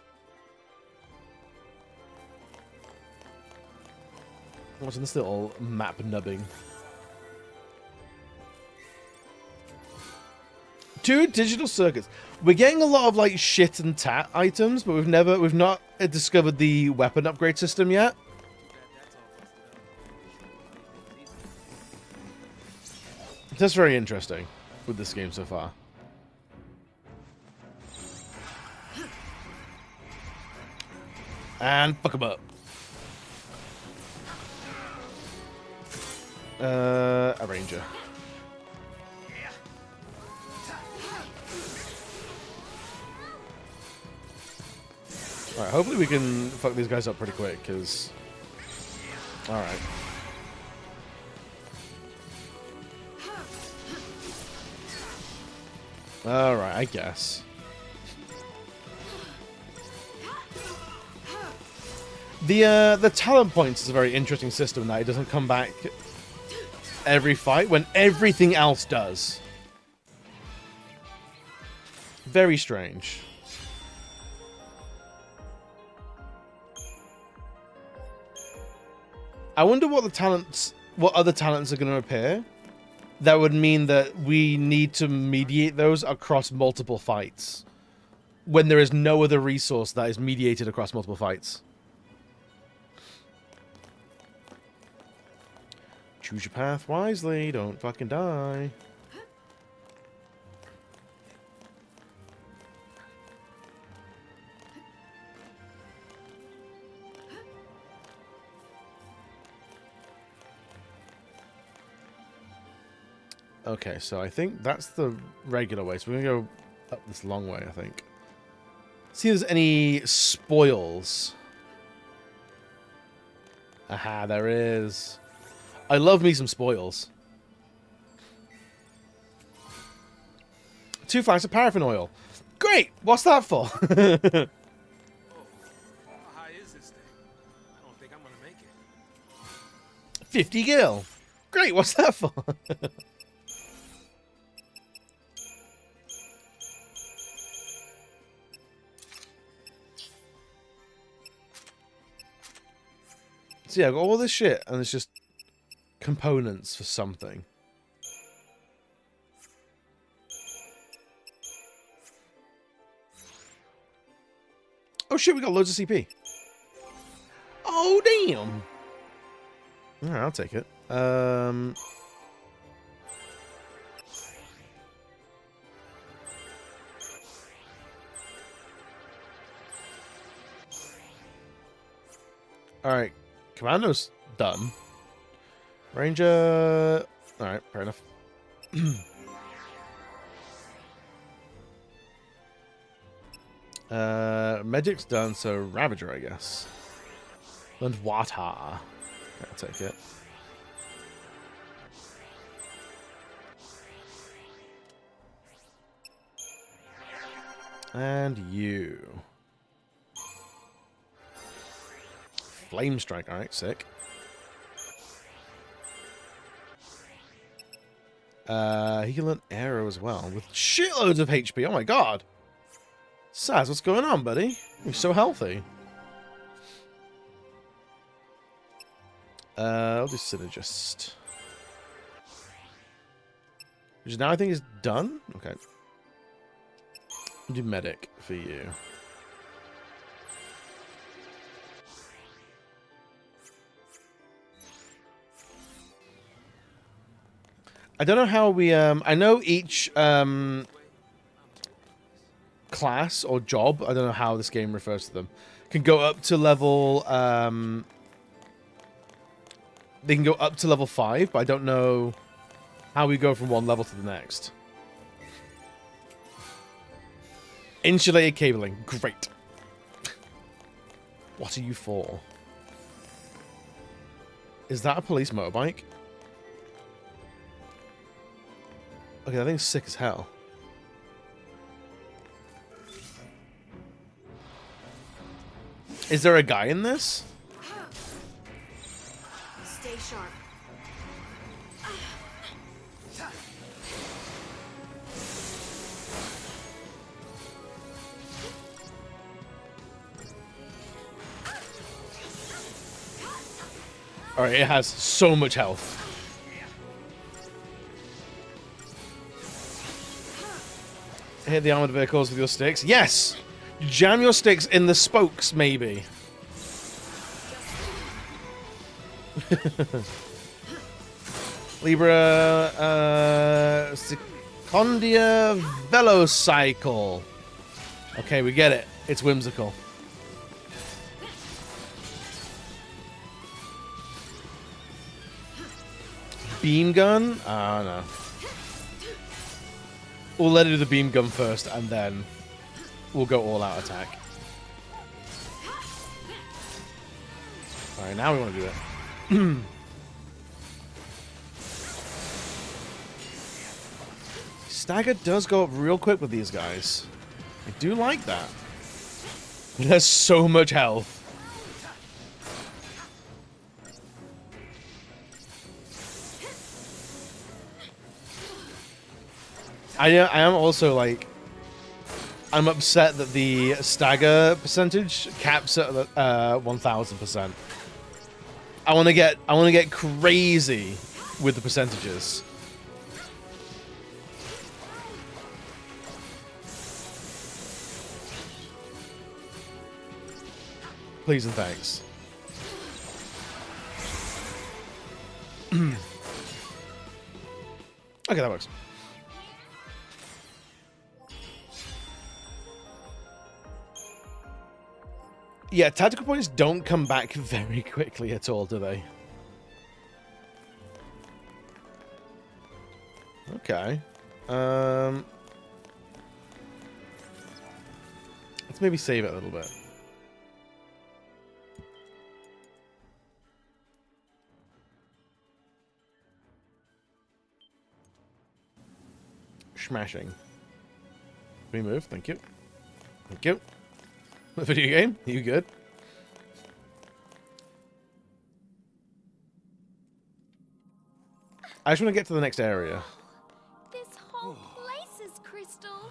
Watching this little map nubbing. 2 digital circuits. We're getting a lot of like shit and tat items, but we've not discovered the weapon upgrade system yet. That's very interesting with this game so far. And fuck him up. A ranger. Alright, hopefully we can fuck these guys up pretty quick, because... Alright. Alright, I guess. The talent points is a very interesting system in that it doesn't come back every fight when everything else does. Very strange. I wonder what other talents are going to appear. That would mean that we need to mediate those across multiple fights. When there is no other resource that is mediated across multiple fights. Choose your path wisely, don't fucking die. Okay, so I think that's the regular way. So we're going to go up this long way, I think. See if there's any spoils. Aha, there is. I love me some spoils. 2 flasks of paraffin oil. Great! What's that for? How high is this thing? I don't think I'm gonna make it. 50 gil. Great, what's that for? So yeah, I've got all this shit, and it's just components for something. Oh shit, we got loads of CP. Oh damn. Alright, I'll take it. Alright. Commando's done. Ranger... Alright, fair enough. Magic's done, so Ravager, I guess. And Water. I'll take it. And you. Flame Strike, alright, sick. He can learn Arrow as well, with shitloads of HP, oh my god! Saz, what's going on, buddy? You're so healthy. I'll do Synergist. Which now I think is done? Okay. I'll do Medic for you. I don't know how we, I know each, class or job, I don't know how this game refers to them, can go up to level, they can go up to level 5, but I don't know how we go from one level to the next. Insulated cabling, great. What are you for? Is that a police motorbike? Okay, that thing's sick as hell. Is there a guy in this? Stay sharp. Alright, it has so much health. Hit the armored vehicles with your sticks. Yes! Jam your sticks in the spokes, maybe. Libra, Secondia Velocycle. Okay, we get it. It's whimsical. Beam gun? Ah, no. We'll let it do the beam gun first, and then we'll go all-out attack. Alright, now we want to do it. Stagger does go up real quick with these guys. I do like that. It has so much health. I am also like, I'm upset that the stagger percentage caps at 1000%. I want to get crazy with the percentages. Please and thanks. Okay, that works. Yeah, tactical points don't come back very quickly at all, do they? Okay. Let's maybe save it a little bit. Smashing. Remove, thank you. Thank you. The video game? You good? I just want to get to the next area. This whole place is crystal.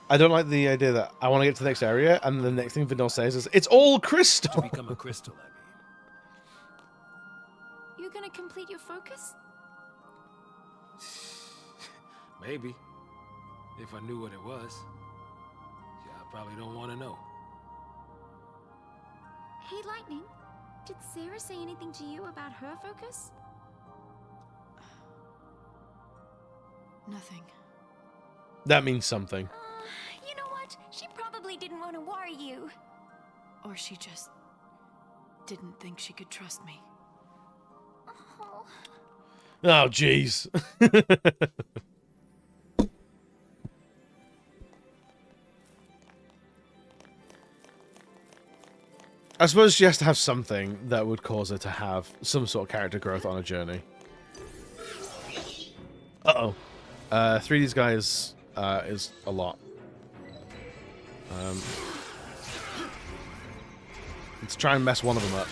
I don't like the idea that I want to get to the next area, and the next thing Vidal says is, "It's all crystal." To become a crystal, I mean. You gonna complete your focus? Maybe. If I knew what it was. Yeah, I probably don't want to know. Hey, Lightning. Did Sarah say anything to you about her focus? Nothing. That means something. You know what? She probably didn't want to worry you. Or she just didn't think she could trust me. Oh. Oh, jeez. I suppose she has to have something that would cause her to have some sort of character growth on a journey. Uh-oh. 3 of these guys is a lot. Let's try and mess one of them up.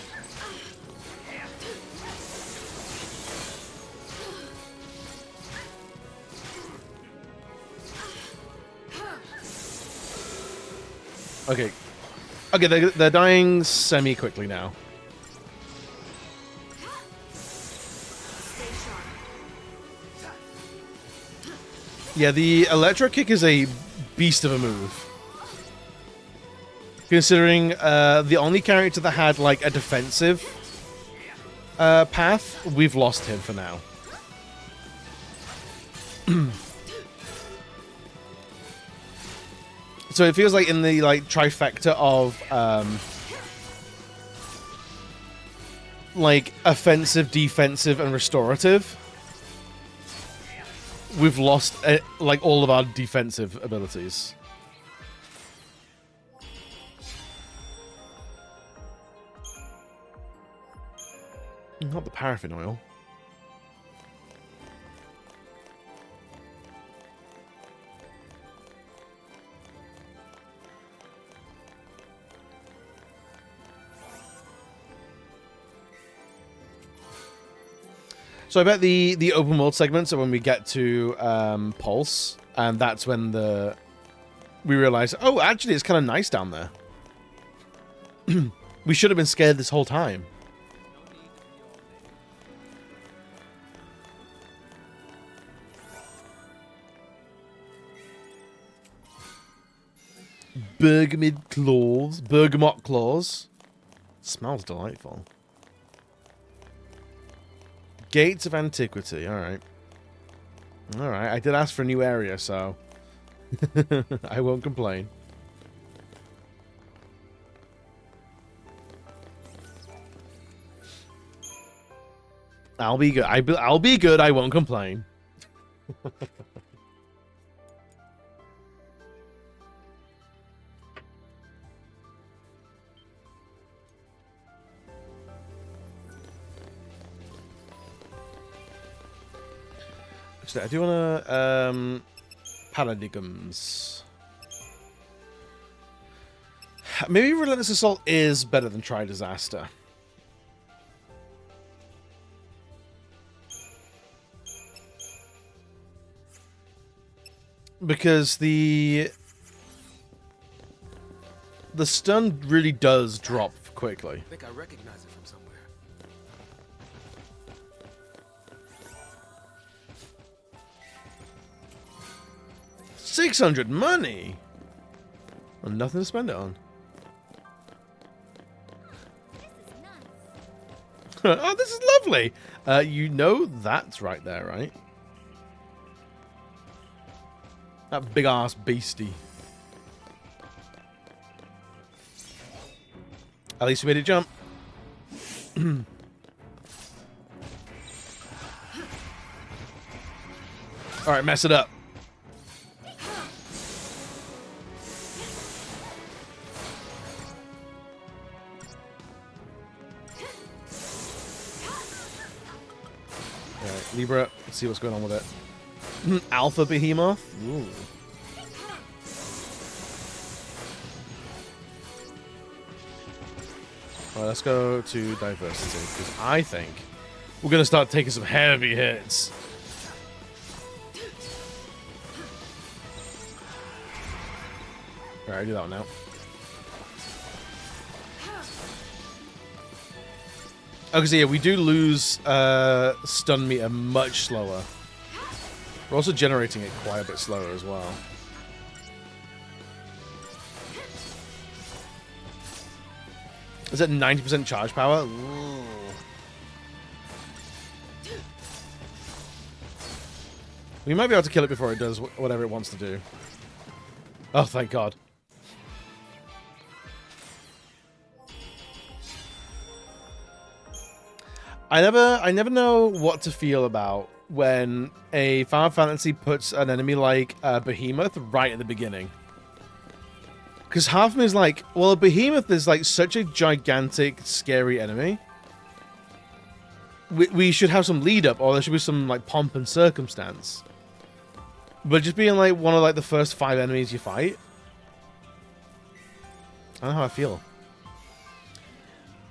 Okay. Okay, they're dying semi-quickly now. Yeah, the electro kick is a beast of a move. Considering the only character that had like a defensive path, we've lost him for now. So it feels like in the like trifecta of like offensive, defensive, and restorative, we've lost like all of our defensive abilities. Not the paraffin oil. So I bet the open world segments are when we get to Pulse, and that's when we realize, oh, actually, it's kind of nice down there. We should have been scared this whole time. bergamot claws. Smells delightful. Gates of Antiquity. Alright. Alright, I did ask for a new area, so I won't complain. I'll be good. I'll be good. I won't complain. Actually, I do want to paradigms. Maybe Relentless Assault is better than Try Disaster. Because the stun really does drop quickly. I think I recognize it from somewhere. 600 money. And nothing to spend it on. Oh, this is lovely. You know that's right there, right? That big ass beastie. At least we made it jump. Alright, mess it up. Alright, Libra, let's see what's going on with it. Alpha Behemoth? Ooh. Alright, let's go to Diversity, because I think we're going to start taking some heavy hits. Alright, do that one now. Okay, so yeah, we do lose stun meter much slower. We're also generating it quite a bit slower as well. Is that 90% charge power? Ooh. We might be able to kill it before it does whatever it wants to do. Oh, thank God. I never know what to feel about when a Final Fantasy puts an enemy like Behemoth right at the beginning. Because half of me is like, well, a Behemoth is like such a gigantic, scary enemy. We should have some lead up, or there should be some like pomp and circumstance. But just being like one of like the first 5 enemies you fight, I don't know how I feel.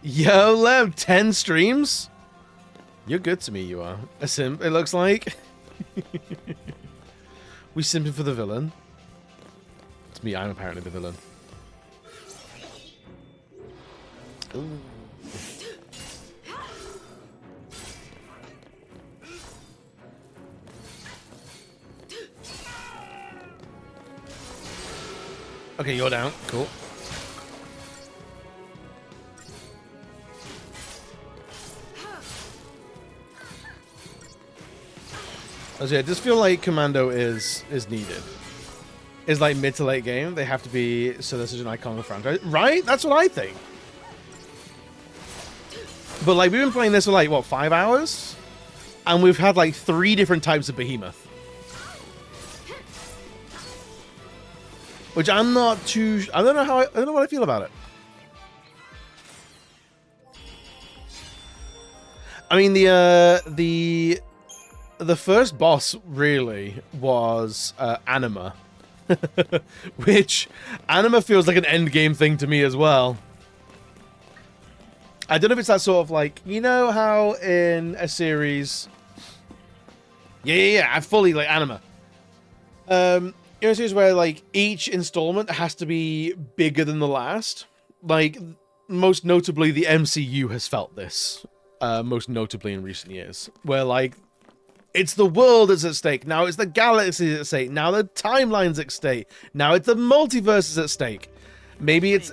Yo, Lev, 10 streams? You're good to me, you are. A simp, it looks like. We simping for the villain. It's me, I'm apparently the villain. Ooh. Okay, you're down. Cool. So yeah, I just feel like Commando is needed. It's like mid to late game. They have to be, so this is an iconic franchise. Right? That's what I think. But like, we've been playing this for like, what, 5 hours? And we've had like 3 different types of Behemoth. Which I'm not too, I don't know what I feel about it. I mean, the first boss really was Anima. Which, Anima feels like an endgame thing to me as well. I don't know if it's that sort of like, you know how in a series... Yeah, I fully like Anima. In a series where like each installment has to be bigger than the last. Like, most notably the MCU has felt this. Most notably in recent years. Where like, it's the world that's at stake. Now it's the galaxy that's at stake. Now the timeline's at stake. Now it's the multiverse is at stake. maybe it's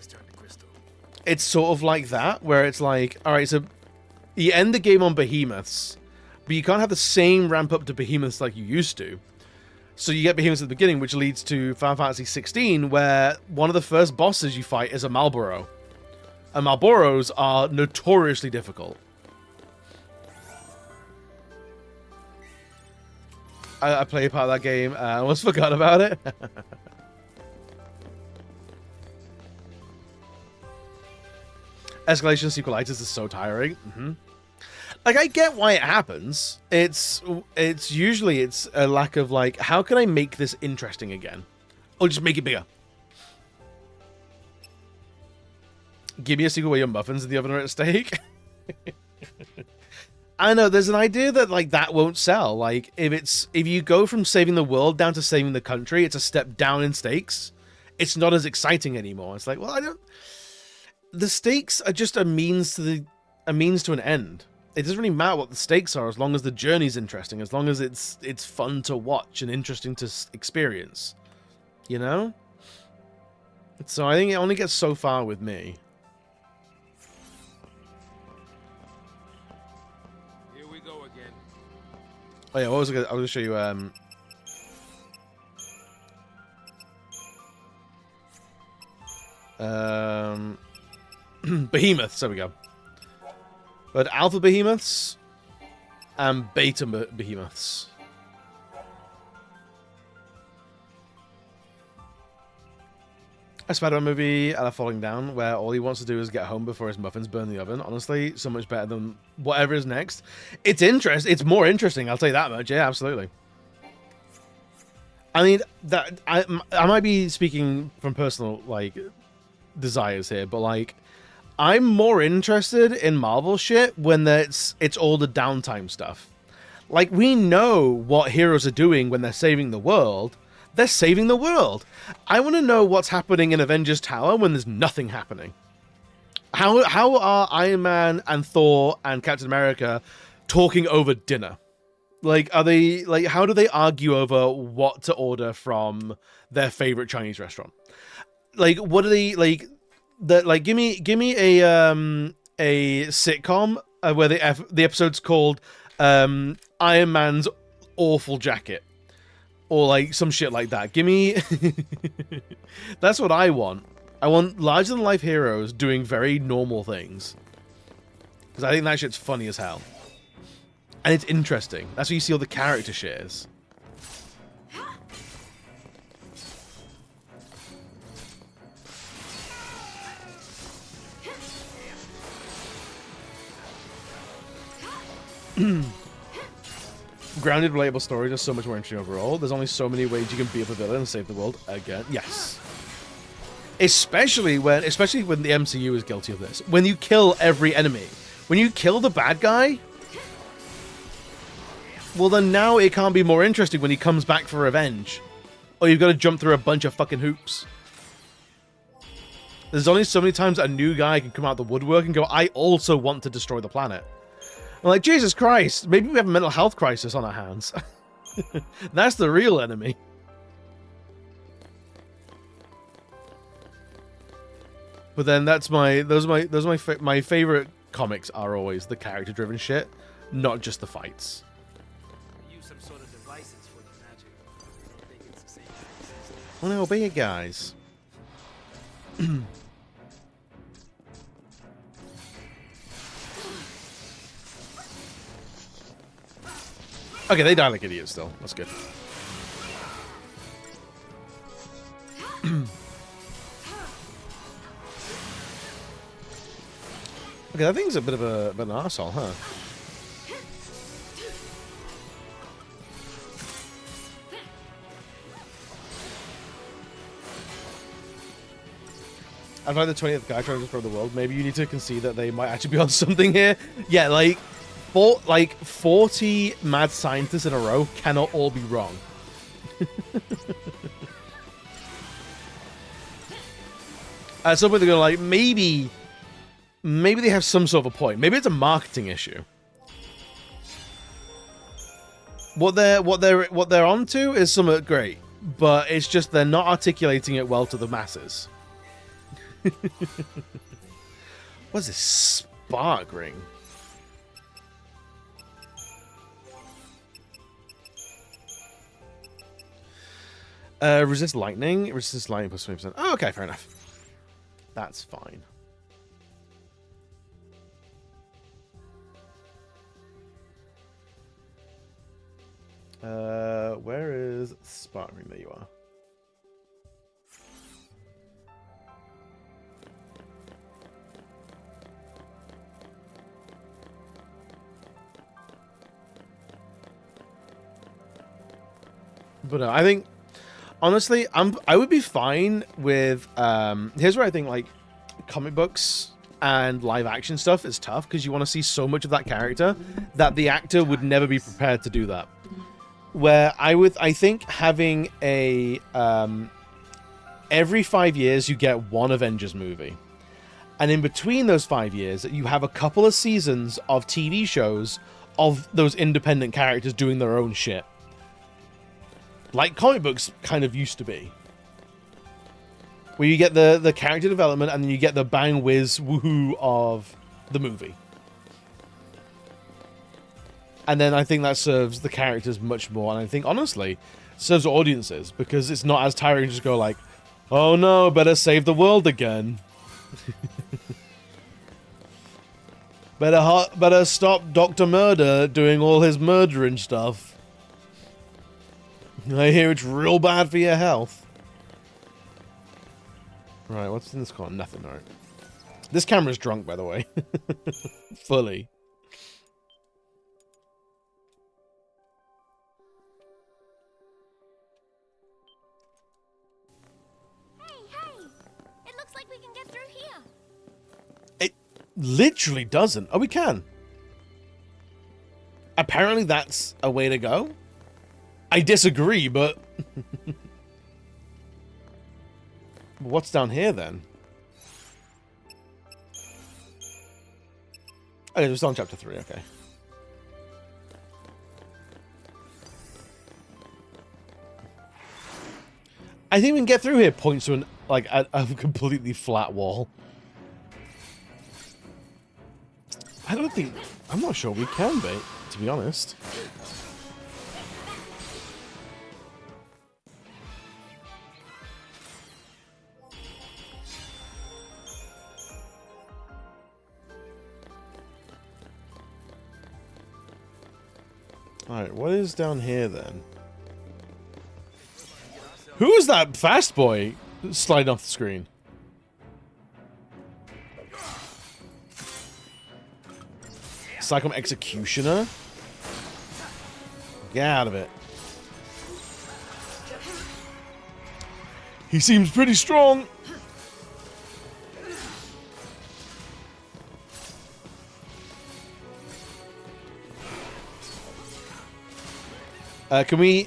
sort of like that, where it's like, all right, so you end the game on behemoths, but you can't have the same ramp up to behemoths like you used to. So you get behemoths at the beginning, which leads to Final Fantasy XVI, where one of the first bosses you fight is a Malboro. And Malboros are notoriously difficult. I played a part of that game, I almost forgot about it. Escalation sequelitis is so tiring. Like, I get why it happens. It's usually a lack of, like, how can I make this interesting again? Or just make it bigger. Give me a sequel where your muffins in the oven are at stake. I know, there's an idea that, like, that won't sell. Like, if you go from saving the world down to saving the country, it's a step down in stakes. It's not as exciting anymore. It's like, well, I don't... The stakes are just a means to an end. It doesn't really matter what the stakes are as long as the journey's interesting, as long as it's fun to watch and interesting to experience. You know? So I think it only gets so far with me. Here we go again. Oh yeah, what was I going to show you? Behemoths, there we go. But alpha behemoths and beta behemoths. A Spider-Man movie, Ella Falling Down, where all he wants to do is get home before his muffins burn in the oven. Honestly, so much better than whatever is next. It's more interesting, I'll tell you that much. Yeah, absolutely. I mean, that I might be speaking from personal, like, desires here, but, like, I'm more interested in Marvel shit when it's all the downtime stuff. Like, we know what heroes are doing when they're saving the world. They're saving the world. I want to know what's happening in Avengers Tower when there's nothing happening. How are Iron Man and Thor and Captain America talking over dinner? Like, are they, like, how do they argue over what to order from their favorite Chinese restaurant? Like, what are they, like... Like, give me a sitcom where the episode's called Iron Man's Awful Jacket, or like some shit like that. Give me that's what I want. I want larger than life heroes doing very normal things, because I think that shit's funny as hell, and it's interesting. That's where you see all the character shares. Grounded, relatable stories are so much more interesting overall. There's only so many ways you can be a villain and save the world again. Yes. Especially when the MCU is guilty of this. When you kill every enemy. When you kill the bad guy, well then now it can't be more interesting when he comes back for revenge. Or you've got to jump through a bunch of fucking hoops. There's only so many times a new guy can come out of the woodwork and go, I also want to destroy the planet. I'm like, Jesus Christ, maybe we have a mental health crisis on our hands. That's the real enemy. But then those are my favorite comics are always the character-driven shit, not just the fights. Use some sort of devices for the magic. I don't think it's the same thing. Well, now obey it, guys. Okay, they die like idiots still. That's good. Okay, that thing's a bit of an arsehole, huh? I'd like the 20th guy trying to destroy the world. Maybe you need to concede that they might actually be on something here. Yeah, like 40 mad scientists in a row cannot all be wrong. At some point they're going to like, maybe they have some sort of a point. Maybe it's a marketing issue. What they're onto is somewhat great, but it's just they're not articulating it well to the masses. What's this spark ring? Resist lightning. Resist lightning plus 20%. Oh, okay, fair enough. That's fine. Where is spark ring? There you are. But I think, honestly, I would be fine with. Here's where I think like comic books and live action stuff is tough because you want to see so much of that character that the actor would never be prepared to do that. Where I think having a every 5 years you get one Avengers movie, and in between those 5 years you have a couple of seasons of TV shows of those independent characters doing their own shit. Like comic books kind of used to be. Where you get the character development and then you get the bang whiz woohoo of the movie. And then I think that serves the characters much more. And I think, honestly, serves audiences. Because it's not as tiring to just go like, oh no, better save the world again. Better stop Dr. Murder doing all his murdering stuff. I hear it's real bad for your health. Right, what's in this corner? Nothing, alright. This camera's drunk, by the way. Fully. Hey! It looks like we can get through here. It literally doesn't. Oh, we can. Apparently that's a way to go. I disagree, but... What's down here, then? Oh, it was on chapter 3, okay. I think we can get through here, points to a completely flat wall. I'm not sure we can be, to be honest. Alright, what is down here then? Who is that fast boy sliding off the screen? Psychom Executioner? Get out of it. He seems pretty strong. Can we...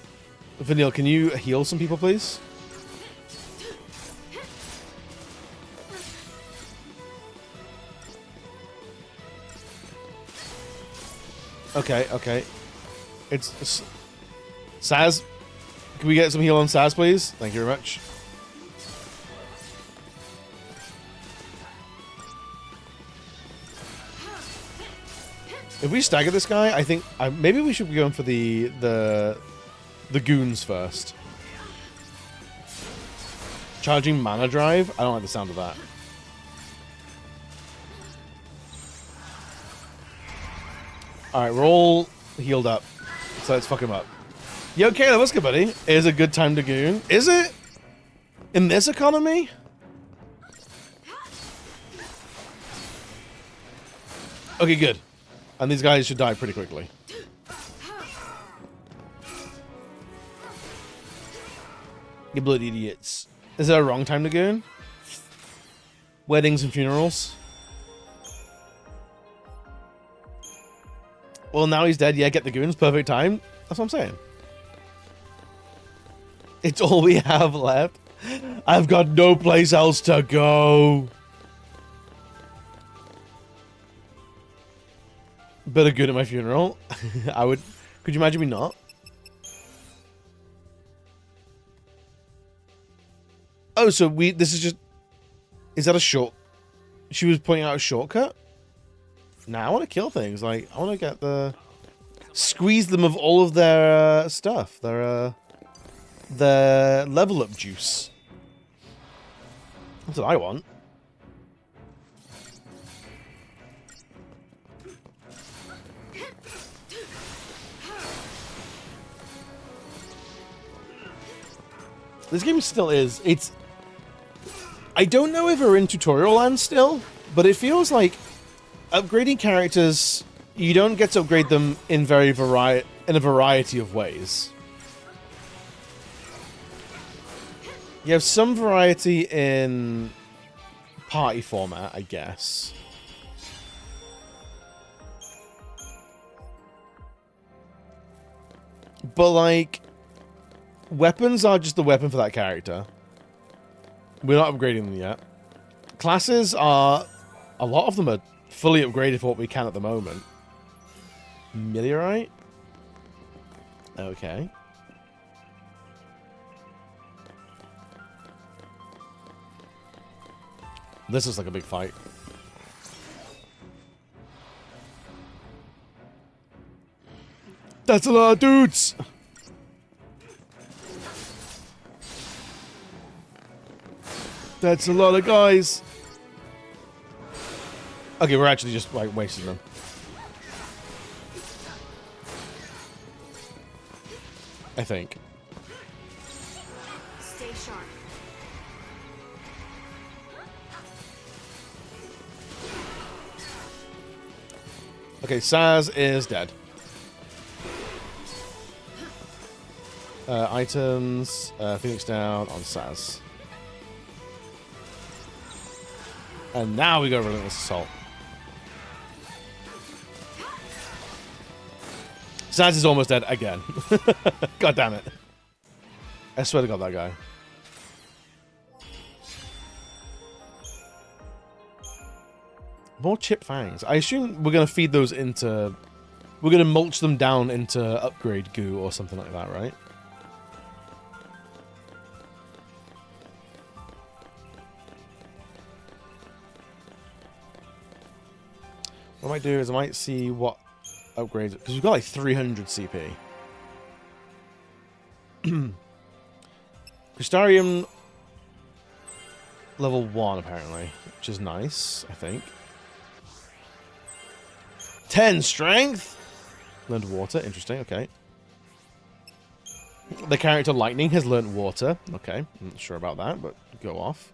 Vanille, can you heal some people, please? Okay, okay. It's... Saz? Can we get some heal on Saz, please? Thank you very much. If we stagger this guy, I think maybe we should be going for the goons first. Charging mana drive? I don't like the sound of that. Alright, we're all healed up. So let's fuck him up. Yo, Caleb, what's good, buddy? Is a good time to goon. Is it? In this economy? Okay, good. And these guys should die pretty quickly. You bloody idiots. Is there a wrong time to goon? Weddings and funerals? Well, now he's dead. Yeah, get the goons. Perfect time. That's what I'm saying. It's all we have left. I've got no place else to go. Better good at my funeral. I would... Could you imagine me not? Oh, so this is just... Is that a short... She was pointing out a shortcut? Nah, I want to kill things. Like, I want to get the... Squeeze them of all of their stuff. Their level up juice. That's what I want. This game still is. It's... I don't know if we're in tutorial land still, but it feels like upgrading characters, you don't get to upgrade them in a variety of ways. You have some variety in party format, I guess. But like, weapons are just the weapon for that character. We're not upgrading them yet. Classes are... A lot of them are fully upgraded for what we can at the moment. Meteorite? Okay. This looks like a big fight. That's a lot of dudes! That's a lot of guys. Okay, we're actually just like wasting them. I think. Stay sharp. Okay, Saz is dead. Items, Phoenix down on Saz. And now we go Relentless Assault. Saz is almost dead again. God damn it. I swear to God, that guy. More chip fangs. I assume we're going to feed those into... We're going to mulch them down into upgrade goo or something like that, right? What I might do is I might see what upgrades... Because we've got like 300 CP. Crystarium level 1 apparently, which is nice, I think. 10 strength! Learned water, interesting, okay. The character Lightning has learned water. Okay, I'm not sure about that, but go off.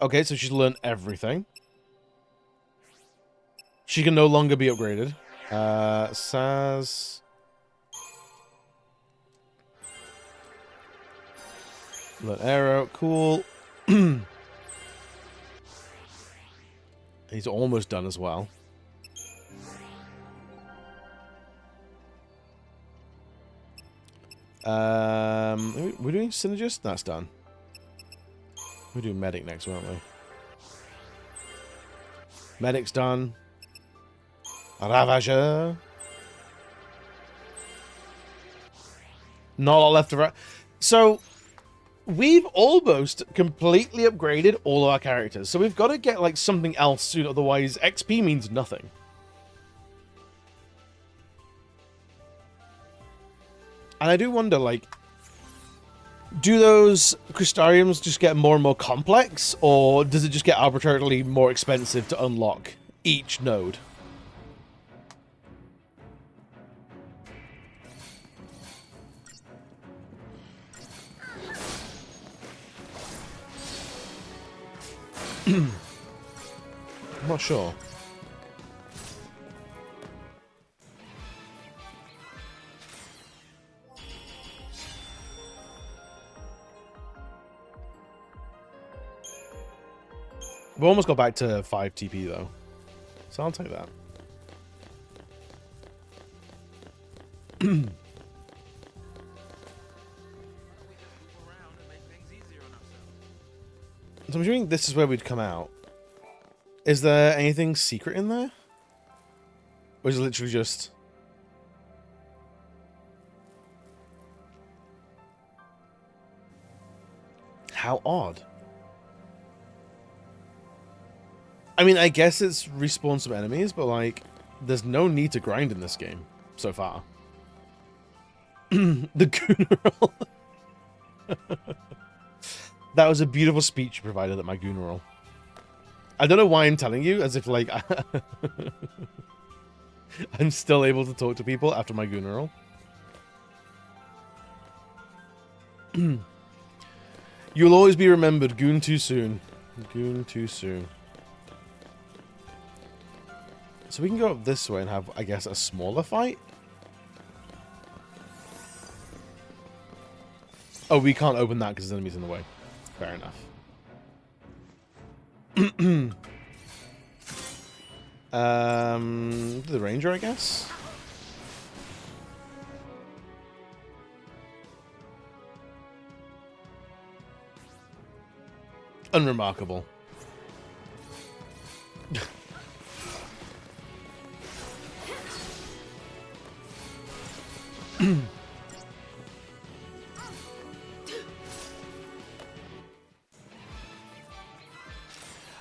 Okay, so she's learned everything. She can no longer be upgraded. Saz... Learn arrow, cool. He's almost done as well. We're doing Synergist? That's done. We're doing Medic next, won't we? Medic's done. Ravager. Not a lot left to right. So, we've almost completely upgraded all of our characters. So we've got to get like something else soon, otherwise XP means nothing. And I do wonder, like, do those Crystariums just get more and more complex, or does it just get arbitrarily more expensive to unlock each node? I'm not sure. We almost got back to 5 TP though, so I'll take that. So I'm assuming this is where we'd come out. Is there anything secret in there? Was literally just... How odd. I mean, I guess it's respawn some enemies, but like, there's no need to grind in this game so far. The Gooneral. That was a beautiful speech you provided at my Gooneral. I don't know why I'm telling you, as if like I'm still able to talk to people after my Gooneral. You'll always be remembered, Goon too soon. Goon too soon. So we can go up this way and have, I guess, a smaller fight? Oh, we can't open that because there's enemies in the way. Fair enough. The Ranger, I guess? Unremarkable.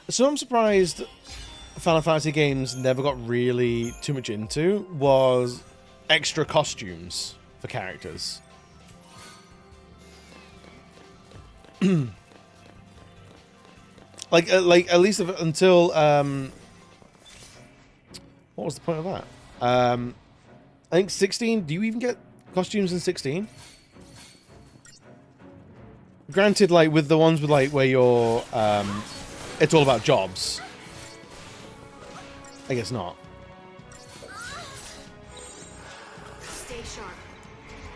So I'm surprised Final Fantasy games never got really too much into was extra costumes for characters. like at least until what was the point of that? I think 16. Do you even get costumes in 16? Granted, like with the ones with like where you're it's all about jobs. I guess not. Stay sharp.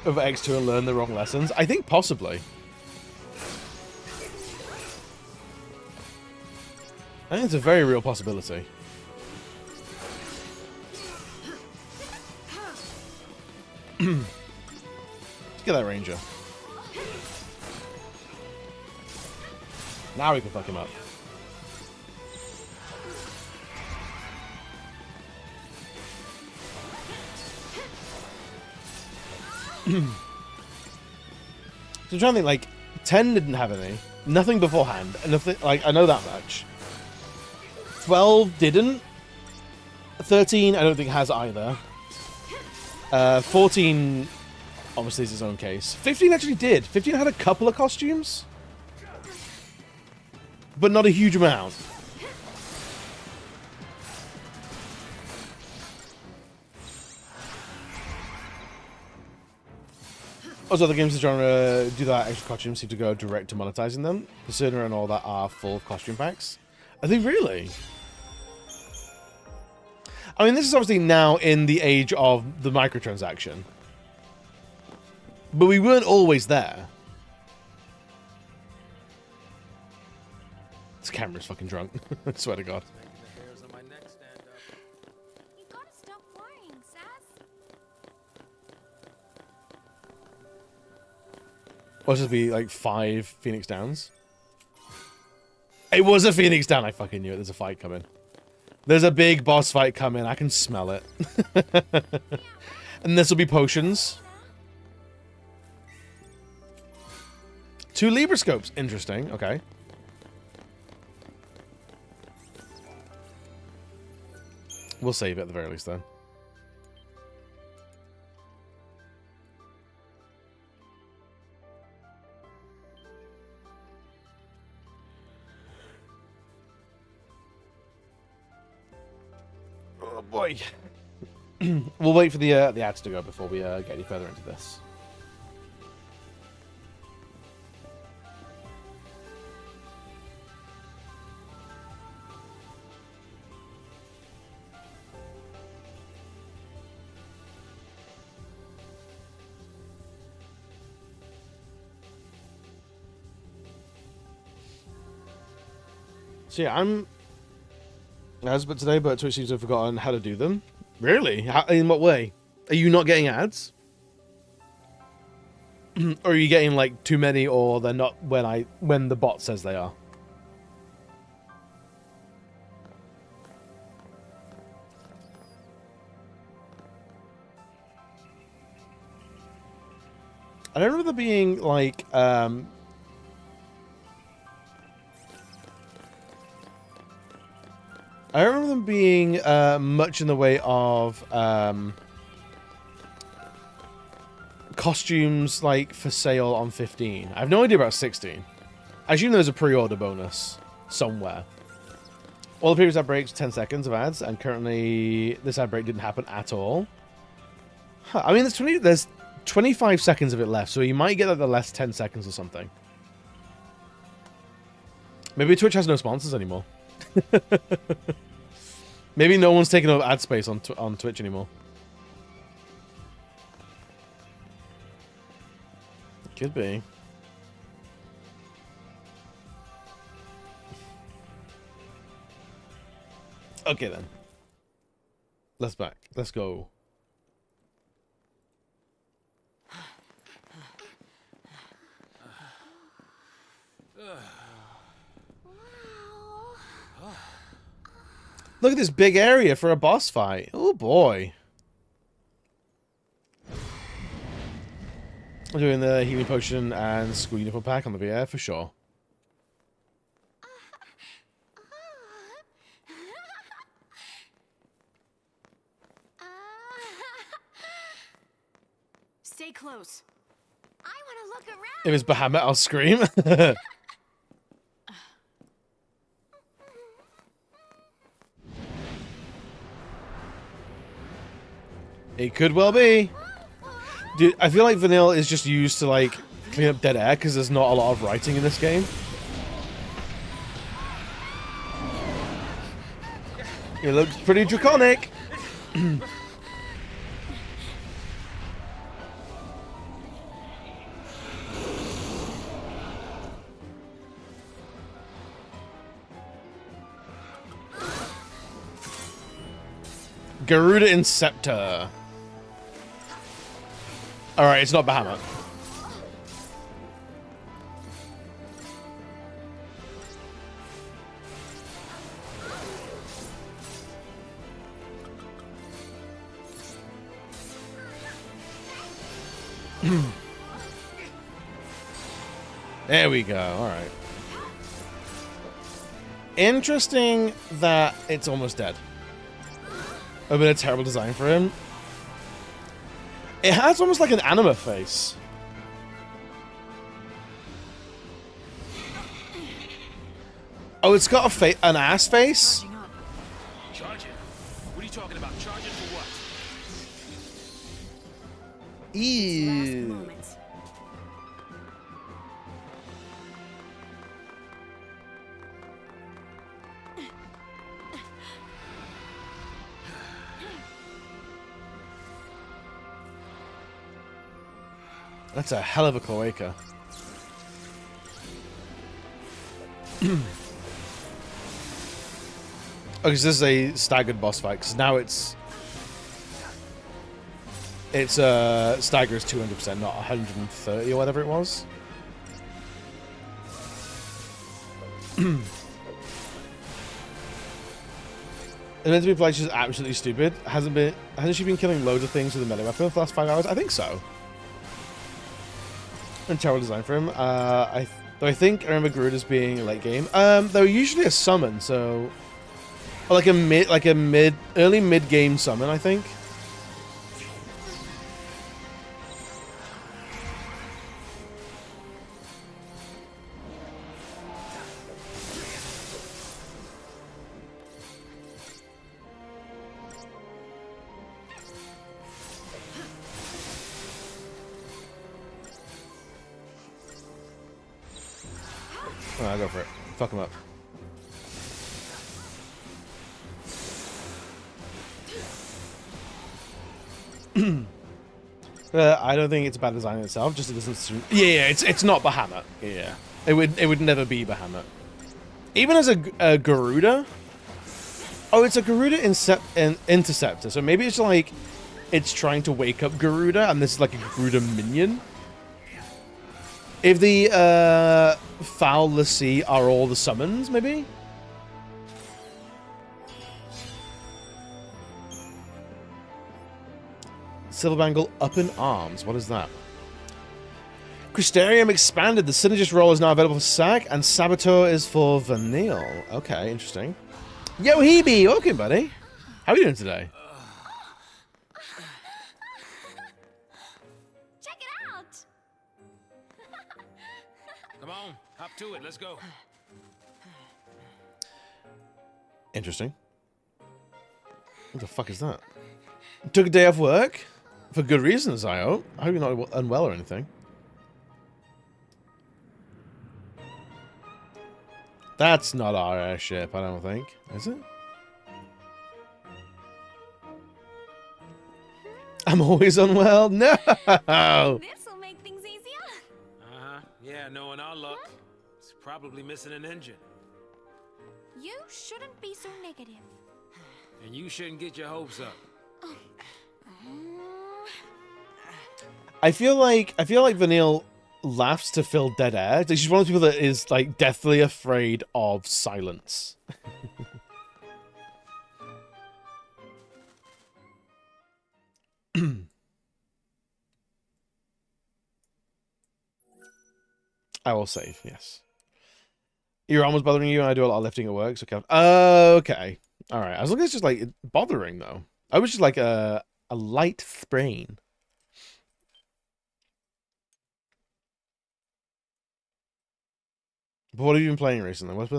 Of X2 and learn the wrong lessons? I think possibly. I think it's a very real possibility. Let's get that Ranger. Now we can fuck him up. So I'm trying to think, like, 10 didn't have any. Nothing beforehand. And nothing, like, I know that much. 12 didn't. 13, I don't think has either. 14, obviously, is his own case. 15 actually did. 15 had a couple of costumes. But not a huge amount. Also, other games that trying to do that extra costumes seem to go direct to monetizing them. Persona and all that are full of costume packs. Are they really? I mean, this is obviously now in the age of the microtransaction. But we weren't always there. This camera's fucking drunk. I swear to God. You gotta stop worrying, Sass. What's this be, like 5 Phoenix Downs? It was a Phoenix Down. I fucking knew it. There's a fight coming. There's a big boss fight coming. I can smell it. And this will be potions. 2 Libra scopes. Interesting. Okay. We'll save it at the very least then. Oh boy. We'll wait for the ads to go before we get any further into this. So yeah, I'm as but today, but Twitch seems to have forgotten how to do them. Really? How, in what way? Are you not getting ads? Or are you getting like too many, or they're not when the bot says they are? I don't remember there being, like, I don't remember them being much in the way of costumes, like, for sale on 15. I have no idea about 16. I assume there's a pre-order bonus somewhere. All the previous ad breaks, 10 seconds of ads, and currently this ad break didn't happen at all. Huh, I mean, there's 25 seconds of it left, so you might get like the last 10 seconds or something. Maybe Twitch has no sponsors anymore. Maybe no one's taking up ad space on Twitch anymore. Could be. Okay then. Let's go. Look at this big area for a boss fight. Oh boy. I'm doing the healing potion and school uniform pack on the VR for sure. Stay close. I want to look around. If it's Bahamut, I'll scream. It could well be. Dude, I feel like vanilla is just used to, like, clean up dead air because there's not a lot of writing in this game. It looks pretty draconic. Garuda Inceptor. Alright, it's not Bahamut. There we go, alright. Interesting that it's almost dead. I've been a terrible design for him. It has almost like an anima face. Oh, it's got an ass face? Charging? What are you talking about? Charging for what? Ew. That's a hell of a cloaca. Okay, so this is a staggered boss fight, because now it's stagger is 200%, not 130 or whatever it was. And meant to be played, she's absolutely stupid. Hasn't she been killing loads of things with a melee weapon for the last 5 hours? I think so. And terrible design for him. Though I think I remember Garuda's being late game. They were usually a summon, so or early mid game summon, I think. Alright, go for it. Fuck him up. I don't think it's a bad design in itself. Just it doesn't suit. Yeah, it's not Bahamut. Yeah, it would never be Bahamut. Even as a Garuda. Oh, it's a Garuda Interceptor. So maybe it's like it's trying to wake up Garuda, and this is like a Garuda minion. If the Foul the Sea are all the summons, maybe? Silver Bangle up in arms. What is that? Crystarium expanded. The Synergist role is now available for Sack, and Saboteur is for Vanille. Okay, interesting. Yo, Hebe, welcome, buddy. How are you doing today? Check it out! Come on, hop to it. Let's go. Interesting. What the fuck is that? Took a day off work? For good reasons, I hope. I hope you're not unwell or anything. That's not our airship, I don't think. Is it? I'm always unwell? No! This'll make things easier. Uh-huh. Yeah, knowing our luck, it's probably missing an engine. You shouldn't be so negative. And you shouldn't get your hopes up. I feel like Vanille laughs to fill dead air. She's one of the people that is like deathly afraid of silence. I will save, yes. Your arm was bothering you, and I do a lot of lifting at work, so okay. Alright, as long as it's just like bothering though. I was just like a light sprain. But what have you been playing recently? What's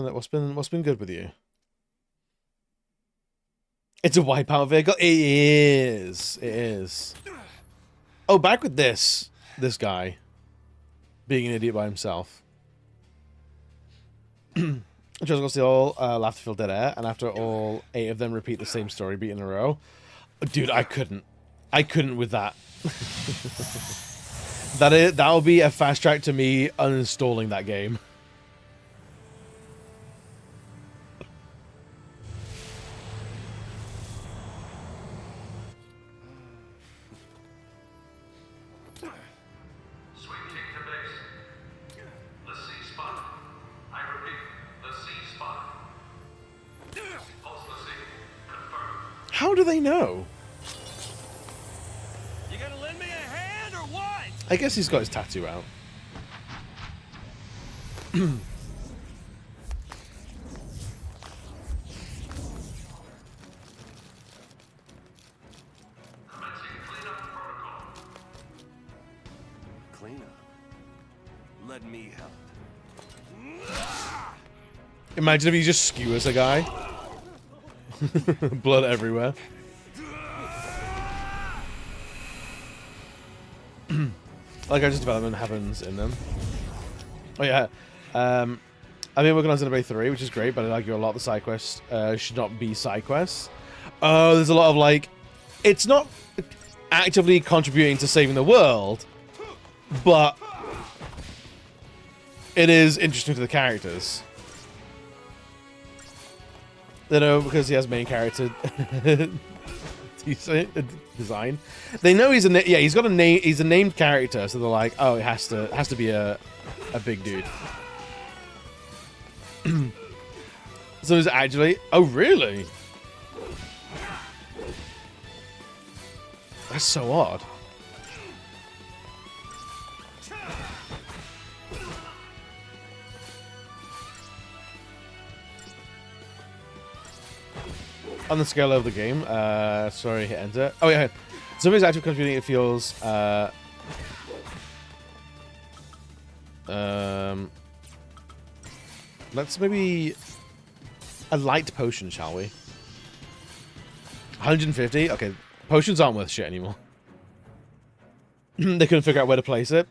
been good with you? It's a wipeout vehicle. It is. It is. Oh, back with this guy being an idiot by himself. Just goes to all laugh to fill dead air, and after all 8 of them repeat the same story beat in a row. Dude, I couldn't with that. That'll be a fast track to me uninstalling that game. How do they know? You gonna lend me a hand or what? I guess he's got his tattoo out. Cleanup. Let me help. Imagine if he just skewers a guy. Blood everywhere. Like how just development happens in them. Oh yeah. I've been working on Xenoblade 3, which is great, but I argue a lot of the side quests should not be side quests. Oh, there's a lot of like, it's not actively contributing to saving the world, but it is interesting to the characters. You know, because he has main character design. They know he's he's got a name. He's a named character, so they're like, oh, it has to be a big dude. So it's actually, oh really? That's so odd. On the scale of the game, sorry, hit enter. Oh yeah, somebody's actually contributing. It feels. Let's maybe a light potion, shall we? 150. Okay, potions aren't worth shit anymore. They couldn't figure out where to place it.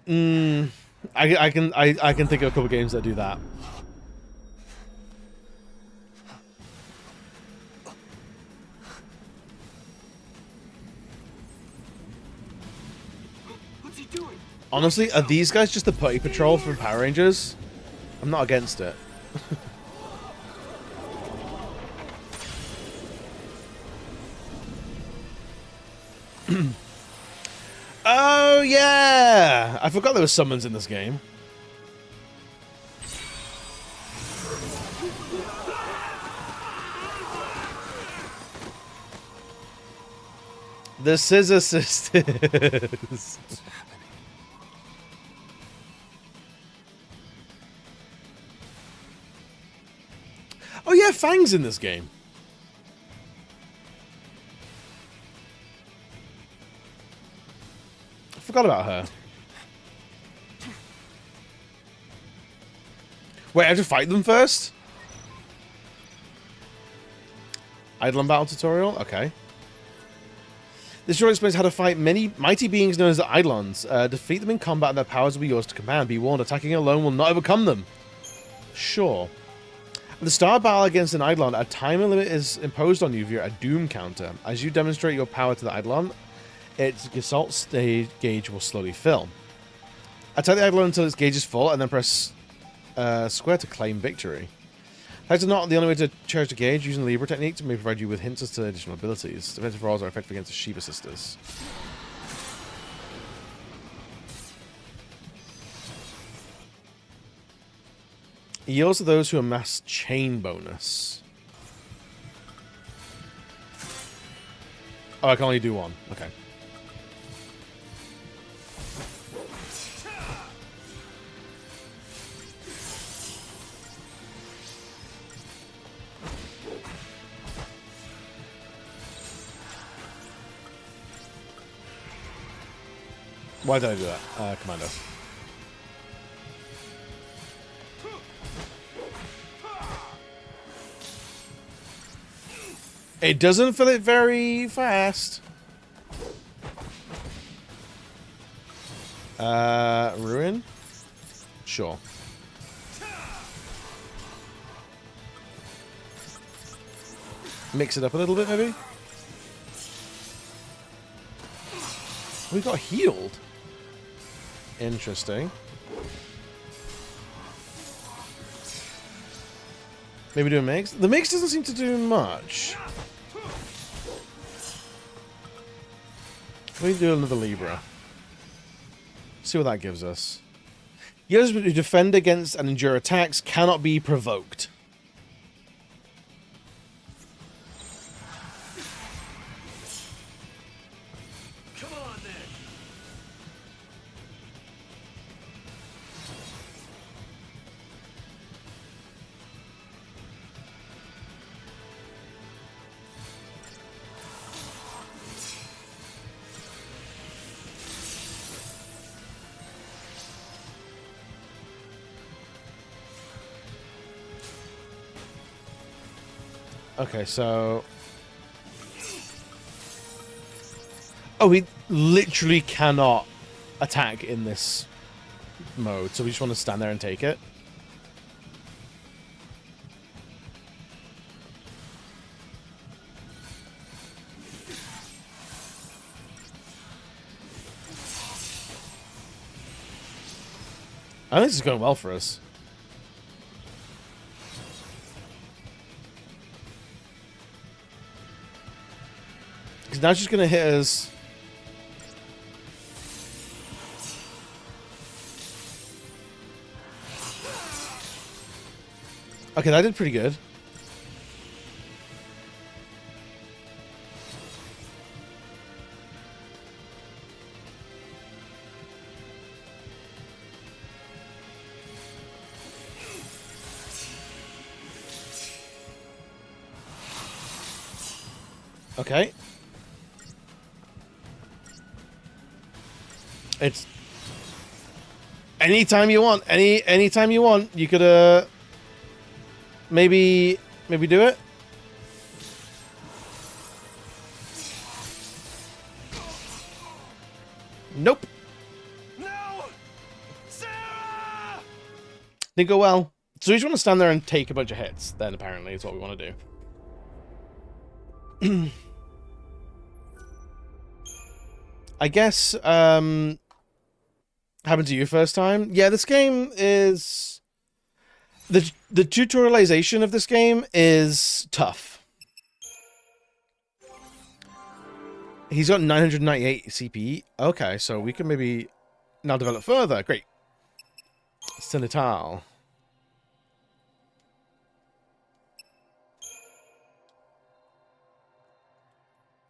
I can think of a couple of games that do that. Honestly, are these guys just the putty patrol from Power Rangers? I'm not against it. Oh yeah! I forgot there were summons in this game. The Scissor Sisters. Oh yeah, Fang's in this game. I forgot about her. Wait, I have to fight them first? Eidolon battle tutorial? Okay. This tutorial explains how to fight many mighty beings known as the Eidolons. Defeat them in combat and their powers will be yours to command. Be warned, attacking alone will not overcome them. Sure. At the start of battle against an Eidolon, a timer limit is imposed on you via a doom counter. As you demonstrate your power to the Eidolon, its assault stage gauge will slowly fill. Attack the Eidolon until its gauge is full, and then press square to claim victory. Attacks are not the only way to charge the gauge. Using the Libra technique may provide you with hints as to additional abilities. Defensive rolls are effective against the Shiba Sisters. Yields to those who amass chain bonus. Oh, I can only do one. Okay. Why did I do that? Commando. It doesn't fill it very fast. Ruin? Sure. Mix it up a little bit, maybe? We got healed. Interesting. Maybe do a mix? The mix doesn't seem to do much. Let me do another Libra. See what that gives us. Users who defend against and endure attacks cannot be provoked. Come on then. Okay, so... Oh, we literally cannot attack in this mode, so we just want to stand there and take it. I think this is going well for us. Because now she's going to hit us. Okay, that did pretty good. Okay. It's anytime you want. Anytime you want, you could maybe do it. Nope. No! Sarah! Didn't go well. So we just want to stand there and take a bunch of hits, then apparently is what we want to do. I guess, happened to you first time? Yeah, this game is... The tutorialization of this game is tough. He's got 998 CPE. Okay, so we can maybe now develop further. Great. Cenital.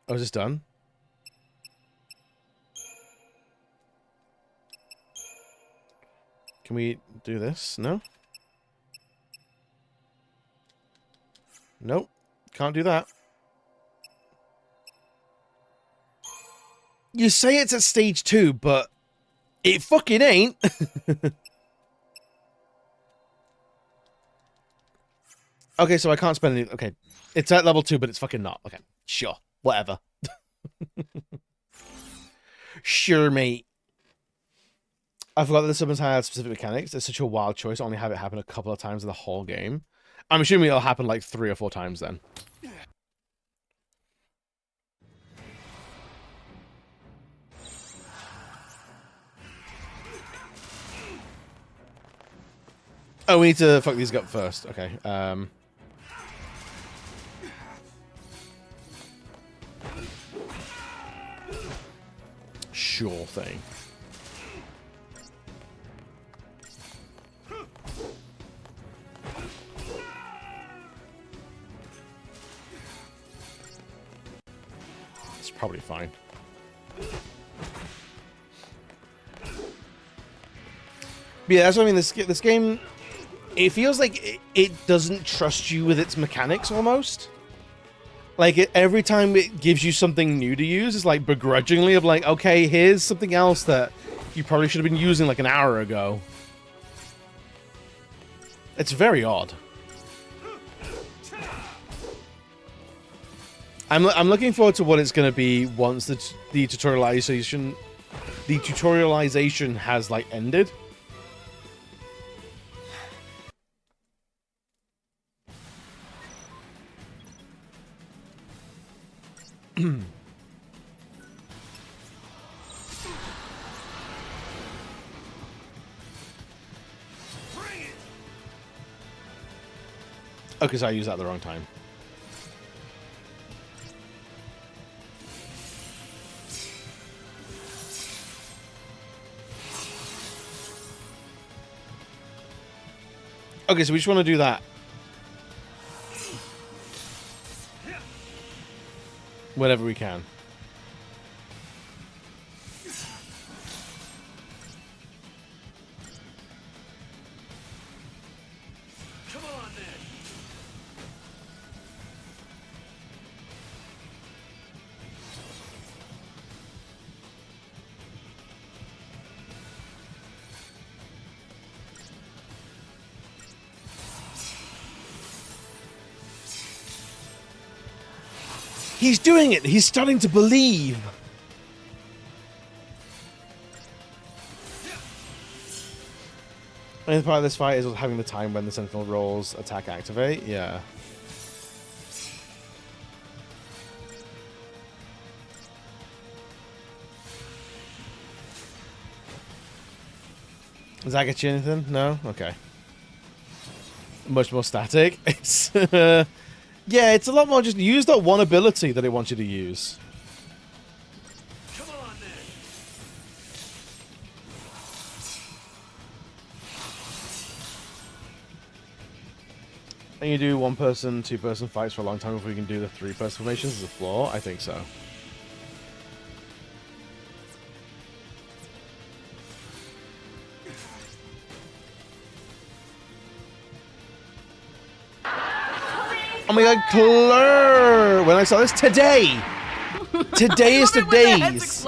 Oh, is this done? Can we do this? No? Nope. Can't do that. You say it's at stage 2, but it fucking ain't. Okay, so I can't spend any... Okay. It's at level 2, but it's fucking not. Okay. Sure. Whatever. Sure, mate. I forgot that the summons had specific mechanics. It's such a wild choice. I only have it happen a couple of times in the whole game. I'm assuming it'll happen like 3 or 4 times then. Oh, we need to fuck these up first. Okay. Sure thing. It's probably fine. But yeah, that's what I mean. This game, it feels like it doesn't trust you with its mechanics almost. Like, every time it gives you something new to use, it's like begrudgingly of like, okay, here's something else that you probably should have been using like an hour ago. It's very odd. I'm looking forward to what it's going to be once the tutorialization has like ended. Okay, so I used that at the wrong time. Okay, so we just want to do that. Whenever we can. Come on, then. He's doing it! He's starting to believe! And part of this fight is having the time when the Sentinel rolls attack activate. Yeah. Does that get you anything? No? Okay. Much more static. It's... yeah, it's a lot more just use that one ability that it wants you to use. Come on, then. And you do 1-person, 2-person fights for a long time before you can do the 3-person formations as a flaw? I think so. Oh my god, Claire! When I saw this today! Today is the days!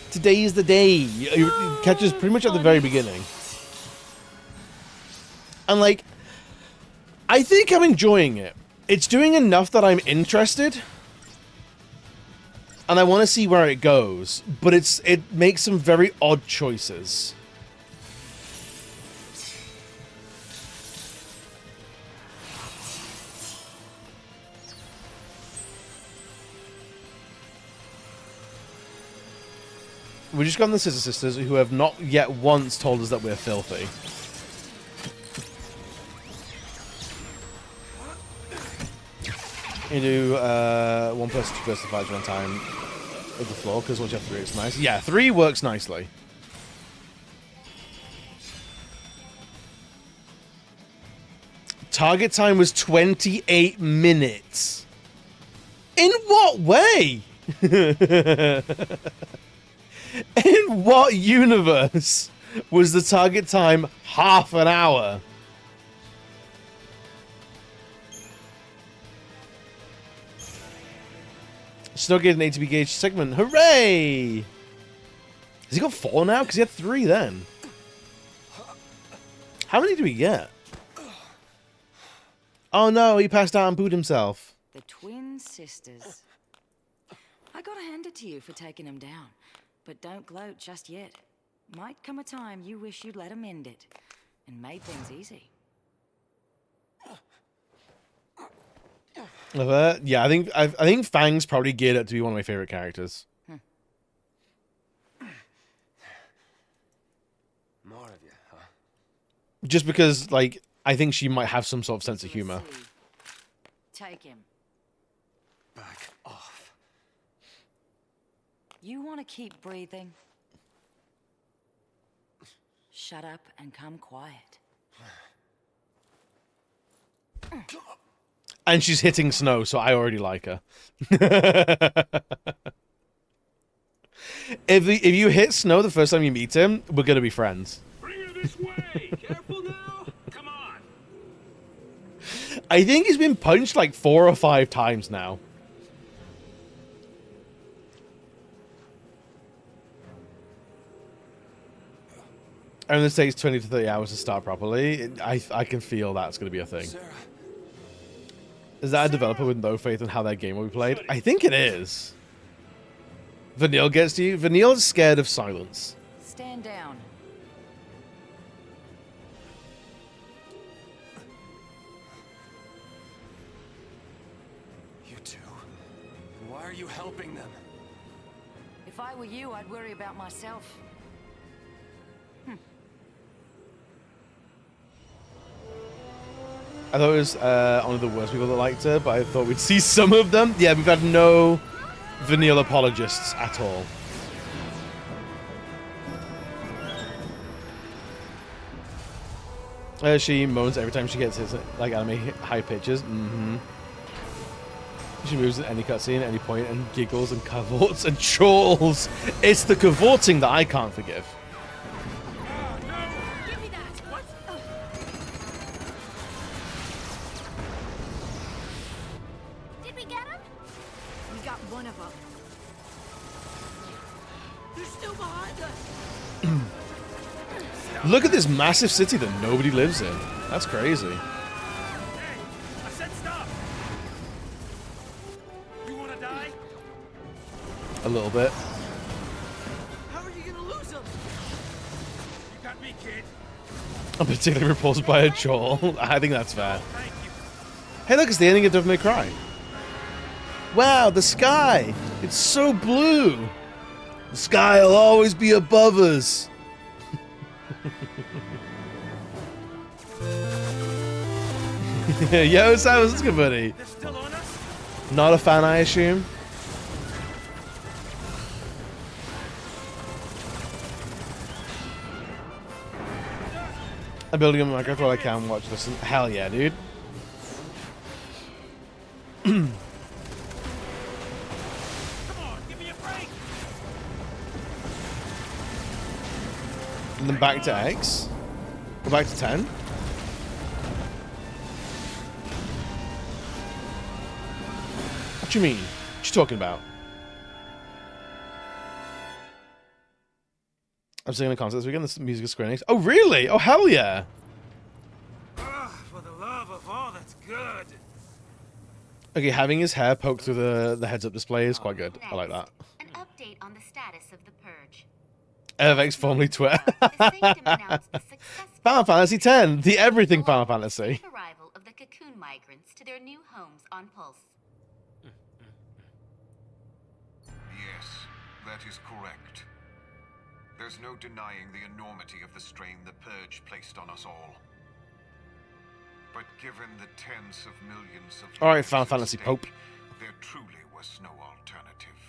Today is the day! You catch us pretty much at the very beginning. And like, I think I'm enjoying it. It's doing enough that I'm interested. And I want to see where it goes. But it makes some very odd choices. We just got the Scissor Sisters, who have not yet once told us that we're filthy. You do 1-person, 2-person fights one time with the floor, because once you have 3, it's nice. Yeah, 3 works nicely. Target time was 28 minutes. In what way? In what universe was the target time half an hour? Snow gained an ATB gauge segment. Hooray! Has he got 4 now? Because he had 3 then. How many do we get? Oh no, he passed out and booed himself. The twin sisters. I gotta hand it to you for taking them down. But don't gloat just yet. Might come a time you wish you'd let them end it. And made things easy. Yeah, I think Fang's probably geared up to be one of my favorite characters. More of you, huh? Just because, like, I think she might have some sort of sense of humor. Take him. Back off. You want to keep breathing? Shut up and come quiet. And she's hitting Snow, so I already like her. If you hit Snow the first time you meet him, we're gonna be friends. Bring her this way. Careful now. Come on. I think he's been punched like 4 or 5 times now. And it takes 20 to 30 hours to start properly. I can feel that's going to be a thing. Sarah. Is that a developer with no faith in how their game will be played? I think it is. Vanille gets to you. Vanille's scared of silence. Stand down. You two? Why are you helping them? If I were you, I'd worry about myself. I thought it was one of the worst people that liked her, but I thought we'd see some of them. Yeah, we've had no Vanille apologists at all. She moans every time she gets his like anime high pitches. She moves at any cutscene at any point and giggles and cavorts and chortles. It's the cavorting that I can't forgive. Look at this massive city that nobody lives in. That's crazy. Hey, I said stop. You want to die? A little bit. How are you gonna lose him? You got me, kid. I'm particularly repulsed by a Joel. I think that's fair. Hey, look, it's the ending of Devil May Cry. Wow, the sky. It's so blue. The sky will always be above us. Yo, Sam, what's good, buddy? Not a fan, I assume. I'm building up my Minecraft while I can watch this. Hell yeah, dude. Come on, give me a break. And then back to X. Go back to 10. What you mean? What you talking about? I'm singing a concert this weekend. This music is Square Enix. Oh, really? Oh, hell yeah. For the love of all that's good. Okay, having his hair poked through the heads-up display is quite good. I like that. An update on the status of the purge. FX formerly Twitter. Final Fantasy X, the everything Final Fantasy. Arrival of the cocoon migrants to their new homes on Pulse. Yes, that is correct. There's no denying the enormity of the strain the Purge placed on us all. But given the tens of millions of Alright, Final Fantasy Pope. There truly was no alternative.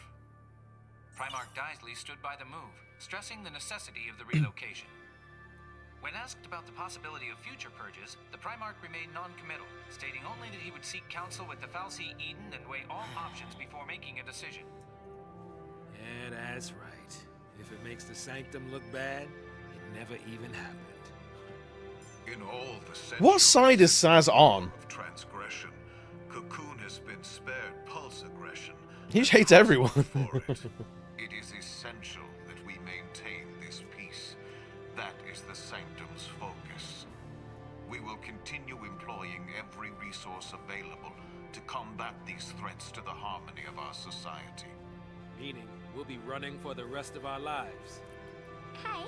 Primarch Daisley stood by the move, stressing the necessity of the relocation. When asked about the possibility of future purges, the Primarch remained non-committal, stating only that he would seek counsel with the fal'Cie Eden and weigh all options before making a decision. Yeah, that's right. If it makes the Sanctum look bad, it never even happened. In all the What side is Saz on? of transgression, Cocoon has been spared Pulse aggression He just hates everyone. It is essential that we maintain this peace. That is the Sanctum's focus. We will continue employing every resource available to combat these threats to the harmony of our society. Meaning, we'll be running for the rest of our lives. Hey,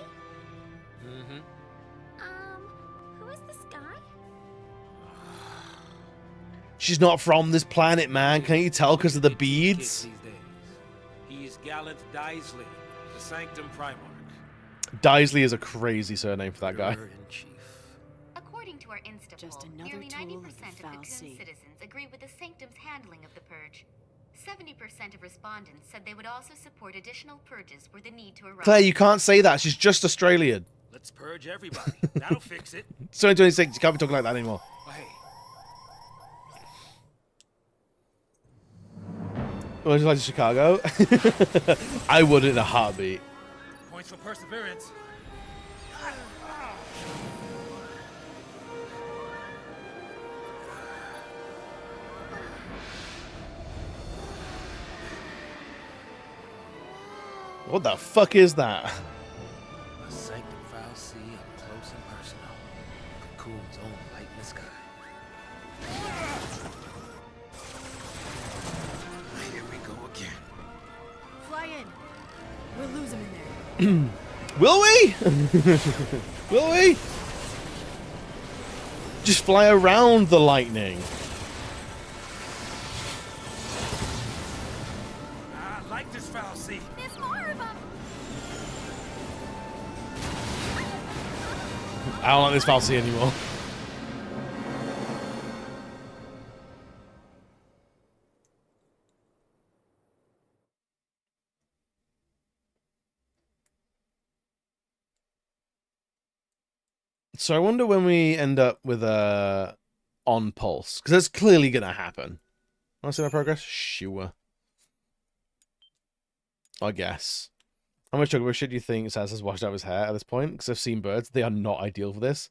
Mm-hmm. who is this guy? She's not from this planet, man. Can't you tell because of the beads? He is Gallant Daisley, the Sanctum Primarch. Daisley is a crazy surname for that guy. According to our Insta poll, nearly 90% of the Cocoon citizens agree with the Sanctum's handling of the purge. 70% of respondents said they would also support additional purges were the need to arise. Claire, you can't say that. She's just Australian. Let's purge everybody. That'll fix it. It's 2026. You can't be talking like that anymore. Oh, hey, Would you like to Chicago? I would in a heartbeat. points for perseverance. What the fuck is that? A Sanctum Foul Sea up close and personal. Cocoon's own light in the sky. Here we go again. Fly in. We'll lose him in there. Will we? Will we? Just fly around the lightning. I like this Foul Sea. There's more of them. I don't like this falsy anymore. So I wonder when we end up with a on pulse, because that's clearly gonna happen. Want to see my progress? Sure. I guess. How much chocolate shit do you think Saz has washed out of his hair at this point? Because I've seen birds. They are not ideal for this.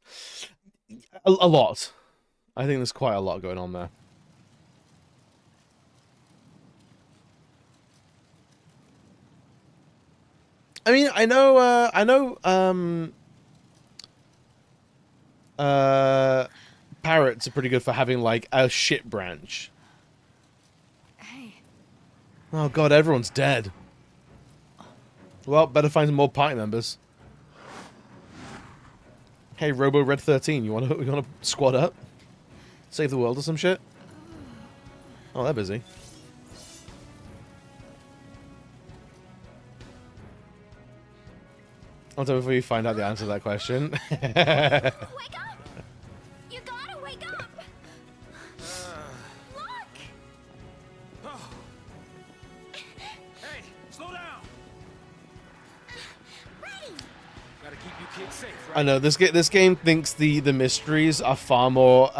A lot. I think there's quite a lot going on there. I mean, I know, parrots are pretty good for having, like, a shit branch. Hey. Oh god, everyone's dead. Well, better find some more party members. Hey, Robo Red 13, you wanna squad up? Save the world or some shit? Oh, they're busy. I'll tell you before you find out the answer to that question. Wake up! You gotta wake up! Look! Hey, slow down. Ready! Gotta keep you kids safe, right? I know this game thinks the mysteries are far more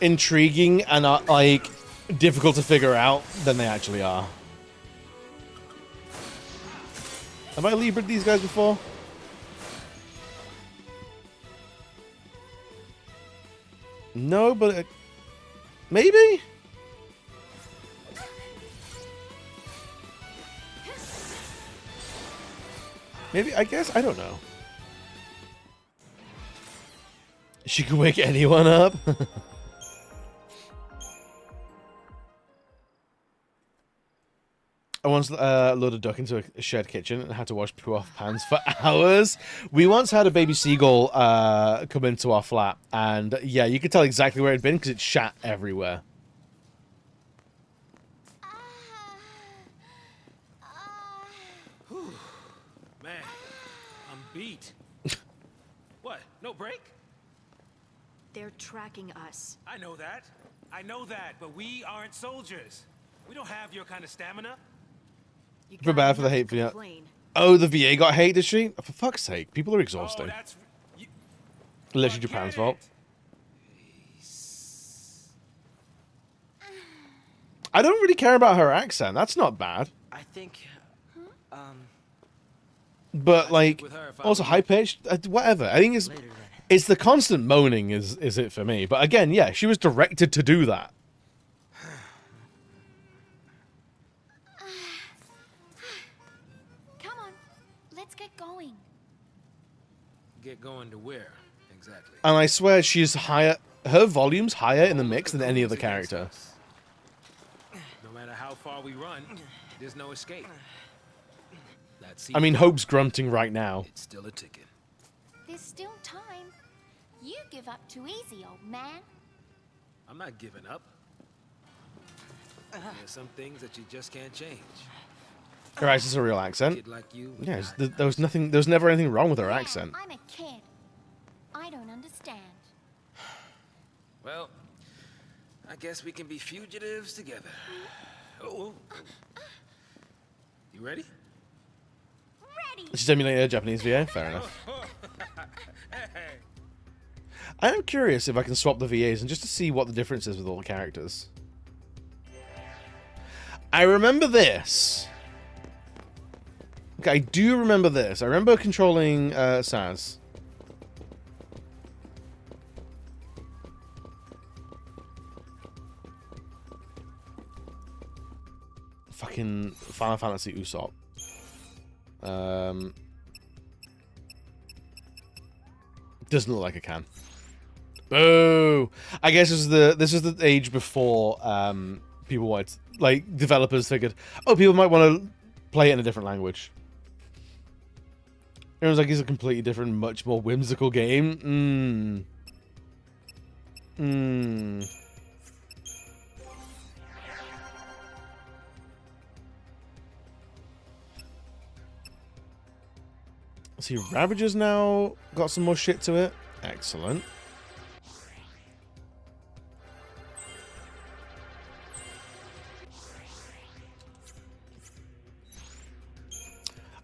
intriguing and are like difficult to figure out than they actually are. Have I Libred these guys before? No, but maybe. Maybe, I guess, I don't know. She can wake anyone up. I once lured a duck into a shared kitchen and had to wash poo off pans for hours. We once had a baby seagull come into our flat, and yeah, you could tell exactly where it'd been because it shat everywhere. Man, I'm beat. What? No break? They're tracking us. I know that, but we aren't soldiers. We don't have your kind of stamina. You I feel bad for the hate for Oh, the VA got hate, did she? For fuck's sake, people are exhausting. Literally Japan's fault. I don't really care about her accent. That's not bad. I think, But like, also high pitched, whatever. I think it's the constant moaning is it for me. But again, yeah, she was directed to do that. Come on, let's get going. Get going to where, exactly? And I swear she's higher. Her volume's higher in the mix than any other character. No matter how far we run, there's no escape. I mean, Hope's grunting right now. It's still a ticket. There's still time. You give up too easy, old man. I'm not giving up. There's some things that you just can't change. Her accent's a real accent. Kid like you, Yeah, there was nothing. There was never anything wrong with her accent. I'm a kid. I don't understand. Well, I guess we can be fugitives together. Oh. You ready? She's emulating a Japanese VA. Fair enough. I am curious if I can swap the VAs and just to see what the difference is with all the characters. I remember this. Okay, I do remember this. I remember controlling Saz. Fucking Final Fantasy Usopp. Doesn't look like it can. Boo! I guess this is the age before people wanted, like, developers figured, oh, people might want to play it in a different language. It was like it's a completely different, much more whimsical game. See, Ravager's now got some more shit to it. Excellent.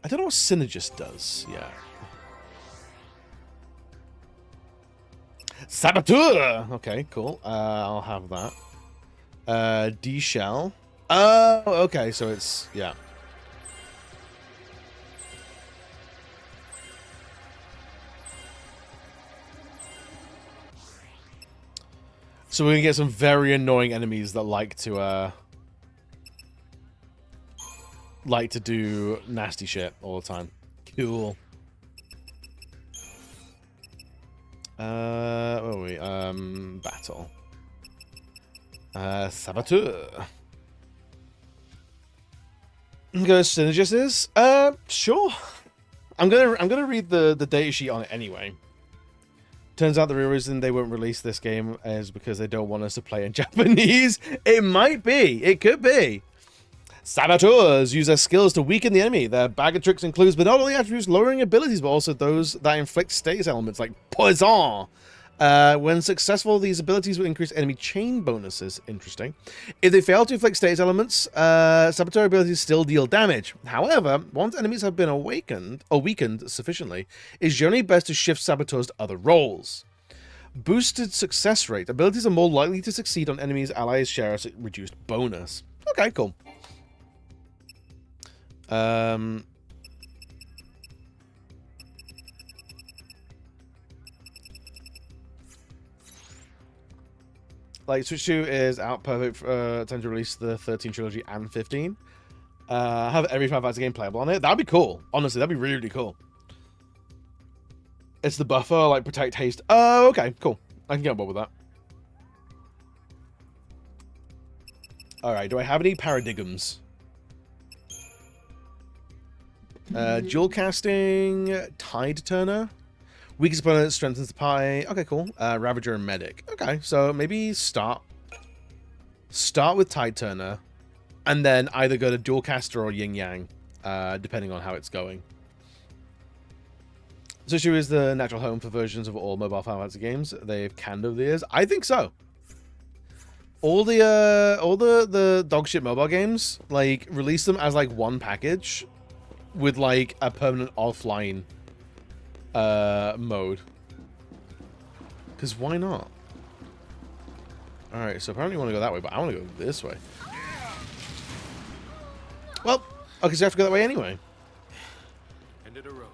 I don't know what Synergist does yet. Saboteur! Okay, cool. I'll have that. D-Shell. Oh, okay, so it's... yeah. So we're gonna get some very annoying enemies that like to do nasty shit all the time. Cool. Where are we? Battle. Saboteur. Go Synergist is? Sure. I'm gonna read the data sheet on it anyway. Turns out the real reason they won't release this game is because they don't want us to play in Japanese. It might be. It could be. Saboteurs use their skills to weaken the enemy. Their bag of tricks includes but not only attributes lowering abilities, but also those that inflict status elements like poison. When successful, these abilities will increase enemy chain bonuses. Interesting. If they fail to inflict status elements, saboteur abilities still deal damage. However, once enemies have been awakened or weakened sufficiently, it's generally best to shift saboteurs to other roles. Boosted success rate. Abilities are more likely to succeed on enemies allies share a reduced bonus. Okay, cool. Like, Switch 2 is out, perfect for time to release the 13 trilogy and 15. Have every Final Fantasy game playable on it. That'd be cool. Honestly, that'd be really, really cool. It's the buffer, like, protect haste. Oh, okay, cool. I can get on board with that. Alright, do I have any paradigms? Dual casting, Tide Turner. Weakest opponent strengthens the party. Okay, cool. Ravager and Medic. Okay, so maybe start with Tide Turner, and then either go to Dual Caster or Yin Yang, depending on how it's going. So she is the natural home for versions of all mobile Final Fantasy games they've canned over the years. I think so. All the dogshit mobile games, like, release them as like one package with like a permanent offline mode. Because why not? Alright, so apparently you want to go that way, but I want to go this way. Well, okay, so I have to go that way anyway. End of the road.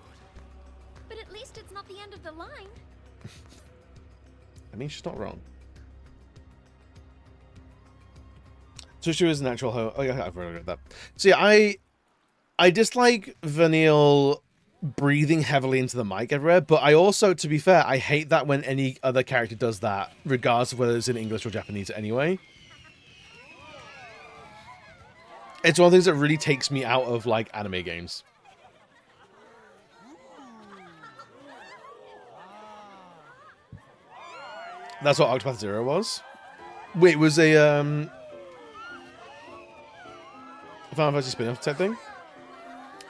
end of the line. I mean, she's not wrong. So she was an actual hoe. Oh yeah, I've already read that. So yeah, I dislike Vanille breathing heavily into the mic everywhere, but I also, to be fair, I hate that when any other character does that, regardless of whether it's in English or Japanese anyway. It's one of the things that really takes me out of, like, anime games. That's what Octopath Zero was. Wait, it was a, Final Fantasy spin-off type thing?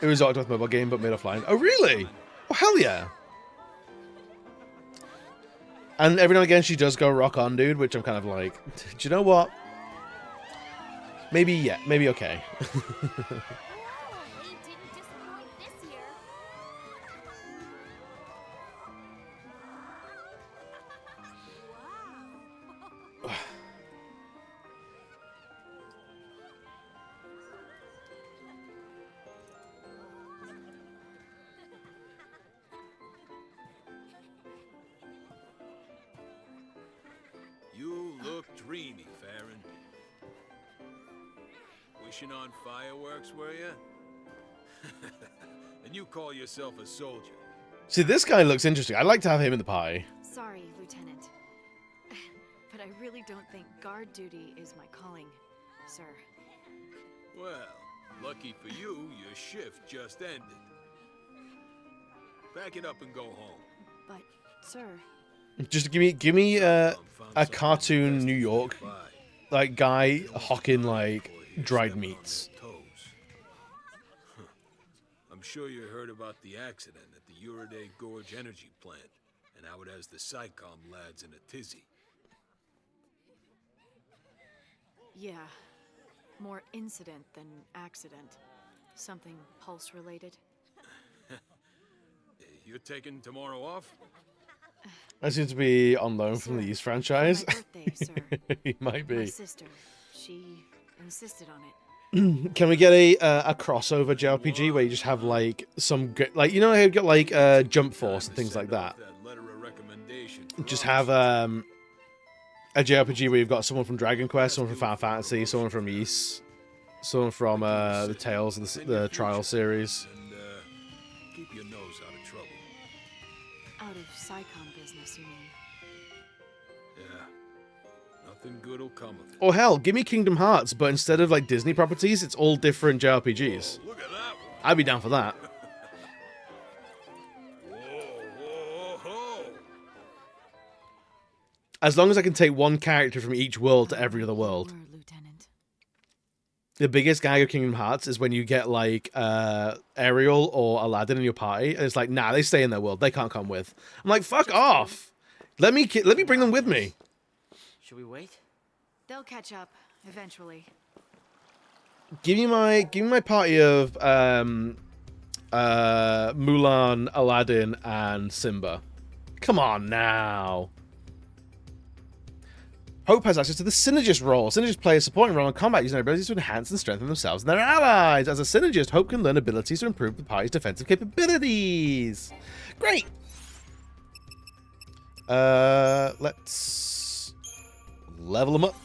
It was an Octopath mobile game, but made offline. Oh, really? Oh, hell yeah. And every now and again, she does go rock on, dude, which I'm kind of like, do you know what? Maybe, yeah, maybe okay. You look dreamy, Farron. Wishing on fireworks, were you? And you call yourself a soldier. See, this guy looks interesting. I'd like to have him in the pie. Sorry, Lieutenant. But I really don't think guard duty is my calling, sir. Well, lucky for you, your shift just ended. Pack it up and go home. But, sir... Just give me a cartoon New York, like, guy hawking, like, dried meats. I'm sure you heard about the accident at the Uriday Gorge energy plant and how it has the SciComm lads in a tizzy. Yeah. More incident than accident. Something pulse-related. You're taking tomorrow off? I seem to be on loan from the East franchise. My birthday, sir. He might be. My sister, she insisted on it. Can we get a crossover JRPG where you just have like some like, you know how you get like Jump Force and things like that? Just have a JRPG where you've got someone from Dragon Quest, someone from Final Fantasy, someone from Ys, someone from the Tales of the Trial series. And keep your nose out of trouble. Out of SciComm business, you mean? Yeah. Nothing good'll come of it. Or hell, give me Kingdom Hearts, but instead of like Disney properties, it's all different JRPGs. Look at that one. I'd be down for that. As long as I can take one character from each world to every other world. The biggest gag of Kingdom Hearts is when you get like Ariel or Aladdin in your party, and it's like, nah, they stay in their world. They can't come with. I'm like, fuck off. Let me bring them with me. Should we wait? They'll catch up eventually. Give me my party of Mulan, Aladdin, and Simba. Come on now. Hope has access to the Synergist role. Synergist play a supporting role in combat using their abilities to enhance and strengthen themselves and their allies. As a Synergist, Hope can learn abilities to improve the party's defensive capabilities. Great! Let's level them up.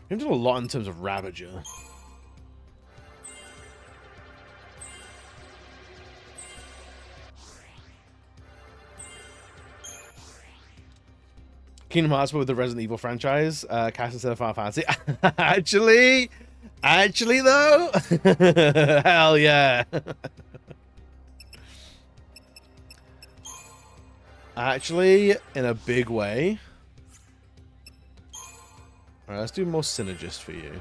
We've done a lot in terms of Ravager. Kingdom Hearts, but with the Resident Evil franchise, cast instead of Final Fantasy. Actually though, hell yeah. Actually, in a big way. All right, let's do more Synergist for you.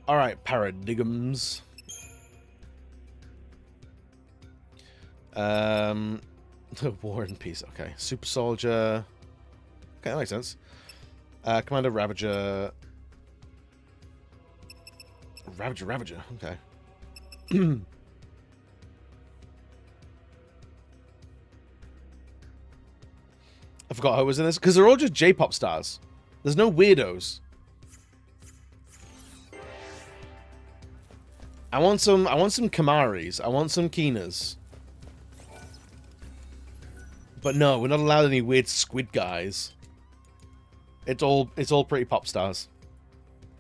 All right, Paradigms. War and Peace. Okay, Super Soldier. Okay, that makes sense. Commander Ravager. Ravager. Okay. I forgot who was in this. Because they're all just J-pop stars. There's no weirdos. I want some Kamaris. I want some Kinas. But no, we're not allowed any weird squid guys. It's all pretty pop stars.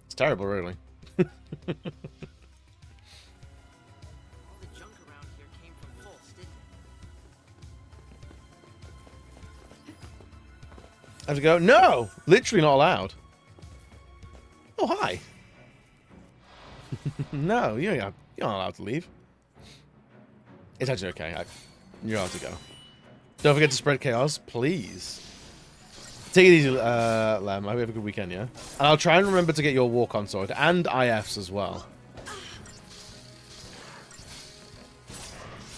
It's terrible, really. I have to go, no! Literally not allowed. Oh, hi. No, you're not allowed to leave. It's actually okay. You're allowed to go. Don't forget to spread chaos, please. Take it easy, Lem. I hope you have a good weekend, yeah? And I'll try and remember to get your war-con sword. And IFs as well.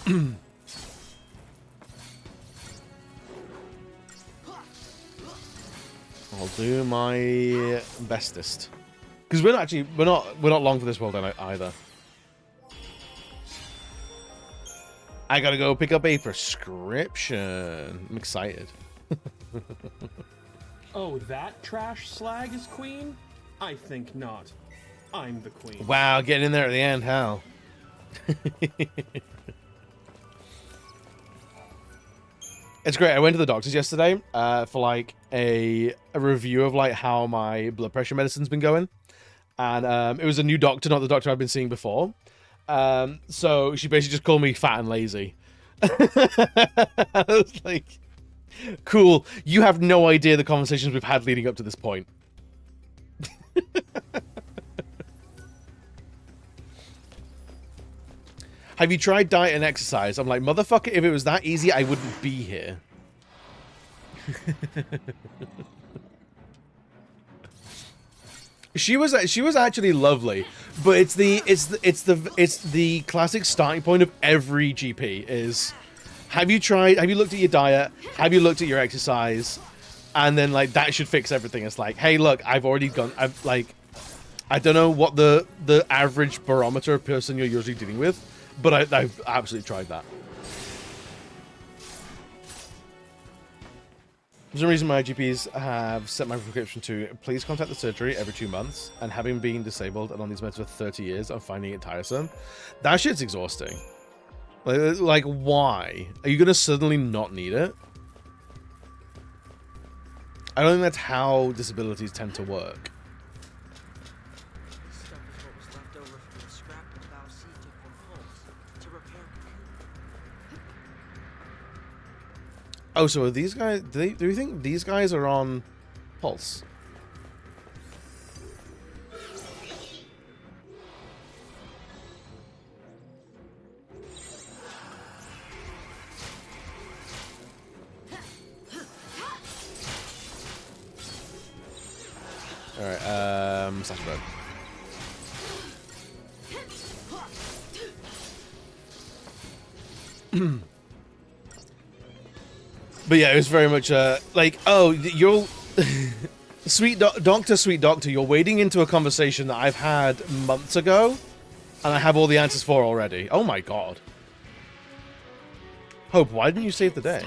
I'll do my bestest. Because we're not long for this world either. I gotta go pick up a prescription. I'm excited. Oh, that trash slag is queen? I think not. I'm the queen. Wow, getting in there at the end, how? It's great. I went to the doctor's yesterday for like a review of like how my blood pressure medicine's been going. And it was a new doctor, not the doctor I've been seeing before. So she basically just called me fat and lazy. I was like, cool. You have no idea the conversations we've had leading up to this point. Have you tried diet and exercise? I'm like, motherfucker, if it was that easy, I wouldn't be here. She was actually lovely, but it's the classic starting point of every GP is, have you looked at your diet? Have you looked at your exercise? And then like that should fix everything. It's like, hey, look, I don't know what the average barometer person you're usually dealing with, but I've absolutely tried that. For some reason, my GPs have set my prescription to please contact the surgery every 2 months, and having been disabled and on these meds for 30 years, I'm finding it tiresome. That shit's exhausting. Like why? Are you going to suddenly not need it? I don't think that's how disabilities tend to work. Oh, so are these guys... Do you think these guys are on Pulse? Alright, Sasha Bird. But yeah, it was very much like, oh, you're sweet doctor, you're wading into a conversation that I've had months ago, and I have all the answers for already. Oh my god. Hope, why didn't you save the day?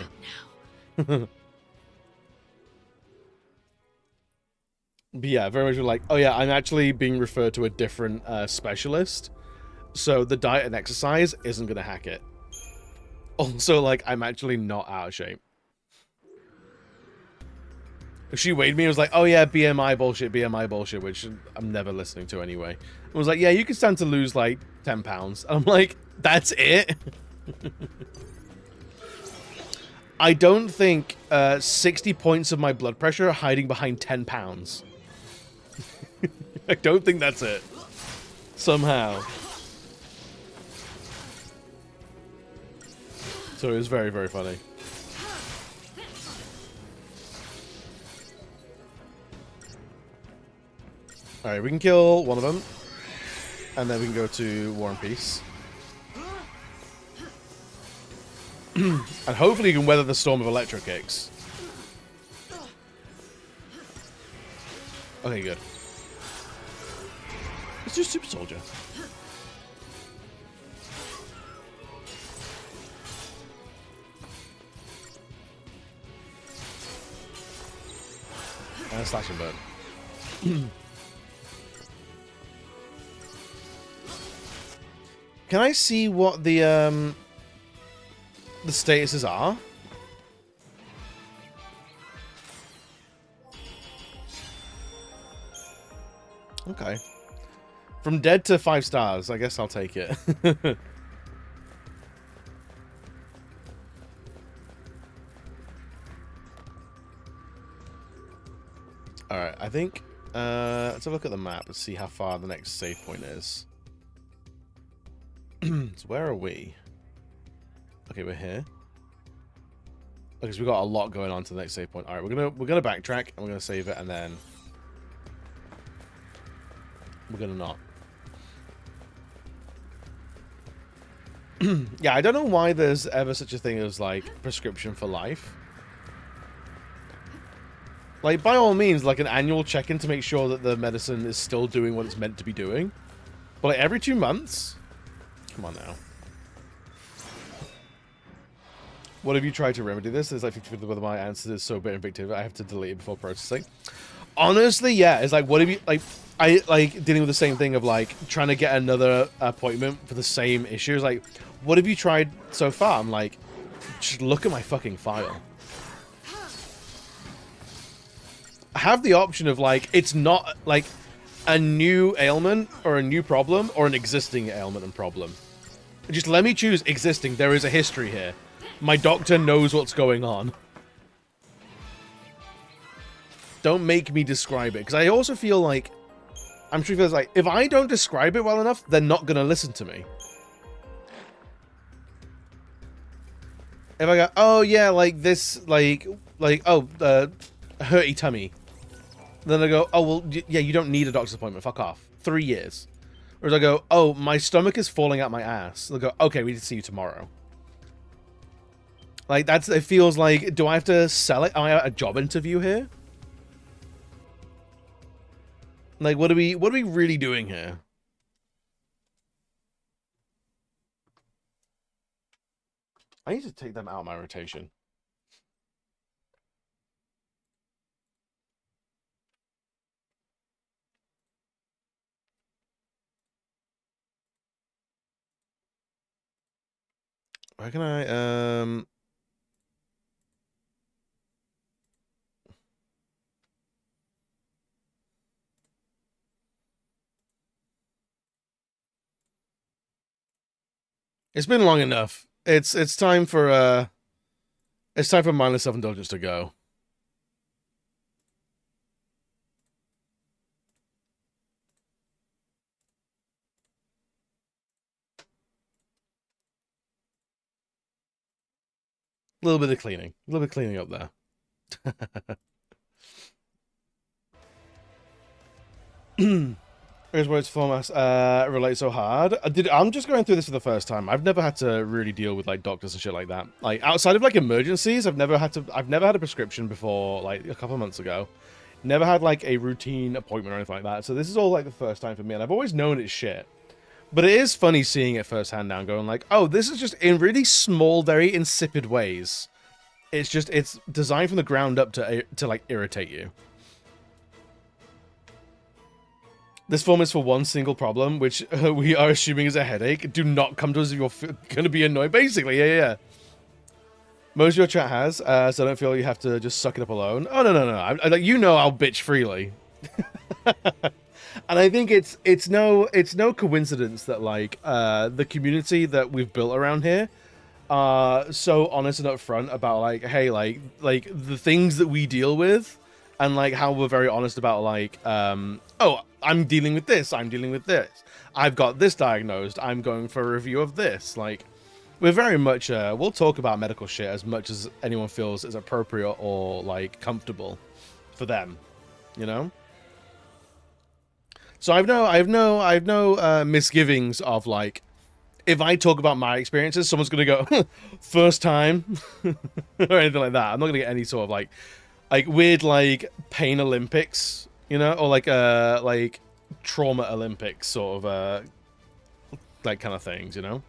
But yeah, very much like, oh yeah, I'm actually being referred to a different specialist, so the diet and exercise isn't gonna hack it. Also, like, I'm actually not out of shape. She weighed me and was like, oh yeah, BMI bullshit, which I'm never listening to anyway. I was like, yeah, you can stand to lose like 10 pounds. And I'm like, that's it? I don't think 60 points of my blood pressure are hiding behind 10 pounds. I don't think that's it. Somehow. So it was very, very funny. Alright, we can kill one of them. And then we can go to War and Peace. And hopefully you can weather the storm of electro kicks. Okay, good. Let's do Super Soldier. And slash and burn. Can I see what the statuses are? Okay. From dead to 5 stars. I guess I'll take it. Alright, I think... let's have a look at the map and see how far the next save point is. So where are we? Okay, we're here. Because we've got a lot going on to the next save point. Alright, we're gonna backtrack and we're gonna save it and then we're gonna not. Yeah, I don't know why there's ever such a thing as like prescription for life. Like, by all means, like an annual check-in to make sure that the medicine is still doing what it's meant to be doing. But like every 2 months? Come on now. What have you tried to remedy this? There's like 50% whether my answer is so bit invictive I have to delete it before processing. Honestly, yeah. It's like, what have you, like, I like dealing with the same thing of like trying to get another appointment for the same issues. Like, what have you tried so far? I'm like, just look at my fucking file. I have the option of like, it's not like a new ailment or a new problem or an existing ailment and problem. Just let me choose existing. There is a history here. My doctor knows what's going on. Don't make me describe it. Because I also feel like... I'm sure he feels like, if I don't describe it well enough, they're not going to listen to me. If I go, oh yeah, like this, like oh, hurty tummy. Then I go, oh, well, yeah, you don't need a doctor's appointment. Fuck off. 3 years. Whereas I go, oh, my stomach is falling out my ass. They'll go, okay, we need to see you tomorrow. Like, that's, it feels like, do I have to sell it? Am I at a job interview here? Like, what are we really doing here? I need to take them out of my rotation. Where can I, It's been long enough. It's time for mindless self-indulgence to go. A little bit of cleaning. A little bit of cleaning up there. Here's where its format relates so hard. I'm just going through this for the first time. I've never had to really deal with like doctors and shit like that. Like outside of like emergencies, I've never had a prescription before like a couple of months ago. Never had like a routine appointment or anything like that. So this is all like the first time for me, and I've always known it's shit. But it is funny seeing it firsthand now, going like, oh, this is just in really small, very insipid ways. It's designed from the ground up to like irritate you. This form is for one single problem, which we are assuming is a headache. Do not come to us if you're going to be annoyed. Basically, yeah. Most of your chat has, so I don't feel you have to just suck it up alone. Oh, no. You know I'll bitch freely. And I think it's no coincidence that like the community that we've built around here are so honest and upfront about like, hey, like the things that we deal with, and like how we're very honest about like, oh, I'm dealing with this, I'm dealing with this, I've got this diagnosed, I'm going for a review of this. Like, we're very much we'll talk about medical shit as much as anyone feels is appropriate or like comfortable for them, you know. So I've no misgivings of like, if I talk about my experiences, someone's gonna go first time or anything like that. I'm not gonna get any sort of like weird like pain Olympics, you know, or like trauma Olympics sort of like kind of things, you know.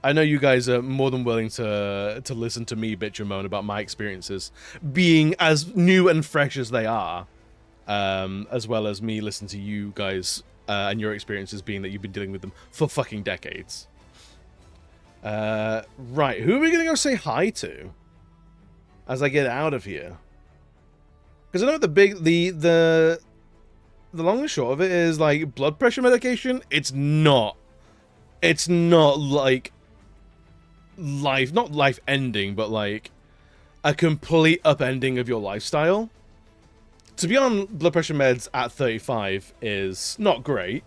I know you guys are more than willing to listen to me bitch and moan about my experiences being as new and fresh as they are, as well as me listen to you guys and your experiences being that you've been dealing with them for fucking decades. Right, who are we gonna go say hi to as I get out of here? Because I know the long and short of it is, like, blood pressure medication. It's not like not life ending, but like a complete upending of your lifestyle. To be on blood pressure meds at 35 is not great.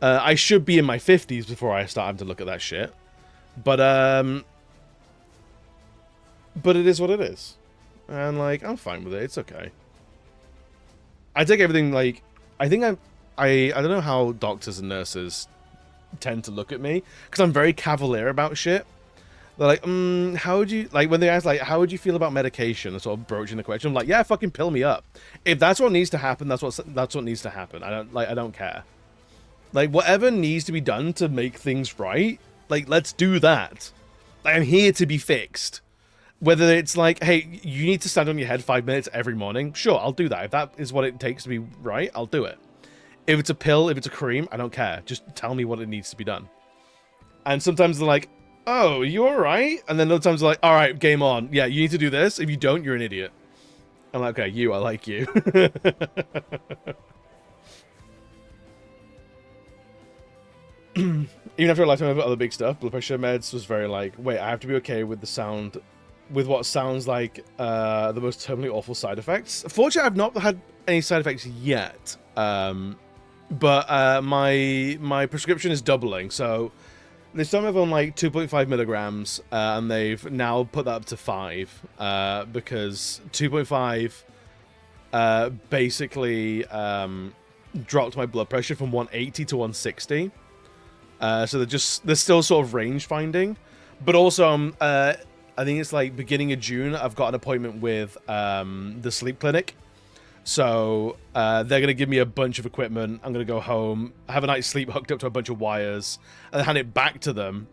I should be in my 50s before I start having to look at that shit. But it is what it is. And, like, I'm fine with it. It's okay. I take everything, like, I think I don't know how doctors and nurses tend to look at me, because I'm very cavalier about shit. They're like, how would you, like, when they ask, like, how would you feel about medication, and sort of broaching the question, I'm like, yeah, fucking pill me up. If that's what needs to happen, that's what needs to happen. I don't care. Like, whatever needs to be done to make things right, like, let's do that. Like, I'm here to be fixed. Whether it's like, hey, you need to stand on your head 5 minutes every morning, sure, I'll do that. If that is what it takes to be right, I'll do it. If it's a pill, if it's a cream, I don't care. Just tell me what it needs to be done. And sometimes they're like, oh, you alright? And then other times they're like, alright, game on. Yeah, you need to do this. If you don't, you're an idiot. I'm like, okay, I like you. Even after a lifetime of other big stuff, blood pressure meds was very like, wait, I have to be okay with the sound, with what sounds like the most terminally awful side effects. Fortunately, I've not had any side effects yet. But my prescription is doubling, so they started on like 2.5 milligrams, and they've now put that up to 5, because 2.5 basically dropped my blood pressure from 180 to 160. So they're still sort of range finding, but also I think it's like beginning of June, I've got an appointment with the sleep clinic. So they're going to give me a bunch of equipment. I'm going to go home, have a night's sleep hooked up to a bunch of wires, and then hand it back to them.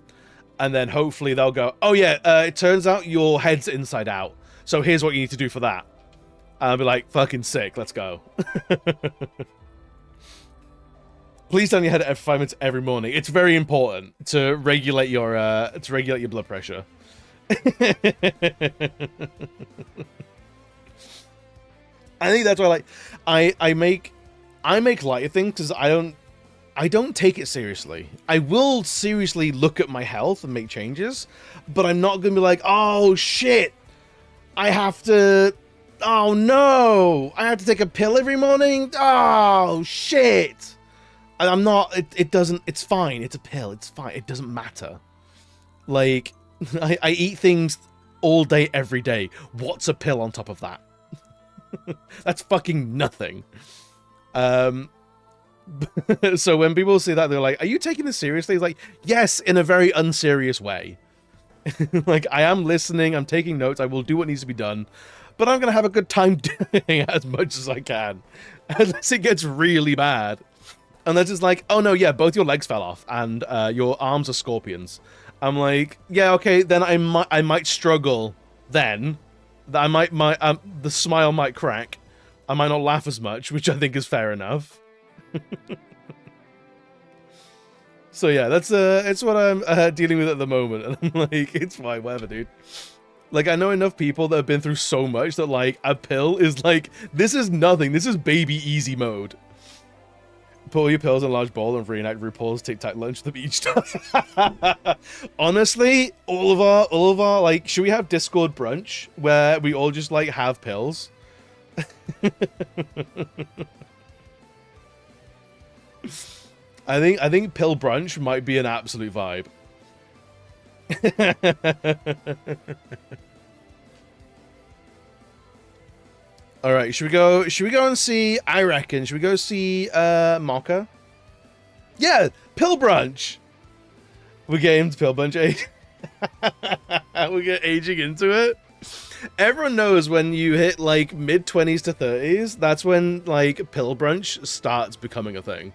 And then hopefully they'll go, oh yeah, it turns out your head's inside out. So here's what you need to do for that. And I'll be like, fucking sick, let's go. Please turn your head at 5 minutes every morning. It's very important to regulate your blood pressure. I think that's why, like, I make light of things because I don't take it seriously. I will seriously look at my health and make changes, but I'm not gonna be like, oh shit, oh no, I have to take a pill every morning. Oh shit, I'm not. It's fine. It's a pill. It's fine. It doesn't matter. Like, I eat things all day, every day. What's a pill on top of that? That's fucking nothing. So when people say that, they're like, are you taking this seriously? It's like, yes, in a very unserious way. Like, I am listening, I'm taking notes, I will do what needs to be done, but I'm gonna have a good time doing it as much as I can. Unless it gets really bad. Unless it's like, oh no, yeah, both your legs fell off, and your arms are scorpions. I'm like, yeah, okay, then I might struggle then. The smile might crack. I might not laugh as much, which I think is fair enough. So yeah, it's what I'm dealing with at the moment, and I'm like, it's fine, whatever, dude. Like, I know enough people that have been through so much that, like, a pill is like, this is nothing. This is baby easy mode. Put all your pills in a large bowl and reenact RuPaul's Tic Tac lunch at the beach. Honestly, all of our, like, should we have Discord brunch where we all just, like, have pills? I think pill brunch might be an absolute vibe. All right, should we go and see, I reckon, should we go see Mocha? Yeah, pill brunch. We're getting to pill brunch age. We get aging into it. Everyone knows when you hit like mid-20s to 30s, that's when like pill brunch starts becoming a thing.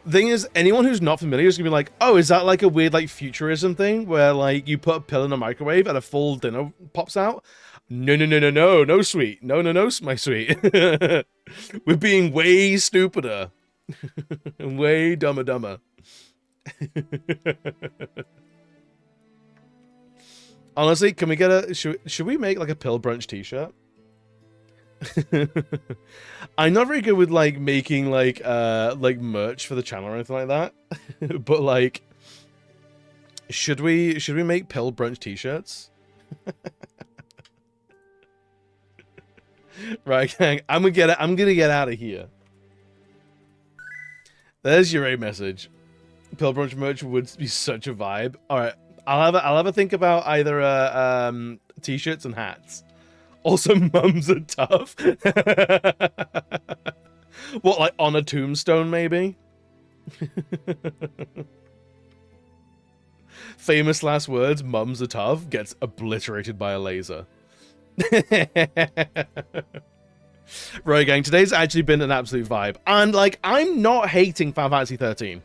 The thing is, anyone who's not familiar is gonna be like, oh, is that like a weird like futurism thing where like you put a pill in a microwave and a full dinner pops out? No, sweet. No, my sweet. We're being way stupider. Way dumber. Honestly, can we get a... Should we make like a pill brunch t-shirt? I'm not very good with like making like merch for the channel or anything like that. But like, should we make pill brunch t-shirts? Right, gang. I'm gonna get out of here. There's your A message. Pill brunch merch would be such a vibe. All right, I'll have a think about either t-shirts and hats. Also, mums are tough. What, like on a tombstone, maybe? Famous last words, mums are tough, gets obliterated by a laser. Right, gang, today's actually been an absolute vibe. And, like, I'm not hating Final Fantasy XIII.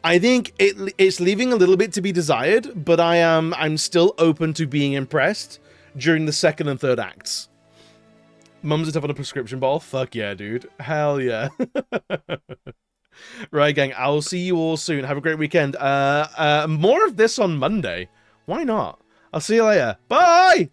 I think it's leaving a little bit to be desired, but I'm still open to being impressed during the second and third acts. Mums are tough on a prescription bottle? Fuck yeah, dude. Hell yeah. Right, gang, I will see you all soon. Have a great weekend. More of this on Monday. Why not? I'll see you later. Bye!